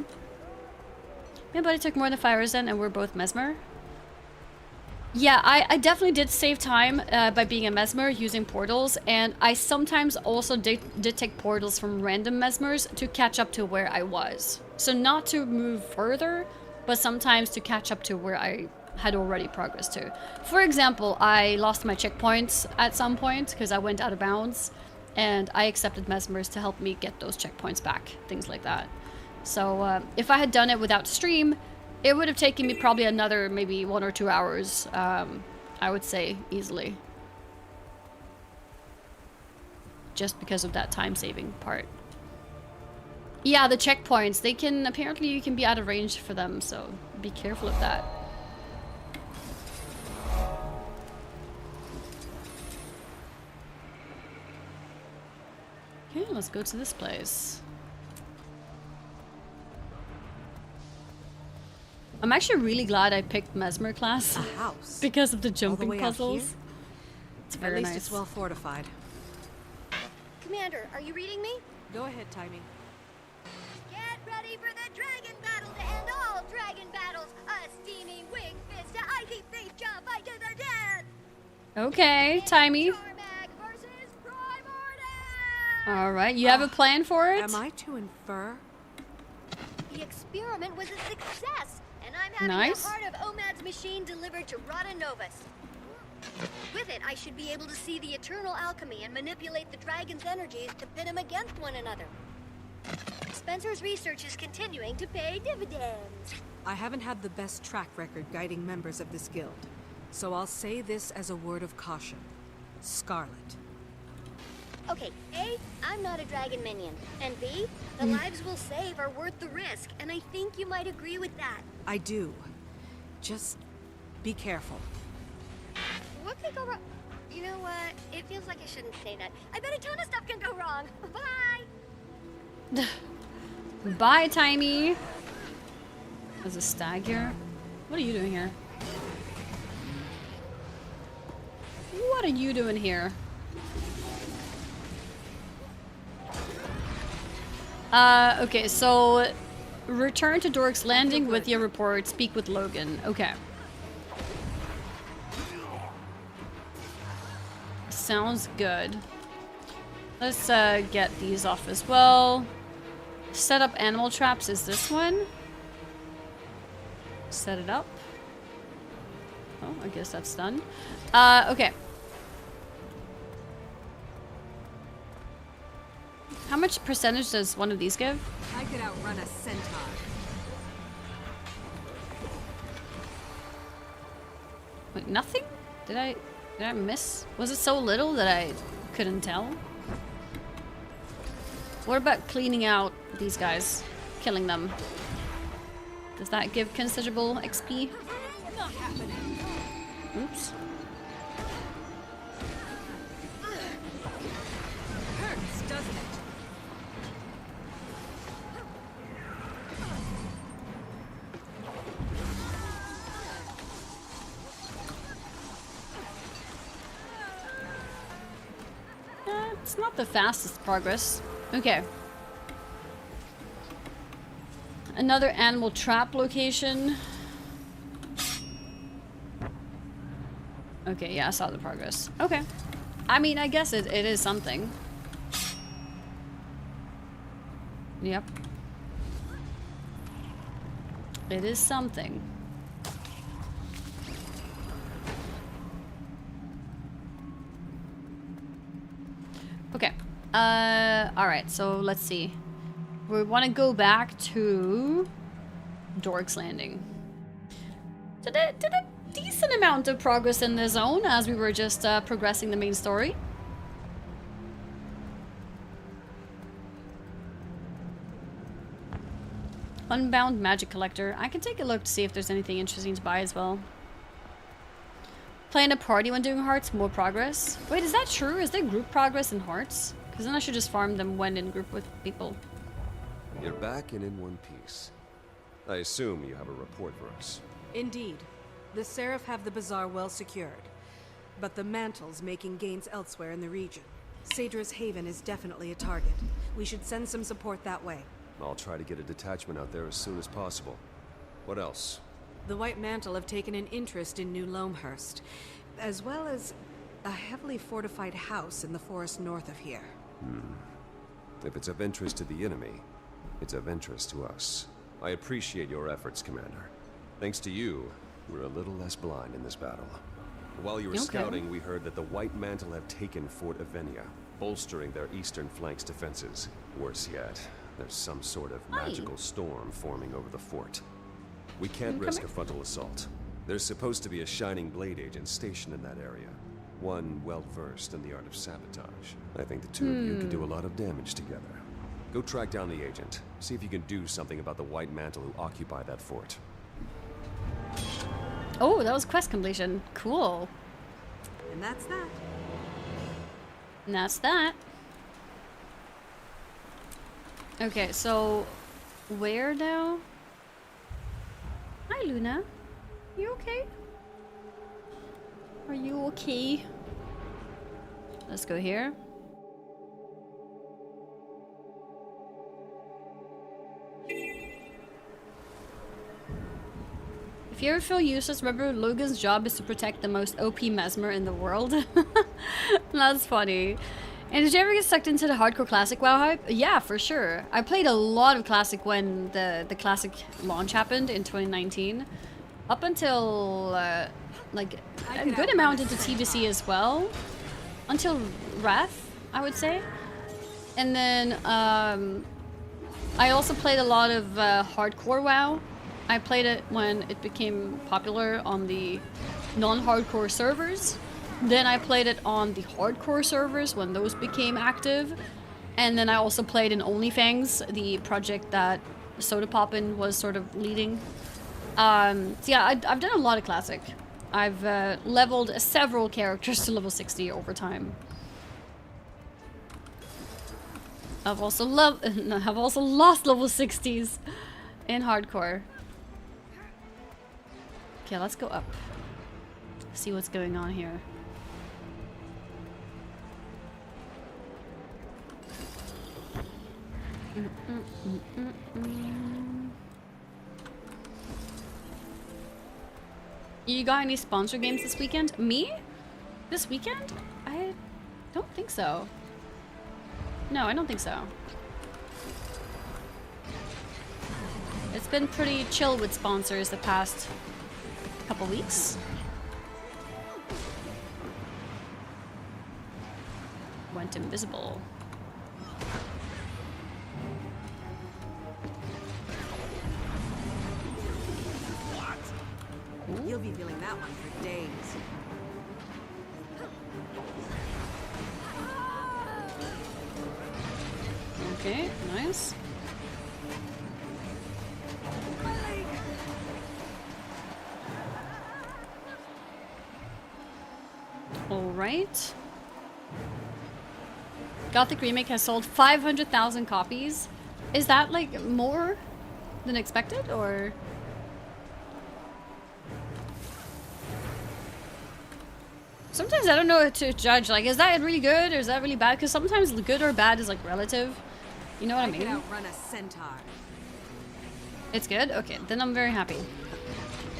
My buddy took more than 5 hours then, and we're both Mesmer. Yeah, I definitely did save time by being a Mesmer using portals, and I sometimes also did take portals from random Mesmers to catch up to where I was. So not to move further, but sometimes to catch up to where I had already progressed to. For example, I lost my checkpoints at some point because I went out of bounds, and I accepted Mesmers to help me get those checkpoints back, things like that. So if I had done it without stream, it would have taken me probably another maybe 1 or 2 hours, I would say, easily. Just because of that time-saving part. Yeah, the checkpoints, they can, apparently you can be out of range for them, so be careful of that. Okay, let's go to this place. I'm actually really glad I picked Mesmer class. A house. Because of the jumping All the way out puzzles. here? It's very At least nice. it's well fortified. Commander, are you reading me? Go ahead, Timing. Get ready for the dragon battle to end all dragon battles. A steaming wing fist to icy face jump fight to the death. Okay, Timey. Alright, you have a plan for it? Am I to infer? The experiment was a success, and I'm having Nice. the heart of Omad's machine delivered to Rada Novus. With it, I should be able to see the eternal alchemy and manipulate the dragon's energies to pit them against one another. Spencer's research is continuing to pay dividends. I haven't had the best track record guiding members of this guild, so I'll say this as a word of caution. Scarlet. Okay, A, I'm not a dragon minion, and B, the lives we'll save are worth the risk, and I think you might agree with that. I do. Just be careful. What could go wrong? You know what? It feels like I shouldn't say that. I bet a ton of stuff can go wrong. Bye! Bye, Timey. There's a stag here. What are you doing here? What are you doing here? Okay, so return to Dork's Landing with your report. Speak with Logan. Okay. Sounds good. Let's get these off as well. Set up animal traps is this one. Set it up. Oh, I guess that's done. Okay. How much percentage does one of these give? I could outrun a centaur. Wait, nothing? Did I miss? Was it so little that I couldn't tell? What about cleaning out these guys? Killing them? Does that give considerable XP? Not happening. Oops. Hurts, doesn't it? It's not the fastest progress. Okay. Another animal trap location. Okay, yeah, I saw the progress. Okay. I mean, I guess it is something. Yep. It is something. Okay. Alright, so let's see. We want to go back to Dork's Landing. Did a decent amount of progress in the zone as we were just progressing the main story. Unbound Magic Collector. I can take a look to see if there's anything interesting to buy as well. Playing a party when doing hearts, more progress. Wait, is that true? Is there group progress in hearts? Because then I should just farm them when in group with people. You're back and in one piece. I assume you have a report for us. Indeed. The Seraph have the bazaar well secured, but the Mantle's making gains elsewhere in the region. Sadra's Haven is definitely a target. We should send some support that way. I'll try to get a detachment out there as soon as possible. What else? The White Mantle have taken an interest in New Loamhurst, as well as a heavily fortified house in the forest north of here. If it's of interest to the enemy, it's of interest to us. I appreciate your efforts, Commander. Thanks to you, we're a little less blind in this battle. While you were scouting, we heard that the White Mantle have taken Fort Avenia, bolstering their eastern flank's defenses. Worse yet, there's some sort of magical storm forming over the fort. We can't risk a frontal assault. There's supposed to be a Shining Blade agent stationed in that area. One well-versed in the art of sabotage. I think the two of you could do a lot of damage together. Go track down the agent. See if you can do something about the White Mantle who occupy that fort. Oh, that was quest completion. Cool. And that's that. And that's that. Okay, so where now? Hi, Luna. You okay? Are you okay? Let's go here. If you ever feel useless, remember Logan's job is to protect the most OP Mesmer in the world. That's funny. And did you ever get sucked into the hardcore classic WoW hype? Yeah, for sure. I played a lot of classic when the classic launch happened in 2019. Up until like a good amount into TBC as well. Until Wrath, I would say. And then I also played a lot of hardcore WoW. I played it when it became popular on the non-hardcore servers. Then I played it on the hardcore servers when those became active. And then I also played in OnlyFangs, the project that Soda Poppin was sort of leading. So yeah, I've done a lot of classic. I've leveled several characters to level 60 over time. I've also lost level 60s in hardcore. Okay, let's go up. See what's going on here. You got any sponsor games this weekend? Me? This weekend? I don't think so. No, I don't think so. It's been pretty chill with sponsors the past couple weeks. Went invisible. You'll be feeling that one for days. Okay, nice. Alright. Gothic Remake has sold 500,000 copies. Is that like more than expected, or? Sometimes I don't know to judge, like, is that really good or is that really bad? Because sometimes good or bad is like relative. You know what I mean? I can outrun a centaur. It's good? Okay, then I'm very happy.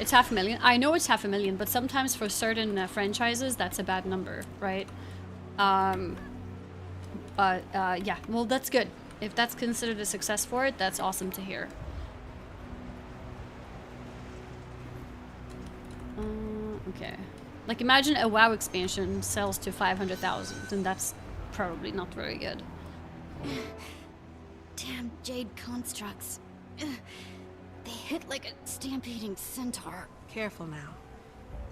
It's 500,000. I know it's 500,000, but sometimes for certain franchises, that's a bad number, right? Yeah, well, that's good. If that's considered a success for it, that's awesome to hear. Okay. Like, imagine a WoW expansion sells to 500,000, and that's probably not very good. Damn jade constructs. They hit like a stampeding centaur. Careful now.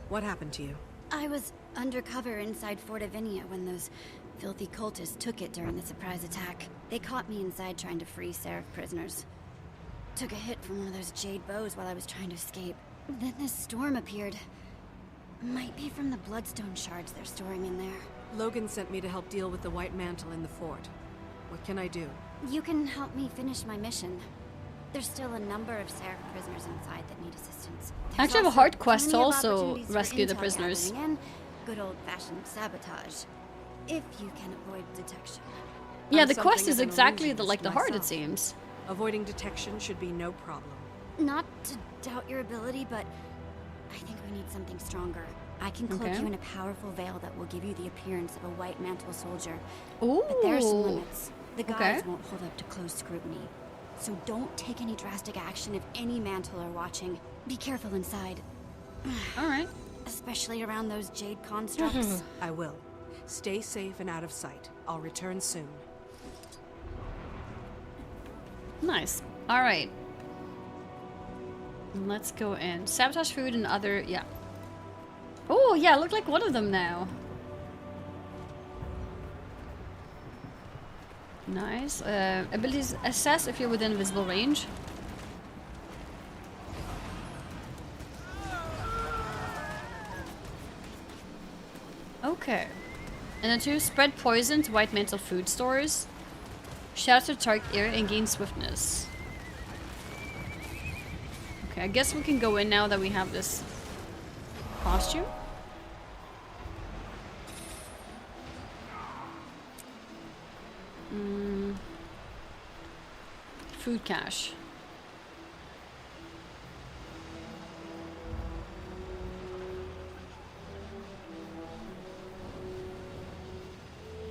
What happened to you? I was undercover inside Fort Avinia when those filthy cultists took it during the surprise attack. They caught me inside trying to free Seraph prisoners. Took a hit from one of those jade bows while I was trying to escape. Then this storm appeared. Might be from the bloodstone shards they're storing in there. Logan sent me to help deal with the White Mantle in the fort. What can I do? You can help me finish my mission. There's still a number of Seraph prisoners inside that need assistance. I actually have a hard quest to also rescue the prisoners. And good old-fashioned sabotage, if you can avoid detection. Yeah, I'm the quest something is of an exactly the illusionist heart, it myself. seems. Avoiding detection should be no problem. Not to doubt your ability, but I think we need something stronger. I can cloak Okay. you in a powerful veil that will give you the appearance of a white mantle soldier. Ooh. But there are some limits. The Okay. guards won't hold up to close scrutiny. So don't take any drastic action if any mantle are watching. Be careful inside. Alright. Especially around those jade constructs. I will. Stay safe and out of sight. I'll return soon. Nice. Alright. Let's go in. Sabotage food and other... yeah. Oh, yeah, look like one of them now. Nice. Abilities assess if you're within visible range. Okay. And then 2, spread poison to white mantle food stores. Shatter target area and gain swiftness. Okay, I guess we can go in now that we have this costume. Food cache.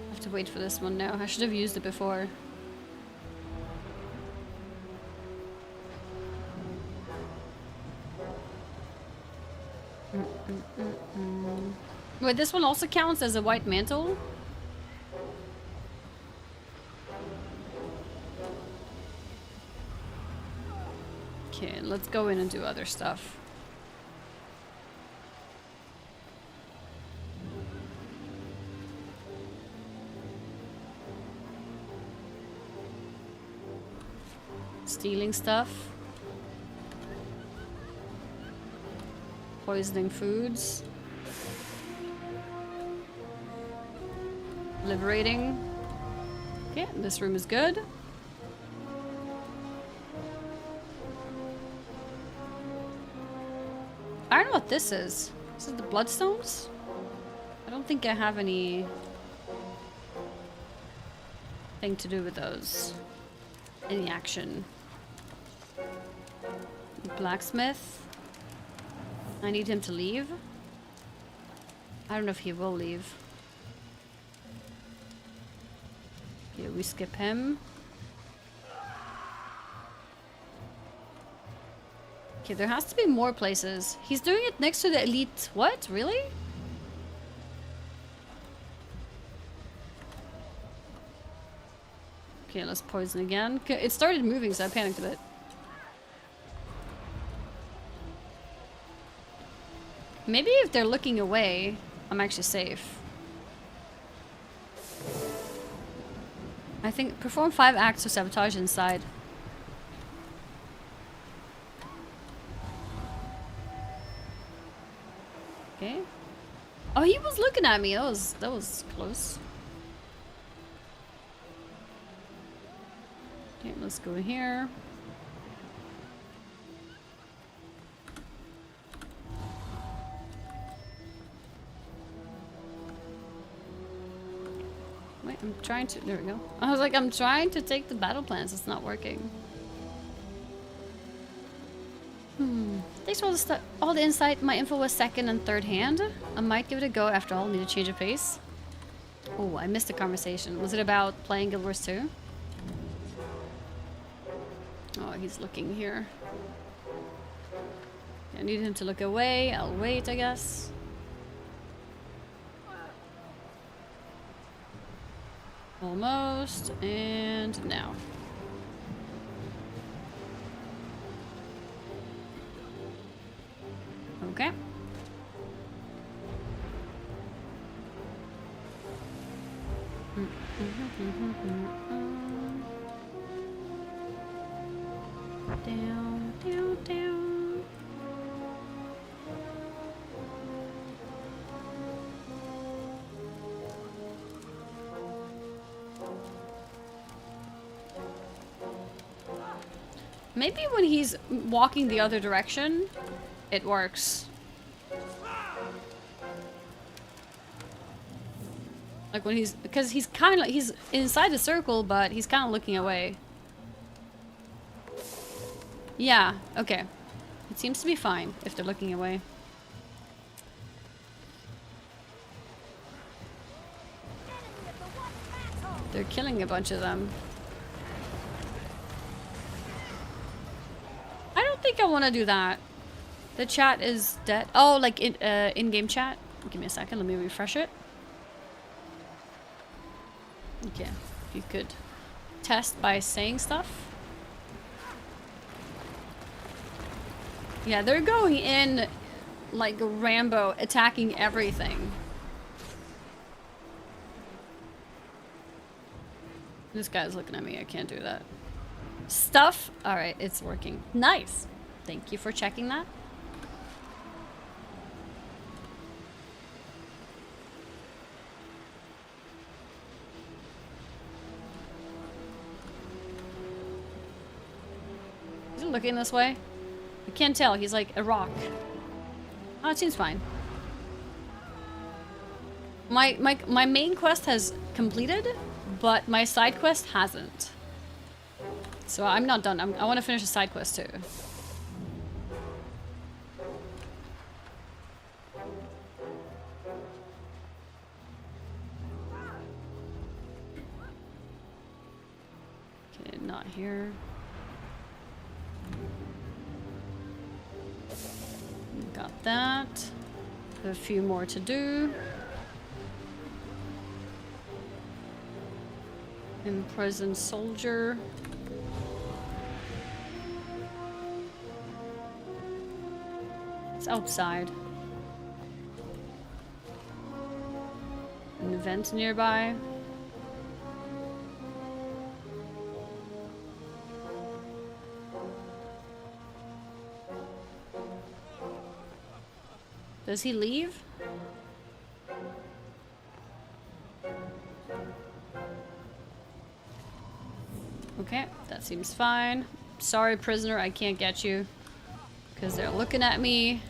I have to wait for this one now. I should have used it before. Wait, this one also counts as a white mantle? Okay, let's go in and do other stuff. Stealing stuff. Poisoning foods. Liberating. Okay, this room is good. I don't know what this is. Is it the bloodstones? I don't think I have any thing to do with those. Any action. Blacksmith. I need him to leave. I don't know if he will leave. Okay, we skip him. Okay, there has to be more places. He's doing it next to the elite. What? Really? Okay, let's poison again. It started moving, so I panicked a bit. Maybe if they're looking away, I'm actually safe. I think perform 5 acts of sabotage inside. Okay. Oh, he was looking at me. That was close. Okay, let's go here. Wait, I'm trying to. There we go. I was like, I'm trying to take the battle plans. It's not working. Thanks for all the insight. My info was second and third hand. I might give it a go after all. Need a change of pace. Oh, I missed the conversation. Was it about playing Guild Wars 2? Oh, he's looking here. I need him to look away. I'll wait, I guess. Almost. And now. Okay. Down, down, down. Maybe when he's walking the other direction, it works. Like when he's, because he's kind of, he's inside the circle, but he's kind of looking away. Yeah, okay. It seems to be fine if they're looking away. They're killing a bunch of them. I don't think I want to do that. The chat is dead. Oh, like in-game chat? Give me a second, let me refresh it. Okay, if you could test by saying stuff. Yeah, they're going in like Rambo, attacking everything. This guy's looking at me, I can't do that. Stuff? Alright, it's working. Nice! Thank you for checking that. Is he looking this way? I can't tell, he's like a rock. Oh, it seems fine. My main quest has completed, but my side quest hasn't. So I'm not done. I want to finish the side quest too. Okay, not here. Got that. Have a few more to do. Imprisoned soldier. It's outside. An event nearby. Does he leave? Okay, that seems fine. Sorry, prisoner, I can't get you. Because they're looking at me.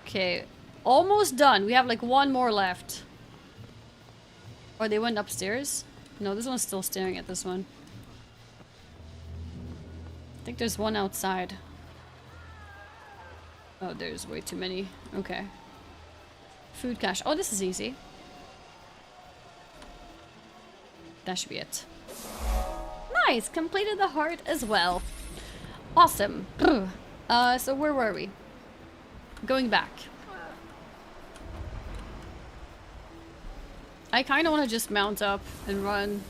Okay, almost done. We have like one more left. Or they went upstairs? No, this one's still staring at this one. I think there's one outside. Oh, there's way too many. Okay. Food cache. Oh, this is easy. That should be it. Nice! Completed the heart as well. Awesome. So where were we? Going back. I kind of want to just mount up and run.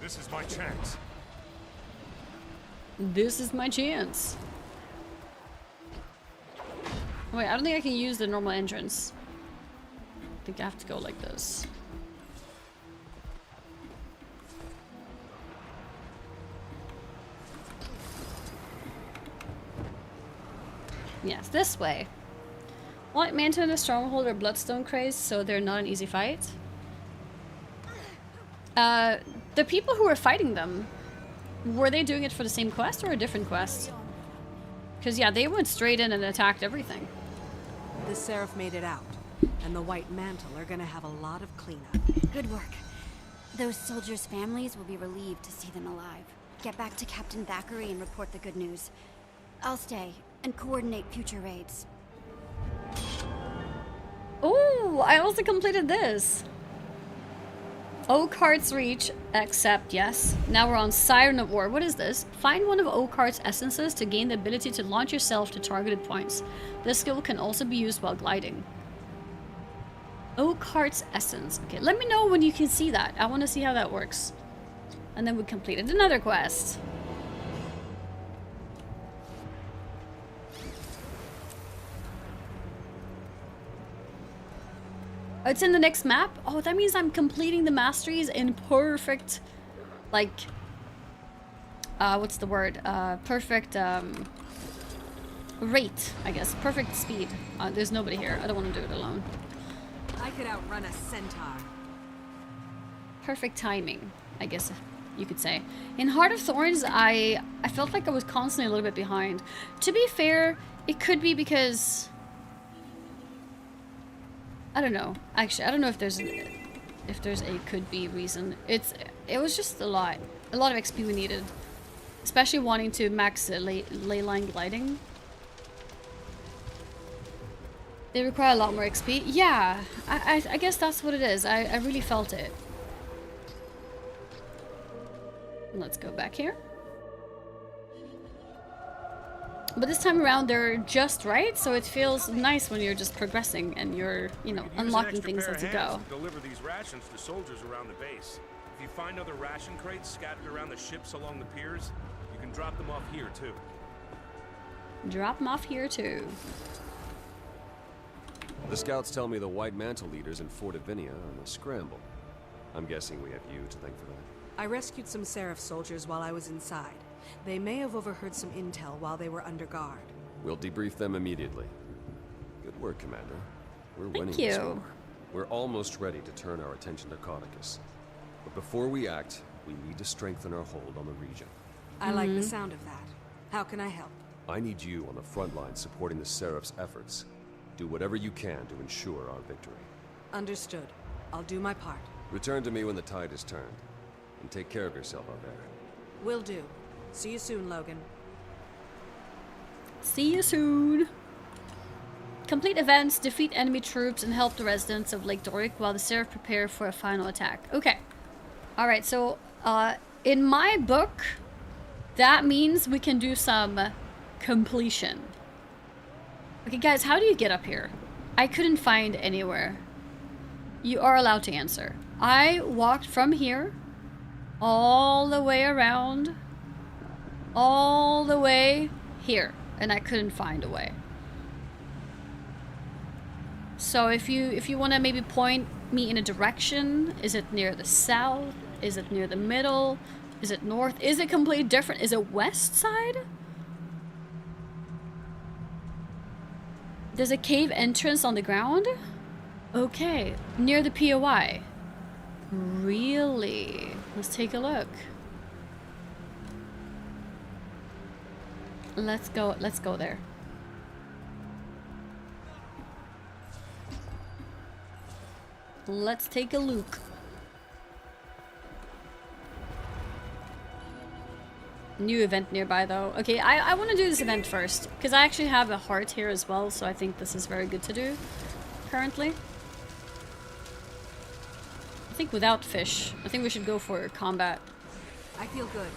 This is my chance. This is my chance. Wait, I don't think I can use the normal entrance. I think I have to go like this. Yes, this way. White Mantle and the Stronghold are Bloodstone crazed, so they're not an easy fight. The people who were fighting them, were they doing it for the same quest or a different quest? Because yeah, they went straight in and attacked everything. The Seraph made it out, and the White Mantle are gonna have a lot of cleanup. Good work. Those soldiers' families will be relieved to see them alive. Get back to Captain Thackeray and report the good news. I'll stay and coordinate future raids. Oh, I also completed this. Oakheart's Reach, accept, yes. Now we're on Siren of War. What is this? Find one of Oakheart's essences to gain the ability to launch yourself to targeted points. This skill can also be used while gliding. Oakheart's Essence. Okay, let me know when you can see that. I want to see how that works. And then we completed another quest. Oh, it's in the next map? Oh, that means I'm completing the masteries in perfect, like, what's the word? Perfect, rate, I guess. Perfect speed. There's nobody here. I don't want to do it alone. I could outrun a centaur. Perfect timing, I guess you could say. In Heart of Thorns, I felt like I was constantly a little bit behind. To be fair, it could be because... I don't know. Actually, I don't know if there's a could be reason. It was just a lot of XP we needed, especially wanting to max ley line gliding. They require a lot more XP. Yeah, I guess that's what it is. I really felt it. Let's go back here. But this time around, they're just right, so it feels nice when you're just progressing and you're, you know, unlocking things as you go. Deliver these rations to soldiers around the base. If you find other ration crates scattered around the ships along the piers, you can drop them off here too. Drop them off here too. The scouts tell me the White Mantle leaders in Fort Avinia are on a scramble. I'm guessing we have you to thank for that. I rescued some Seraph soldiers while I was inside. They may have overheard some intel while they were under guard. We'll debrief them immediately. Good work, Commander. We're winning Thank this you. war. We're almost ready to turn our attention to Cauticus. But before we act, we need to strengthen our hold on the region. I like the sound of that. How can I help? I need you on the front line supporting the Seraph's efforts. Do whatever you can to ensure our victory. Understood. I'll do my part. Return to me when the tide is turned. And take care of yourself out there. Will do. See you soon, Logan. See you soon. Complete events, defeat enemy troops, and help the residents of Lake Doric while the Seraph prepare for a final attack. Okay. Alright, so, in my book, that means we can do some completion. Okay, guys, how do you get up here? I couldn't find anywhere. You are allowed to answer. I walked from here all the way around, all the way here, and I couldn't find a way. So if you want to maybe point me in a direction, is it near the south? Is it near the middle? Is it north? Is it completely different? Is it west side? There's a cave entrance on the ground? Okay, near the POI. Really? Let's take a look. Let's go there. Let's take a look. New event nearby though. Okay, I want to do this event first because I actually have a heart here as well, so I think this is very good to do currently. I think without fish, I think we should go for combat. I feel good.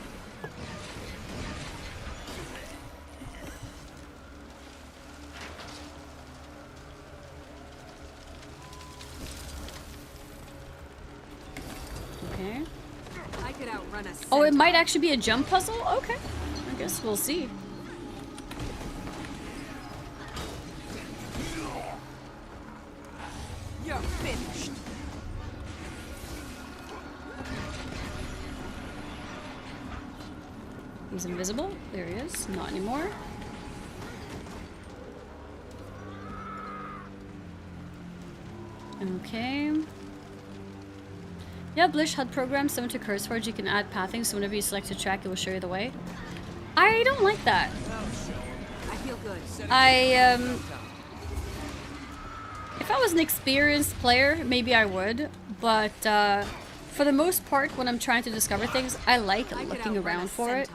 outrun a Oh, it centaur. might actually be a jump puzzle? Okay. I guess we'll see. You're finished. He's invisible. There he is. Not anymore. Okay. Yeah, Blish HUD program similar to CurseForge. You can add pathing, so whenever you select a track, it will show you the way. I don't like that. I feel good. If I was an experienced player, maybe I would. But for the most part, when I'm trying to discover things, I like looking around for it.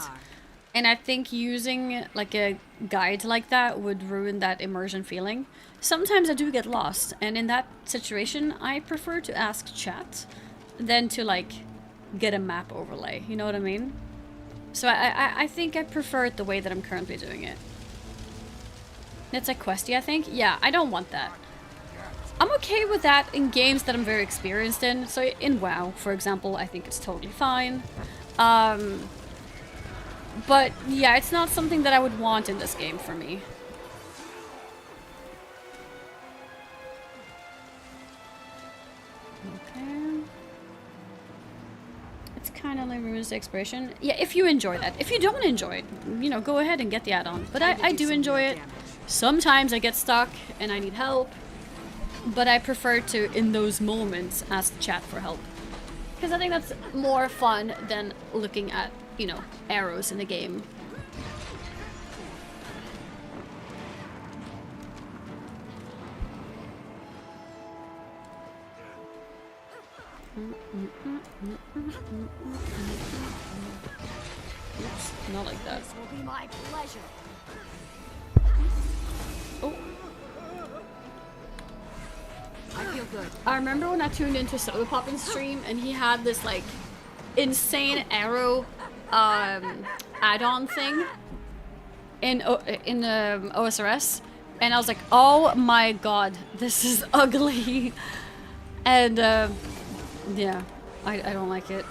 And I think using like a guide like that would ruin that immersion feeling. Sometimes I do get lost, and in that situation, I prefer to ask chat than to like get a map overlay. You know what I mean? So I think I prefer it the way that I'm currently doing it. It's like questy, I think. Yeah, I don't want that. I'm okay with that in games that I'm very experienced in. So in WoW, for example, I think it's totally fine. But yeah, it's not something that I would want in this game for me. Okay. It's kind of like ruins the expression. Yeah, if you enjoy that. If you don't enjoy it, you know, go ahead and get the add-on. But I do enjoy it. Sometimes I get stuck and I need help. But I prefer to, in those moments, ask the chat for help. Because I think that's more fun than looking at, you know, arrows in the game. Oops, not like that. This will be my pleasure. Oh. I feel good. I remember when I tuned into Soda Poppin's stream and he had this like insane arrow add-on thing in OSRS, and I was like, oh my god, this is ugly. And yeah, I don't like it.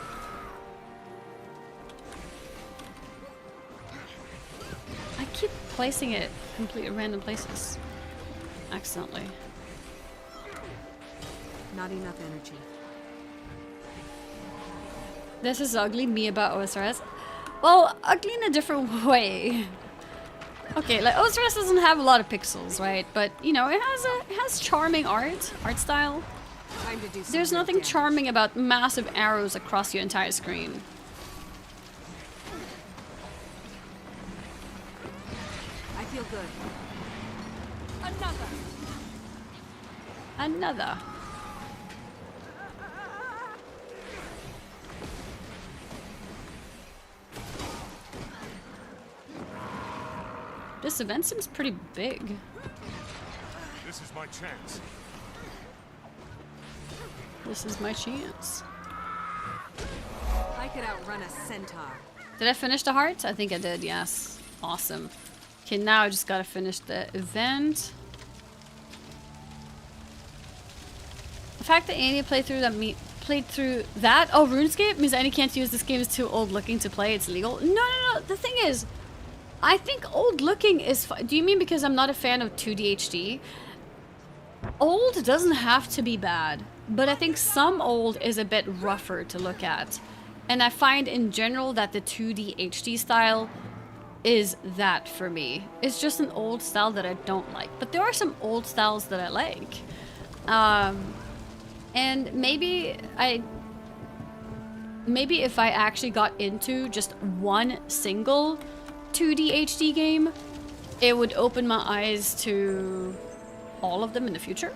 I keep placing it completely random places accidentally. Not enough energy. This is ugly, me about OSRS. Well, ugly in a different way. Okay, like OSRS doesn't have a lot of pixels, right? But you know, it has charming art style. Time to do some There's real nothing damage. charming about massive arrows across your entire screen. I feel good. Another. This event seems pretty big. This is my chance. This is my chance. I could outrun a centaur. Did I finish the heart? I think I did, yes. Awesome. Okay, now I just gotta finish the event. The fact that Annie played through that oh, RuneScape means Annie can't use this game, is too old looking to play, it's illegal. No. The thing is, I think old looking is do you mean because I'm not a fan of 2D HD? Old doesn't have to be bad, but I think some old is a bit rougher to look at. And I find in general that the 2D HD style is that for me. It's just an old style that I don't like. But there are some old styles that I like. And maybe if I actually got into just one single 2D HD game, it would open my eyes to all of them in the future.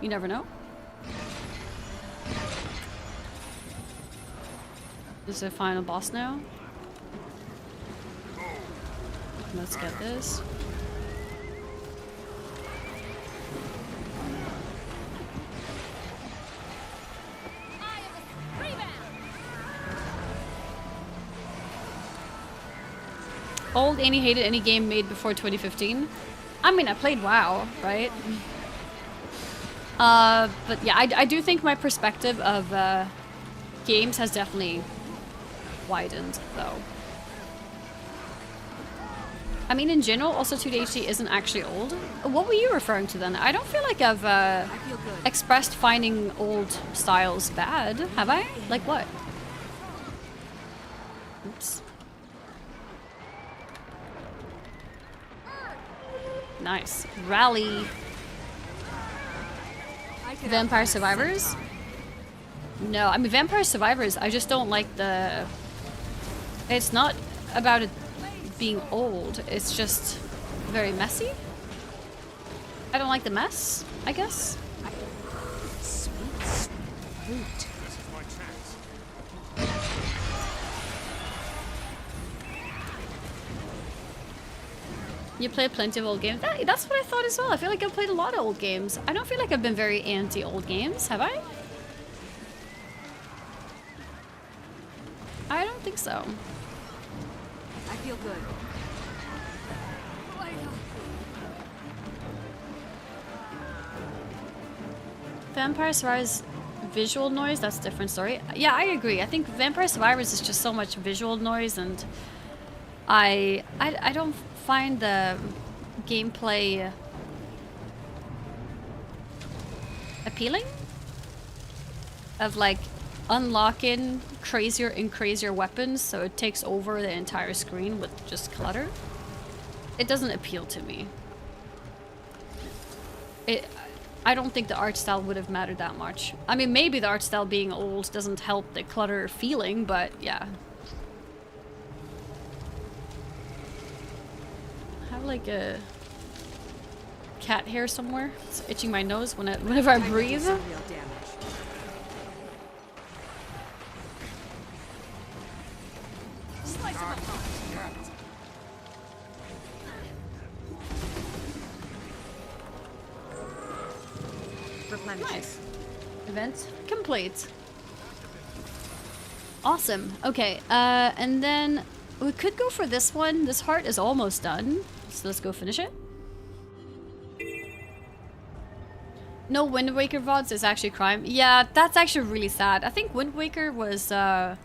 You never know. This is the final boss now. Let's get this. Old Annie hated any game made before 2015. I mean, I played WoW, right? But yeah, I do think my perspective of games has definitely widened, though. I mean, in general, also 2D HD isn't actually old. What were you referring to then? I don't feel like I've expressed finding old styles bad, have I? Like what? Oops. Nice. Rally. Vampire Survivors? No, I mean, Vampire Survivors, I just don't like the... It's not about it being old, it's just very messy. I don't like the mess, I guess. Sweet, sweet fruit. You played plenty of old games. That's what I thought as well. I feel like I've played a lot of old games. I don't feel like I've been very anti-old games, have I? I don't think so. I feel good. Vampire Survivors visual noise, that's a different story. Yeah, I agree. I think Vampire Survivors is just so much visual noise, and I don't find the gameplay appealing of like unlocking crazier and crazier weapons so it takes over the entire screen with just clutter. It doesn't appeal to me. I don't think the art style would have mattered that much. I mean, maybe the art style being old doesn't help the clutter feeling, but yeah. I have like a cat hair somewhere. It's itching my nose whenever I breathe. Nice. Event complete. Awesome. Okay, and then we could go for this one. This heart is almost done, so let's go finish it. No Wind Waker VODs is actually crime. Yeah, that's actually really sad. I think Wind Waker was, it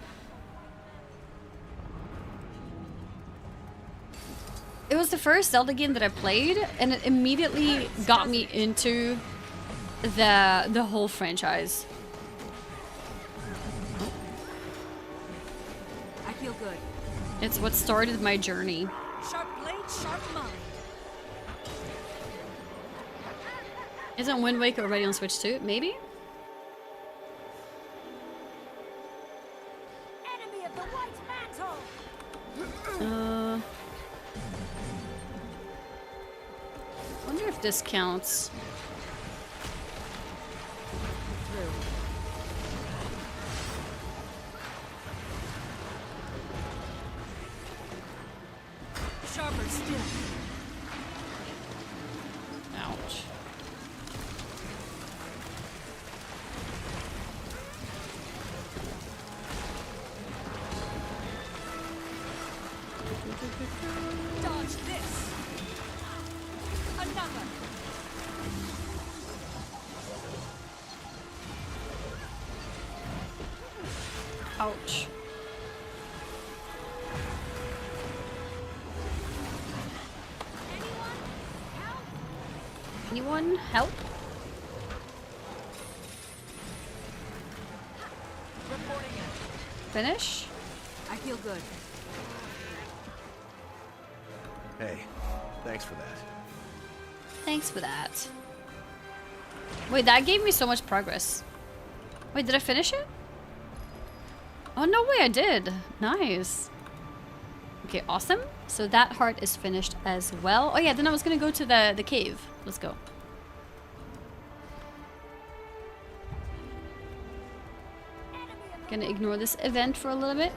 was the first Zelda game that I played, and it immediately got me into the whole franchise. I feel good. It's what started my journey. Sharp blade, sharp mind. Isn't Wind Waker already on Switch too? Maybe? Enemy of the white mantle. Wonder if this counts. Sharper still. Ouch. Dodge this. Another. Ouch. Anyone help? Finish? I feel good. Hey, thanks for that. Thanks for that. Wait, that gave me so much progress. Wait, did I finish it? Oh, no way, I did. Nice. Okay, awesome. So that heart is finished as well. Oh yeah, then I was gonna go to the cave. Let's go. Gonna ignore this event for a little bit.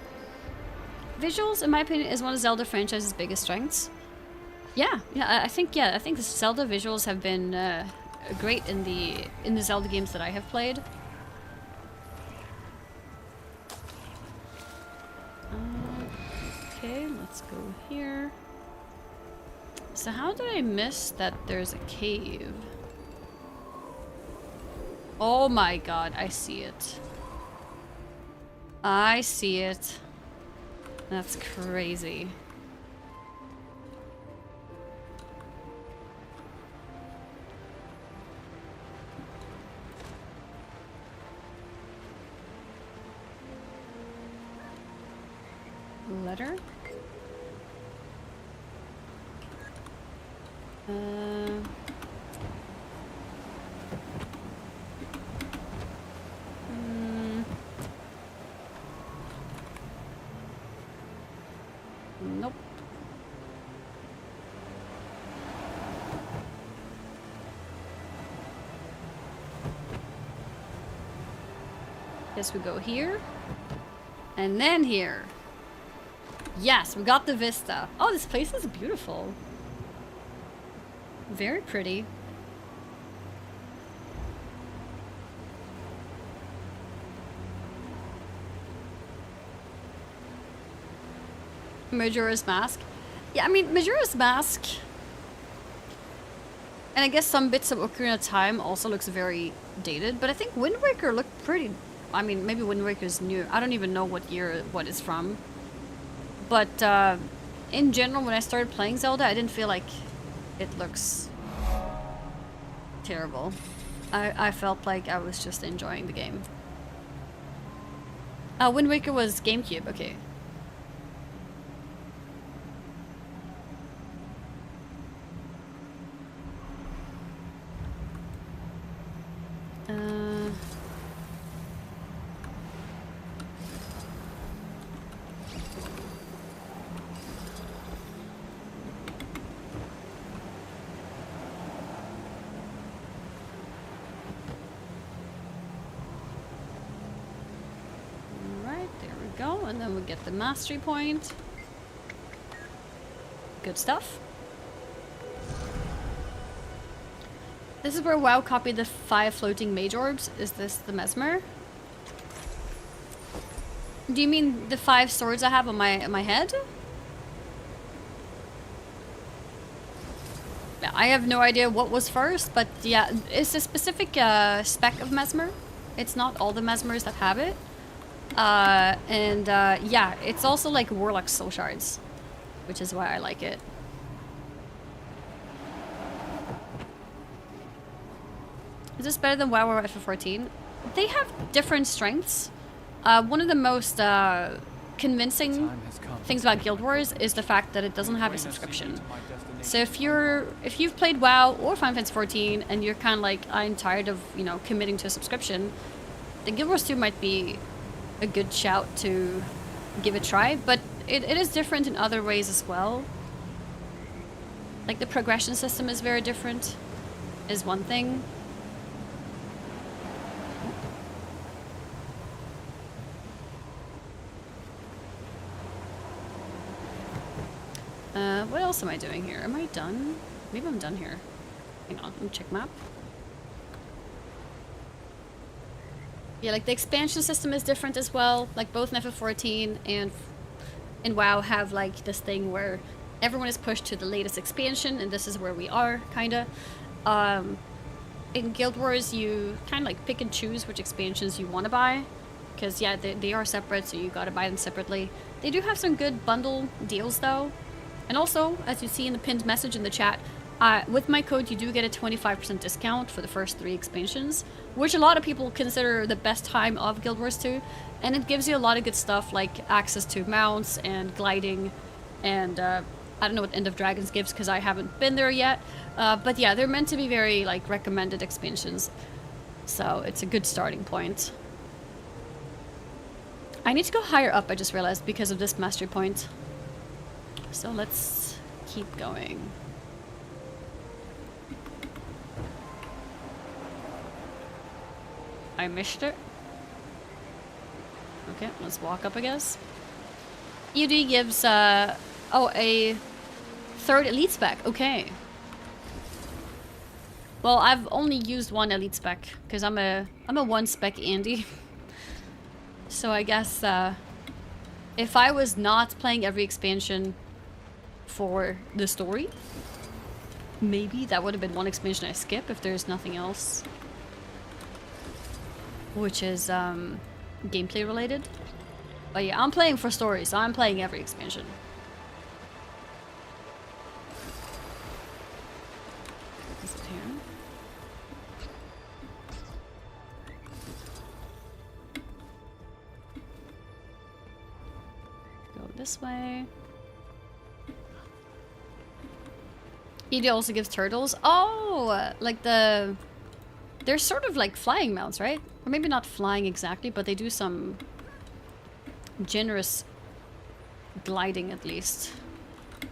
Visuals, in my opinion, is one of Zelda franchise's biggest strengths. Yeah, I think the Zelda visuals have been great in the Zelda games that I have played. Okay, let's go here. So how did I miss that there's a cave? Oh my god, I see it. I see it. That's crazy. Letter? Nope. Guess we go here. And then here. Yes, we got the vista. Oh, this place is beautiful. Very pretty. Majora's Mask. Yeah, I mean, Majora's Mask, and I guess some bits of Ocarina of Time also looks very dated, but I think Wind Waker looked pretty... I mean, maybe Wind Waker's new. I don't even know what year what it's from. But in general, when I started playing Zelda, I didn't feel like it looks terrible. I felt like I was just enjoying the game. Wind Waker was GameCube, okay. Go, and then we get the mastery point. Good stuff. This is where WoW copied the 5 floating mage orbs. Is this the Mesmer? Do you mean the 5 swords I have on my head? Yeah, I have no idea what was first, but yeah, it's a specific spec of Mesmer. It's not all the Mesmers that have it. Yeah, it's also like Warlock soul shards, which is why I like it. Is this better than WoW or FF14? They have different strengths. One of the most convincing things about Guild Wars is the fact that it doesn't have a subscription. So if you've played WoW or Final Fantasy 14 and you're kind of like, I'm tired of, you know, committing to a subscription, then Guild Wars 2 might be a good shout to give it a try, but it is different in other ways as well. Like the progression system is very different, is one thing. What else am I doing here? Am I done? Maybe I'm done here. Hang on, let me check map. Yeah, like the expansion system is different as well. Like both in FF14 and in WoW have like this thing where everyone is pushed to the latest expansion, and this is where we are, kinda. In Guild Wars, you kind of like pick and choose which expansions you want to buy, because yeah, they are separate, so you gotta buy them separately. They do have some good bundle deals though, and also, as you see in the pinned message in the chat, with my code, you do get a 25% discount for the first 3 expansions, which a lot of people consider the best time of Guild Wars 2, and it gives you a lot of good stuff like access to mounts and gliding, and I don't know what End of Dragons gives because I haven't been there yet, but yeah, they're meant to be very like recommended expansions, so it's a good starting point. I need to go higher up, I just realized, because of this mastery point, so let's keep going. I missed it. Okay, let's walk up, I guess. EUD gives, a 3rd elite spec. Okay. Well, I've only used 1 elite spec, because I'm a 1 spec Andy. So I guess, if I was not playing every expansion for the story, maybe that would have been 1 expansion I skip if there's nothing else, which is gameplay related. But yeah, I'm playing for story, so I'm playing every expansion. Is it here? Go this way. Edie also gives turtles. Oh, like the... They're sort of like flying mounts, right? Or maybe not flying exactly, but they do some generous gliding at least. But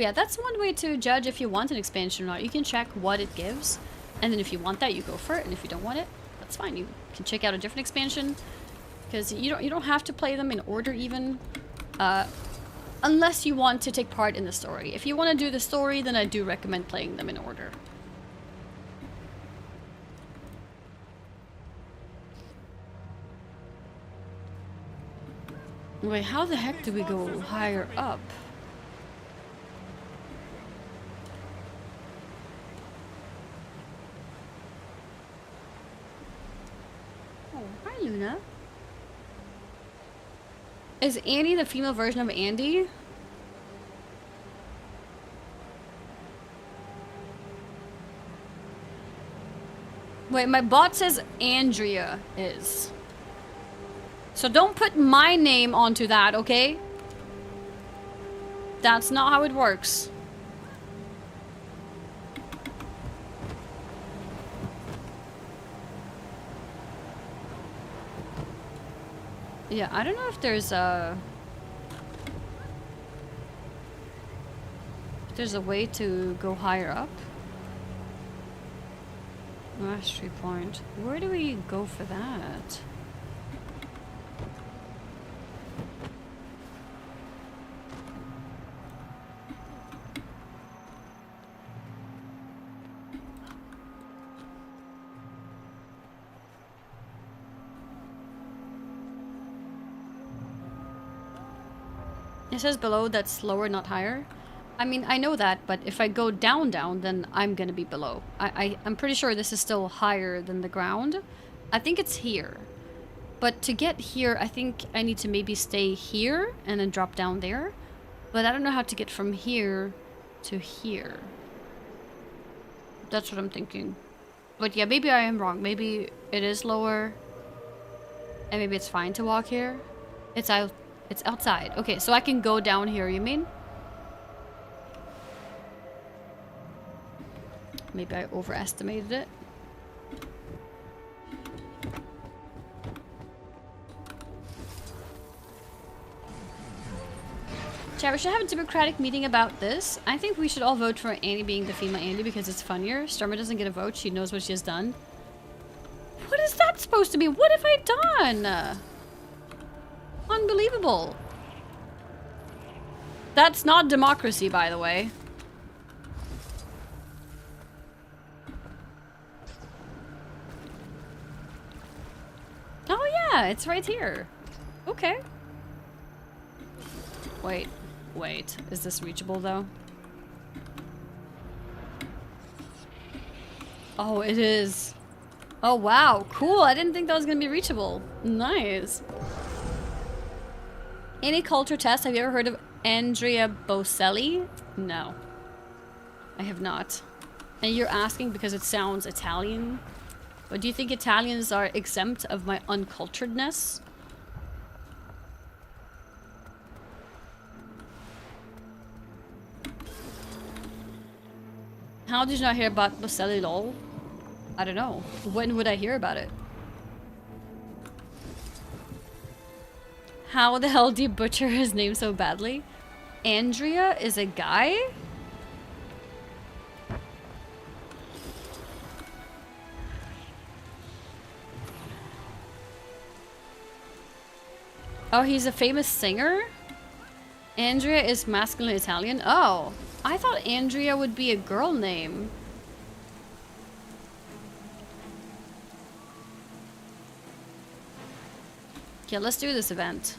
yeah, that's one way to judge if you want an expansion or not. You can check what it gives, and then if you want that, you go for it, and if you don't want it, that's fine. You can check out a different expansion, because you don't have to play them in order even. Unless you want to take part in the story. If you want to do the story, then I do recommend playing them in order. Wait, how the heck do we go higher up? Oh, hi Luna. Is Annie the female version of Andy? Wait, my bot says Andrea is. So don't put my name onto that, okay? That's not how it works. Yeah, I don't know if there's a way to go higher up. Mastery point. Where do we go for that? It says below that's lower, not higher. I mean, I know that, but if I go down, then I'm gonna be below. I'm pretty sure this is still higher than the ground. I think it's here. But to get here, I think I need to maybe stay here and then drop down there. But I don't know how to get from here to here. That's what I'm thinking. But yeah, maybe I am wrong. Maybe it is lower. And maybe it's fine to walk here. It's outside. Okay, so I can go down here, you mean? Maybe I overestimated it. Chat, we should have a democratic meeting about this. I think we should all vote for Annie being the female Andy because it's funnier. Stormer doesn't get a vote. She knows what she has done. What is that supposed to be? What have I done? Unbelievable. That's not democracy, by the way. Oh yeah, it's right here. Okay. Wait. Is this reachable though? Oh, it is. Oh wow, cool. I didn't think that was gonna be reachable. Nice. Any culture test? Have you ever heard of Andrea Bocelli? No. I have not. And you're asking because it sounds Italian? But do you think Italians are exempt of my unculturedness? How did you not hear about Bocelli lol? I don't know. When would I hear about it? How the hell do you butcher his name so badly? Andrea is a guy? Oh, he's a famous singer? Andrea is masculine Italian? Oh, I thought Andrea would be a girl name. Okay, let's do this event.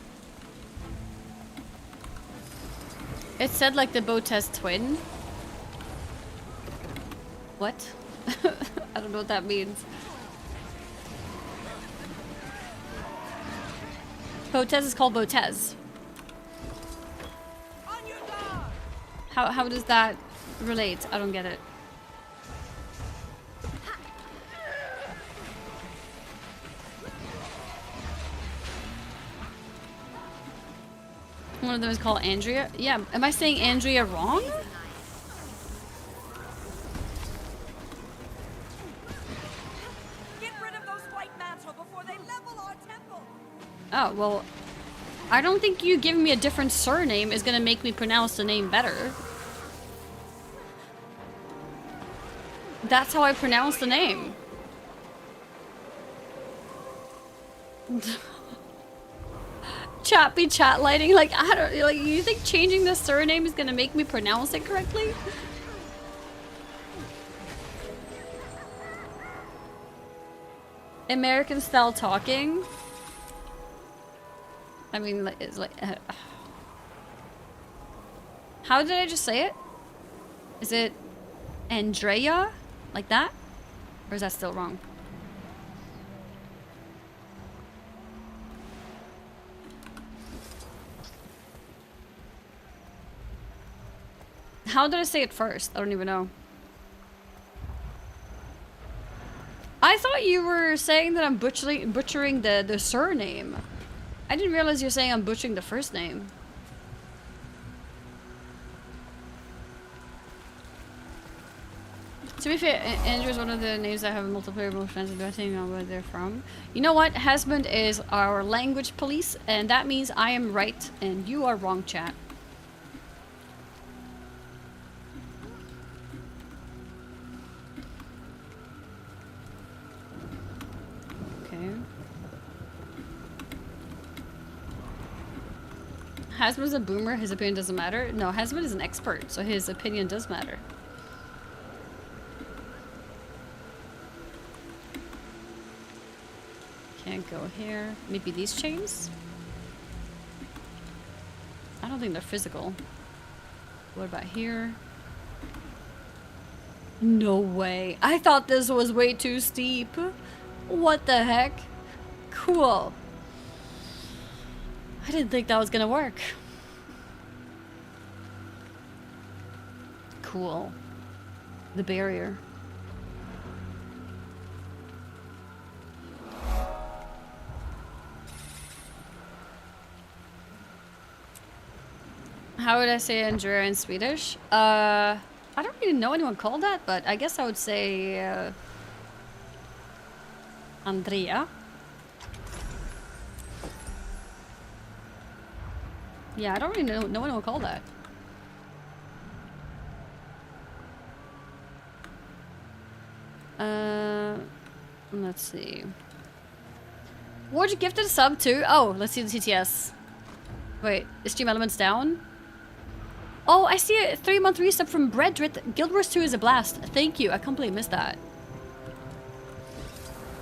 It said like the boat has twin. What? I don't know what that means. Botez is called Botez. How does that relate? I don't get it. One of them is called Andrea. Yeah, am I saying Andrea wrong? Get rid of those white mantle before they level our temple. Oh, well, I don't think you giving me a different surname is gonna make me pronounce the name better. That's how I pronounce the name. Chat be chat lighting, like, I don't, like, you think changing the surname is gonna make me pronounce it correctly? American style talking? I mean, like, it's like, how did I just say it? Is it Andrea? Like that? Or is that still wrong? How did I say it first? I don't even know. I thought you were saying that I'm butchering the surname. I didn't realize you're saying I'm butchering the first name. To be fair, Andrew is one of the names that have multiplayer most friends. Do I think know where they're from? You know what? Husband is our language police, and that means I am right and you are wrong, chat. Okay. Hasbun is a boomer, his opinion doesn't matter. No, Hasbun is an expert, so his opinion does matter. Can't go here. Maybe these chains? I don't think they're physical. What about here? No way. I thought this was way too steep. What the heck? Cool. I didn't think that was gonna work. Cool. The barrier. How would I say Andrea in Swedish? I don't really know anyone called that, but I guess I would say Andrea. Yeah, I don't really know anyone called that. Let's see. Would you gift it a sub too? Oh, let's see the TTS. Wait, is Stream Elements down? Oh, I see a 3-month resub from Bredrit. Guild Wars 2 is a blast. Thank you. I completely missed that.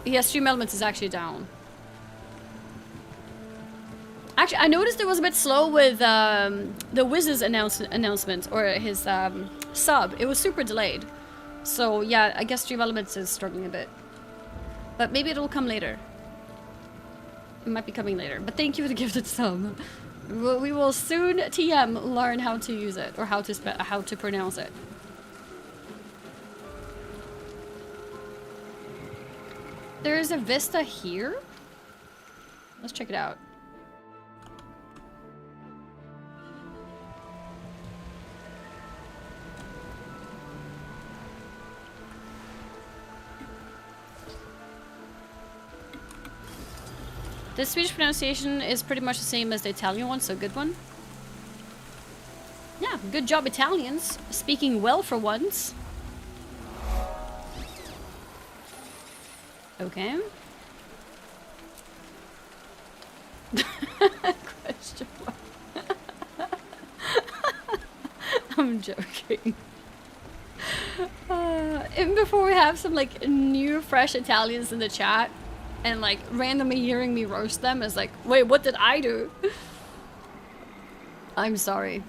Yes, Stream Elements is actually down. Actually, I noticed it was a bit slow with the Wiz's announcement or his sub. It was super delayed. So yeah, I guess Stream Elements is struggling a bit. But maybe it'll come later. It might be coming later. But thank you for the gifted sub. We will soon TM learn how to use it or how to pronounce it. There is a vista here. Let's check it out. The Swedish pronunciation is pretty much the same as the Italian one, so good one. Yeah, good job Italians. Speaking well for once. Okay. Question mark. I'm joking. Even before we have some like new fresh Italians in the chat and like randomly hearing me roast them is like, wait, what did I do? I'm sorry.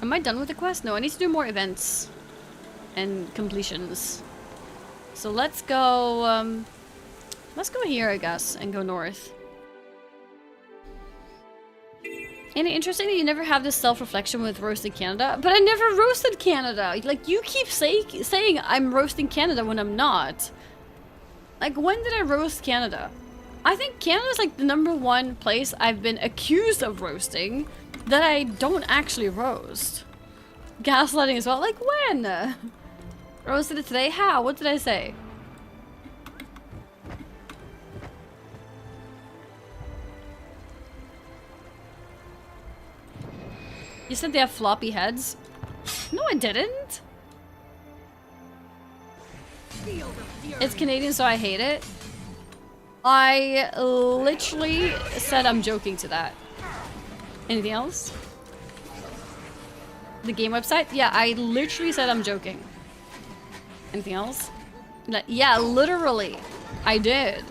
Am I done with the quest? No, I need to do more events and completions. So let's go here, I guess, and go north. And interesting that you never have this self-reflection with roasted Canada, but I never roasted Canada. Like, you keep saying I'm roasting Canada when I'm not. Like, when did I roast Canada? I think Canada's like the #1 place I've been accused of roasting that I don't actually roast. Gaslighting as well. Like, when? Roasted it today? How? What did I say? You said they have floppy heads? No, I didn't. It's Canadian, so I hate it. I literally said I'm joking to that. Anything else? The game website? Yeah, I literally said I'm joking. Anything else? Yeah, literally. I did.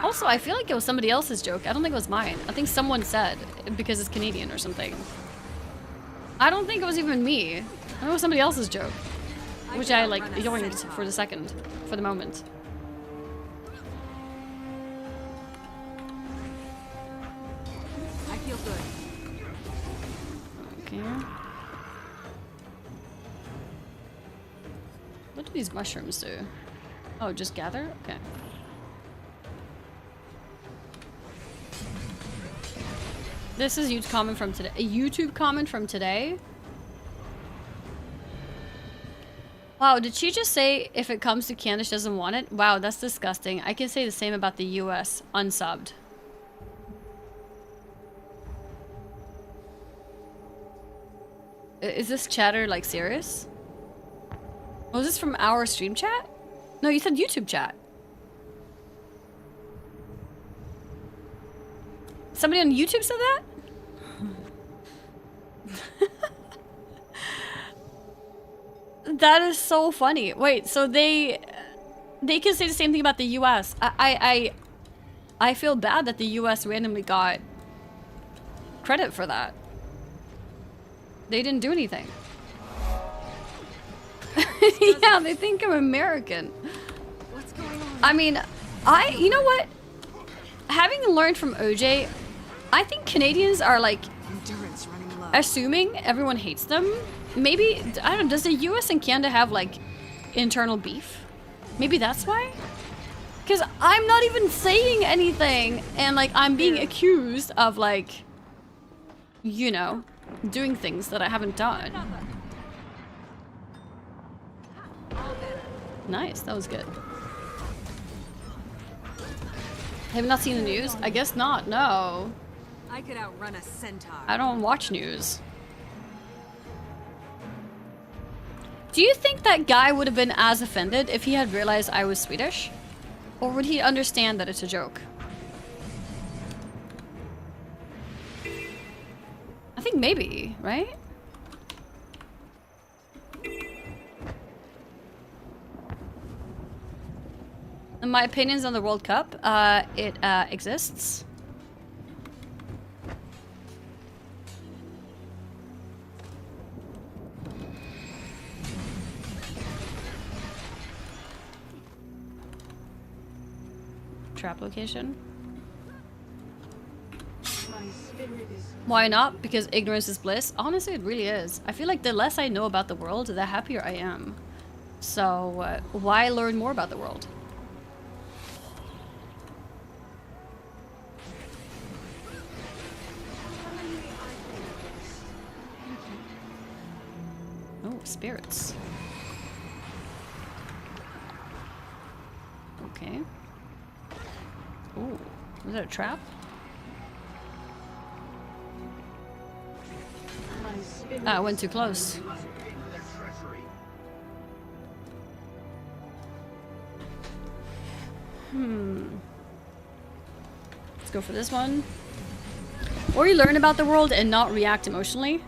Also, I feel like it was somebody else's joke. I don't think it was mine. I think someone said, because it's Canadian or something. I don't think it was even me. I think it was somebody else's joke. Which I, like, yoinked for the second. For the moment. I feel good. Okay. What do these mushrooms do? Oh, just gather? Okay. This is a YouTube comment from today. A YouTube comment from today? Wow, did she just say if it comes to Canada, she doesn't want it? Wow, that's disgusting. I can say the same about the US, unsubbed. Is this chatter, like, serious? Was this from our stream chat? No, you said YouTube chat. Somebody on YouTube said that? That is so funny. Wait, so they can say the same thing about the US. I feel bad that the US randomly got credit for that. They didn't do anything. Yeah, they think I'm American. What's going on? I mean, you know what? Having learned from OJ, I think Canadians are like Endurance running low. assuming everyone hates them. Maybe, I don't know, does the US and Canada have like internal beef? Maybe that's why? Because I'm not even saying anything and like I'm being accused of like, you know, doing things that I haven't done. Nice, that was good. Have you not seen the news? I guess not, no. I could outrun a centaur. I don't watch news. Do you think that guy would have been as offended if he had realized I was Swedish? Or would he understand that it's a joke? I think maybe, right? And my opinions on the World Cup, it exists. Trap location. Why not? Because ignorance is bliss. Honestly, it really is. I feel like the less I know about the world, the happier I am. So why learn more about the world? Oh, spirits. Okay. Ooh, was that a trap? Ah, I went too close. Let's go for this one. Or you learn about the world and not react emotionally.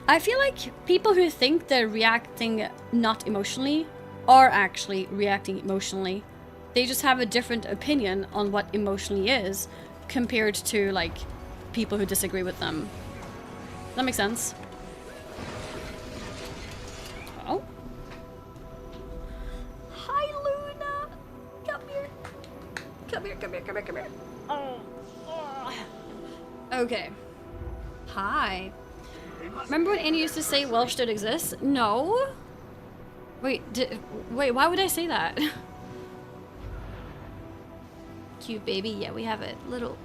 I feel like people who think they're reacting not emotionally are actually reacting emotionally. They just have a different opinion on what emotionally is compared to like people who disagree with them. That makes sense. Oh. Hi, Luna. Come here. Come here, come here, come here, come here. Oh. Okay. Hi. Remember when Annie used to say Welsh don't exist? No. Wait, wait, why would I say that? Cute baby. Yeah, we have a little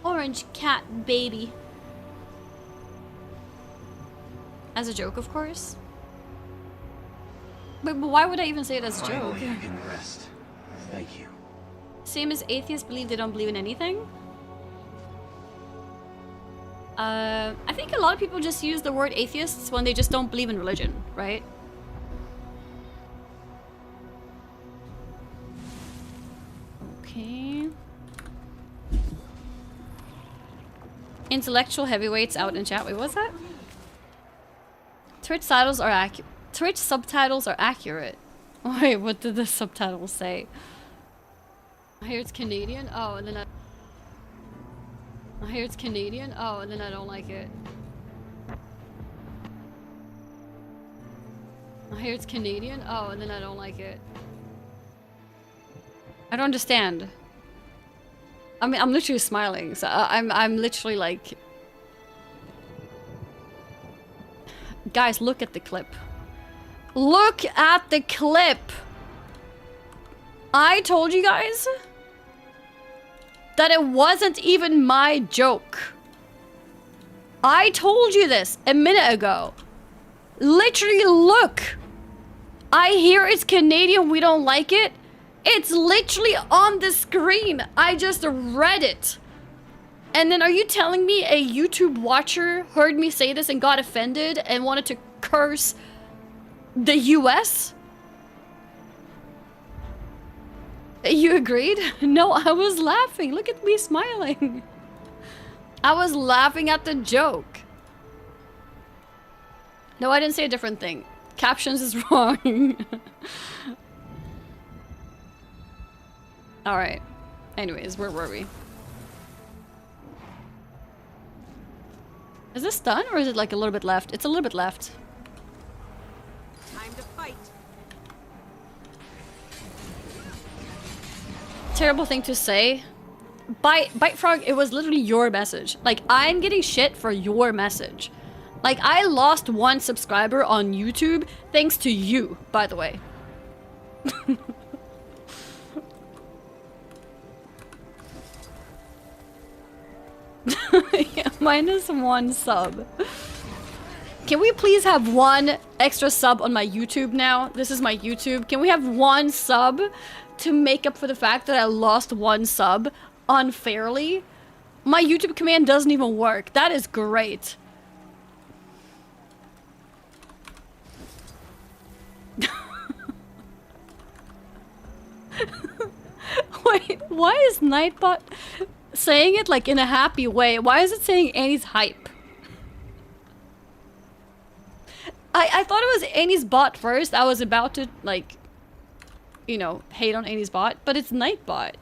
orange cat baby. As a joke, of course. But why would I even say it as a joke? Finally, I can rest. Thank you. Same as atheists believe they don't believe in anything? I think a lot of people just use the word atheists when they just don't believe in religion, right? Okay. Intellectual heavyweights out in chat. Wait, what's that? Twitch subtitles are accurate. Twitch subtitles are accurate. Wait, what did the subtitles say? I hear it's Canadian. Oh, and then I hear it's Canadian. Oh, and then I don't like it. I hear it's Canadian. Oh, and then I don't like it. I don't understand. I mean, I'm literally smiling. So I'm literally like, guys, look at the clip. Look at the clip. I told you guys that it wasn't even my joke. I told you this a minute ago. Literally, look. I hear it's Canadian, we don't like it. It's literally on the screen. I just read it. And then are you telling me a YouTube watcher heard me say this and got offended and wanted to curse the US? You agreed? No, I was laughing. Look at me smiling. I was laughing at the joke. No, I didn't say a different thing. Captions is wrong. Alright. Anyways, where were we? Is this done or is it like a little bit left? It's a little bit left. Time to fight. Terrible thing to say. Bite Frog, it was literally your message. Like, I'm getting shit for your message. Like, I lost 1 subscriber on YouTube thanks to you, by the way. Yeah, -1 sub. Can we please have 1 extra sub on my YouTube now? This is my YouTube. Can we have 1 sub to make up for the fact that I lost 1 sub unfairly? My YouTube command doesn't even work. That is great. Wait, why is Nightbot saying it like in a happy way? Why is it saying Annie's hype? I thought it was Annie's bot first. I was about to, like, you know, hate on Annie's bot, but it's Nightbot.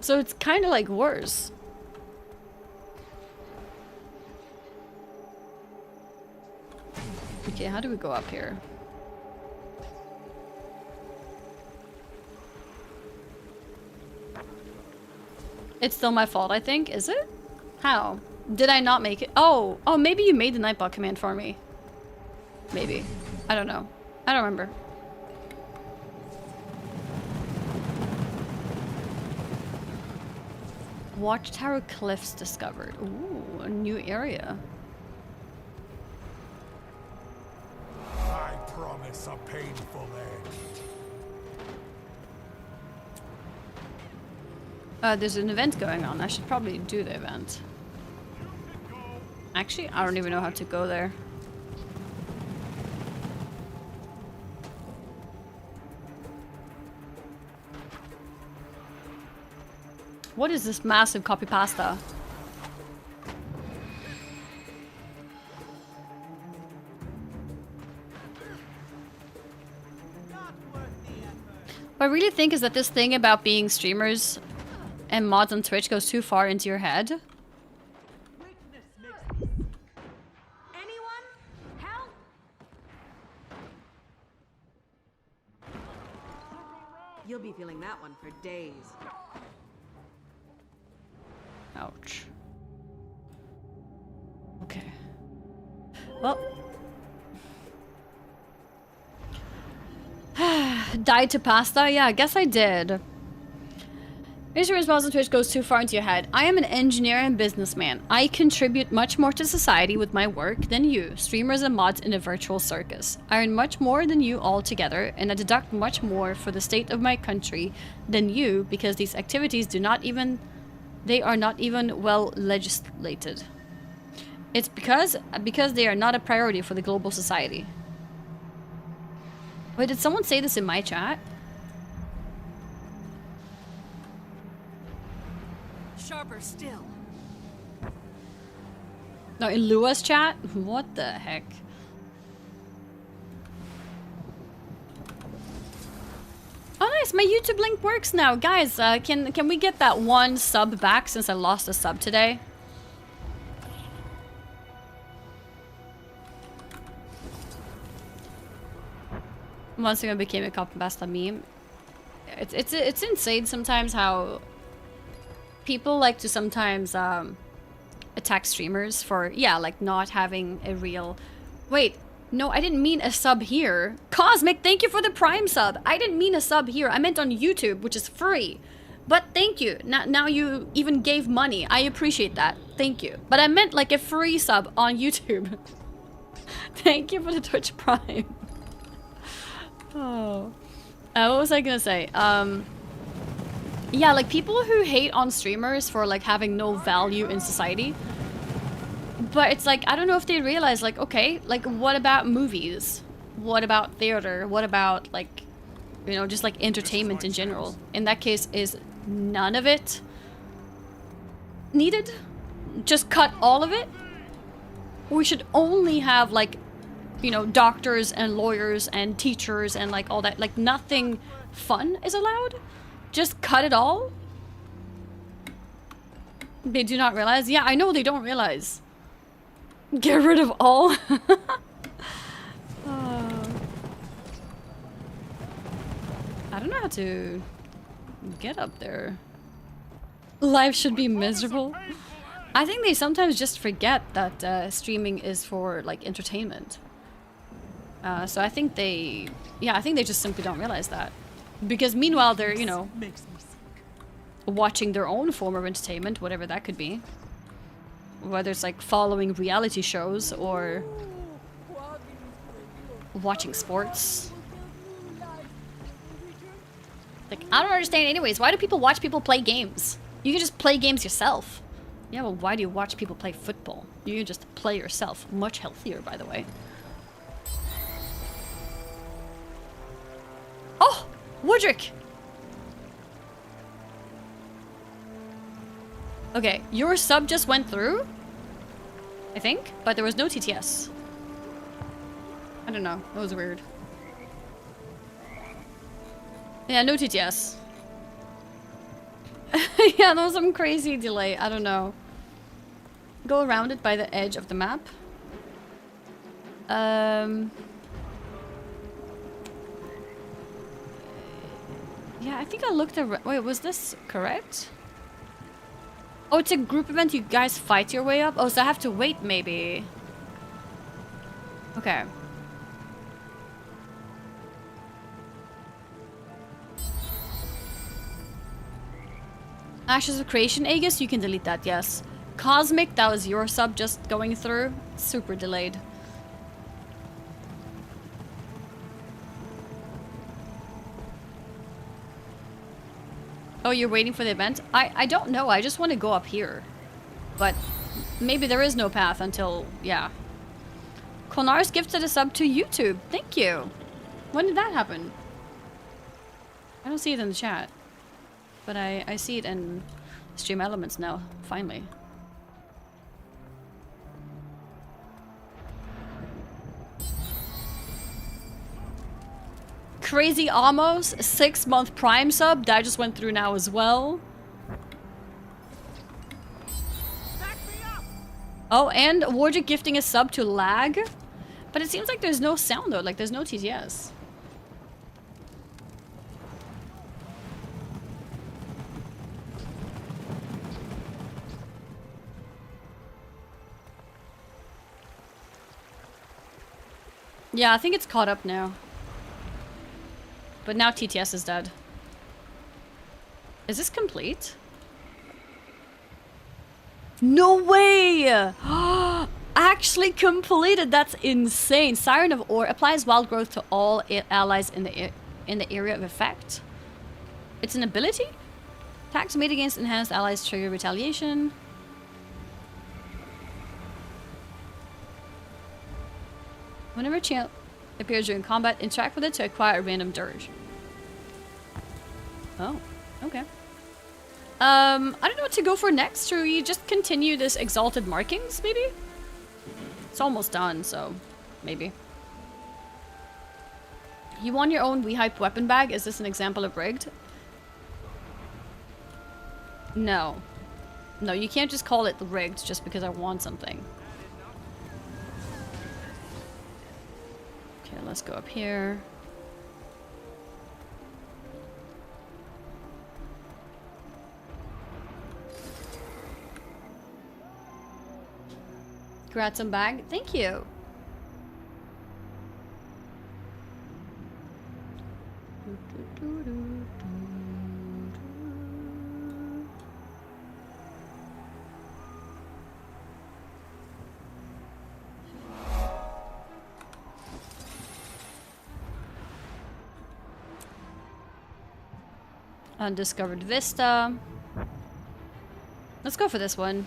So it's kind of like worse. Okay, how do we go up here? It's still my fault, I think. Is it? How? Did I not make it? Oh, maybe you made the Nightbot command for me. Maybe. I don't know. I don't remember. Watchtower Cliffs discovered. Ooh, a new area. I promise a painful end. There's an event going on. I should probably do the event. Actually, I don't even know how to go there. What is this massive copy pasta? What I really think is that this thing about being streamers and mods on Twitch goes too far into your head? Anyone? Help! You'll be feeling that one for days. Ouch. Okay. Well. Died to pasta? Yeah, I guess I did. Your response on Twitch goes too far into your head. I am an engineer and businessman. I contribute much more to society with my work than you, streamers and mods in a virtual circus. I earn much more than you all together, and I deduct much more for the state of my country than you because these activities they are not even well legislated. It's because they are not a priority for the global society. Wait, did someone say this in my chat? Sharper still. No, in Lua's chat? What the heck? Oh nice, my YouTube link works now. Guys, can we get that one sub back since I lost a sub today? Once ago became a copy pasta meme. It's insane sometimes how people like to sometimes attack streamers for like not having a real. Wait, no, I didn't mean a sub here. Cosmic, thank you for the Prime sub. I didn't mean a sub here. I meant on YouTube, which is free. But thank you. Now you even gave money. I appreciate that. Thank you. But I meant like a free sub on YouTube. Thank you for the Twitch Prime. Oh. What was I gonna say? Yeah, like people who hate on streamers for like having no value in society. But it's like, I don't know if they realize, like, okay, like what about movies? What about theater? What about like, you know, just like entertainment in general? In that case, is none of it needed? Just cut all of it? We should only have like, you know, doctors and lawyers and teachers and like all that. Like nothing fun is allowed? Just cut it all? They do not realize? Yeah, I know they don't realize. Get rid of all? I don't know how to get up there. Life should be miserable. I think they sometimes just forget that streaming is for like entertainment. So I think they just simply don't realize that. Because meanwhile they're, you know, watching their own form of entertainment, whatever that could be. Whether it's like following reality shows or watching sports. Like, I don't understand anyways. Why do people watch people play games? You can just play games yourself. Yeah, well, why do you watch people play football? You can just play yourself. Much healthier, by the way. Oh! Woodrick! Okay, your sub just went through, I think, but there was no TTS. I don't know, that was weird. Yeah, no TTS. Yeah, there was some crazy delay, I don't know. Go around it by the edge of the map. Yeah, I think I looked at... Wait, was this correct? Oh, it's a group event. You guys fight your way up? Oh, so I have to wait, maybe. Okay. Ashes of Creation, Aegis, you can delete that, yes. Cosmic, that was your sub just going through. Super delayed. Oh, you're waiting for the event? I don't know. I just want to go up here. But maybe there is no path until... Yeah. Konars gifted a sub to YouTube. Thank you. When did that happen? I don't see it in the chat. But I see it in Stream Elements now. Finally. Crazy Amos, 6-month Prime sub. That just went through now as well. Oh, and Warjic gifting a sub to lag. But it seems like there's no sound though, like there's no TTS. Yeah, I think it's caught up now. But now TTS is dead. Is this complete? No way! Actually completed. That's insane. Siren of Ore applies wild growth to all allies in the area of effect. It's an ability. Attacks made against enhanced allies trigger retaliation. Whenever a chant appears during combat, interact with it to acquire a random dirge. Oh, okay. I don't know what to go for next. Should we just continue this exalted markings, maybe? It's almost done, so maybe. You want your own WeHype weapon bag? Is this an example of rigged? No. No, you can't just call it rigged just because I want something. Okay, let's go up here. Congrats on bag. Thank you. Undiscovered Vista. Let's go for this one.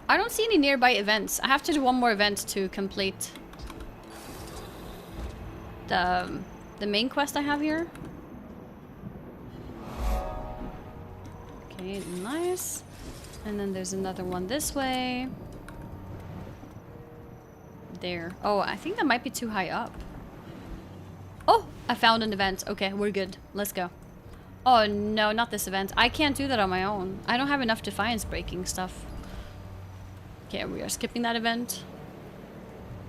I don't see any nearby events. I have to do one more event to complete the main quest I have here. Okay, nice. And then there's another one this way. There. Oh, I think that might be too high up. Oh, I found an event. Okay, we're good. Let's go. Oh no, not this event. I can't do that on my own. I don't have enough defiance breaking stuff. Okay, we are skipping that event.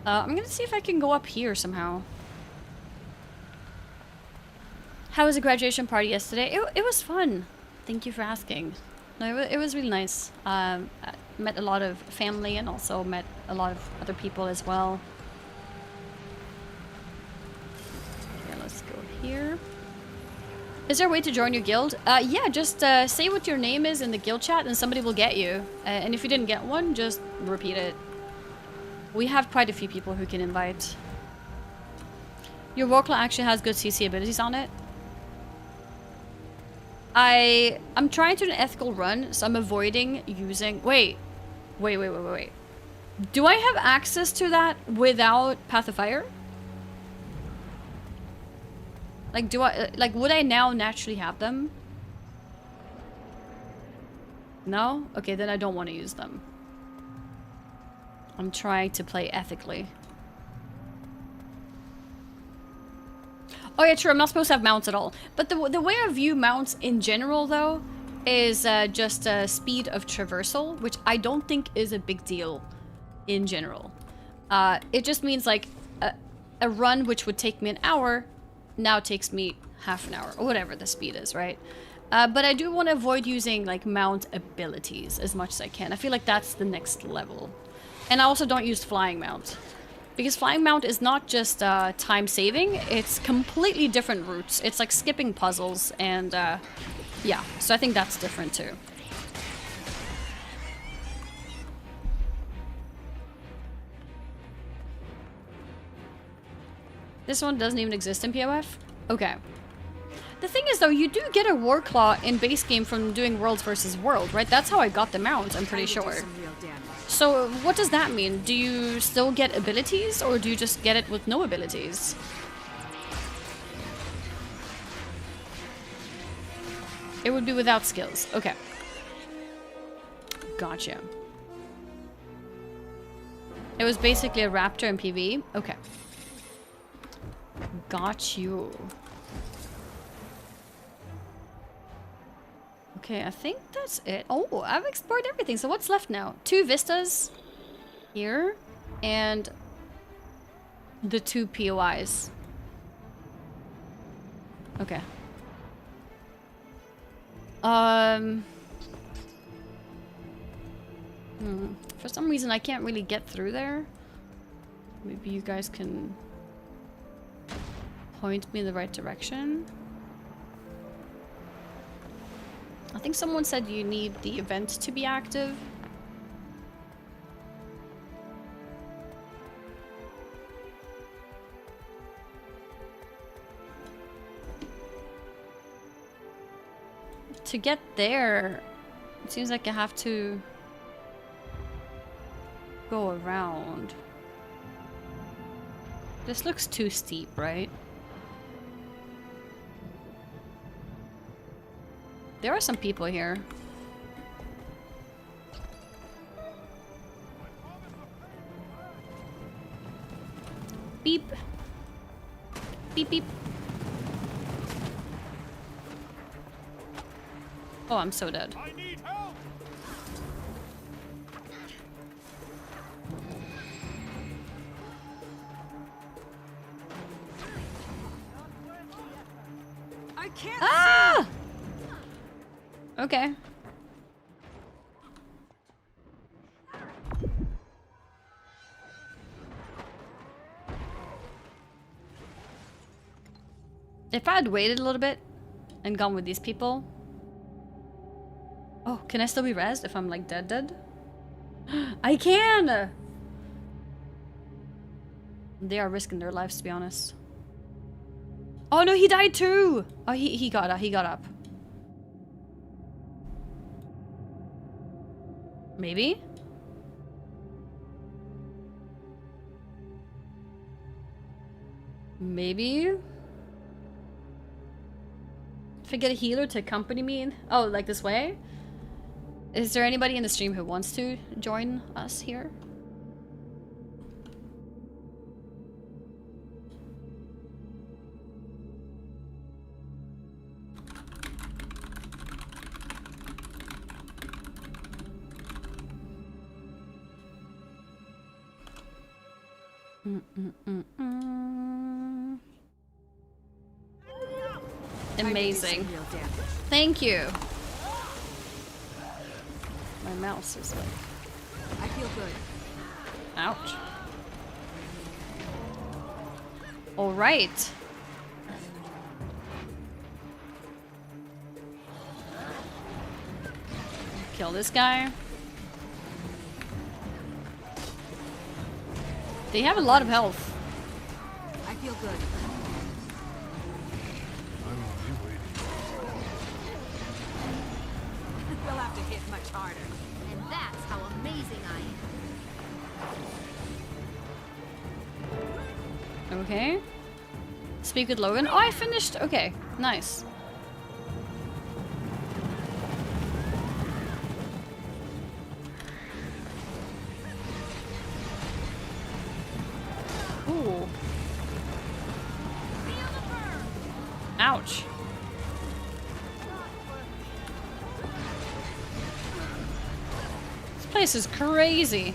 I'm gonna see if I can go up here somehow. How was the graduation party yesterday? It was fun. Thank you for asking. No, it was really nice. I met a lot of family and also met a lot of other people as well. Okay, let's go here. Is there a way to join your guild? Yeah, just say what your name is in the guild chat and somebody will get you. And if you didn't get one, just repeat it. We have quite a few people who can invite. Your Warclaw actually has good CC abilities on it. I'm trying to do an ethical run, so I'm avoiding using... Wait. Do I have access to that without Path of Fire? Like, would I now naturally have them? No? Okay, then I don't want to use them. I'm trying to play ethically. Oh yeah, true, I'm not supposed to have mounts at all. But the way I view mounts in general, though, is just speed of traversal, which I don't think is a big deal in general. It just means, like, a run which would take me an hour now takes me half an hour, or whatever the speed is, right? But I do want to avoid using, like, mount abilities as much as I can. I feel like that's the next level. And I also don't use flying mount. Because flying mount is not just time saving, it's completely different routes. It's like skipping puzzles, and yeah, so I think that's different too. This one doesn't even exist in POF? Okay. The thing is, though, you do get a Warclaw in base game from doing World versus World, right? That's how I got the mount, I'm pretty sure. So, what does that mean? Do you still get abilities, or do you just get it with no abilities? It would be without skills. Okay. Gotcha. It was basically a raptor in PvE? Okay. Got you. Okay, I think that's it. Oh, I've explored everything. So what's left now? 2 vistas here and the 2 POIs. Okay. For some reason I can't really get through there. Maybe you guys can point me in the right direction. I think someone said you need the event to be active. To get there, it seems like I have to go around. This looks too steep, right? There are some people here. Beep. Beep beep. Oh, I'm so dead. I need help. I can't Ah! Okay. If I had waited a little bit and gone with these people. Oh, can I still be rezzed if I'm like dead? I can! They are risking their lives, to be honest. Oh no, he died too! Oh, he got up. Maybe? Maybe? If I get a healer to accompany me in... Oh, like this way? Is there anybody in the stream who wants to join us here? Amazing. Thank you. My mouse is like... I feel good. Ouch. All right. Kill this guy. They have a lot of health. I feel good. We'll have to hit much harder. And that's how amazing I am. Okay. Speak with Logan. Oh, I finished. Okay, nice. Ooh. Ouch. This place is crazy.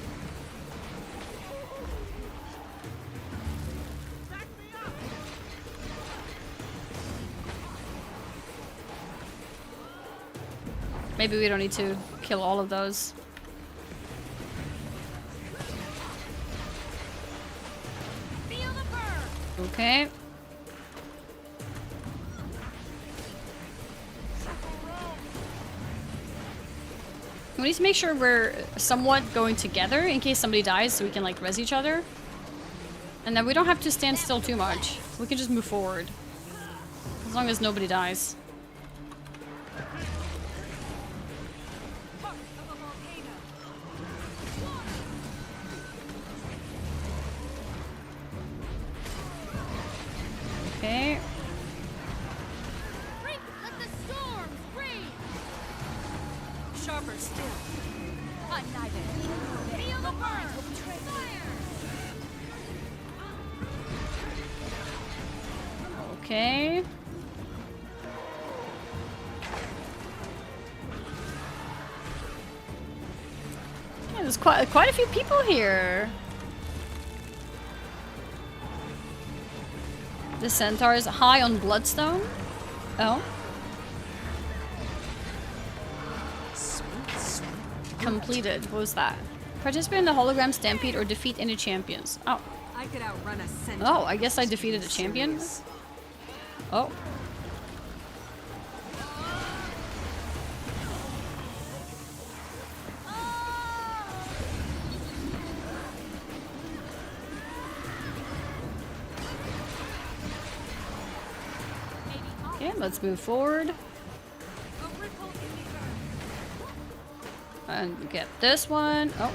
Maybe we don't need to kill all of those. Okay. We need to make sure we're somewhat going together in case somebody dies so we can like res each other. And then we don't have to stand still too much. We can just move forward. As long as nobody dies. Okay. Let the storms breathe. Sharper still. Feel the burn. Fire. Okay. There's quite a few people here. The centaur is high on bloodstone. Oh. Completed. What was that? Participate in the hologram stampede or defeat any champions. Oh. I could outrun a centaur. Oh, I guess I defeated a champion. Oh. Okay, let's move forward. And get this one. Oh.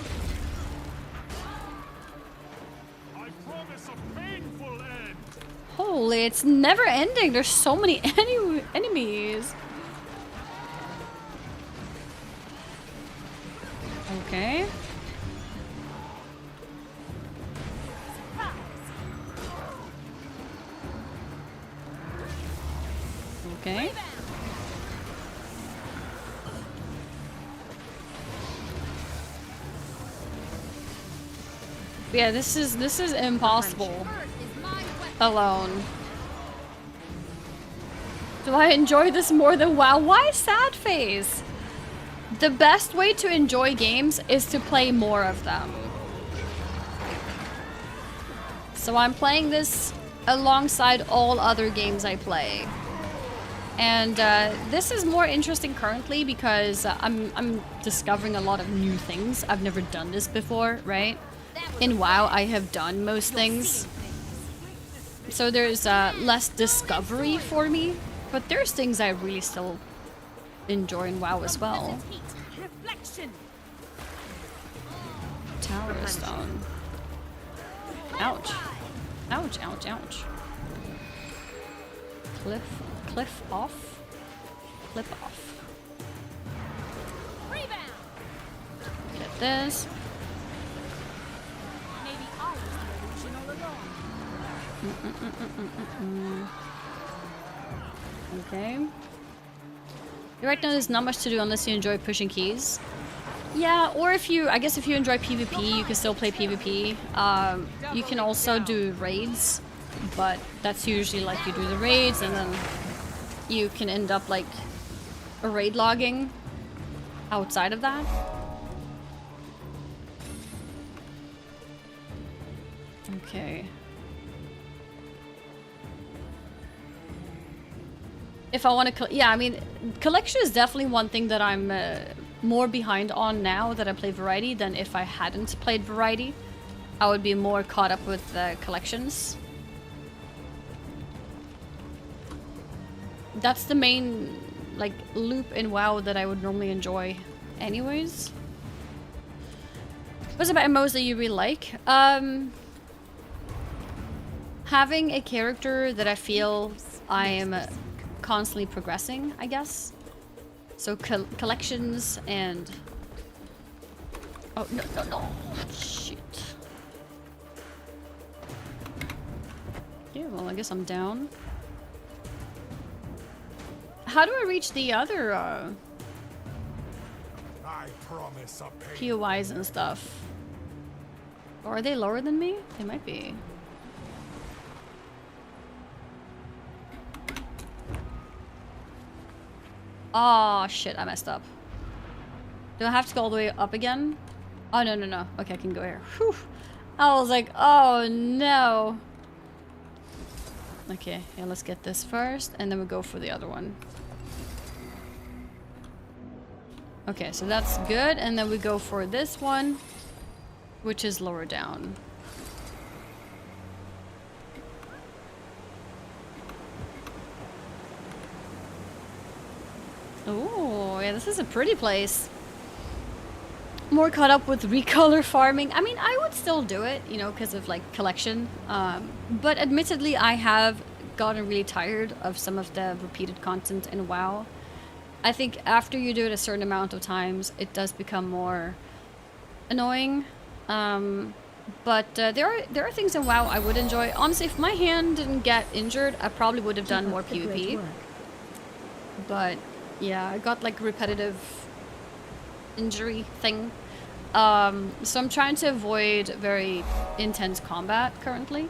I promise a painful end. Holy, it's never ending. There's so many enemies. Okay. Okay. Yeah, this is impossible alone. Do I enjoy this more than WoW? Why sad face? The best way to enjoy games is to play more of them. So I'm playing this alongside all other games I play. And this is more interesting currently because I'm discovering a lot of new things. I've never done this before, right? In WoW, I have done most things. So there's less discovery for me. But there's things I really still enjoy in WoW as well. Tower stone. Ouch. Ouch, ouch, ouch. Cliff off. Clip off. Get this. Okay. Right now there's not much to do unless you enjoy pushing keys. Yeah, or if you, I guess if you enjoy PvP, you can still play PvP. You can also do raids, but that's usually like you do the raids and then you can end up like a raid logging outside of that. Okay. If I want to, yeah, I mean, collection is definitely one thing that I'm more behind on now that I play variety than if I hadn't played variety. I would be more caught up with collections. That's the main, like, loop in WoW that I would normally enjoy anyways. What's about MMOs that you really like? Having a character that I feel I am constantly progressing, I guess. So collections and... Oh, no, no, no. Shit. Yeah, well, I guess I'm down. How do I reach the other, I promise a POIs and stuff? Or are they lower than me? They might be. Oh shit, I messed up. Do I have to go all the way up again? Oh no, no, no. Okay, I can go here. Whew. I was like, oh no. Okay, yeah, let's get this first and then we'll go for the other one. Okay, so that's good, and then we go for this one, which is lower down. Oh, yeah, this is a pretty place. More caught up with recolor farming. I mean, I would still do it, you know, because of, like, collection. But admittedly, I have gotten really tired of some of the repeated content in WoW. I think after you do it a certain amount of times, it does become more annoying. But there are things in WoW I would enjoy. Honestly, if my hand didn't get injured, I probably would have done more PvP. But yeah, I got like a repetitive injury thing. So I'm trying to avoid very intense combat currently.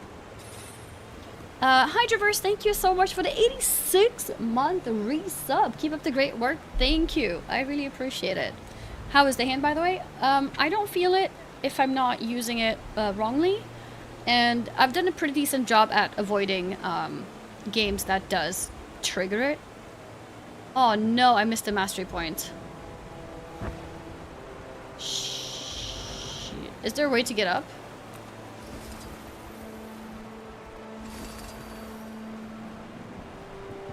Hydroverse, thank you so much for the 86-month resub. Keep up the great work. Thank you. I really appreciate it. How is the hand, by the way? I don't feel it if I'm not using it wrongly. And I've done a pretty decent job at avoiding games that does trigger it. Oh no, I missed the mastery point. Shit. Is there a way to get up?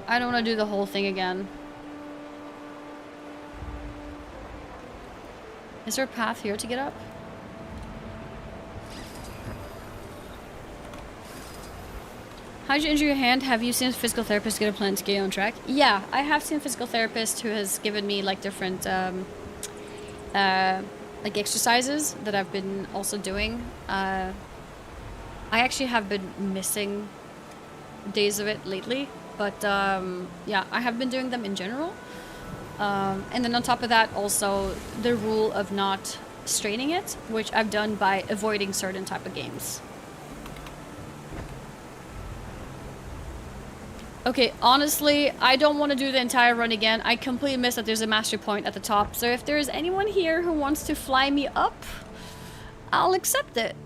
I don't want to do the whole thing again. Is there a path here to get up? How'd you injure your hand? Have you seen a physical therapist get a plan to get on track? Yeah, I have seen a physical therapist who has given me like different like exercises that I've been also doing. I actually have been missing days of it lately, but yeah, I have been doing them in general. And then on top of that, also the rule of not straining it, which I've done by avoiding certain type of games. Okay, honestly, I don't want to do the entire run again. I completely missed that there's a mastery point at the top. So if there's anyone here who wants to fly me up, I'll accept it.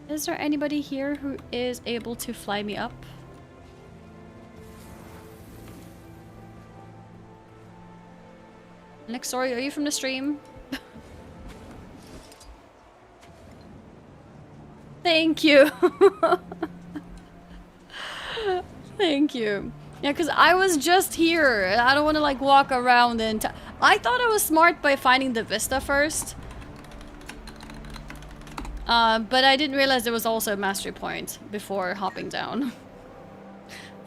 Is there anybody here who is able to fly me up? Nick, sorry, are you from the stream? Thank you. Thank you. Yeah, because I was just here. I don't want to like walk around and... I thought I was smart by finding the vista first. But I didn't realize there was also a mastery point before hopping down.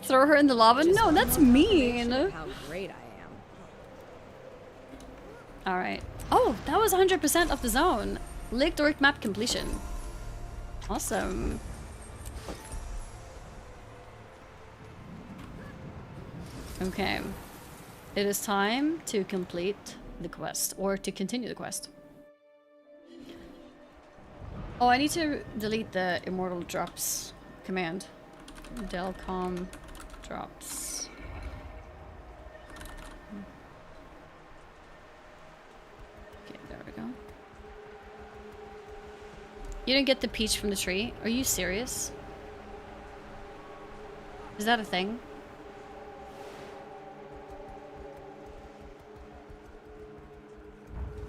Throw her in the lava? No, that's mean. How great I am. Alright. Oh, that was 100% of the zone. Lake Dork map completion. Awesome. Okay. It is time to complete the quest, or to continue the quest. Oh, I need to delete the immortal drops command. Delcom drops. Okay, there we go. You didn't get the peach from the tree? Are you serious? Is that a thing?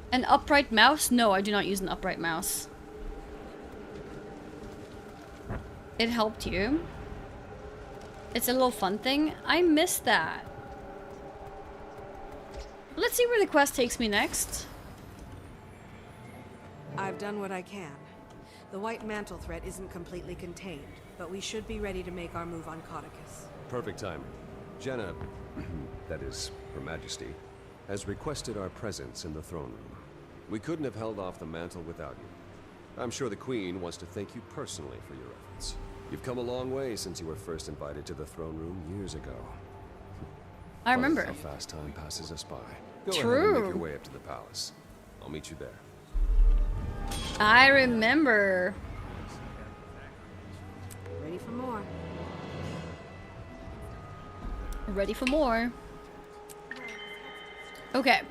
An upright mouse? No, I do not use an upright mouse. It helped you. It's a little fun thing. I missed that. Let's see where the quest takes me next. I've done what I can. The White Mantle threat isn't completely contained, but we should be ready to make our move on Codicus. Perfect timing. Jenna, that is, Her Majesty, has requested our presence in the throne room. We couldn't have held off the mantle without you. I'm sure the Queen wants to thank you personally for your efforts. You've come a long way since you were first invited to the throne room years ago. I remember. How fast time passes us by. Go True. ahead and make your way up to the palace. I'll meet you there. I remember. Ready for more. Ready for more. Okay.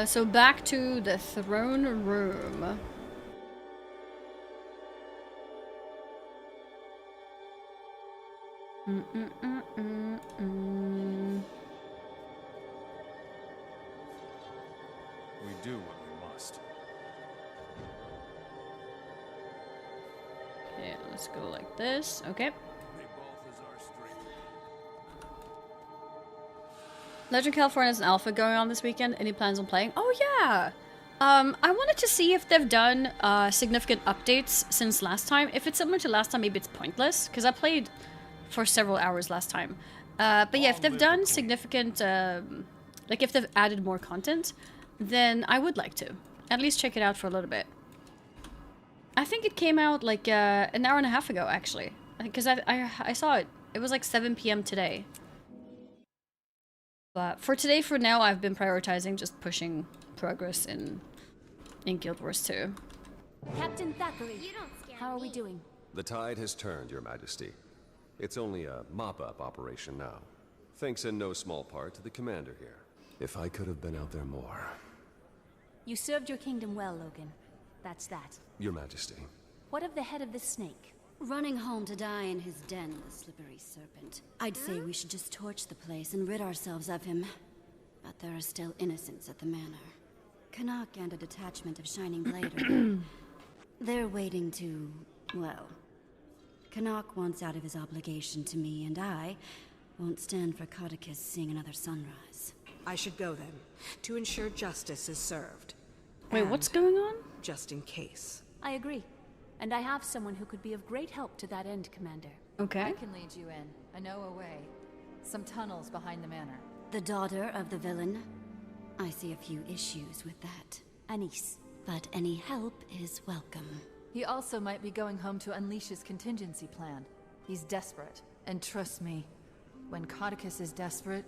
So back to the throne room. We do what we must. Okay, let's go like this. Okay. Legend California has an alpha going on this weekend. Any plans on playing? Oh yeah! I wanted to see if they've done significant updates since last time. If it's similar to last time, maybe it's pointless, because I played for several hours last time. But yeah, if they've done significant, like if they've added more content, then I would like to at least check it out for a little bit. I think it came out like an hour and a half ago, actually, because I saw it. It was like 7 p.m. today. But for today, for now, I've been prioritizing just pushing progress in Guild Wars 2. Captain Thackeray, how are we doing? The tide has turned, Your Majesty. It's only a mop-up operation now. Thanks in no small part to the commander here. If I could have been out there more. You served your kingdom well, Logan. That's that. Your Majesty. What of the head of the snake? Running home to die in his den, the slippery serpent. I'd say we should just torch the place and rid ourselves of him. But there are still innocents at the manor. Canuck and a detachment of Shining Blade are they're waiting to, well... Canuck wants out of his obligation to me, and I won't stand for Codicus seeing another sunrise. I should go then, to ensure justice is served. Wait, And what's going on? just in case. I agree. And I have someone who could be of great help to that end, Commander. Okay. I can lead you in. I know a way. Some tunnels behind the manor. The daughter of the villain? I see a few issues with that. Anise. But any help is welcome. He also might be going home to unleash his contingency plan. He's desperate. And trust me, when Codicus is desperate,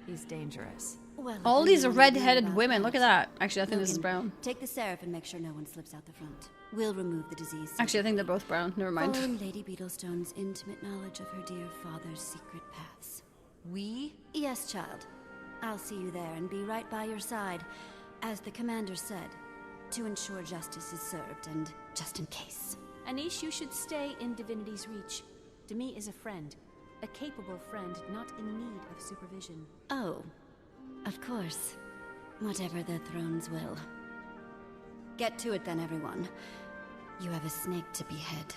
he's dangerous. Well, All if these anyone would know red-headed about women. Look at that. Actually, I think this is Logan, brown. Take the Seraph and make sure no one slips out the front. We'll remove the disease. Actually, I think they're both brown. Never mind. Following Lady Beetlestone's intimate knowledge of her dear father's secret paths. We? Yes, child. I'll see you there and be right by your side. As the commander said, to ensure justice is served and just in case. Anish, you should stay in Divinity's reach. Demi is a friend. A capable friend, not in need of supervision. Oh, of course. Whatever the thrones will. Get to it then, everyone. You have a snake to behead.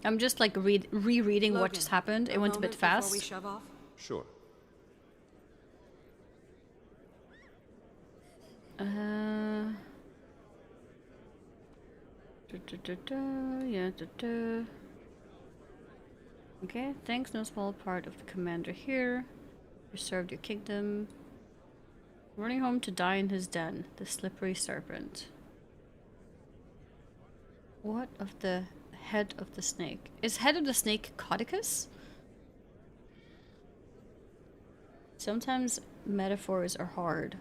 I'm just like rereading what just happened. It went a bit Before we fast. shove off? Sure. Yeah. Okay, thanks, no small part of the commander here. You served your kingdom. Running home to die in his den, the slippery serpent. What of the head of the snake? Is head of the snake Codicus? Sometimes metaphors are hard.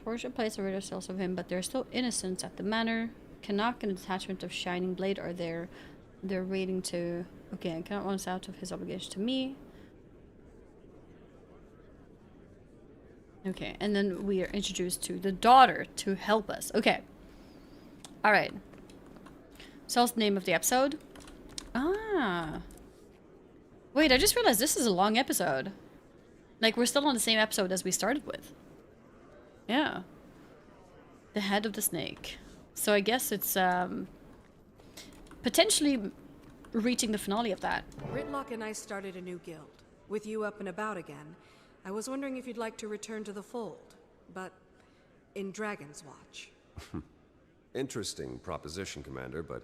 Torture place to rid ourselves of him, but there are still innocents at the manor. Canuck and a detachment of Shining Blade are there. They're waiting to... Okay, I cannot run us out of his obligation to me. Okay, and then we are introduced to the daughter to help us. Okay. Alright. So that's the name of the episode. Ah. Wait, I just realized this is a long episode. Like, we're still on the same episode as we started with. Yeah. The head of the snake. So I guess it's, potentially reaching the finale of that. Ritlock and I started a new guild. With you up and about again, I was wondering if you'd like to return to the fold, but in Dragon's Watch. Interesting proposition, Commander, but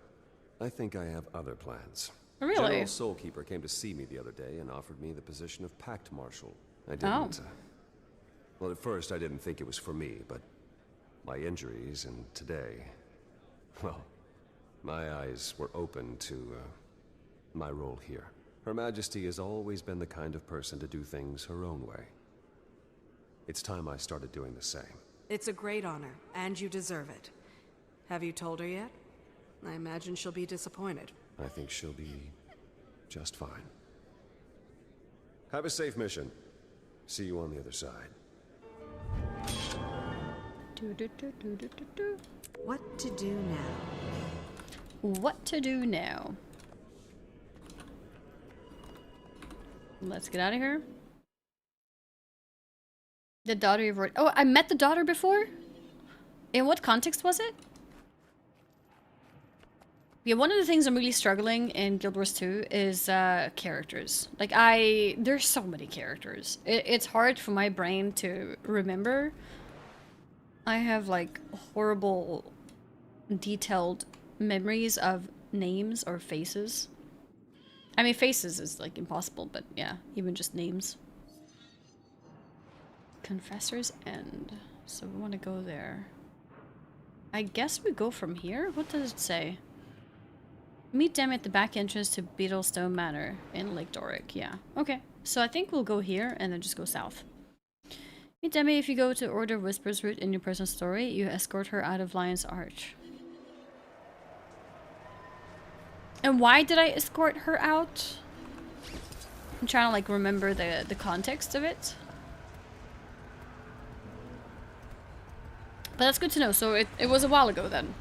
I think I have other plans. Really? General Soulkeeper came to see me the other day and offered me the position of Pact Marshal. I didn't. Well, at first I didn't think it was for me, but my injuries and today, well, my eyes were open to my role here. Her Majesty has always been the kind of person to do things her own way. It's time I started doing the same. It's a great honor, and you deserve it. Have you told her yet? I imagine she'll be disappointed. I think she'll be just fine. Have a safe mission. See you on the other side. What to do now? What to do now? Let's get out of here. The daughter you've already... Oh, I met the daughter before? In what context was it? Yeah, one of the things I'm really struggling in Guild Wars 2 is characters. Like, there's so many characters. It's hard for my brain to remember. I have, like, horrible, detailed memories of names or faces. I mean, faces is, like, impossible, but yeah, even just names. Confessor's End. So we want to go there. I guess we go from here? What does it say? Meet them at the back entrance to Beetlestone Manor in Lake Doric. Yeah, okay. So I think we'll go here and then just go south. Meet Demi if you go to Order Whispers route in your personal story. You escort her out of Lion's Arch. And why did I escort her out? I'm trying to like remember the context of it. But that's good to know. So it was a while ago then.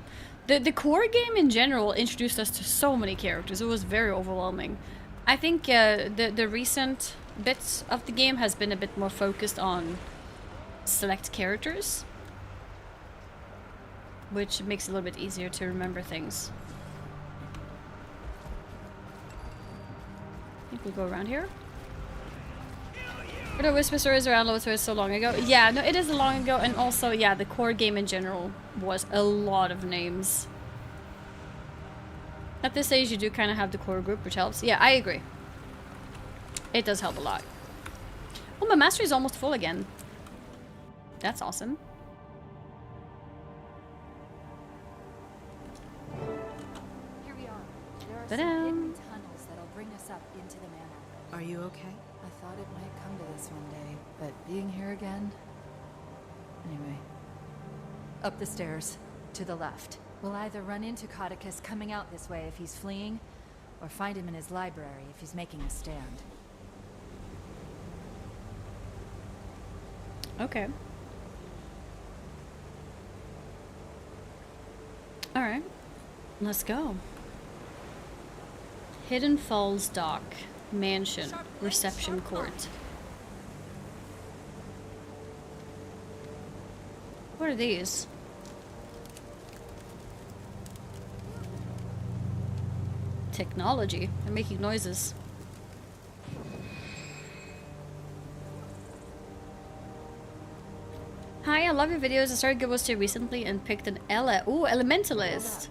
The core game in general introduced us to so many characters. It was very overwhelming. I think the recent bits of the game has been a bit more focused on select characters, which makes it a little bit easier to remember things. I think we'll go around here. But the Whisper stories around Lothar so long ago. Yeah, no, it is long ago, and also, yeah, the core game in general was a lot of names. At this stage, you do kind of have the core group, which helps. Yeah, I agree. It does help a lot. Oh, my mastery is almost full again. That's awesome. Here we are. There are Ta-da! some hidden tunnels that'll bring us up into the manor. Are you okay? I thought it might come to this one day, but being here again... Anyway. Up the stairs. To the left. We'll either run into Codicus coming out this way if he's fleeing, or find him in his library if he's making a stand. Okay. Alright. Let's go. Hidden Falls Dock. Mansion. Reception Court. What are these? Technology. They're making noises. Hi, I love your videos. I started Gilbo's too recently and picked an Elementalist.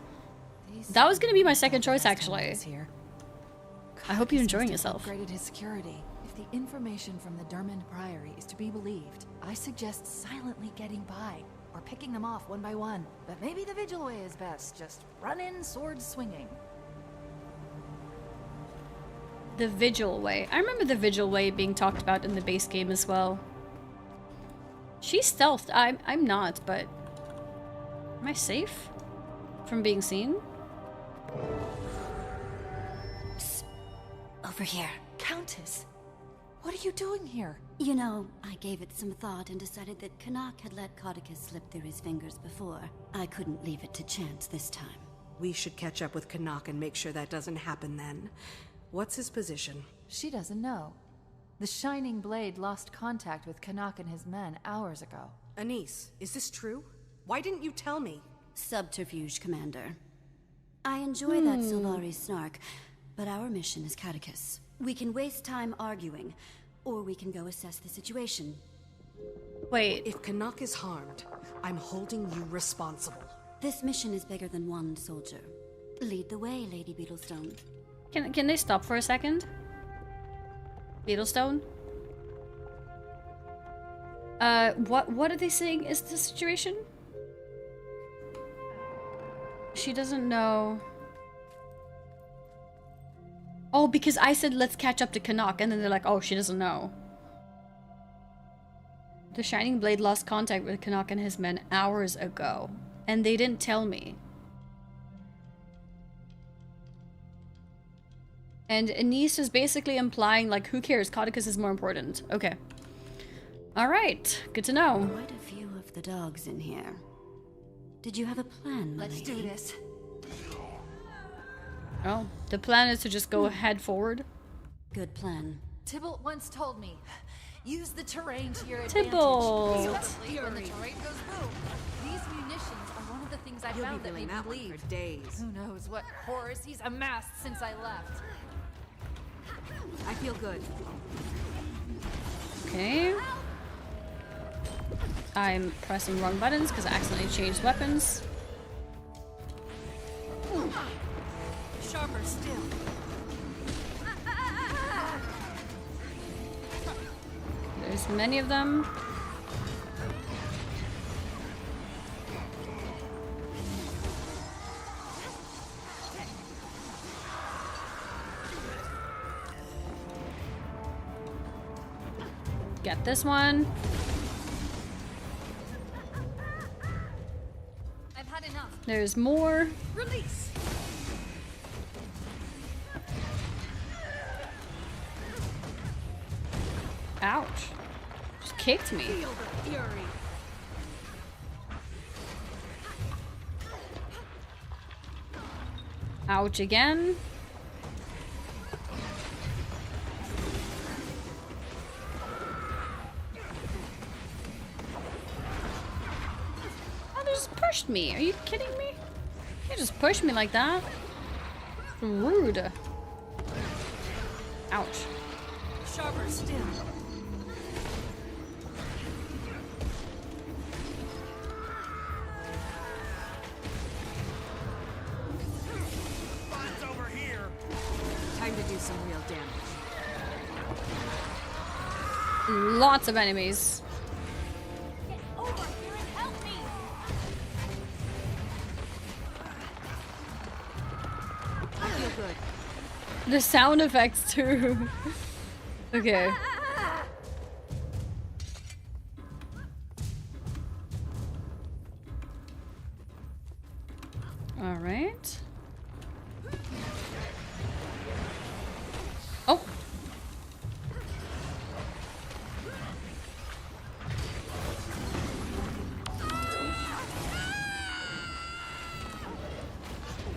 That was gonna be my second choice, actually. I hope you're enjoying yourself. Upgraded his security. If the information from the Dermond Priory is to be believed, I suggest silently getting by, or picking them off one by one. But maybe the Vigil way is best. Just run in, sword swinging. The Vigil way. I remember the Vigil way being talked about in the base game as well. She's stealthed. I'm not, but am I safe from being seen? Psst. Over here. Countess, what are you doing here? You know, I gave it some thought and decided that Canuck had let Codicus slip through his fingers before. I couldn't leave it to chance this time. We should catch up with Canuck and make sure that doesn't happen then. What's his position? She doesn't know. The Shining Blade lost contact with Canuck and his men hours ago. Anise, is this true? Why didn't you tell me? Subterfuge, Commander. I enjoy that Sylvari snark, but our mission is Catechus. We can waste time arguing, or we can go assess the situation. Wait. If Canuck is harmed, I'm holding you responsible. This mission is bigger than one soldier. Lead the way, Lady Beetlestone. Can they stop for a second? Beetlestone? What are they saying is the situation? She doesn't know. Oh, because I said let's catch up to Canuck, and then they're like, oh, she doesn't know. The Shining Blade lost contact with Canuck and his men hours ago, and they didn't tell me. And Anise is basically implying, like, who cares? Codicus is more important. Okay. Alright, good to know. Quite a few of the dogs in here. Did you have a plan, my Let's lady? do this. Oh, the plan is to just go head forward. Good plan. Tybalt once told me, use the terrain to your advantage. Tybalt. Especially when the terrain goes boom. These munitions are one of the things I You'll found be that doing made me that one believe. for days. Who knows what horrors he's amassed since I left. I feel good. Okay. I'm pressing wrong buttons because I accidentally changed weapons. Sharper still. There's many of them. Get this one. I've had enough. There's more. Release. Ouch. Just kicked me. Feel the fury. Ouch again. Oh, they just pushed me. Are you kidding me? You just pushed me like that. Rude. Ouch. Sharper still. Time to do some real damage. Lots of enemies. Get over here and help me. I feel good. The sound effects too. Okay. All right. Oh.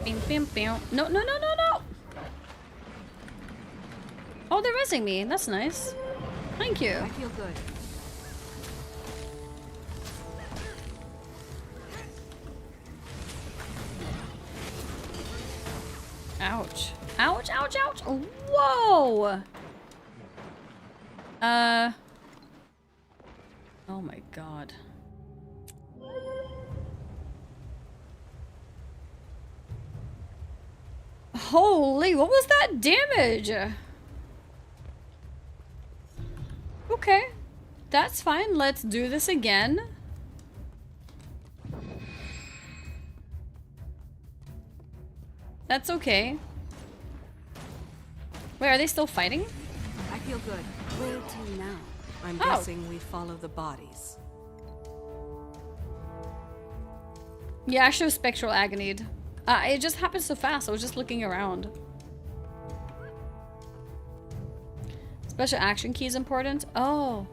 Bing, bing, bing. No, no, no, no, no. Oh, they're raising me. That's nice. Thank you. I feel good. Ouch. Ouch, ouch, ouch. Whoa. Oh my god. Holy, what was that damage? Okay. That's fine. Let's do this again. That's okay. Wait, are they still fighting? I feel good. Where to now? I'm Oh. guessing we follow the bodies. Yeah, I should have spectral agonied. It just happened so fast. I was just looking around. Special action key is important. Oh.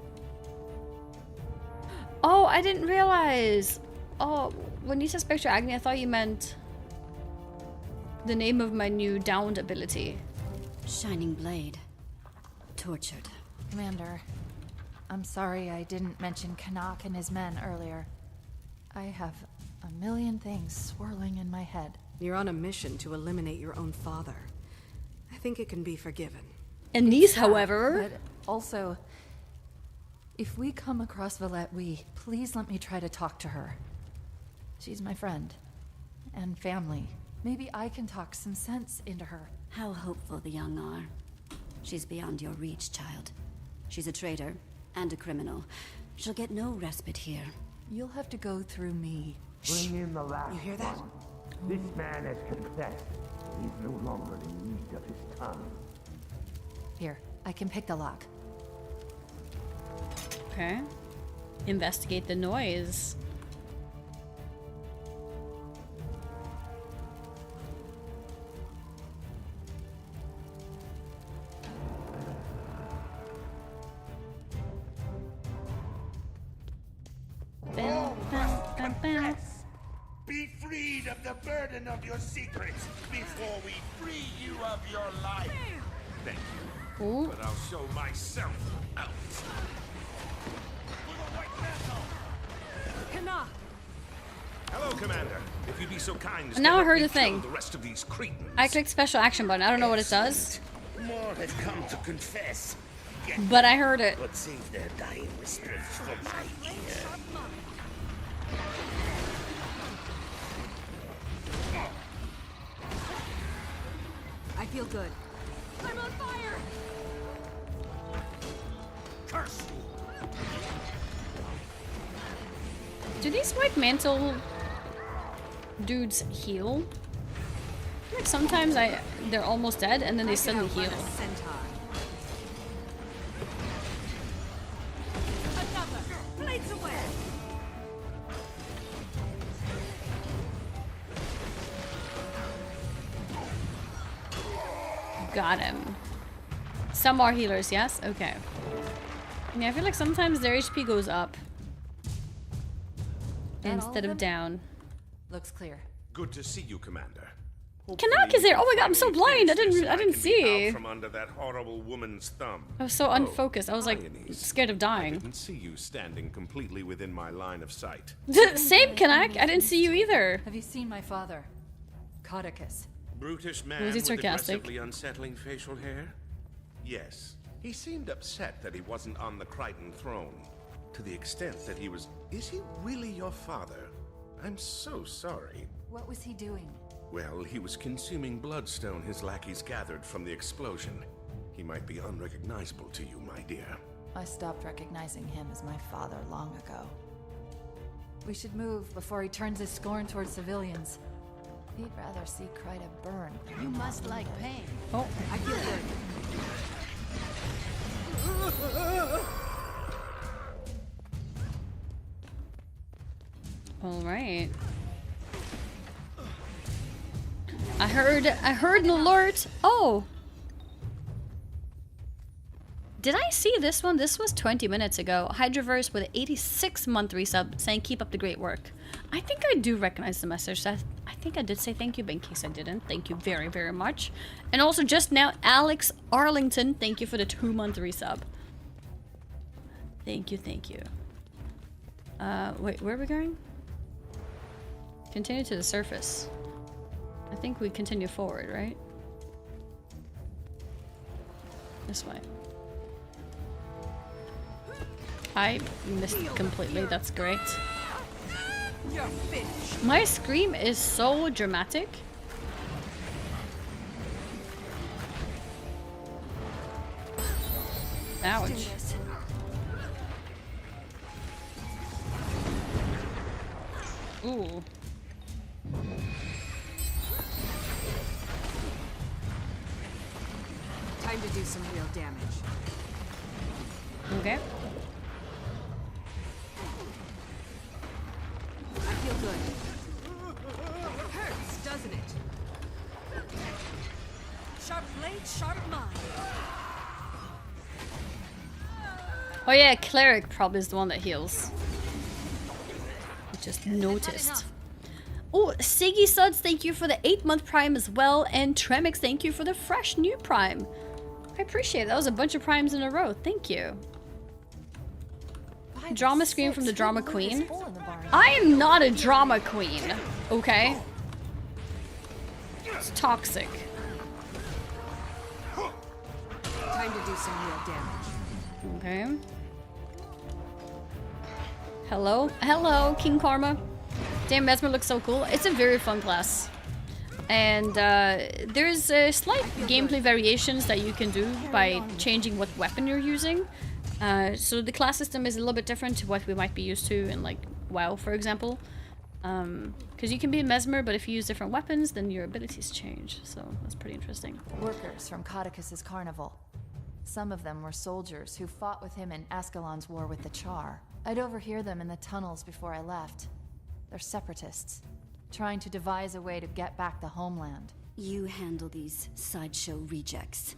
Oh, I didn't realize. Oh, when you said spectral agony, I thought you meant the name of my new downed ability. Shining blade. Tortured. Commander, I'm sorry I didn't mention Canuck and his men earlier. I have a million things swirling in my head. You're on a mission to eliminate your own father. I think it can be forgiven. And these, however... But also, if we come across Valette, please let me try to talk to her. She's my friend. And family. Maybe I can talk some sense into her. How hopeful the young are. She's beyond your reach, child. She's a traitor and a criminal. She'll get no respite here. You'll have to go through me. Bring in the last You hear that? one. This man has confessed. He's no longer in need of his tongue. Here, I can pick the lock. Okay. Investigate the noise. All must confess. Be freed of the burden of your secrets before we free you of your life. Thank you. Ooh. But I'll show myself out. Canuck! Hello, Commander. If you'd be so kind as Now to I heard help the me kill thing. the rest of these cretins. I clicked special action button. I don't know what it does, More have come to confess. but I heard it. But save their dying whispers for my ear. I feel good. I'm on fire. Curse you! Do these white mantle dudes heal? Like sometimes they're almost dead and then they suddenly heal. Centaur. Got him. Some are healers, yes? Okay. Yeah, I feel like sometimes their HP goes up instead of down. Looks clear. Good to see you, Commander. Kanak is there! Oh my god, I'm so blind! I didn't see. From under that horrible woman's thumb. I was so unfocused. I was like scared of I dying. didn't see you standing completely within my line of sight. Same, Kanak. I didn't see you either. Have you seen my father? Codicus. Brutish man Was he with sarcastic? aggressively unsettling facial hair? Yes. He seemed upset that he wasn't on the Crichton throne. To the extent that he was... Is he really your father? I'm so sorry. What was he doing? Well, he was consuming bloodstone his lackeys gathered from the explosion. He might be unrecognizable to you, my dear. I stopped recognizing him as my father long ago. We should move before he turns his scorn towards civilians. He'd rather see Kryta burn. You must like pain. Oh. I feel good. All right. I heard an alert. Oh. Did I see this one? This was 20 minutes ago. Hydraverse with an 86-month resub saying keep up the great work. I think I do recognize the message. I think I did say thank you, but in case I didn't, thank you very, very much. And also just now, Alex Arlington, thank you for the 2-month resub. Thank you, thank you. Wait, where are we going? Continue to the surface. I think we continue forward, right? This way. I missed it completely, that's great. My scream is so dramatic. Ouch. Ooh. Time to do some real damage. Okay. I feel good. Hurts, doesn't it? Sharp blade, sharp mind. Oh yeah, cleric probably is the one that heals. I just noticed. Oh, Siggy Suds, thank you for the 8-month prime as well, and Tremix, thank you for the fresh new prime. I appreciate it. That was a bunch of primes in a row. Thank you. Drama scream from the drama queen. I am not a drama queen, okay? It's toxic. Time to do some real damage. Okay. Hello? Hello, King Karma. Damn, Mesmer looks so cool. It's a very fun class. And there's slight gameplay variations that you can do by changing what weapon you're using. So the class system is a little bit different to what we might be used to in like WoW, for example. Because you can be a Mesmer, but if you use different weapons, then your abilities change. So that's pretty interesting. Workers from Codicus's carnival. Some of them were soldiers who fought with him in Ascalon's war with the Char. I'd overhear them in the tunnels before I left. They're separatists, trying to devise a way to get back the homeland. You handle these sideshow rejects.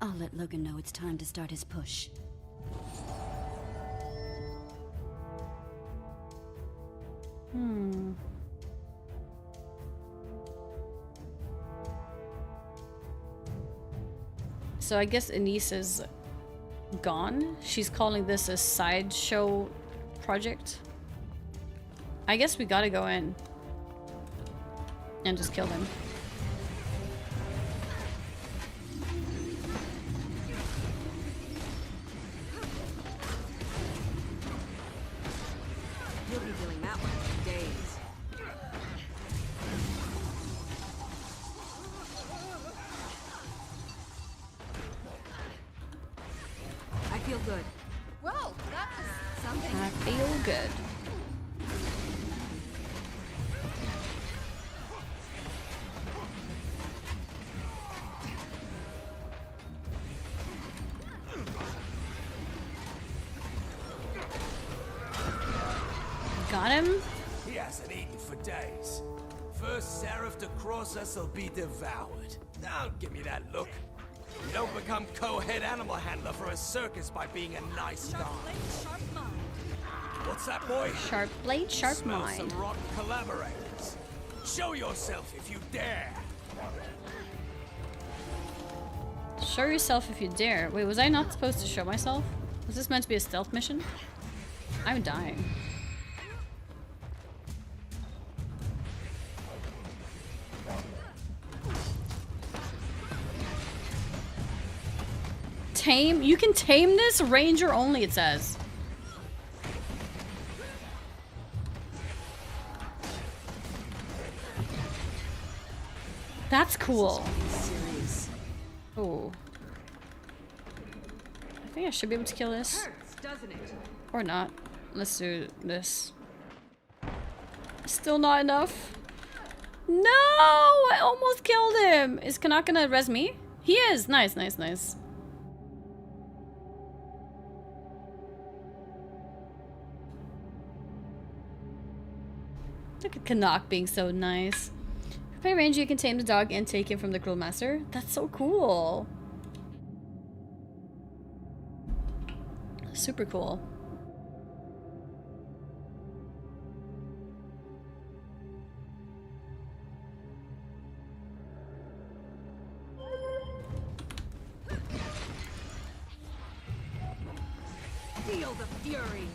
I'll let Logan know it's time to start his push. So I guess Anise is gone. She's calling this a sideshow project. I guess we gotta go in and just kill them. You'll be doing that one for days. I feel good. Whoa, that was something. I feel good. Got him? He hasn't eaten for days. First seraph to cross us will be devoured. Don't give me that look. You don't become co-head animal handler for a circus by being a nice guy. What's that, boy? Sharp blade, sharp Smell mind. some rotten collaborators. Show yourself if you dare. Show yourself if you dare. Wait, was I not supposed to show myself? Was this meant to be a stealth mission? I'm dying. Tame? You can tame this? Ranger only, it says. That's cool. Oh. I think I should be able to kill this. Or not. Let's do this. Still not enough. No! I almost killed him! Is Canuck gonna res me? He is! Nice, nice, nice. Look at Canuck being so nice. If I range, you can tame the dog and take him from the cruel master. That's so cool. Super cool. Feel the fury.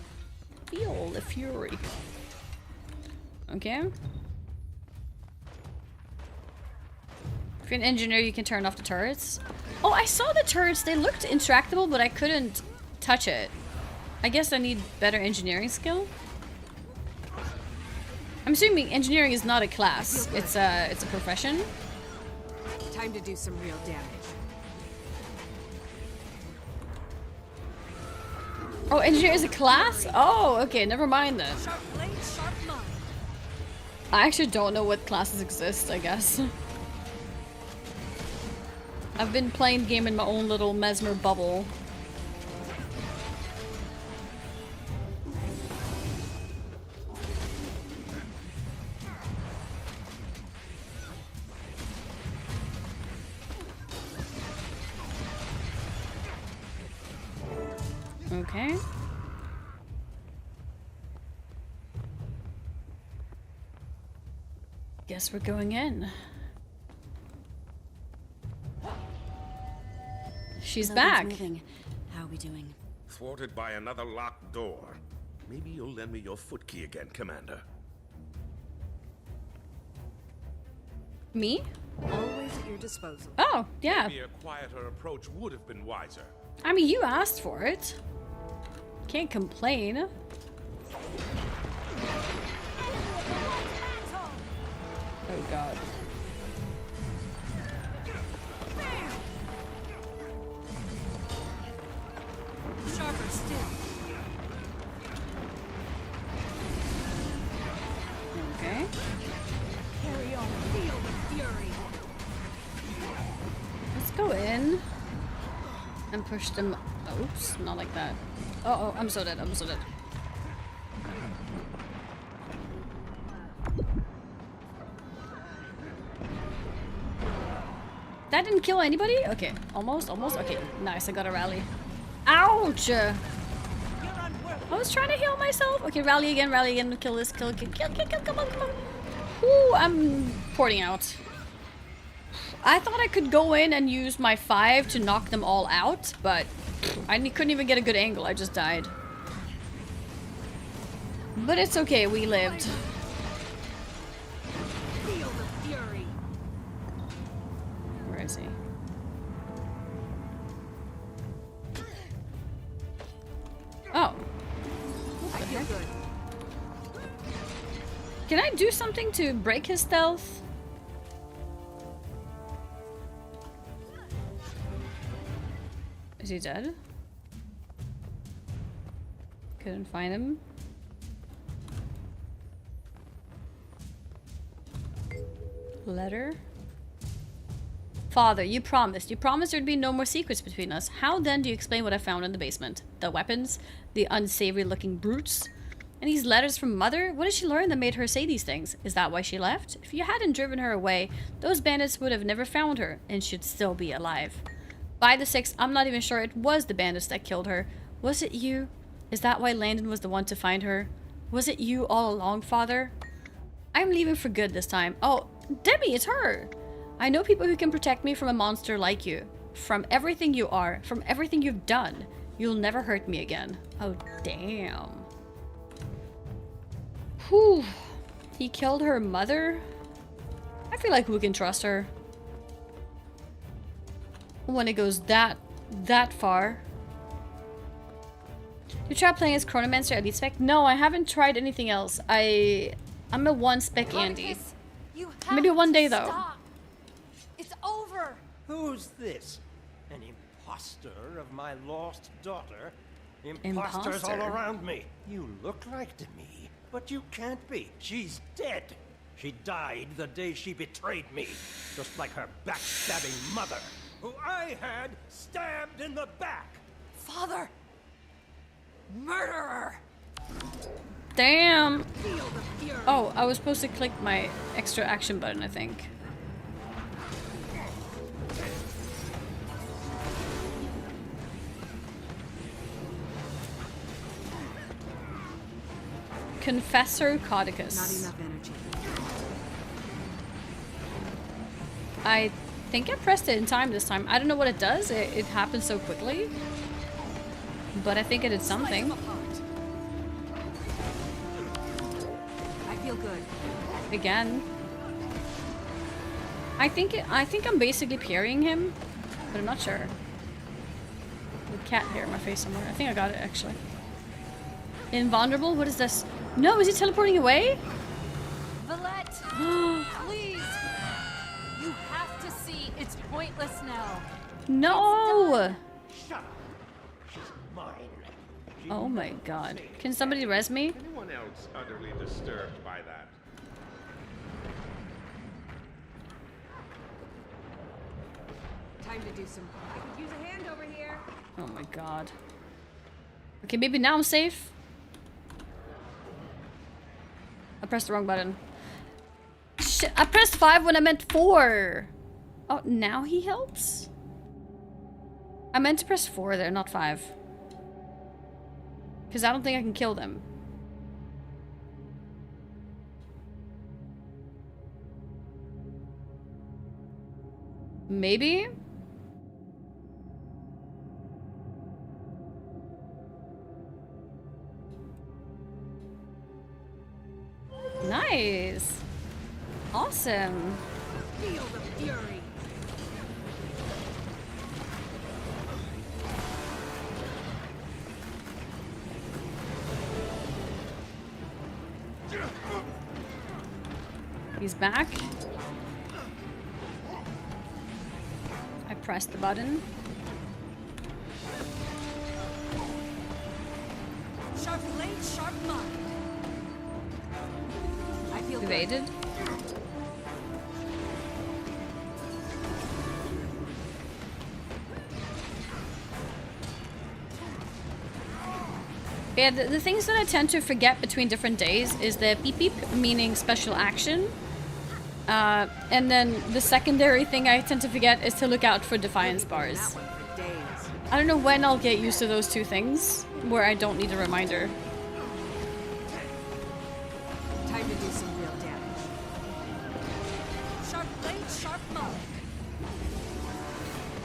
Feel the fury. Okay. If you're an engineer, you can turn off the turrets. Oh, I saw the turrets. They looked intractable, but I couldn't touch it. I guess I need better engineering skill. I'm assuming engineering is not a class. It's a profession. Time to do some real damage. Oh, engineer is a class? Oh, okay. Never mind then. Sharp blade, sharp mind. I actually don't know what classes exist, I guess. I've been playing the game in my own little mesmer bubble. Okay. Guess we're going in. She's back. How are we doing? Thwarted by another locked door. Maybe you'll lend me your foot key again, Commander. Me? Always at your disposal. Oh, yeah. Maybe a quieter approach would have been wiser. I mean, you asked for it. Can't complain. Oh god. Sharper still. Okay. Carry on. Feel the fury. Let's go in and push them. Oops, not like that. Oh, I'm so dead. I'm so dead. That didn't kill anybody? Okay, almost. Okay, nice. I got a rally. Ouch! I was trying to heal myself. Okay, rally again. Kill this. Kill. Come on. Ooh, I'm porting out. I thought I could go in and use my 5 to knock them all out, but I couldn't even get a good angle. I just died. But it's okay. We lived. Feel the fury. Where is he? Oh. I feel good. Can I do something to break his stealth? Is he dead? Couldn't find him. Letter. Father, you promised. You promised there'd be no more secrets between us. How then do you explain what I found in the basement? The weapons? The unsavory looking brutes? And these letters from Mother? What did she learn that made her say these things? Is that why she left? If you hadn't driven her away, those bandits would have never found her, and she'd still be alive. By the 6th, I'm not even sure it was the bandits that killed her. Was it you? Is that why Landon was the one to find her? Was it you all along, Father? I'm leaving for good this time. Oh, Debbie, it's her! I know people who can protect me from a monster like you. From everything you are. From everything you've done. You'll never hurt me again. Oh, damn. Whew. He killed her mother? I feel like we can trust her. When it goes that far. You tried playing as Chronomancer Elite Spec? No, I haven't tried anything else. I'm a 1 spec Andy. Maybe one day though. Stop. It's over. Who's this? An imposter of my lost daughter? Imposters Imposter? all around me. You look like me, but you can't be. She's dead. She died the day she betrayed me, just like her backstabbing mother, who I had stabbed in the back. Father. Murderer. Damn. Oh, I was supposed to click my extra action button, I think. Confessor Codicus. Not enough energy. I think I pressed it in time this time. I don't know what it does. It happens so quickly. But I think it did something. I feel good. Again. I think I'm basically parrying him, but I'm not sure. The cat hair in my face somewhere. I think I got it actually. Invulnerable? What is this? No, is he teleporting away? Valette, please. You have to see it's pointless now. No! Shut up. She's mine. Oh my god. Can somebody res me? Anyone else utterly disturbed by that? Time to do some. I could use a hand over here. Oh my god. Okay, maybe now I'm safe. I pressed the wrong button. Shit, I pressed 5 when I meant 4. Oh, now he helps? I meant to press 4 there, not 5. Because I don't think I can kill them. Maybe? Nice. Awesome. Feel the fury. He's back. I pressed the button. Sharp blade, sharp mind. I feel Evaded. Yeah, the things that I tend to forget between different days is the beep beep, meaning special action. And then the secondary thing I tend to forget is to look out for defiance bars. I don't know when I'll get used to those two things, where I don't need a reminder. Time to do some real damage. Sharp blade, sharp mark.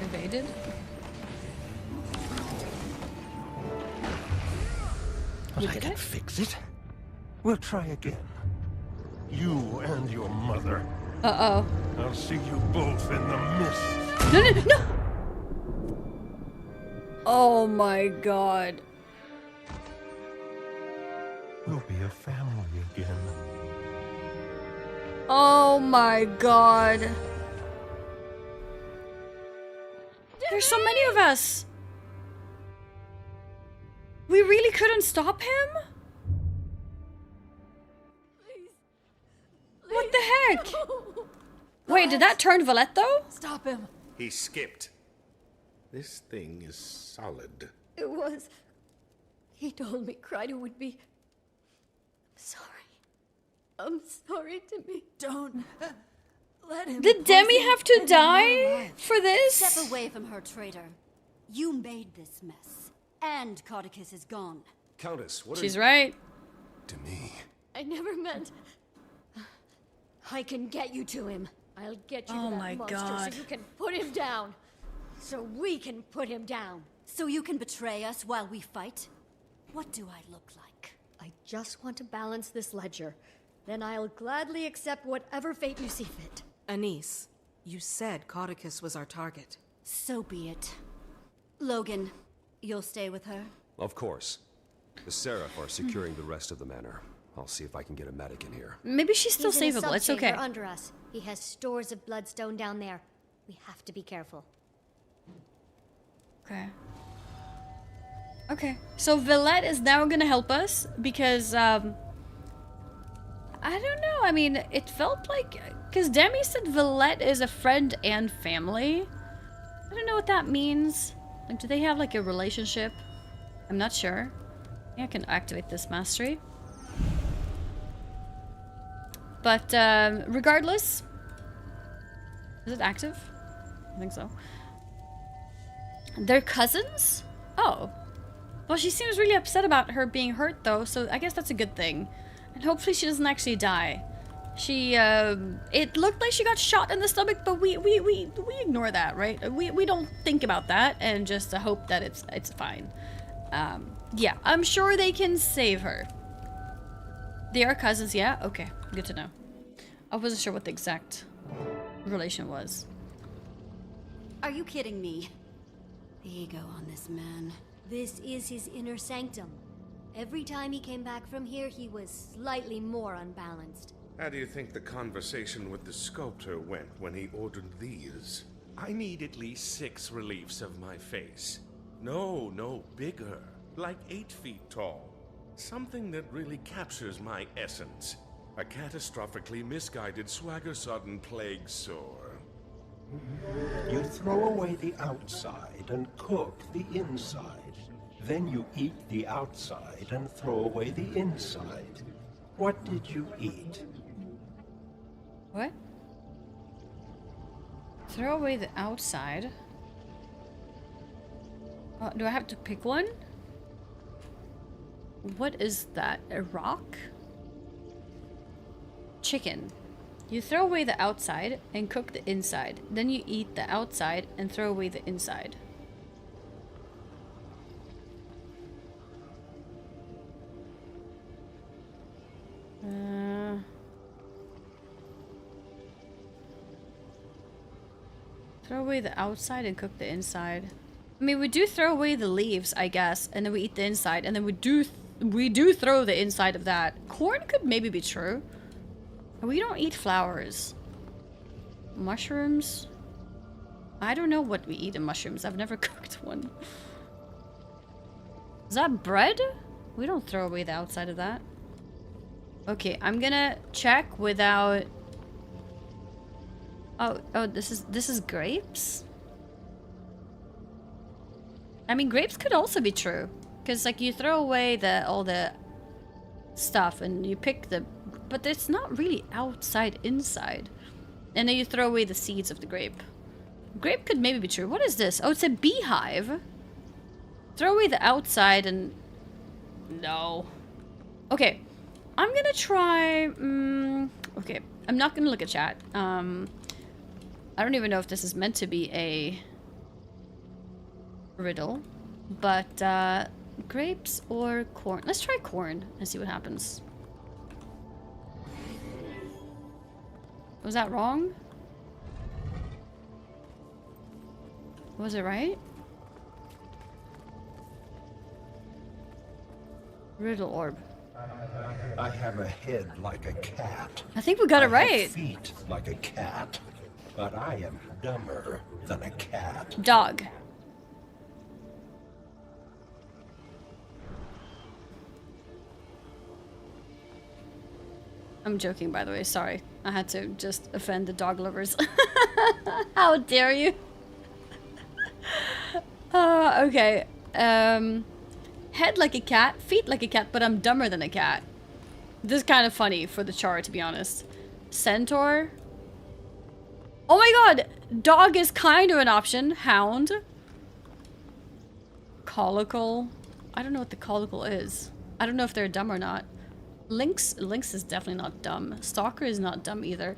Evaded. But I can fix it. We'll try again. You and your mother. Uh-oh. I'll see you both in the mist. No, no, no! Oh my god. We'll be a family again. Oh my god. There's so many of us. We really couldn't stop him? What the heck? Wait, did that turn Valette though? Stop him. He skipped. This thing is solid. It was. He told me Kryder would be. Sorry. I'm sorry to me. Don't Let him Did Demi poison have to and die alive. for this? Step away from her, traitor. You made this mess. And Codicus is gone. Countess, what She's are right. To me. I never meant... I can get you to him. I'll get you Oh to that my monster God. so you can put him down. So we can put him down. So you can betray us while we fight? What do I look like? I just want to balance this ledger. Then I'll gladly accept whatever fate you see fit. Anise, you said Codicus was our target. So be it. Logan, you'll stay with her? Of course. The Seraph are securing the rest of the manor. I'll see if I can get a medic in here. Maybe she's still He's in a savable. It's okay. subchamber under us. He has stores of bloodstone down there. We have to be careful. Okay. Okay. So Villette is now gonna help us because I don't know. I mean, it felt like because Demi said Villette is a friend and family. I don't know what that means. Like, do they have like a relationship? I'm not sure. I can activate this mastery. But regardless, is it active? I think so. They're cousins? Oh. Well, she seems really upset about her being hurt though, so I guess that's a good thing. And hopefully she doesn't actually die. She, it looked like she got shot in the stomach, but we ignore that, right? We don't think about that and just hope that it's fine. Yeah, I'm sure they can save her. They are cousins, yeah? Okay, good to know. I wasn't sure what the exact relation was. Are you kidding me? The ego on this man. This is his inner sanctum. Every time he came back from here, he was slightly more unbalanced. How do you think the conversation with the sculptor went when he ordered these? I need at least 6 reliefs of my face. No, bigger. Like 8 feet tall. Something that really captures my essence. A catastrophically misguided swagger-sodden plague sore. You throw away the outside and cook the inside. Then you eat the outside and throw away the inside. What did you eat? What? Throw away the outside? Do I have to pick one? What is that? A rock? Chicken. You throw away the outside and cook the inside. Then you eat the outside and throw away the inside. Throw away the outside and cook the inside. I mean, we do throw away the leaves, I guess, and then we eat the inside, and then we do throw the inside of that. Corn could maybe be true. We don't eat flowers. Mushrooms? I don't know what we eat in mushrooms. I've never cooked one. Is that bread? We don't throw away the outside of that. Okay, I'm gonna check without... Oh, this is grapes? I mean, grapes could also be true. Because, like, you throw away all the stuff and you pick the... But it's not really outside, inside. And then you throw away the seeds of the grape. Grape could maybe be true. What is this? Oh, it's a beehive. Throw away the outside and... No. Okay. I'm gonna try... okay. I'm not gonna look at chat. I don't even know if this is meant to be a riddle. But, grapes or corn? Let's try corn and see what happens. Was that wrong? Was it right? Riddle orb. I have a head like a cat. I think we got it I right. have feet like a cat, but I am dumber than a cat. Dog. I'm joking, by the way. Sorry. I had to just offend the dog lovers. How dare you? Okay. Head like a cat, feet like a cat, but I'm dumber than a cat. This is kind of funny for the chart, to be honest. Centaur. Oh my god! Dog is kind of an option. Hound. Colical. I don't know what the colical is. I don't know if they're dumb or not. Lynx is definitely not dumb. Stalker is not dumb either.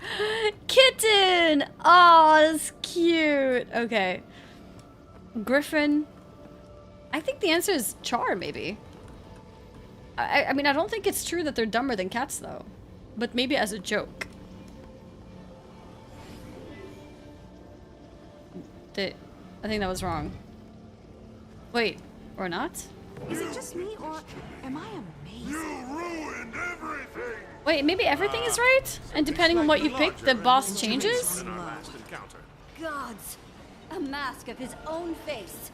Kitten! Oh, that's cute. Okay. Griffin. I think the answer is Char, maybe. I mean, I don't think it's true that they're dumber than cats, though. But maybe as a joke. I think that was wrong. Wait, or not? Is it just me, or am I amazing? You ruined everything! Wait, maybe everything is right? And depending on what you pick, the boss changes? Gods! A mask of his own face.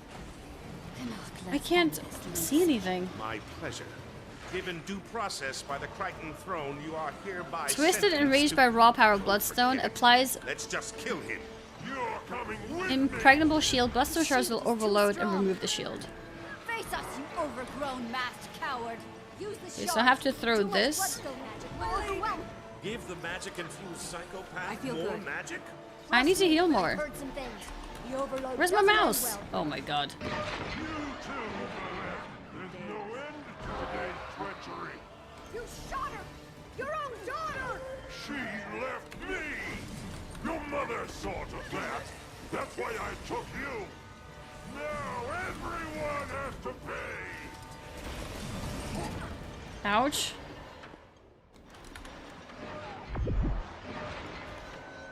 I can't see anything. My pleasure. Given due process by the Crichton throne, you are hereby Twisted and sentenced enraged to by raw power bloodstone applies Let's just kill him. You're coming with impregnable shield. Bloodstone shards will overload and remove the shield. Face us, you overgrown masked coward. Use the Okay, so I have to throw this. Give the magic-infused psychopath feel more good. magic? I need to heal more. Heard some things. The overload Where's my doesn't end mouse? well. Oh my god. You too, Violet. There's no end to today's treachery. You shot her! Your own daughter! She left me! Your mother saw to that. That's why I took you. Now everyone has to pay. Ouch.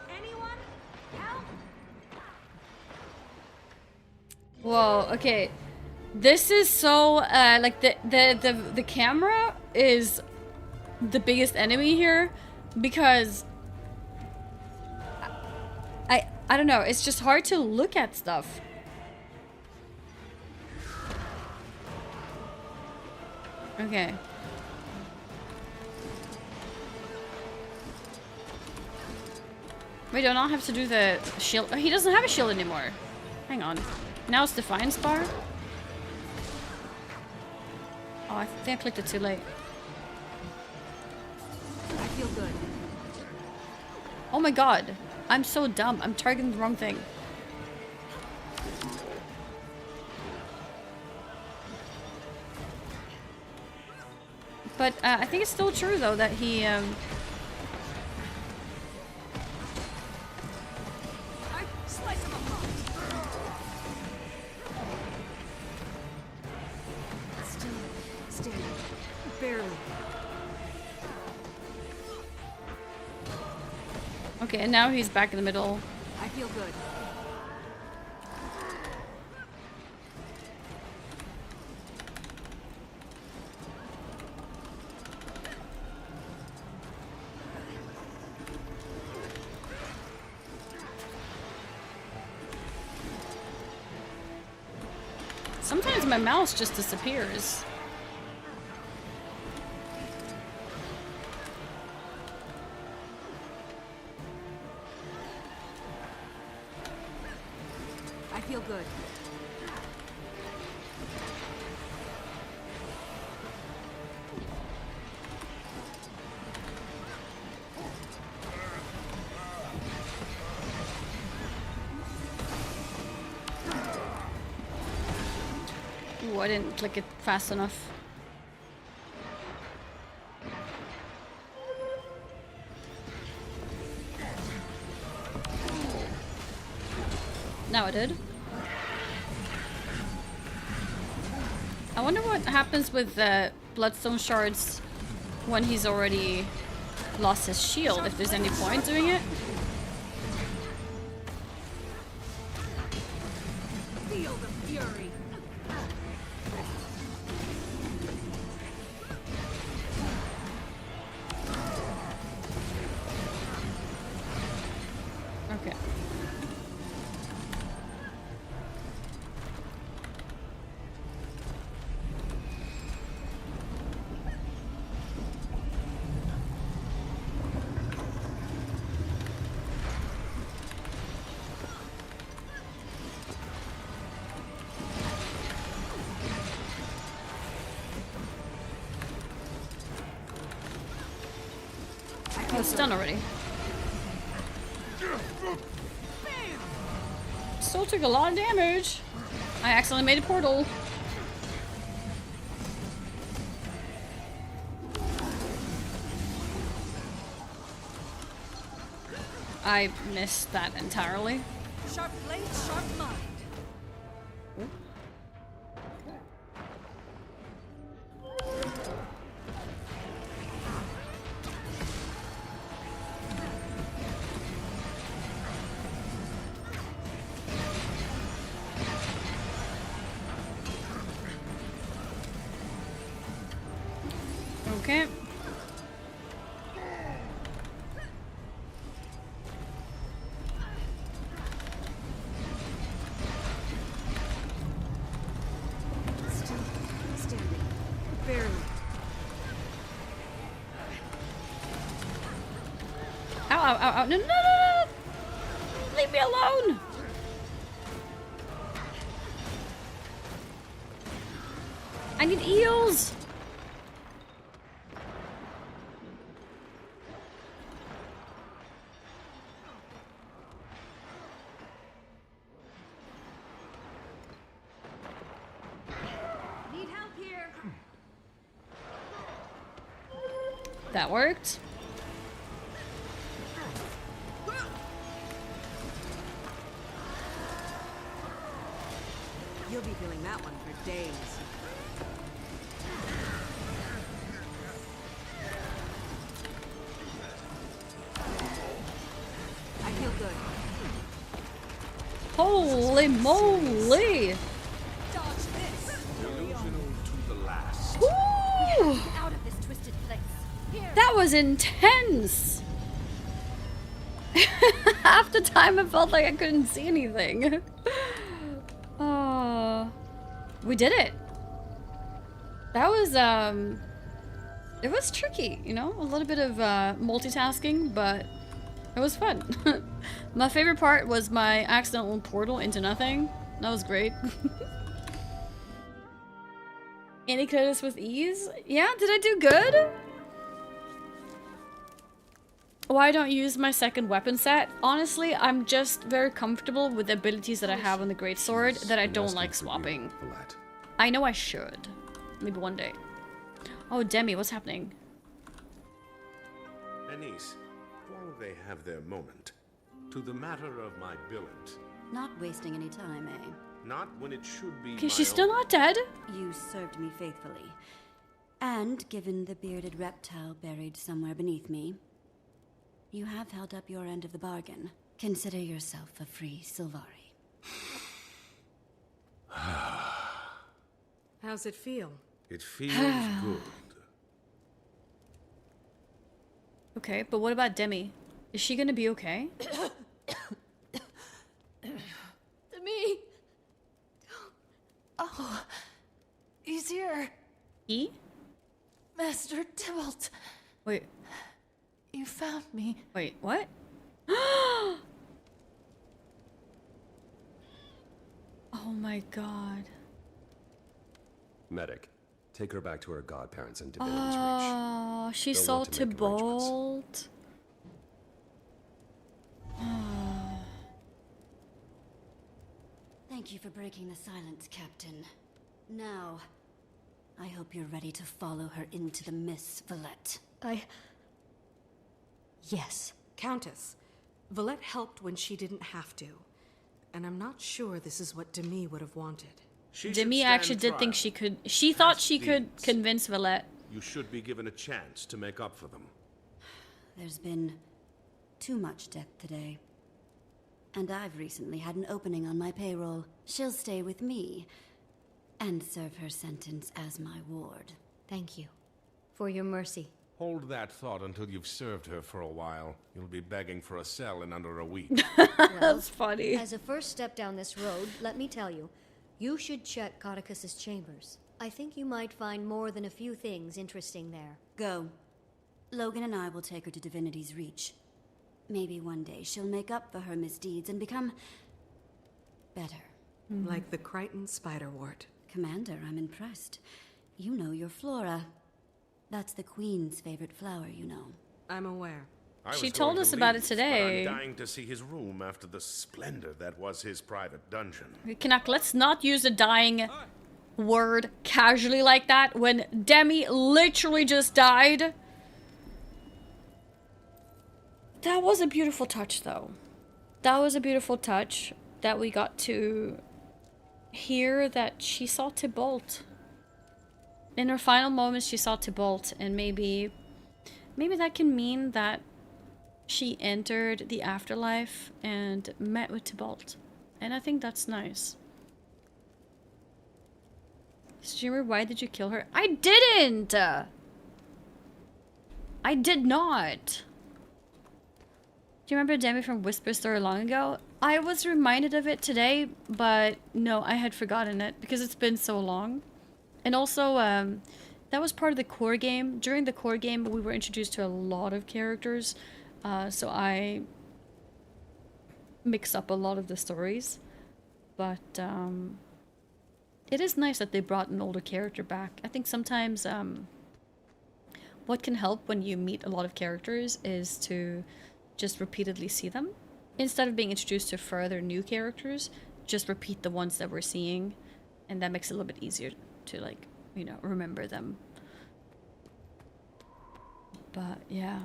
Anyone? Help! Whoa, okay. This is so like the camera is the biggest enemy here because I don't know, it's just hard to look at stuff. Okay. Wait, do I not have to do the shield? Oh, he doesn't have a shield anymore. Hang on. Now it's Defiance bar? Oh, I think I clicked it too late. I feel good. Oh my god. I'm so dumb. I'm targeting the wrong thing. But I think it's still true though that he Still, barely. okay, and now he's back in the middle. I feel good. Sometimes my mouse just disappears. I feel good. Ooh, I didn't click it fast enough. Now I did. I wonder what happens with the bloodstone shards when he's already lost his shield, if there's any point doing it. Feel the fury. Okay. Oh, it's done already. still took a lot of damage. I accidentally made a portal. I missed that entirely. Sharp blade, sharp mind. Okay. Still standing. Barely. Ow, ow, ow, ow. No, no, no, no! Leave me alone! I need eels! Need help here. That worked. You'll be feeling that one for days. I feel good. Holy moly! Dodge this. Delusional to the last. Woo! Get out of this twisted place. Here. That was intense! Half the time it felt like I couldn't see anything. Oh, we did it. That was, it was tricky, you know? A little bit of multitasking, but it was fun. My favorite part was my accidental portal into nothing. That was great. Any credits with ease? Yeah, did I do good? Why don't you use my second weapon set? Honestly, I'm just very comfortable with the abilities that I have on the greatsword that I don't like swapping. I know I should. Maybe one day. Oh, Demi, what's happening? Anise, while they have their moment, to the matter of my billet. Not wasting any time, eh? Not when it should be. Okay, she's still not dead. You served me faithfully. And given the bearded reptile buried somewhere beneath me, you have held up your end of the bargain. Consider yourself a free Sylvari. How's it feel? It feels good. Okay, but what about Demi? Is she gonna be okay? Demi. Oh, he's here. E? Master Tybalt. Wait. You found me. Wait, what? Oh my god. Medic, take her back to her godparents in Divinity's Reach. Oh, she They'll saw want to make Tybalt. Thank you for breaking the silence, Captain. Now, I hope you're ready to follow her into the Miss Valette. Yes. Countess, Valette helped when she didn't have to. And I'm not sure this is what Demi would have wanted. Demi actually did think she could. She thought she could convince Valette. You should be given a chance to make up for them. There's been too much death today. And I've recently had an opening on my payroll. She'll stay with me and serve her sentence as my ward. Thank you for your mercy. Hold that thought until you've served her for a while. You'll be begging for a cell in under a week. That's funny. As a first step down this road, let me tell you, you should check Codicus's chambers. I think you might find more than a few things interesting there. Go. Logan and I will take her to Divinity's Reach. Maybe one day she'll make up for her misdeeds and become better. Like the Crichton Spiderwort. Commander, I'm impressed. You know your flora. That's the Queen's favorite flower, you know. I'm aware. She told us about it today. But I'm dying to see his room after the splendor that was his private dungeon. Canuck, let's not use a dying word casually like that when Demi literally just died. That was a beautiful touch, though. That was a beautiful touch that we got to hear that she saw Tybalt. In her final moments, she saw Tybalt, and maybe that can mean that she entered the afterlife and met with Tybalt. And I think that's nice. Streamer, why did you kill her? I didn't! I did not. Do you remember Demi from Whisper Story long ago? I was reminded of it today, but no, I had forgotten it because it's been so long. And also, that was part of the core game. During the core game, we were introduced to a lot of characters. So I mix up a lot of the stories. But it is nice that they brought an older character back. I think sometimes what can help when you meet a lot of characters is to just repeatedly see them. Instead of being introduced to further new characters, just repeat the ones that we're seeing. And that makes it a little bit easier to, like, you know, remember them. But yeah.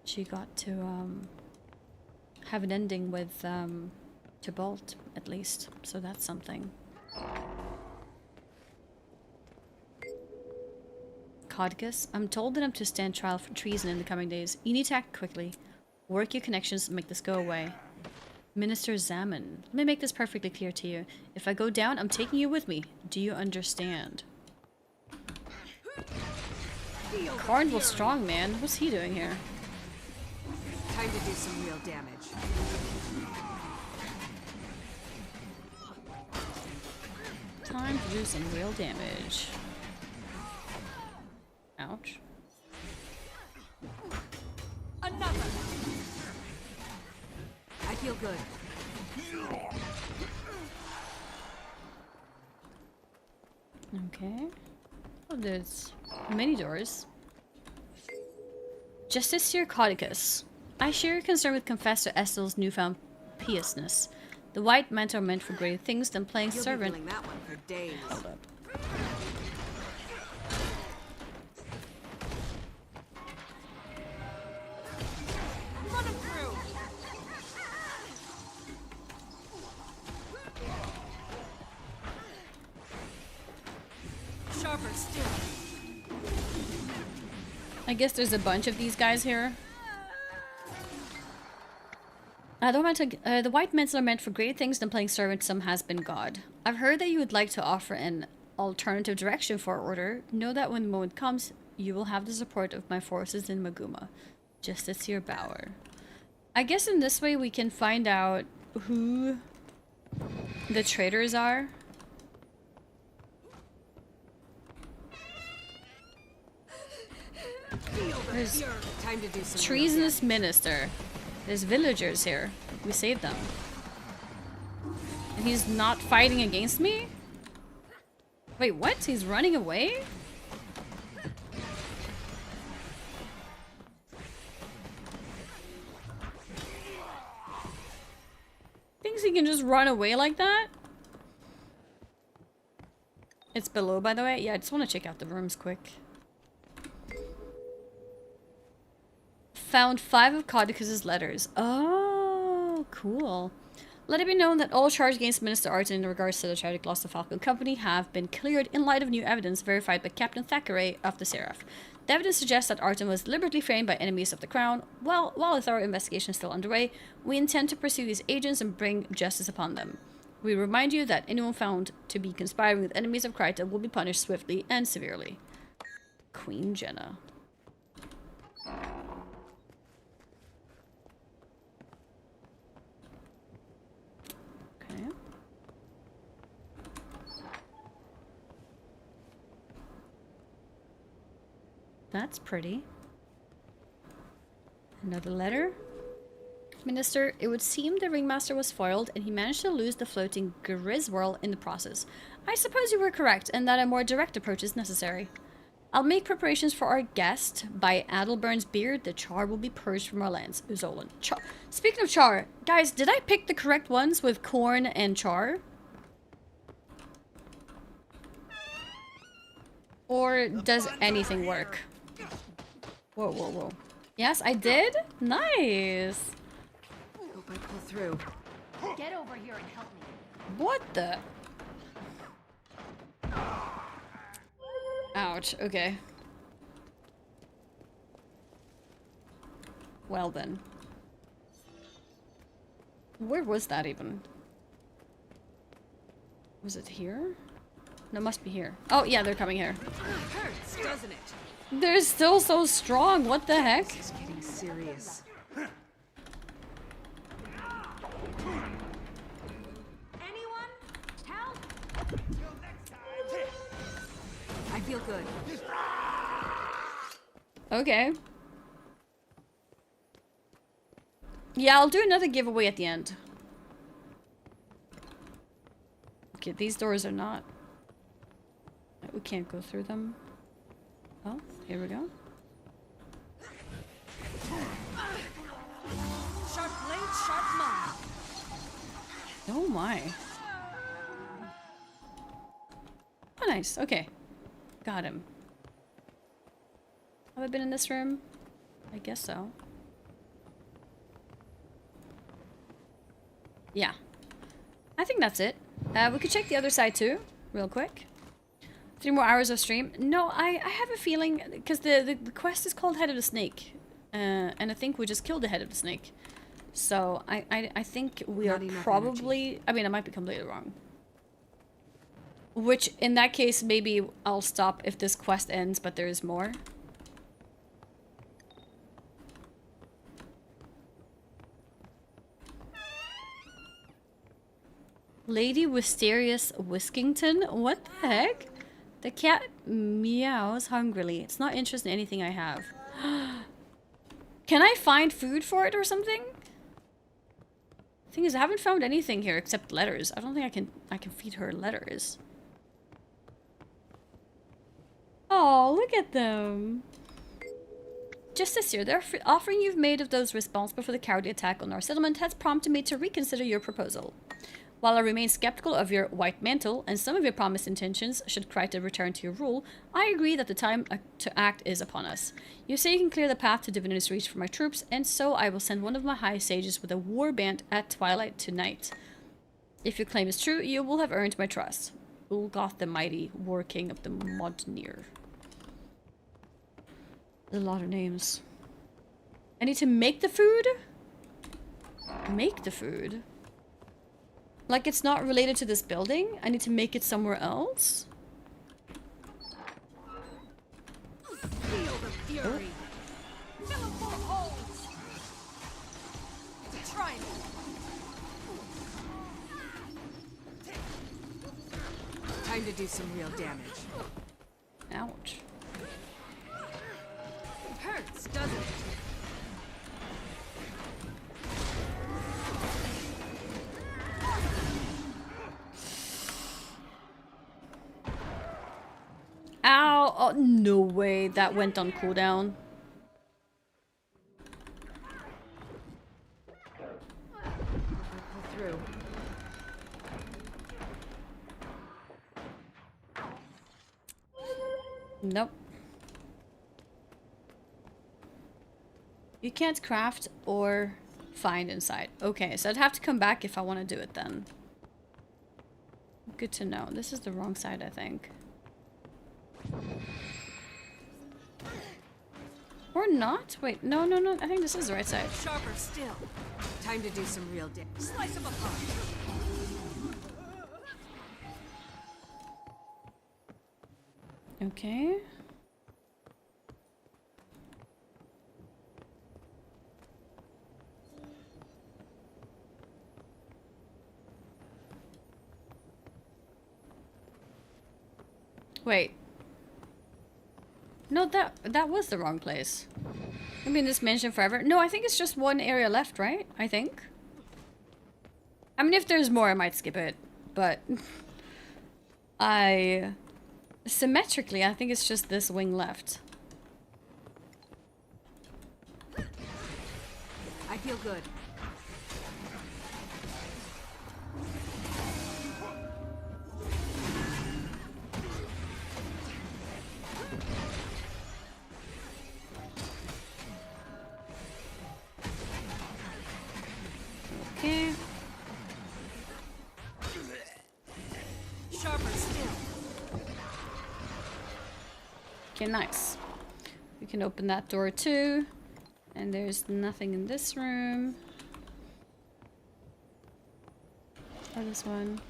She got to have an ending with Tybalt, at least. So that's something. Codicus, I'm told that I'm to stand trial for treason in the coming days. You need to act quickly. Work your connections to make this go away. Minister Zaman, let me make this perfectly clear to you. If I go down, I'm taking you with me. Do you understand? Cornwall Strongman, what's he doing here? Time to do some real damage. Time to do some real damage. Ouch. Another! I feel good. Okay. Oh, there's many doors. Justice Codicus. I share your concern with Confessor Estel's newfound piousness. The white men are meant for greater things than playing servant. You'll be feeling that one for days. Hold up. Run him through. Sharper still. I guess there's a bunch of these guys here. The white men are meant for greater things than playing servant to some has-been god. I've heard that you would like to offer an alternative direction for our order. Know that when the moment comes, you will have the support of my forces in Maguma. Justiciar Bauer. I guess in this way we can find out who the traitors are. There's time to do some treasonous minister. There's villagers here. We saved them. And he's not fighting against me? Wait, what? He's running away? Thinks he can just run away like that? It's below, by the way. Yeah, I just want to check out the rooms quick. Found 5 of Codicus's letters. Oh, cool. Let it be known that all charges against Minister Arton in regards to the tragic loss of Falcon Company have been cleared in light of new evidence verified by Captain Thackeray of the Seraph. The evidence suggests that Arton was deliberately framed by enemies of the Crown. While a thorough investigation is still underway, we intend to pursue these agents and bring justice upon them. We remind you that anyone found to be conspiring with enemies of Kryta will be punished swiftly and severely. Queen Jenna. Okay. That's pretty. Another letter. Minister, it would seem the ringmaster was foiled and he managed to lose the floating Griswirl in the process. I suppose you were correct and that a more direct approach is necessary. I'll make preparations for our guest. By Adelbern's beard, the char will be purged from our lands. Uzolan. Char. Speaking of char, guys, did I pick the correct ones with corn and char? Or does anything work? Whoa, whoa, whoa. Yes, I did? Nice. Hope I pull through. Get over here and help me. What the? Ouch, okay. Well then. Where was that even? Was it here? No, it must be here. Oh, yeah, they're coming here. Hurts, doesn't it? They're still so strong. What the heck? This is getting serious. Anyone? Help! I feel good. Okay. Yeah, I'll do another giveaway at the end. Okay, these doors are not... We can't go through them. Oh, here we go. Sharp blade, sharp mind. Oh my. Oh, nice. Okay. Got him. Have I been in this room? I guess so. Yeah. I think that's it. We could check the other side too, real quick. 3 more hours of stream. No, I have a feeling, because the quest is called Head of the Snake. And I think we just killed the Head of the Snake. So I think we are probably... I mean, I might be completely wrong. Which, in that case, maybe I'll stop if this quest ends, but there is more. Lady Wisterius Whiskington? What the heck? The cat meows hungrily. It's not interested in anything I have. Can I find food for it or something? Thing is, I haven't found anything here except letters. I don't think I can feed her letters. Oh, look at them. Just this year, the offering you've made of those responsible for the cowardly attack on our settlement has prompted me to reconsider your proposal. While I remain skeptical of your white mantle and some of your promised intentions should Kryta return to your rule, I agree that the time to act is upon us. You say you can clear the path to Divinity's reach for my troops, and so I will send one of my high sages with a war band at twilight tonight. If your claim is true, you will have earned my trust. Ulgoth the Mighty, War King of the Modnir. A lot of names. I need to make the food? Make the food? Like it's not related to this building? I need to make it somewhere else? Feel the fury. Fill 'em full of holes. Try me. Time to do some real damage. Ouch. Hurts, doesn't it? Ow! Oh, no way. That went on cooldown. Pull through. Nope. You can't craft or find inside. Okay, so I'd have to come back if I want to do it then. Good to know. This is the wrong side, I think. Or not? Wait, no, no, no. I think this is the right side. Sharper still. Time to do some real damage. Slice them apart. Okay. Wait. No, that was the wrong place. I've been in this mansion forever. No, I think it's just one area left, right? I think. I mean, if there's more, I might skip it. But I Symmetrically, I think it's just this wing left. I feel good. Okay. Sharper still. Okay, nice. We can open that door too. And there's nothing in this room. Or this one.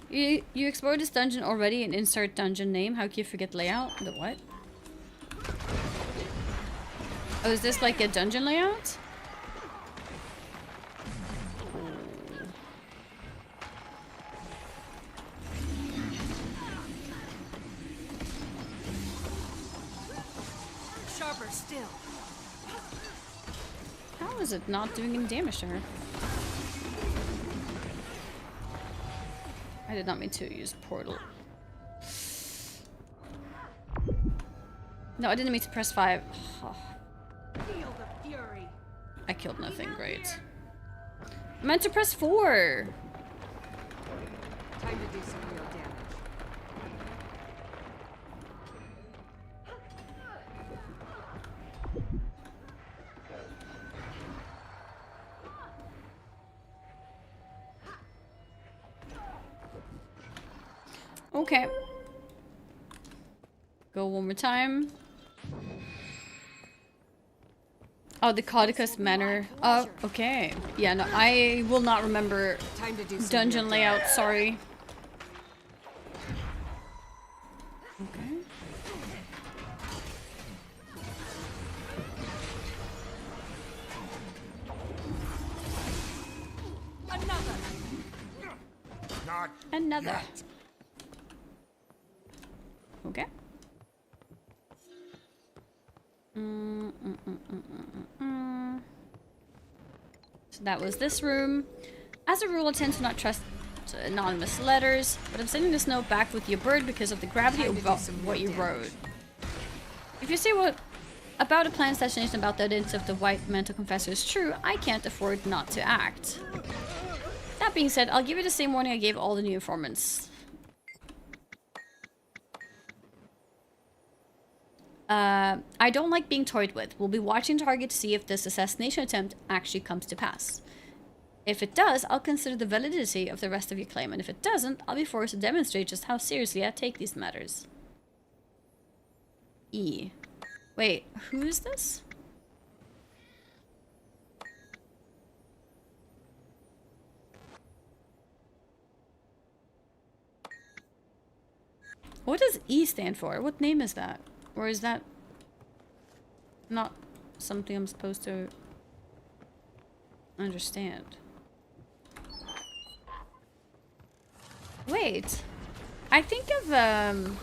You explored this dungeon already and insert dungeon name. How can you forget layout? The what? Oh, is this like a dungeon layout? Sharper still. How is it not doing any damage to her? I did not mean to use portal. No, I didn't mean to press 5. Oh, Feel the fury. I killed nothing. Great. I meant to press 4. Time to do some real damage. Okay. Go one more time. Oh, the Caudicus Manor. Oh, okay. Yeah, no, I will not remember Time to do some dungeon real layout, damage. sorry. Okay. Another. Not Another. yet. Okay. So that was this room. As a rule, I tend to not trust anonymous letters, but I'm sending this note back with your bird because of the gravity of what you wrote. If you say what about a planned assassination about the identity of the white mental confessor is true, I can't afford not to act. That being said, I'll give you the same warning I gave all the new informants. I don't like being toyed with. We'll be watching target to see if this assassination attempt actually comes to pass. If it does, I'll consider the validity of the rest of your claim, and if it doesn't, I'll be forced to demonstrate just how seriously I take these matters. E. Wait, who is this? What does E stand for? What name is that? Or is that not something I'm supposed to understand? Wait. I think of,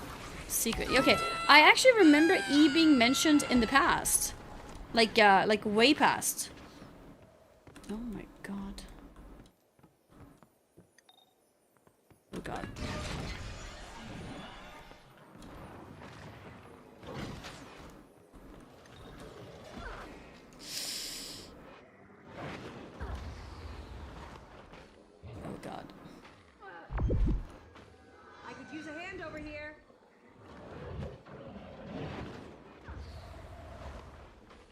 secret. Okay, I actually remember E being mentioned in the past. Like way past. Oh my god. Oh god. Oh god. I could use a hand over here.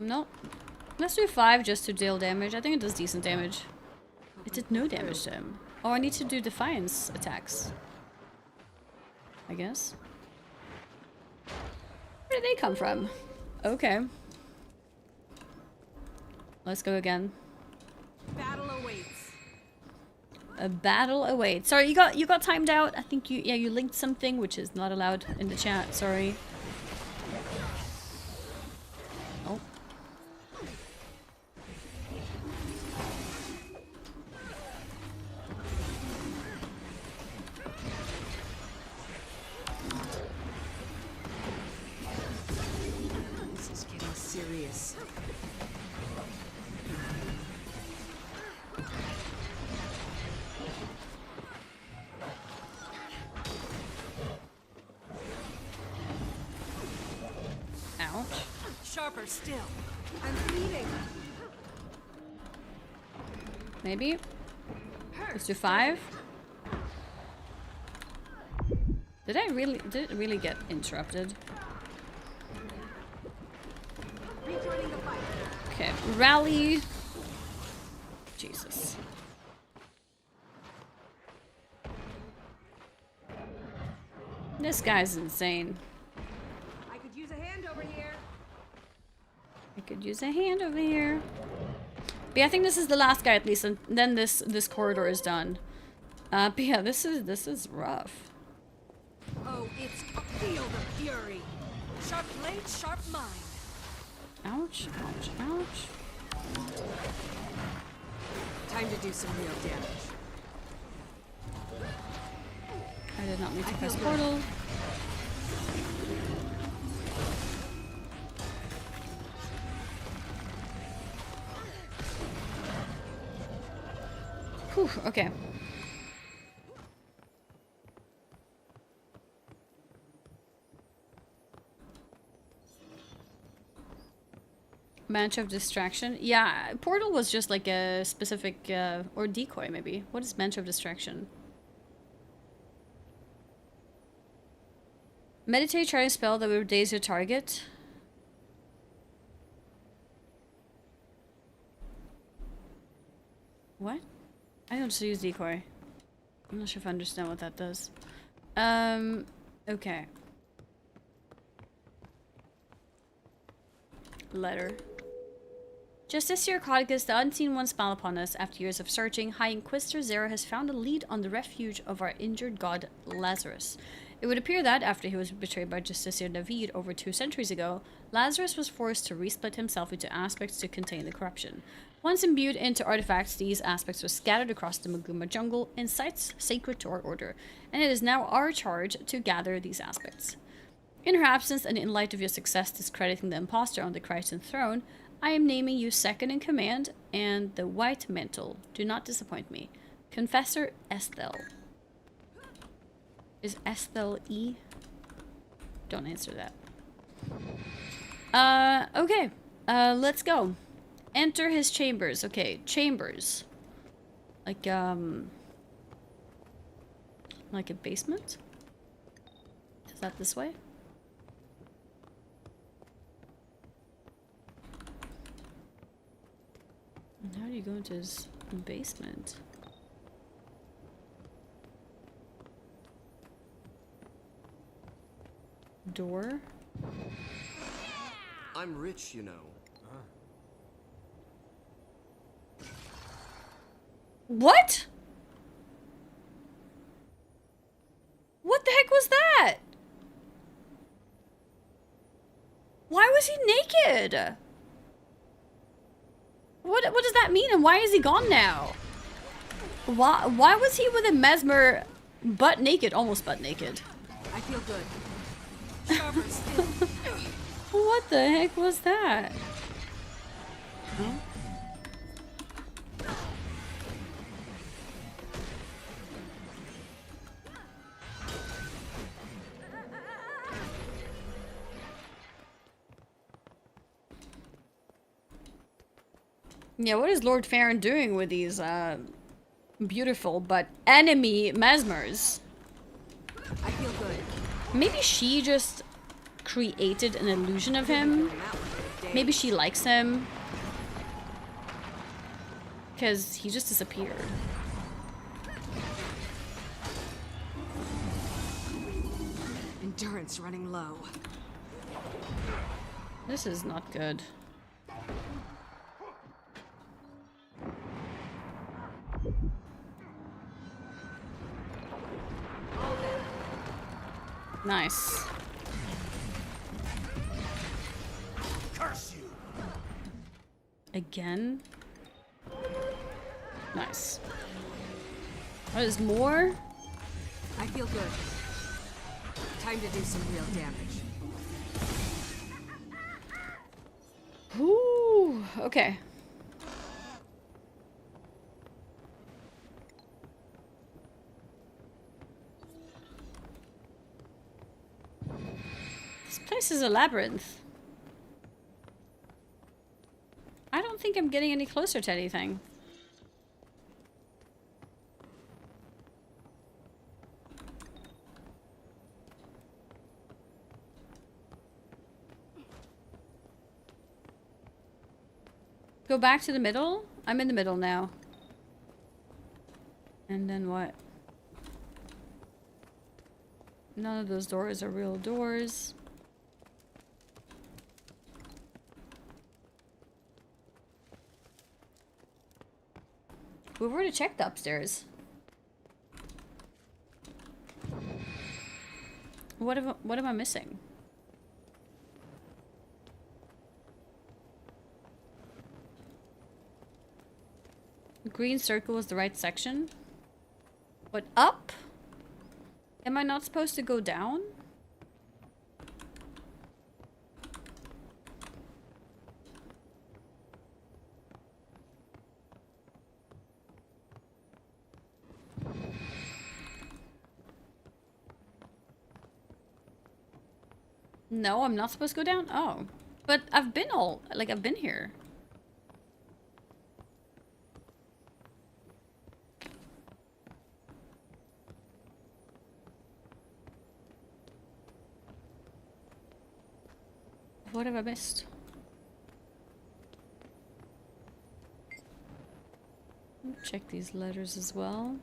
No. Let's do 5 just to deal damage. I think it does decent damage. It did no damage to him. Oh, I need to do defiance attacks. I guess. Where did they come from? Okay. Let's go again. Battle awaits. A battle awaits. Sorry, you got timed out. I think you linked something which is not allowed in the chat. Sorry. Oh. This is getting serious. Sharper still. I'm bleeding. Maybe. Let's do 5. Did it really get interrupted? Okay, rally. Jesus. This guy's insane. I could use a hand over here. I could use a hand over here. But yeah, I think this is the last guy at least, and then this corridor is done. But yeah, this is rough. Oh, it's feel the fury. Sharp blade, sharp mind. Ouch, ouch, ouch. Time to do some real damage. I did not mean to press portal. Whew, okay. Mantra of distraction. Yeah, portal was just like a specific or decoy maybe. What is mantra of distraction? Meditate, try a spell that will daze your target. What? I don't just use decoy. I'm not sure if I understand what that does. Okay. Letter. Just this year, Codicus, the unseen one, smiled upon us. After years of searching, High Inquisitor Zera has found a lead on the refuge of our injured god, Lazarus. It would appear that, after he was betrayed by Justiciar David over 2 centuries ago, Lazarus was forced to resplit himself into aspects to contain the corruption. Once imbued into artifacts, these aspects were scattered across the Maguma jungle in sites sacred to our order, and it is now our charge to gather these aspects. In her absence, and in light of your success discrediting the impostor on the Christian throne, I am naming you second in command, and the White Mantle. Do not disappoint me. Confessor Estel. Is Estel E? Don't answer that. Okay. Let's go. Enter his chambers. Okay, chambers. Like a basement? Is that this way? And how do you go into his basement? Door? I'm rich, you know. What? What the heck was that? Why was he naked? What does that mean, and why is he gone now? Why was he with a Mesmer butt naked, almost butt naked? I feel good. Sharper still. What the heck was that? Huh? Yeah, what is Lord Farron doing with these beautiful but enemy Mesmers? I feel good. Maybe she just created an illusion of him. Maybe she likes him. Because he just disappeared. Endurance running low. This is not good. Nice. Curse you! Again? Nice. What is more? I feel good. Time to do some real damage. Ooh, okay. This place is a labyrinth. think I'm getting any closer to anything. Go back to the middle? I'm in the middle now. And then what? None of those doors are real doors. We've already checked upstairs. What am I missing? The green circle is the right section. But up? Am I not supposed to go down? No, I'm not supposed to go down? Oh. But I've been I've been here. What have I missed? Check these letters as well.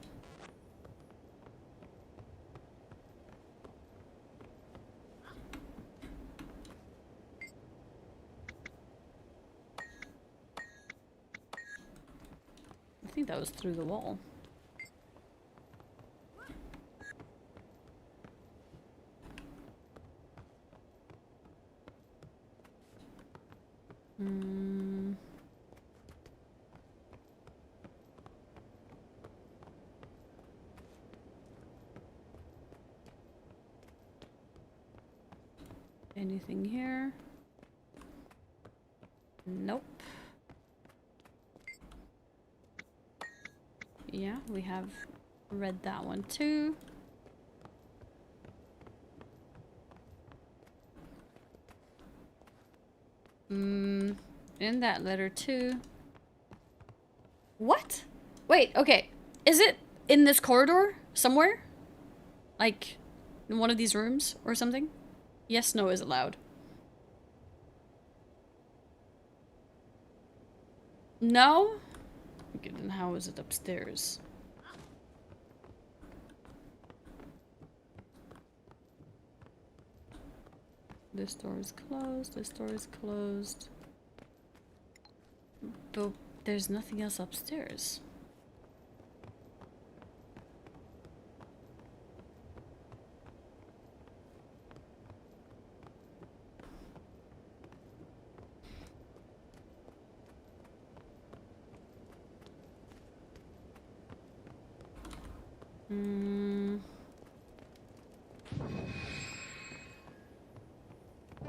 I think that was through the wall. Anything here? Nope. Yeah, we have read that one too. In that letter too. What? Wait, okay. Is it in this corridor somewhere? Like in one of these rooms or something? Yes, no is allowed. No? Okay, then how is it upstairs? This door is closed, this door is closed. But there's nothing else upstairs.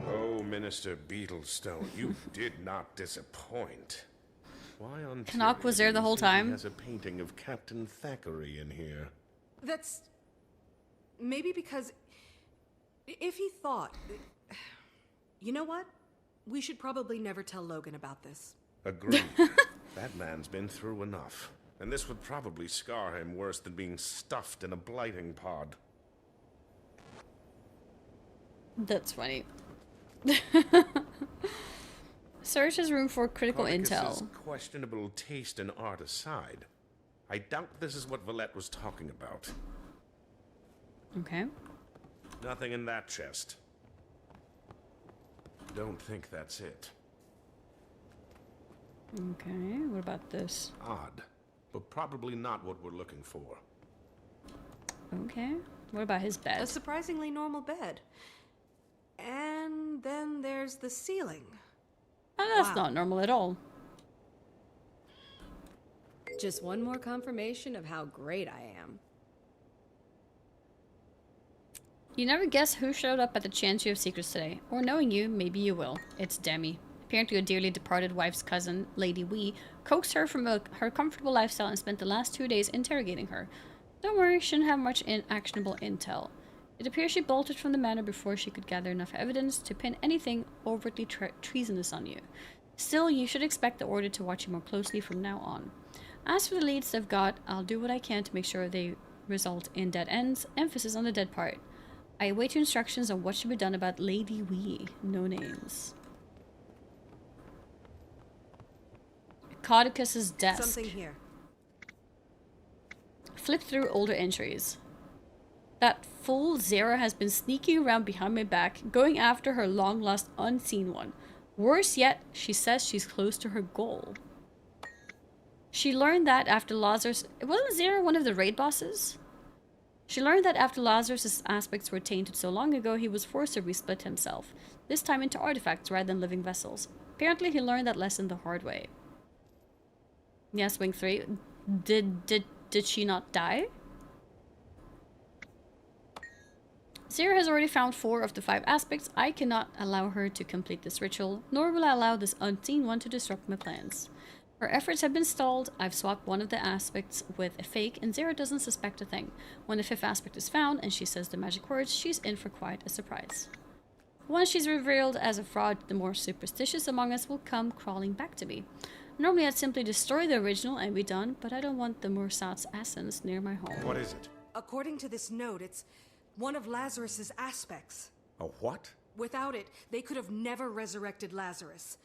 Oh, Minister Beetlestone, you did not disappoint. Why on Canuck was Tyria there the do you whole think he time? has a painting of Captain Thackeray in here? That's... maybe because... if he thought... You know what? We should probably never tell Logan about this. Agreed. That man's been through enough. And this would probably scar him worse than being stuffed in a blighting pod. That's funny. Search his room for critical intel. Questionable taste in art aside, I doubt this is what Valette was talking about. Okay. Nothing in that chest. Don't think that's it. Okay, what about this? Odd, but probably not what we're looking for. Okay. What about his bed? A surprisingly normal bed. And then there's the ceiling. Oh, that's not normal at all. Just one more confirmation of how great I am. You never guess who showed up at the Chantry of Secrets today. Or knowing you, maybe you will. It's Demi. Apparently your dearly departed wife's cousin, Lady Wee, coaxed her from her comfortable lifestyle and spent the last 2 days interrogating her. Don't worry, she shouldn't have much actionable intel. It appears she bolted from the manor before she could gather enough evidence to pin anything overtly treasonous on you. Still, you should expect the Order to watch you more closely from now on. As for the leads they've got, I'll do what I can to make sure they result in dead ends, emphasis on the dead part. I await your instructions on what should be done about Lady Wee. No names. Caudicus's desk. Something here. Flip through older entries. That fool Zara has been sneaking around behind my back, going after her long-lost unseen one. Worse yet, she says she's close to her goal. She learned that after Lazarus... Wasn't Zara one of the raid bosses? She learned that after Lazarus' aspects were tainted so long ago, he was forced to resplit himself, this time into artifacts rather than living vessels. Apparently, he learned that lesson the hard way. Yes, Wing 3. Did she not die? Zara has already found 4 of the 5 aspects. I cannot allow her to complete this ritual, nor will I allow this unseen one to disrupt my plans. Her efforts have been stalled. I've swapped one of the aspects with a fake, and Zara doesn't suspect a thing. When the 5th aspect is found, and she says the magic words, she's in for quite a surprise. Once she's revealed as a fraud, the more superstitious among us will come crawling back to me. Normally I'd simply destroy the original and be done, but I don't want the Mursat's essence near my home. What is it? According to this note, it's one of Lazarus's aspects. A what? Without it, they could have never resurrected Lazarus.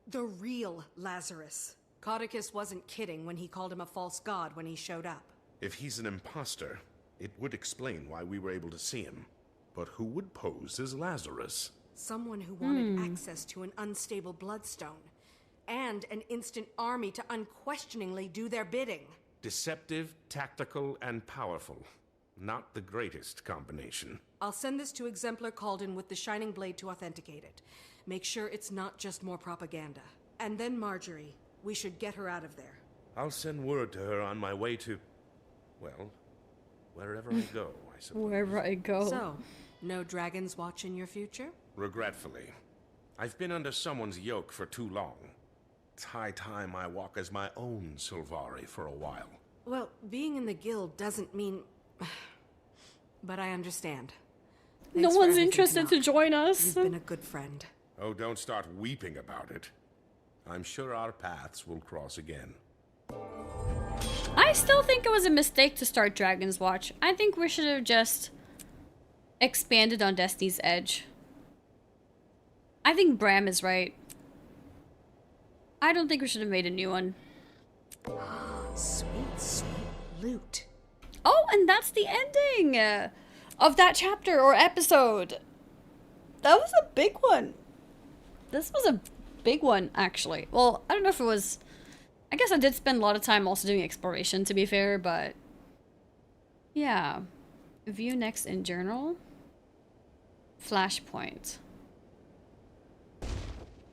The real Lazarus. Caudicus wasn't kidding when he called him a false god when he showed up. If he's an imposter, it would explain why we were able to see him. But who would pose as Lazarus? Someone who wanted access to an unstable bloodstone. And an instant army to unquestioningly do their bidding. Deceptive, tactical, and powerful. Not the greatest combination. I'll send this to Exemplar Calden with the Shining Blade to authenticate it. Make sure it's not just more propaganda. And then Marjorie. We should get her out of there. I'll send word to her on my way to... well, wherever I go, I suppose. Wherever I go. So, no dragons watching your future? Regretfully. I've been under someone's yoke for too long. It's high time I walk as my own Sylvari for a while. Well, being in the guild doesn't mean... but I understand. No one's interested to join us. You've been a good friend. Oh, don't start weeping about it. I'm sure our paths will cross again. I still think it was a mistake to start Dragon's Watch. I think we should have just expanded on Destiny's Edge. I think Bram is right. I don't think we should have made a new one. Sweet, sweet loot. Oh, and that's the ending of that chapter or episode. That was a big one. This was a big one, actually. Well, I don't know if it was... I guess I did spend a lot of time also doing exploration, to be fair, but... yeah. View next in journal. Flashpoint.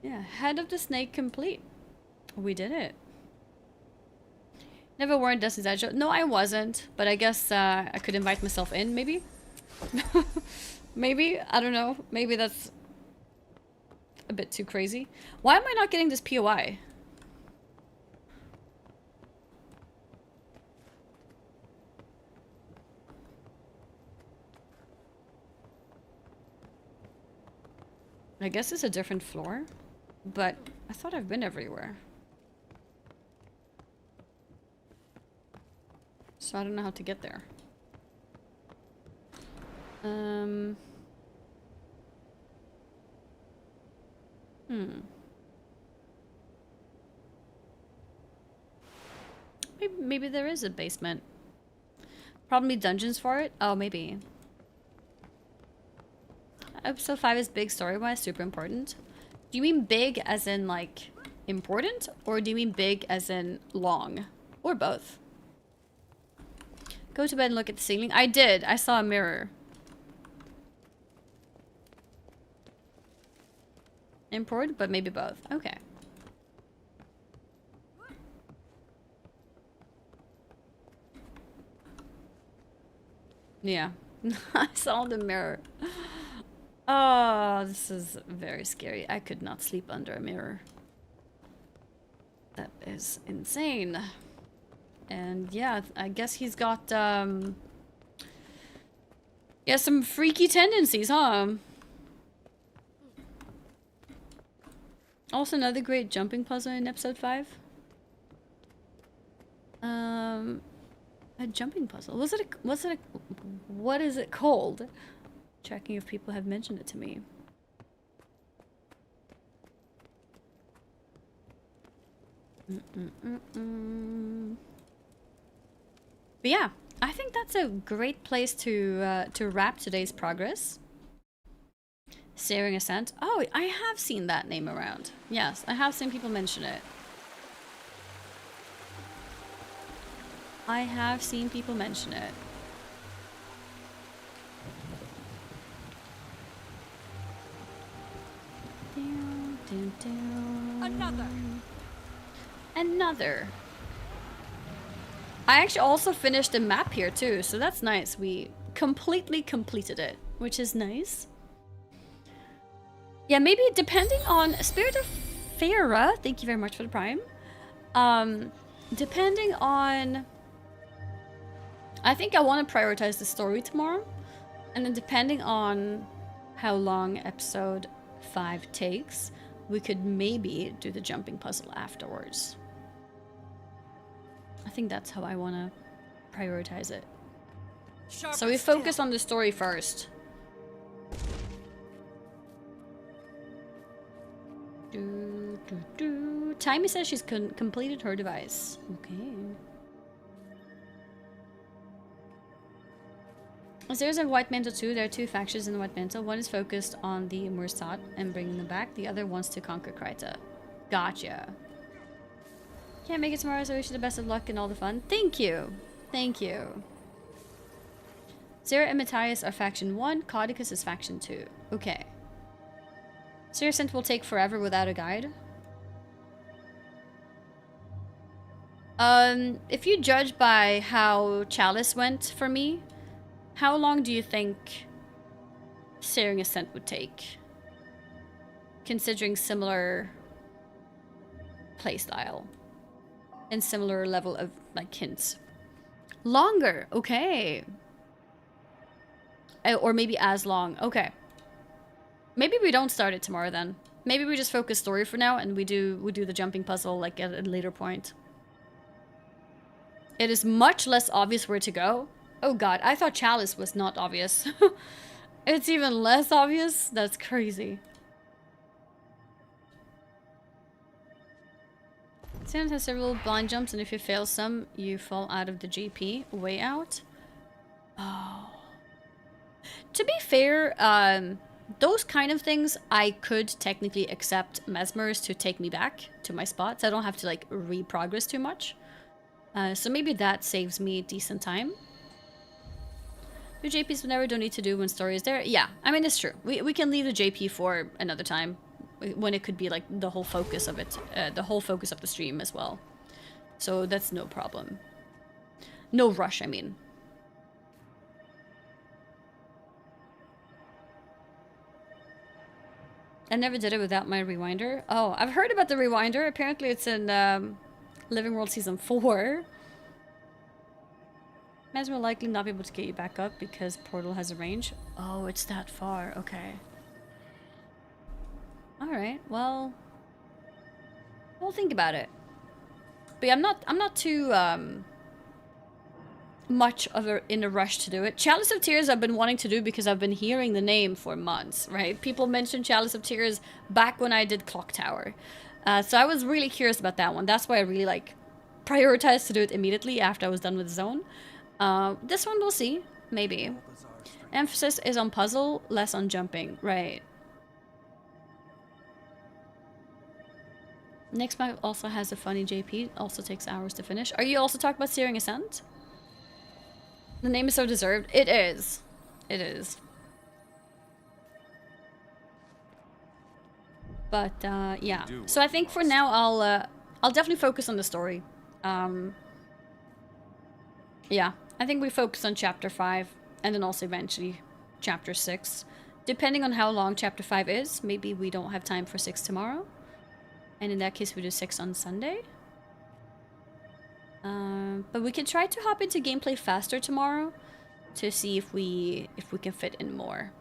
Yeah, Head of the Snake complete. We did it. Never worn Destiny's Edge. No, I wasn't. But I guess I could invite myself in, maybe? Maybe? I don't know. Maybe that's a bit too crazy. Why am I not getting this POI? I guess it's a different floor. But I thought I've been everywhere. So I don't know how to get there. Maybe there is a basement. Probably dungeons for it? Oh, maybe. Episode 5 is big story-wise, super important. Do you mean big as in, like, important? Or do you mean big as in long? Or both? Go to bed and look at the ceiling. I did. I saw a mirror. Important, but maybe both. Okay. Yeah. I saw the mirror. Oh, this is very scary. I could not sleep under a mirror. That is insane. And yeah, I guess he's got, yeah, some freaky tendencies, huh? Also, another great jumping puzzle in episode 5. A jumping puzzle. What is it called? Checking if people have mentioned it to me. But yeah, I think that's a great place to wrap today's progress. Searing Ascent. Oh, I have seen that name around. Yes, I have seen people mention it. I have seen people mention it. Another. I actually also finished the map here too, so that's nice. We completely completed it, which is nice. Yeah, maybe depending on Spirit of Farah, thank you very much for the prime. Depending on, I think I want to prioritize the story tomorrow, and then depending on how long episode 5 takes, we could maybe do the jumping puzzle afterwards. I think that's how I want to prioritize it. So we focus on the story first. Timey says she's completed her device. Okay. As there's a White Mantle too, there are two factions in the White Mantle. One is focused on the Mursat and bringing them back. The other wants to conquer Kryta. Gotcha. Can't make it tomorrow, so I wish you the best of luck and all the fun. Thank you. Thank you. Sarah and Matthias are faction 1. Caudicus is faction 2. Okay. Searing Ascent will take forever without a guide. If you judge by how Chalice went for me, how long do you think Searing Ascent would take? Considering similar playstyle and similar level of like hints. Longer, okay. Or maybe as long, okay. Maybe we don't start it tomorrow then. Maybe we just focus story for now and we do the jumping puzzle like at a later point. It is much less obvious where to go. Oh god, I thought Chalice was not obvious. It's even less obvious? That's crazy. Sand has several blind jumps, and if you fail some, you fall out of the GP. Way out? Oh. To be fair, those kind of things, I could technically accept Mesmers to take me back to my spots. I don't have to, like, re-progress too much. So maybe that saves me decent time. Do JPs whenever, don't need to do when story is there? Yeah, I mean, it's true. We can leave the JP for another time, when it could be, like, the whole focus of it. The whole focus of the stream as well. So that's no problem. No rush, I mean. I never did it without my rewinder. Oh, I've heard about the rewinder. Apparently it's in Living World Season 4. Mez will likely not be able to get you back up because Portal has a range. Oh, it's that far. Okay. Alright, well... we'll think about it. But yeah, I'm not too much of in a rush to do it. Chalice of Tears I've been wanting to do because I've been hearing the name for months, right? People mentioned Chalice of Tears back when I did Clock Tower. So I was really curious about that one. That's why I really like prioritized to do it immediately after I was done with Zone. This one we'll see, maybe. Emphasis is on puzzle, less on jumping, right? Next map also has a funny JP, also takes hours to finish. Are you also talking about Searing Ascent? The name is so deserved. It is. It is. But yeah. So I think for now I'll definitely focus on the story. Yeah, I think we focus on chapter 5 and then also eventually chapter 6. Depending on how long chapter 5 is, maybe we don't have time for 6 tomorrow. And in that case we do 6 on Sunday. But we can try to hop into gameplay faster tomorrow to see if we can fit in more.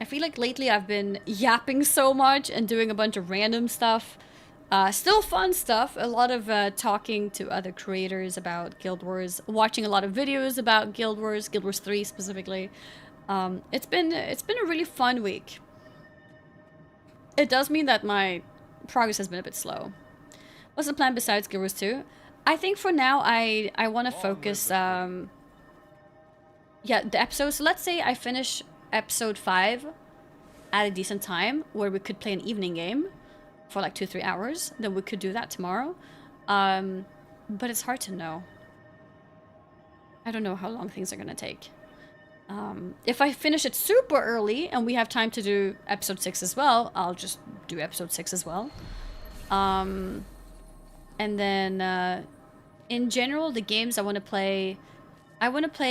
I feel like lately I've been yapping so much and doing a bunch of random stuff. Still fun stuff. A lot of talking to other creators about Guild Wars, watching a lot of videos about Guild Wars 3 specifically. It's been a really fun week. It does mean that my progress has been a bit slow. What's the plan besides Guild Wars 2? I think for now I want to focus yeah, the episodes. So let's say I finish episode 5 at a decent time where we could play an evening game for like 2-3 hours, then we could do that tomorrow. But it's hard to know. I don't know how long things are gonna take. If I finish it super early and we have time to do episode 6 as well, I'll just do episode 6 as well. And then in general, the games I want to play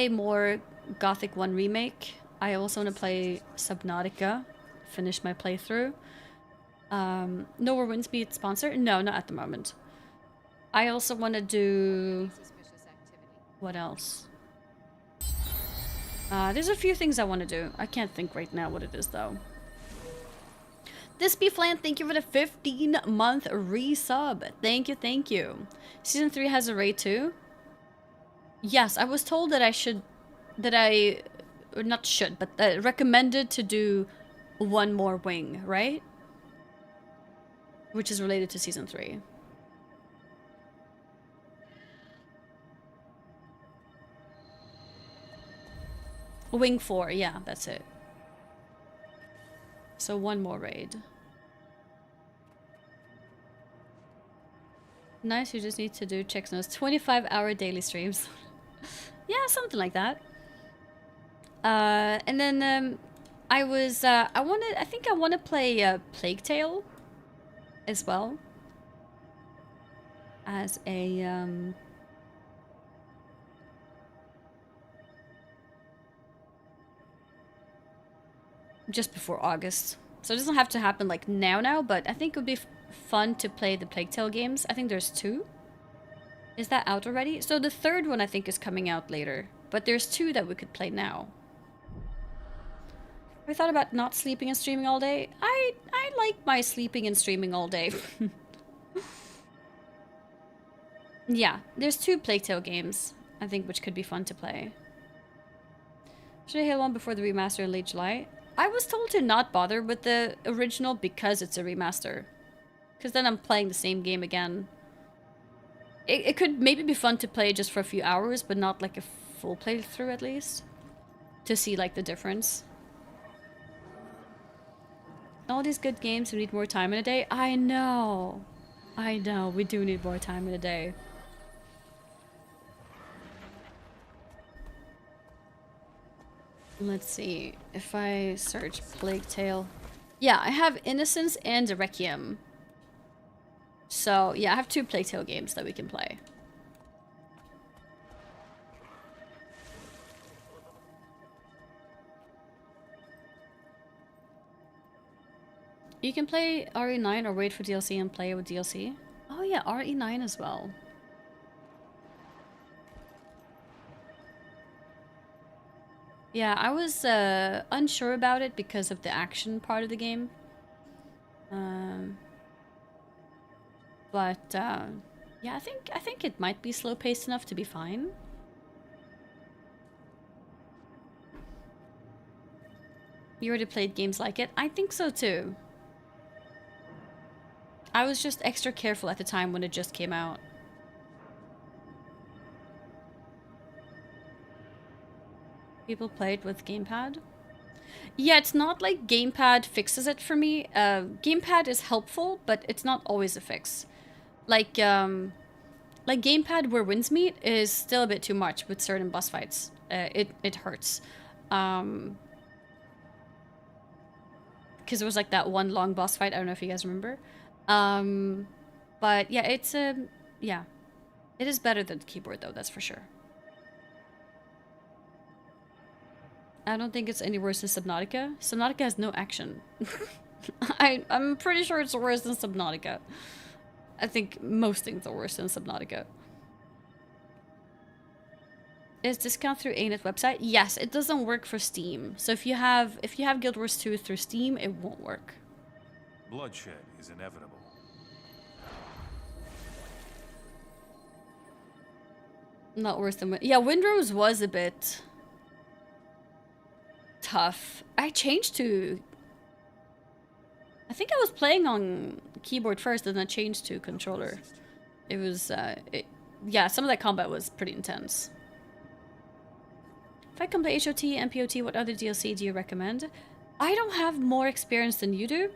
more Gothic 1 Remake. I also want to play Subnautica, finish my playthrough. No War Windspeed sponsor? No, not at the moment. I also want to do... What else? There's a few things I want to do. I can't think right now what it is, though. This Beefland, thank you for the 15-month resub. Thank you, thank you. Season 3 has a raid too? Yes, I was told that I should... Or not should, but recommended to do one more wing, right? Which is related to Season 3. Wing 4, yeah, that's it. So one more raid. Nice, you just need to do checks notes. 25-hour daily streams. Yeah, something like that. And then I think I want to play Plague Tale as well. As a just before August. So it doesn't have to happen like now, but I think it would be fun to play the Plague Tale games. I think there's 2. Is that out already? So the 3rd one I think is coming out later, but there's 2 that we could play now. I thought about not sleeping and streaming all day. I like my sleeping and streaming all day. Yeah, there's 2 Plague Tale games, I think, which could be fun to play. Should I hit one before the remaster in late July? I was told to not bother with the original because it's a remaster. Because then I'm playing the same game again. It could maybe be fun to play just for a few hours, but not like a full playthrough at least. To see like the difference. All these good games, we need more time in a day. I know, we do need more time in a day. Let's see, if I search Plague Tale. Yeah, I have Innocence and Requiem. So, yeah, I have 2 Plague Tale games that we can play. You can play RE9 or wait for DLC and play with DLC. Oh yeah, RE9 as well. Yeah, I was unsure about it because of the action part of the game. Yeah, I think it might be slow-paced enough to be fine. You already played games like it? I think so too. I was just extra careful at the time when it just came out. People played with gamepad? Yeah, it's not like gamepad fixes it for me. Gamepad is helpful, but it's not always a fix. Like gamepad where wins meet is still a bit too much with certain boss fights. It hurts. Because there was like that one long boss fight. I don't know if you guys remember. But yeah, it's yeah, it is better than the keyboard though. That's for sure. I don't think it's any worse than Subnautica. Subnautica has no action. I'm pretty sure it's worse than Subnautica. I think most things are worse than Subnautica. Is discount through ANET website? Yes, it doesn't work for Steam. So if you have Guild Wars 2 through Steam, it won't work. Bloodshed is inevitable. Not worse than yeah, Windrose was a bit tough. I changed to I think I was playing on keyboard first and then I changed to controller. It was yeah, some of that combat was pretty intense. If I come to HOT and POT, what other DLC do you recommend? I don't have more experience than you do.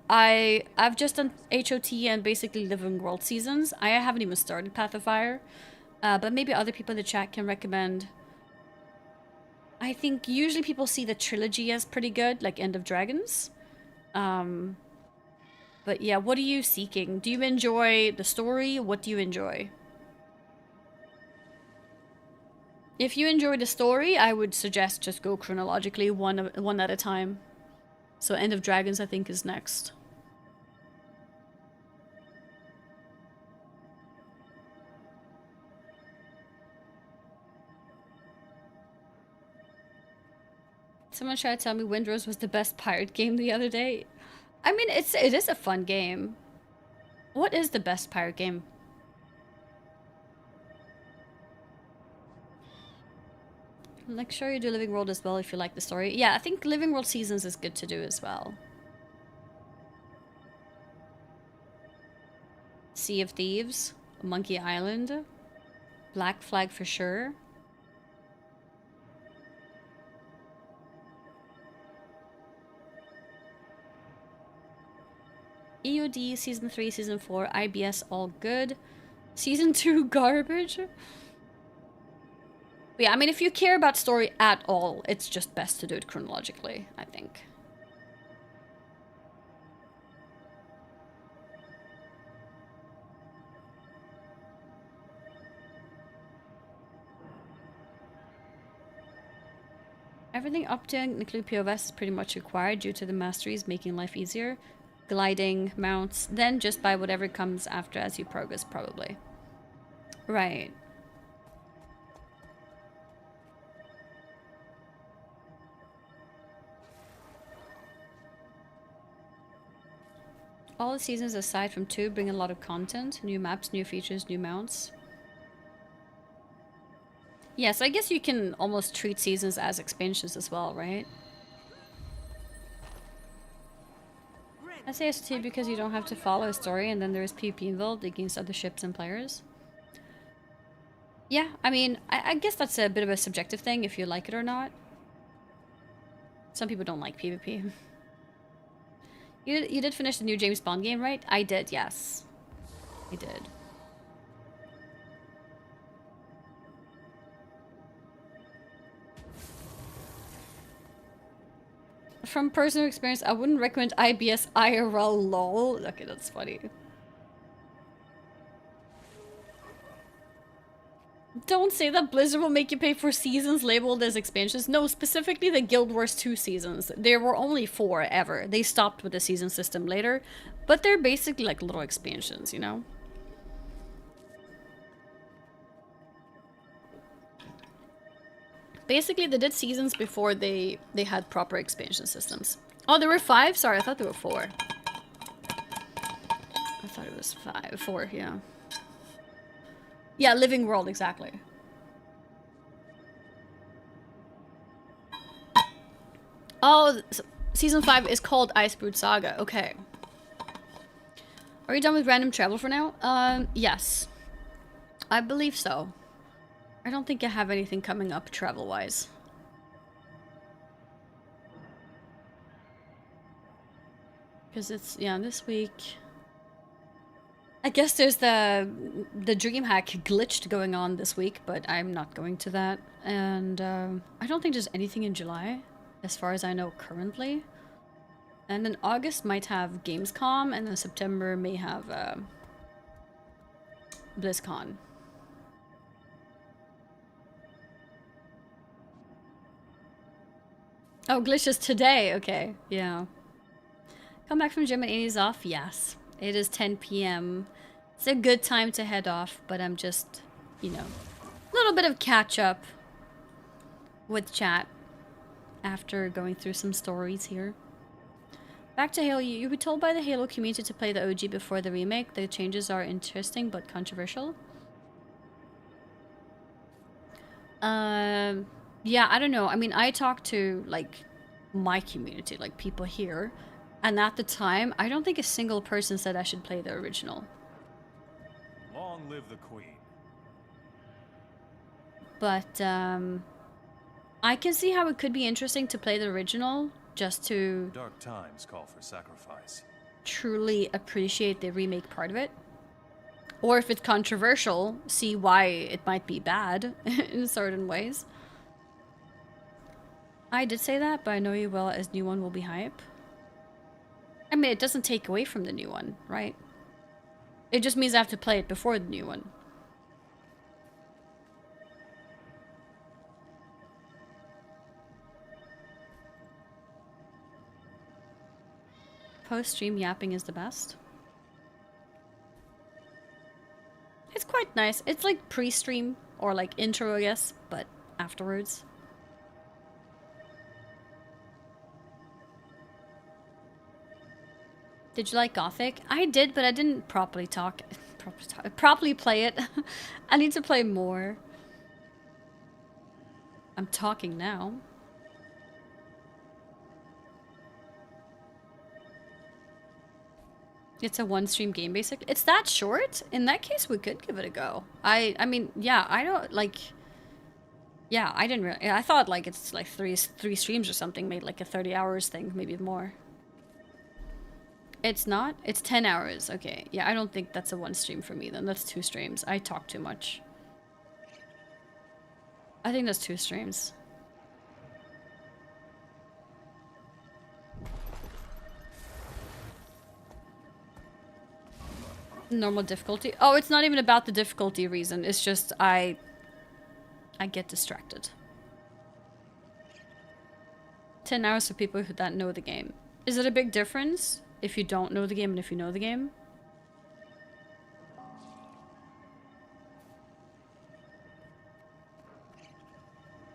I've just done HOT and basically Living World seasons. I haven't even started Path of Fire. But maybe other people in the chat can recommend. I think usually people see the trilogy as pretty good, like End of Dragons. But yeah, what are you seeking? Do you enjoy the story? What do you enjoy? If you enjoy the story, I would suggest just go chronologically, one at a time. So End of Dragons, I think, is next. Someone tried to tell me Windrose was the best pirate game the other day. I mean, it is a fun game. What is the best pirate game? Like, sure you do Living World as well if you like the story. Yeah, I think Living World Seasons is good to do as well. Sea of Thieves, Monkey Island, Black Flag for sure. EOD, Season 3, Season 4, IBS, all good. Season 2, garbage. But yeah, I mean, if you care about story at all, it's just best to do it chronologically, I think. Everything up to and include POS is pretty much required due to the masteries making life easier. Gliding, mounts, then just buy whatever comes after as you progress, probably. Right. All the seasons aside from 2 bring a lot of content, new maps, new features, new mounts. Yes, I guess you can almost treat seasons as expansions as well, right? I say ST because you don't have to follow a story and then there is PvP involved against other ships and players. Yeah, I mean, I guess that's a bit of a subjective thing if you like it or not. Some people don't like PvP. You did finish the new James Bond game, right? I did, yes. I did. From personal experience, I wouldn't recommend IBS IRL lol. Okay, that's funny. Don't say that Blizzard will make you pay for seasons labeled as expansions. No, specifically the Guild Wars 2 seasons. There were only 4 ever. They stopped with the season system later. But they're basically like little expansions, you know? Basically, they did seasons before they had proper expansion systems. Oh, there were 5? Sorry, I thought there were 4. I thought it was 4, yeah. Yeah, Living World, exactly. Oh, season 5 is called Icebrood Saga. Okay. Are you done with random travel for now? Yes. I believe so. I don't think I have anything coming up travel-wise. Because it's, yeah, this week... I guess there's the DreamHack glitch going on this week, but I'm not going to that. And I don't think there's anything in July, as far as I know currently. And then August might have Gamescom, and then September may have BlizzCon. Oh, glitches today. Okay, yeah. Come back from gym and Annie's off? Yes. It is 10 p.m. It's a good time to head off, but I'm just, you know, a little bit of catch up with chat after going through some stories here. Back to Halo, you were told by the Halo community to play the OG before the remake. The changes are interesting but controversial. Yeah, I don't know. I mean, I talked to, like, my community, like, people here. And at the time, I don't think a single person said I should play the original. Long live the Queen. But, I can see how it could be interesting to play the original, just to Dark times call for sacrifice. truly appreciate the remake part of it. Or if it's controversial, see why it might be bad in certain ways. I did say that, but I know you well as new one will be hype. I mean, it doesn't take away from the new one, right? It just means I have to play it before the new one. Post-stream yapping is the best. It's quite nice. It's like pre-stream or like intro, I guess, but afterwards. Did you like Gothic? I did, but I didn't properly properly play it. I need to play more. I'm talking now. It's a one-stream game, basically. It's that short? In that case, we could give it a go. I mean, yeah, I don't, like... Yeah, I didn't really... I thought, like, it's, like, three streams or something, made, like, a 30 hours thing, maybe more. It's not? It's 10 hours. Okay. Yeah, I don't think that's a one stream for me, then. That's 2 streams. I talk too much. I think that's 2 streams. Normal difficulty. Oh, it's not even about the difficulty reason. It's just I get distracted. 10 hours for people that know the game. Is it a big difference if you don't know the game and if you know the game?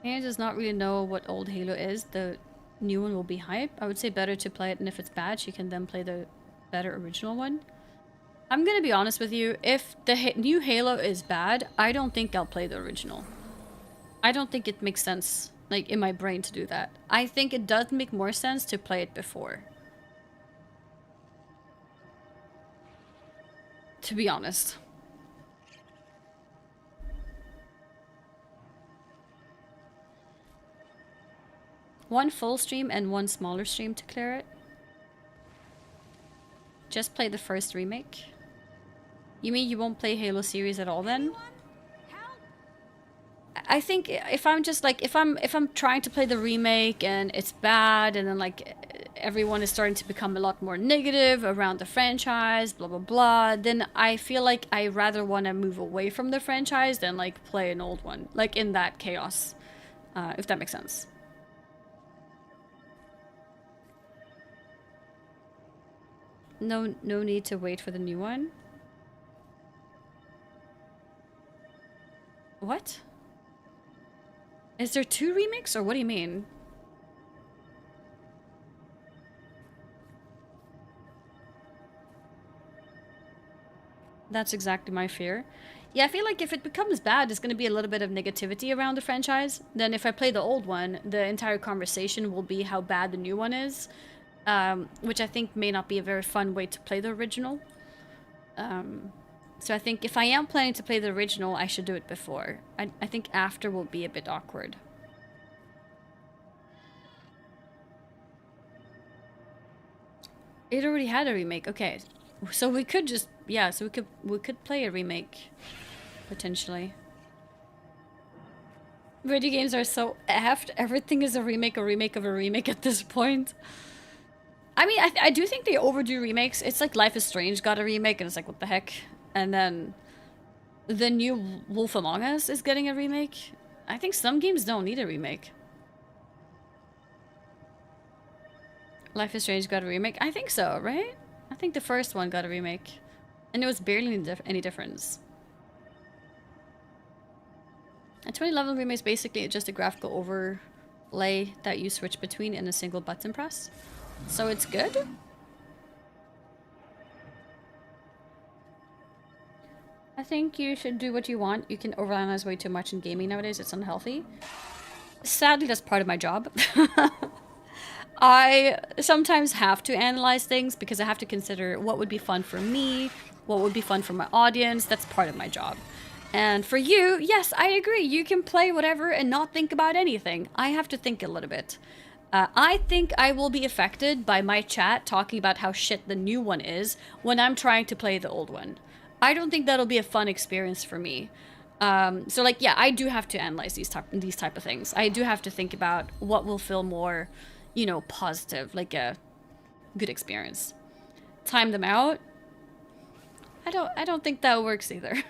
Halo does not really know what old Halo is. The new one will be hype. I would say better to play it, and if it's bad, she can then play the better original one. I'm gonna be honest with you, if the new Halo is bad, I don't think I'll play the original. I don't think it makes sense, like, in my brain to do that. I think it does make more sense to play it before. To be honest. One full stream and one smaller stream to clear it. Just play the first remake. You mean you won't play Halo series at all then? I think if I'm just like, if I'm trying to play the remake and it's bad and then like everyone is starting to become a lot more negative around the franchise, blah blah blah, then I feel like I rather want to move away from the franchise than like play an old one, like in that chaos, if that makes sense. No need to wait for the new one. What? Is there 2 remakes, or what do you mean? That's exactly my fear. Yeah, I feel like if it becomes bad, there's going to be a little bit of negativity around the franchise. Then if I play the old one, the entire conversation will be how bad the new one is. Which I think may not be a very fun way to play the original. So I think if I am planning to play the original, I should do it before. I think after will be a bit awkward. It already had a remake. Okay, so we could just, yeah, so we could play a remake potentially. Video games are so effed. Everything is a remake of a remake at this point. I mean, I do think they overdo remakes. It's like Life is Strange got a remake, and it's like, what the heck? And then the new Wolf Among Us is getting a remake. I think some games don't need a remake. Life is Strange got a remake? I think so, right? I think the first one got a remake. And it was barely any difference. A 20 level remake is basically just a graphical overlay that you switch between in a single button press. So it's good. I think you should do what you want. You can overanalyze way too much in gaming nowadays. It's unhealthy. Sadly, that's part of my job. I sometimes have to analyze things because I have to consider what would be fun for me, what would be fun for my audience. That's part of my job. And for you, yes, I agree. You can play whatever and not think about anything. I have to think a little bit. I think I will be affected by my chat talking about how shit the new one is when I'm trying to play the old one. I don't think that'll be a fun experience for me. So like, yeah, I do have to analyze these type of things. I do have to think about what will feel more, you know, positive, like a good experience. Time them out. I don't think that works either.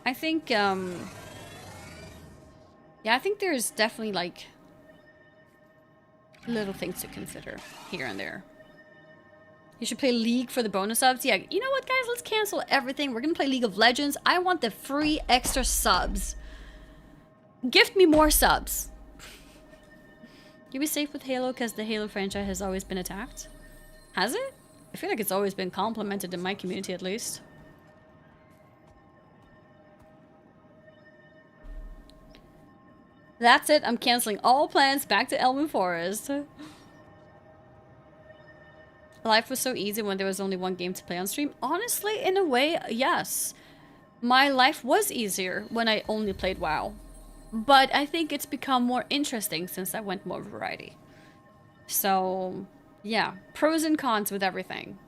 I think, yeah, I think there's definitely, like, little things to consider here and there. You should play League for the bonus subs. Yeah, you know what, guys? Let's cancel everything. We're gonna play League of Legends. I want the free extra subs. Gift me more subs. You be safe with Halo because the Halo franchise has always been attacked. Has it? I feel like it's always been complimented in my community, at least. That's it. I'm canceling all plans back to Elwyn Forest. Life was so easy when there was only one game to play on stream. Honestly, in a way, yes. My life was easier when I only played WoW. But I think it's become more interesting since I went more variety. So, yeah. Pros and cons with everything.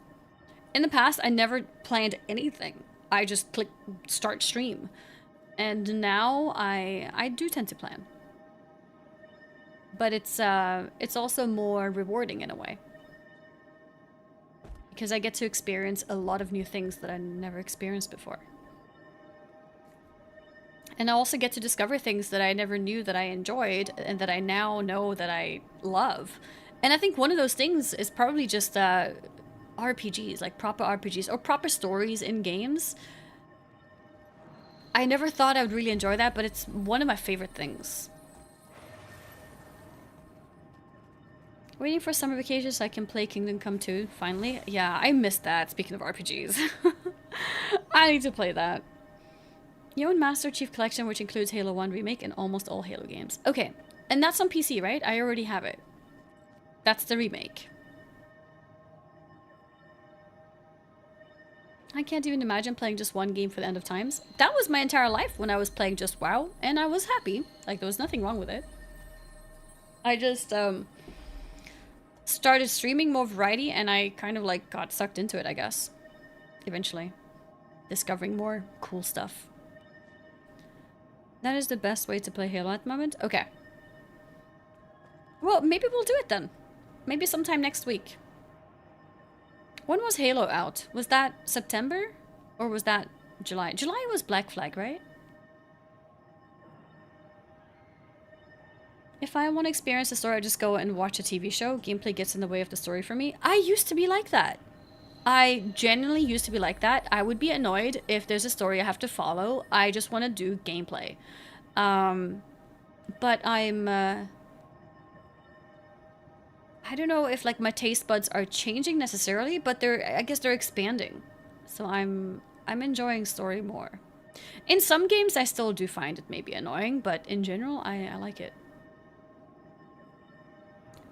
In the past, I never planned anything. I just clicked start stream. And now I do tend to plan. But it's also more rewarding in a way. Because I get to experience a lot of new things that I never experienced before. And I also get to discover things that I never knew that I enjoyed and that I now know that I love. And I think one of those things is probably just RPGs, like proper RPGs or proper stories in games. I never thought I would really enjoy that, but it's one of my favorite things. Waiting for summer vacation so I can play Kingdom Come 2, finally. Yeah, I missed that, speaking of RPGs. I need to play that. You own Master Chief Collection, which includes Halo 1 Remake and almost all Halo games. Okay, and that's on PC, right? I already have it. That's the remake. I can't even imagine playing just one game for the end of times. That was my entire life when I was playing just WoW, and I was happy. Like, there was nothing wrong with it. I just, started streaming more variety, and I kind of, like, got sucked into it, I guess. Eventually. Discovering more cool stuff. That is the best way to play Halo at the moment? Okay. Well, maybe we'll do it then. Maybe sometime next week. When was Halo out? Was that September? Or was that July? July was Black Flag, right? If I want to experience the story, I just go and watch a TV show. Gameplay gets in the way of the story for me. I used to be like that. I genuinely used to be like that. I would be annoyed if there's a story I have to follow. I just want to do gameplay. But I'm... I don't know if like my taste buds are changing necessarily, but I guess they're expanding. So I'm enjoying story more. In some games, I still do find it maybe annoying, but in general, I like it.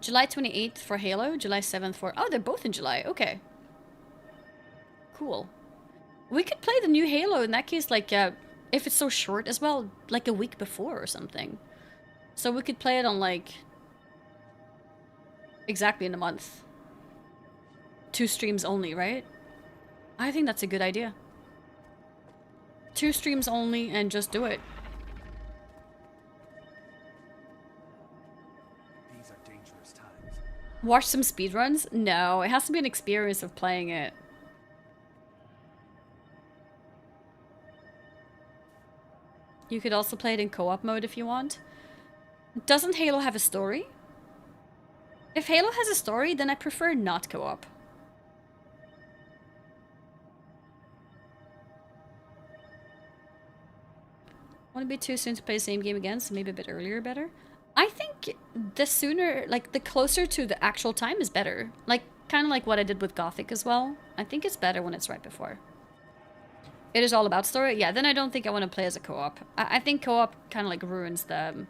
July 28th for Halo, July 7th for... Oh, they're both in July. Okay. Cool. We could play the new Halo in that case, like, if it's so short as well, like a week before or something. So we could play it on, like, exactly in a month. 2 streams only, right? I think that's a good idea. 2 streams only and just do it. These are dangerous times. Watch some speedruns? No, it has to be an experience of playing it. You could also play it in co-op mode if you want. Doesn't Halo have a story? If Halo has a story, then I prefer not co-op. Won't it be too soon to play the same game again, so maybe a bit earlier better? I think the sooner, like the closer to the actual time is better. Like, kind of like what I did with Gothic as well. I think it's better when it's right before. It is all about story? Yeah, then I don't think I want to play as a co-op. I think co-op kind of like ruins the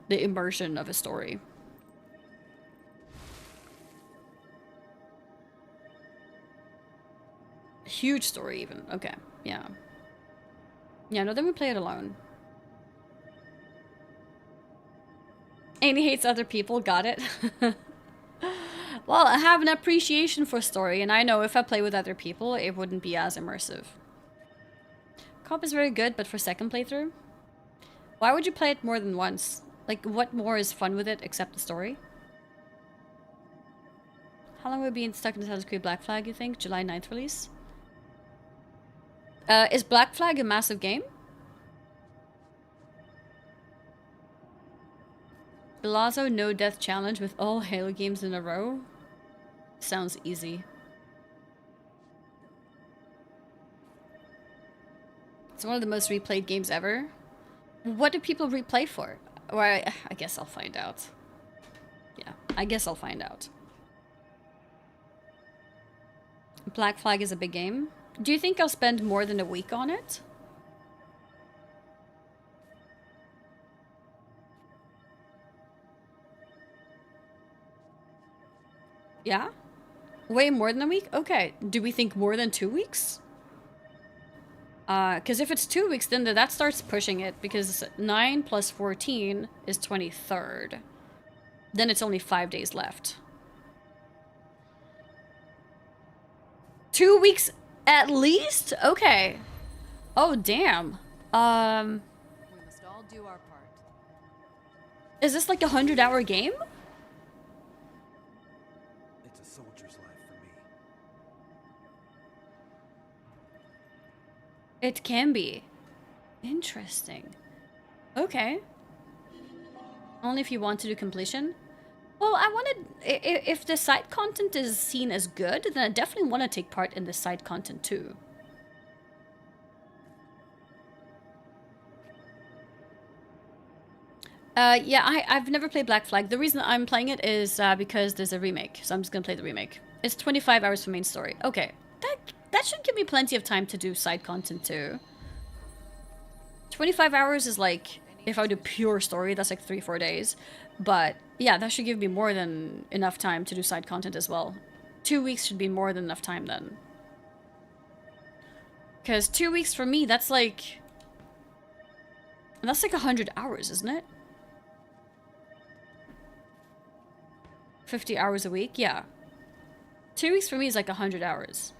immersion of a story. Huge story even. Okay, yeah. Yeah, no, then we play it alone. Annie hates other people, got it. Well, I have an appreciation for story, and I know if I play with other people, it wouldn't be as immersive. Co-op is very good, but for second playthrough? Why would you play it more than once? Like, what more is fun with it except the story? How long will we be stuck in Assassin's Creed Black Flag, you think? July 9th release? Is Black Flag a massive game? Bilazzo no death challenge with all Halo games in a row? Sounds easy. It's one of the most replayed games ever. What do people replay for? Or I guess I'll find out. Yeah, I guess I'll find out. Black Flag is a big game. Do you think I'll spend more than a week on it? Yeah? Way more than a week? Okay. Do we think more than 2 weeks? Because if it's 2 weeks, then that starts pushing it, because 9 plus 14 is 23rd. Then it's only 5 days left. 2 weeks at least? Okay. Oh, damn. We must all do our part. Is this like a 100-hour game? It's a soldier's life for me. It can be. Interesting. Okay. Only if you want to do completion? Well, I wanted... If the side content is seen as good, then I definitely want to take part in the side content too. Yeah, I've never played Black Flag. The reason I'm playing it is because there's a remake, so I'm just gonna play the remake. It's 25 hours for main story. Okay, that should give me plenty of time to do side content too. 25 hours is like, if I do pure story, that's like 3-4 days. But yeah, that should give me more than enough time to do side content as well. 2 weeks should be more than enough time then. Because 2 weeks for me, that's like 100 hours, isn't it? 50 hours a week? Yeah. 2 weeks for me is like 100 hours.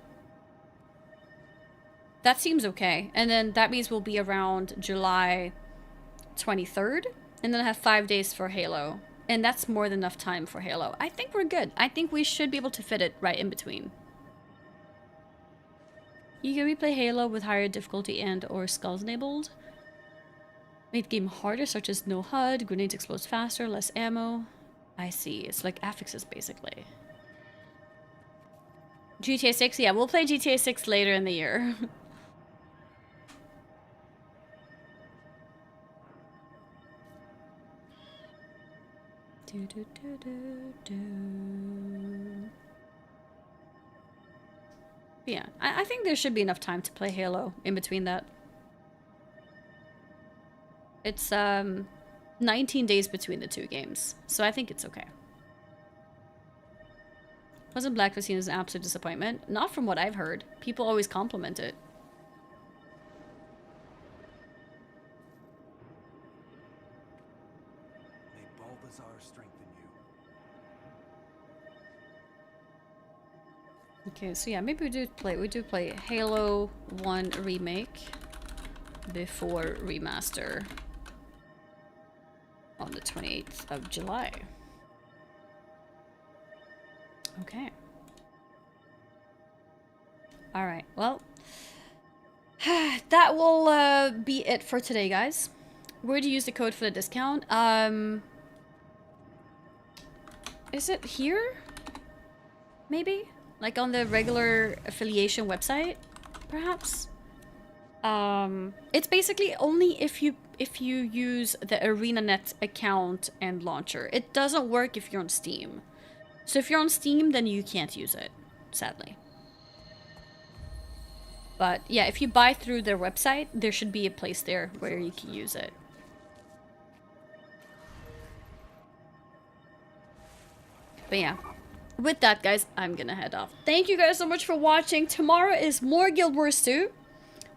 That seems okay. And then that means we'll be around July 23rd. And then I have 5 days for Halo. And that's more than enough time for Halo. I think we're good. I think we should be able to fit it right in between. You can replay Halo with higher difficulty and or skulls enabled. Make the game harder, such as no HUD, grenades explode faster, less ammo. I see. It's like affixes, basically. GTA 6? Yeah, we'll play GTA 6 later in the year. Yeah, I think there should be enough time to play Halo in between that. It's 19 days between the two games, so I think it's okay. Wasn't Black Flag seen as an absolute disappointment? Not from what I've heard. People always compliment it. May Balthazar strengthen you. Okay, so yeah, maybe we do play Halo 1 Remake before Remaster on the 28th of July. Okay. Alright, well, that will be it for today, guys. Where to use the code for the discount? Is it here? Maybe? Like on the regular affiliation website, perhaps? It's basically only if you use the ArenaNet account and launcher. It doesn't work if you're on Steam. So if you're on Steam, then you can't use it, sadly. But yeah, if you buy through their website, there should be a place there where you can use it. But yeah, with that, guys, I'm gonna head off. Thank you guys so much for watching. Tomorrow is more Guild Wars 2.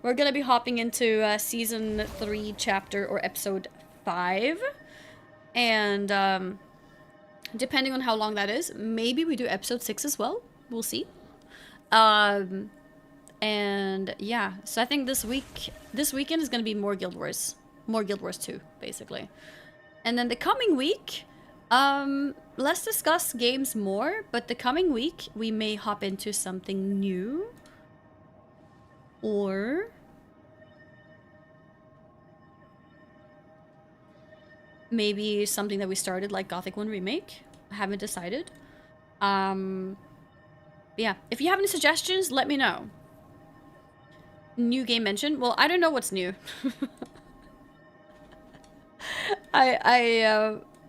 We're gonna be hopping into Season 3, Chapter, or Episode 5. And, depending on how long that is, maybe we do Episode 6 as well. We'll see. And, yeah. So I think this weekend is gonna be more Guild Wars. More Guild Wars 2, basically. And then the coming week... let's discuss games more, but the coming week we may hop into something new. Or maybe something that we started, like Gothic 1 Remake. I haven't decided. Yeah, if you have any suggestions, let me know. New game mentioned? Well, I don't know what's new.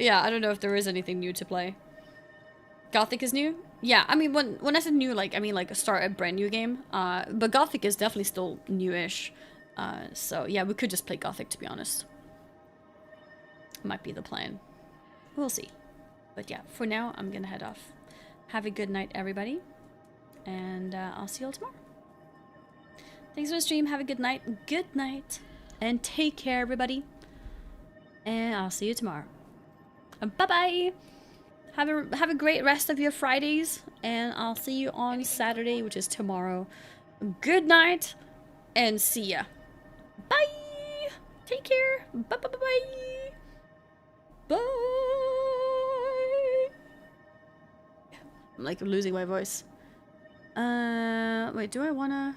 Yeah, I don't know if there is anything new to play. Gothic is new? Yeah, I mean, when I said new, like, I mean, like, start a brand new game. But Gothic is definitely still newish. So, yeah, we could just play Gothic, to be honest. Might be the plan. We'll see. But yeah, for now, I'm gonna head off. Have a good night, everybody. And I'll see you all tomorrow. Thanks for the stream. Have a good night. Good night. And take care, everybody. And I'll see you tomorrow. Bye-bye. Have a great rest of your Fridays. And I'll see you on Saturday, which is tomorrow. Good night. And see ya. Bye. Take care. Bye-bye-bye-bye. Bye. I'm like losing my voice. Wait, do I wanna...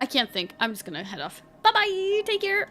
I can't think. I'm just gonna head off. Bye-bye. Take care.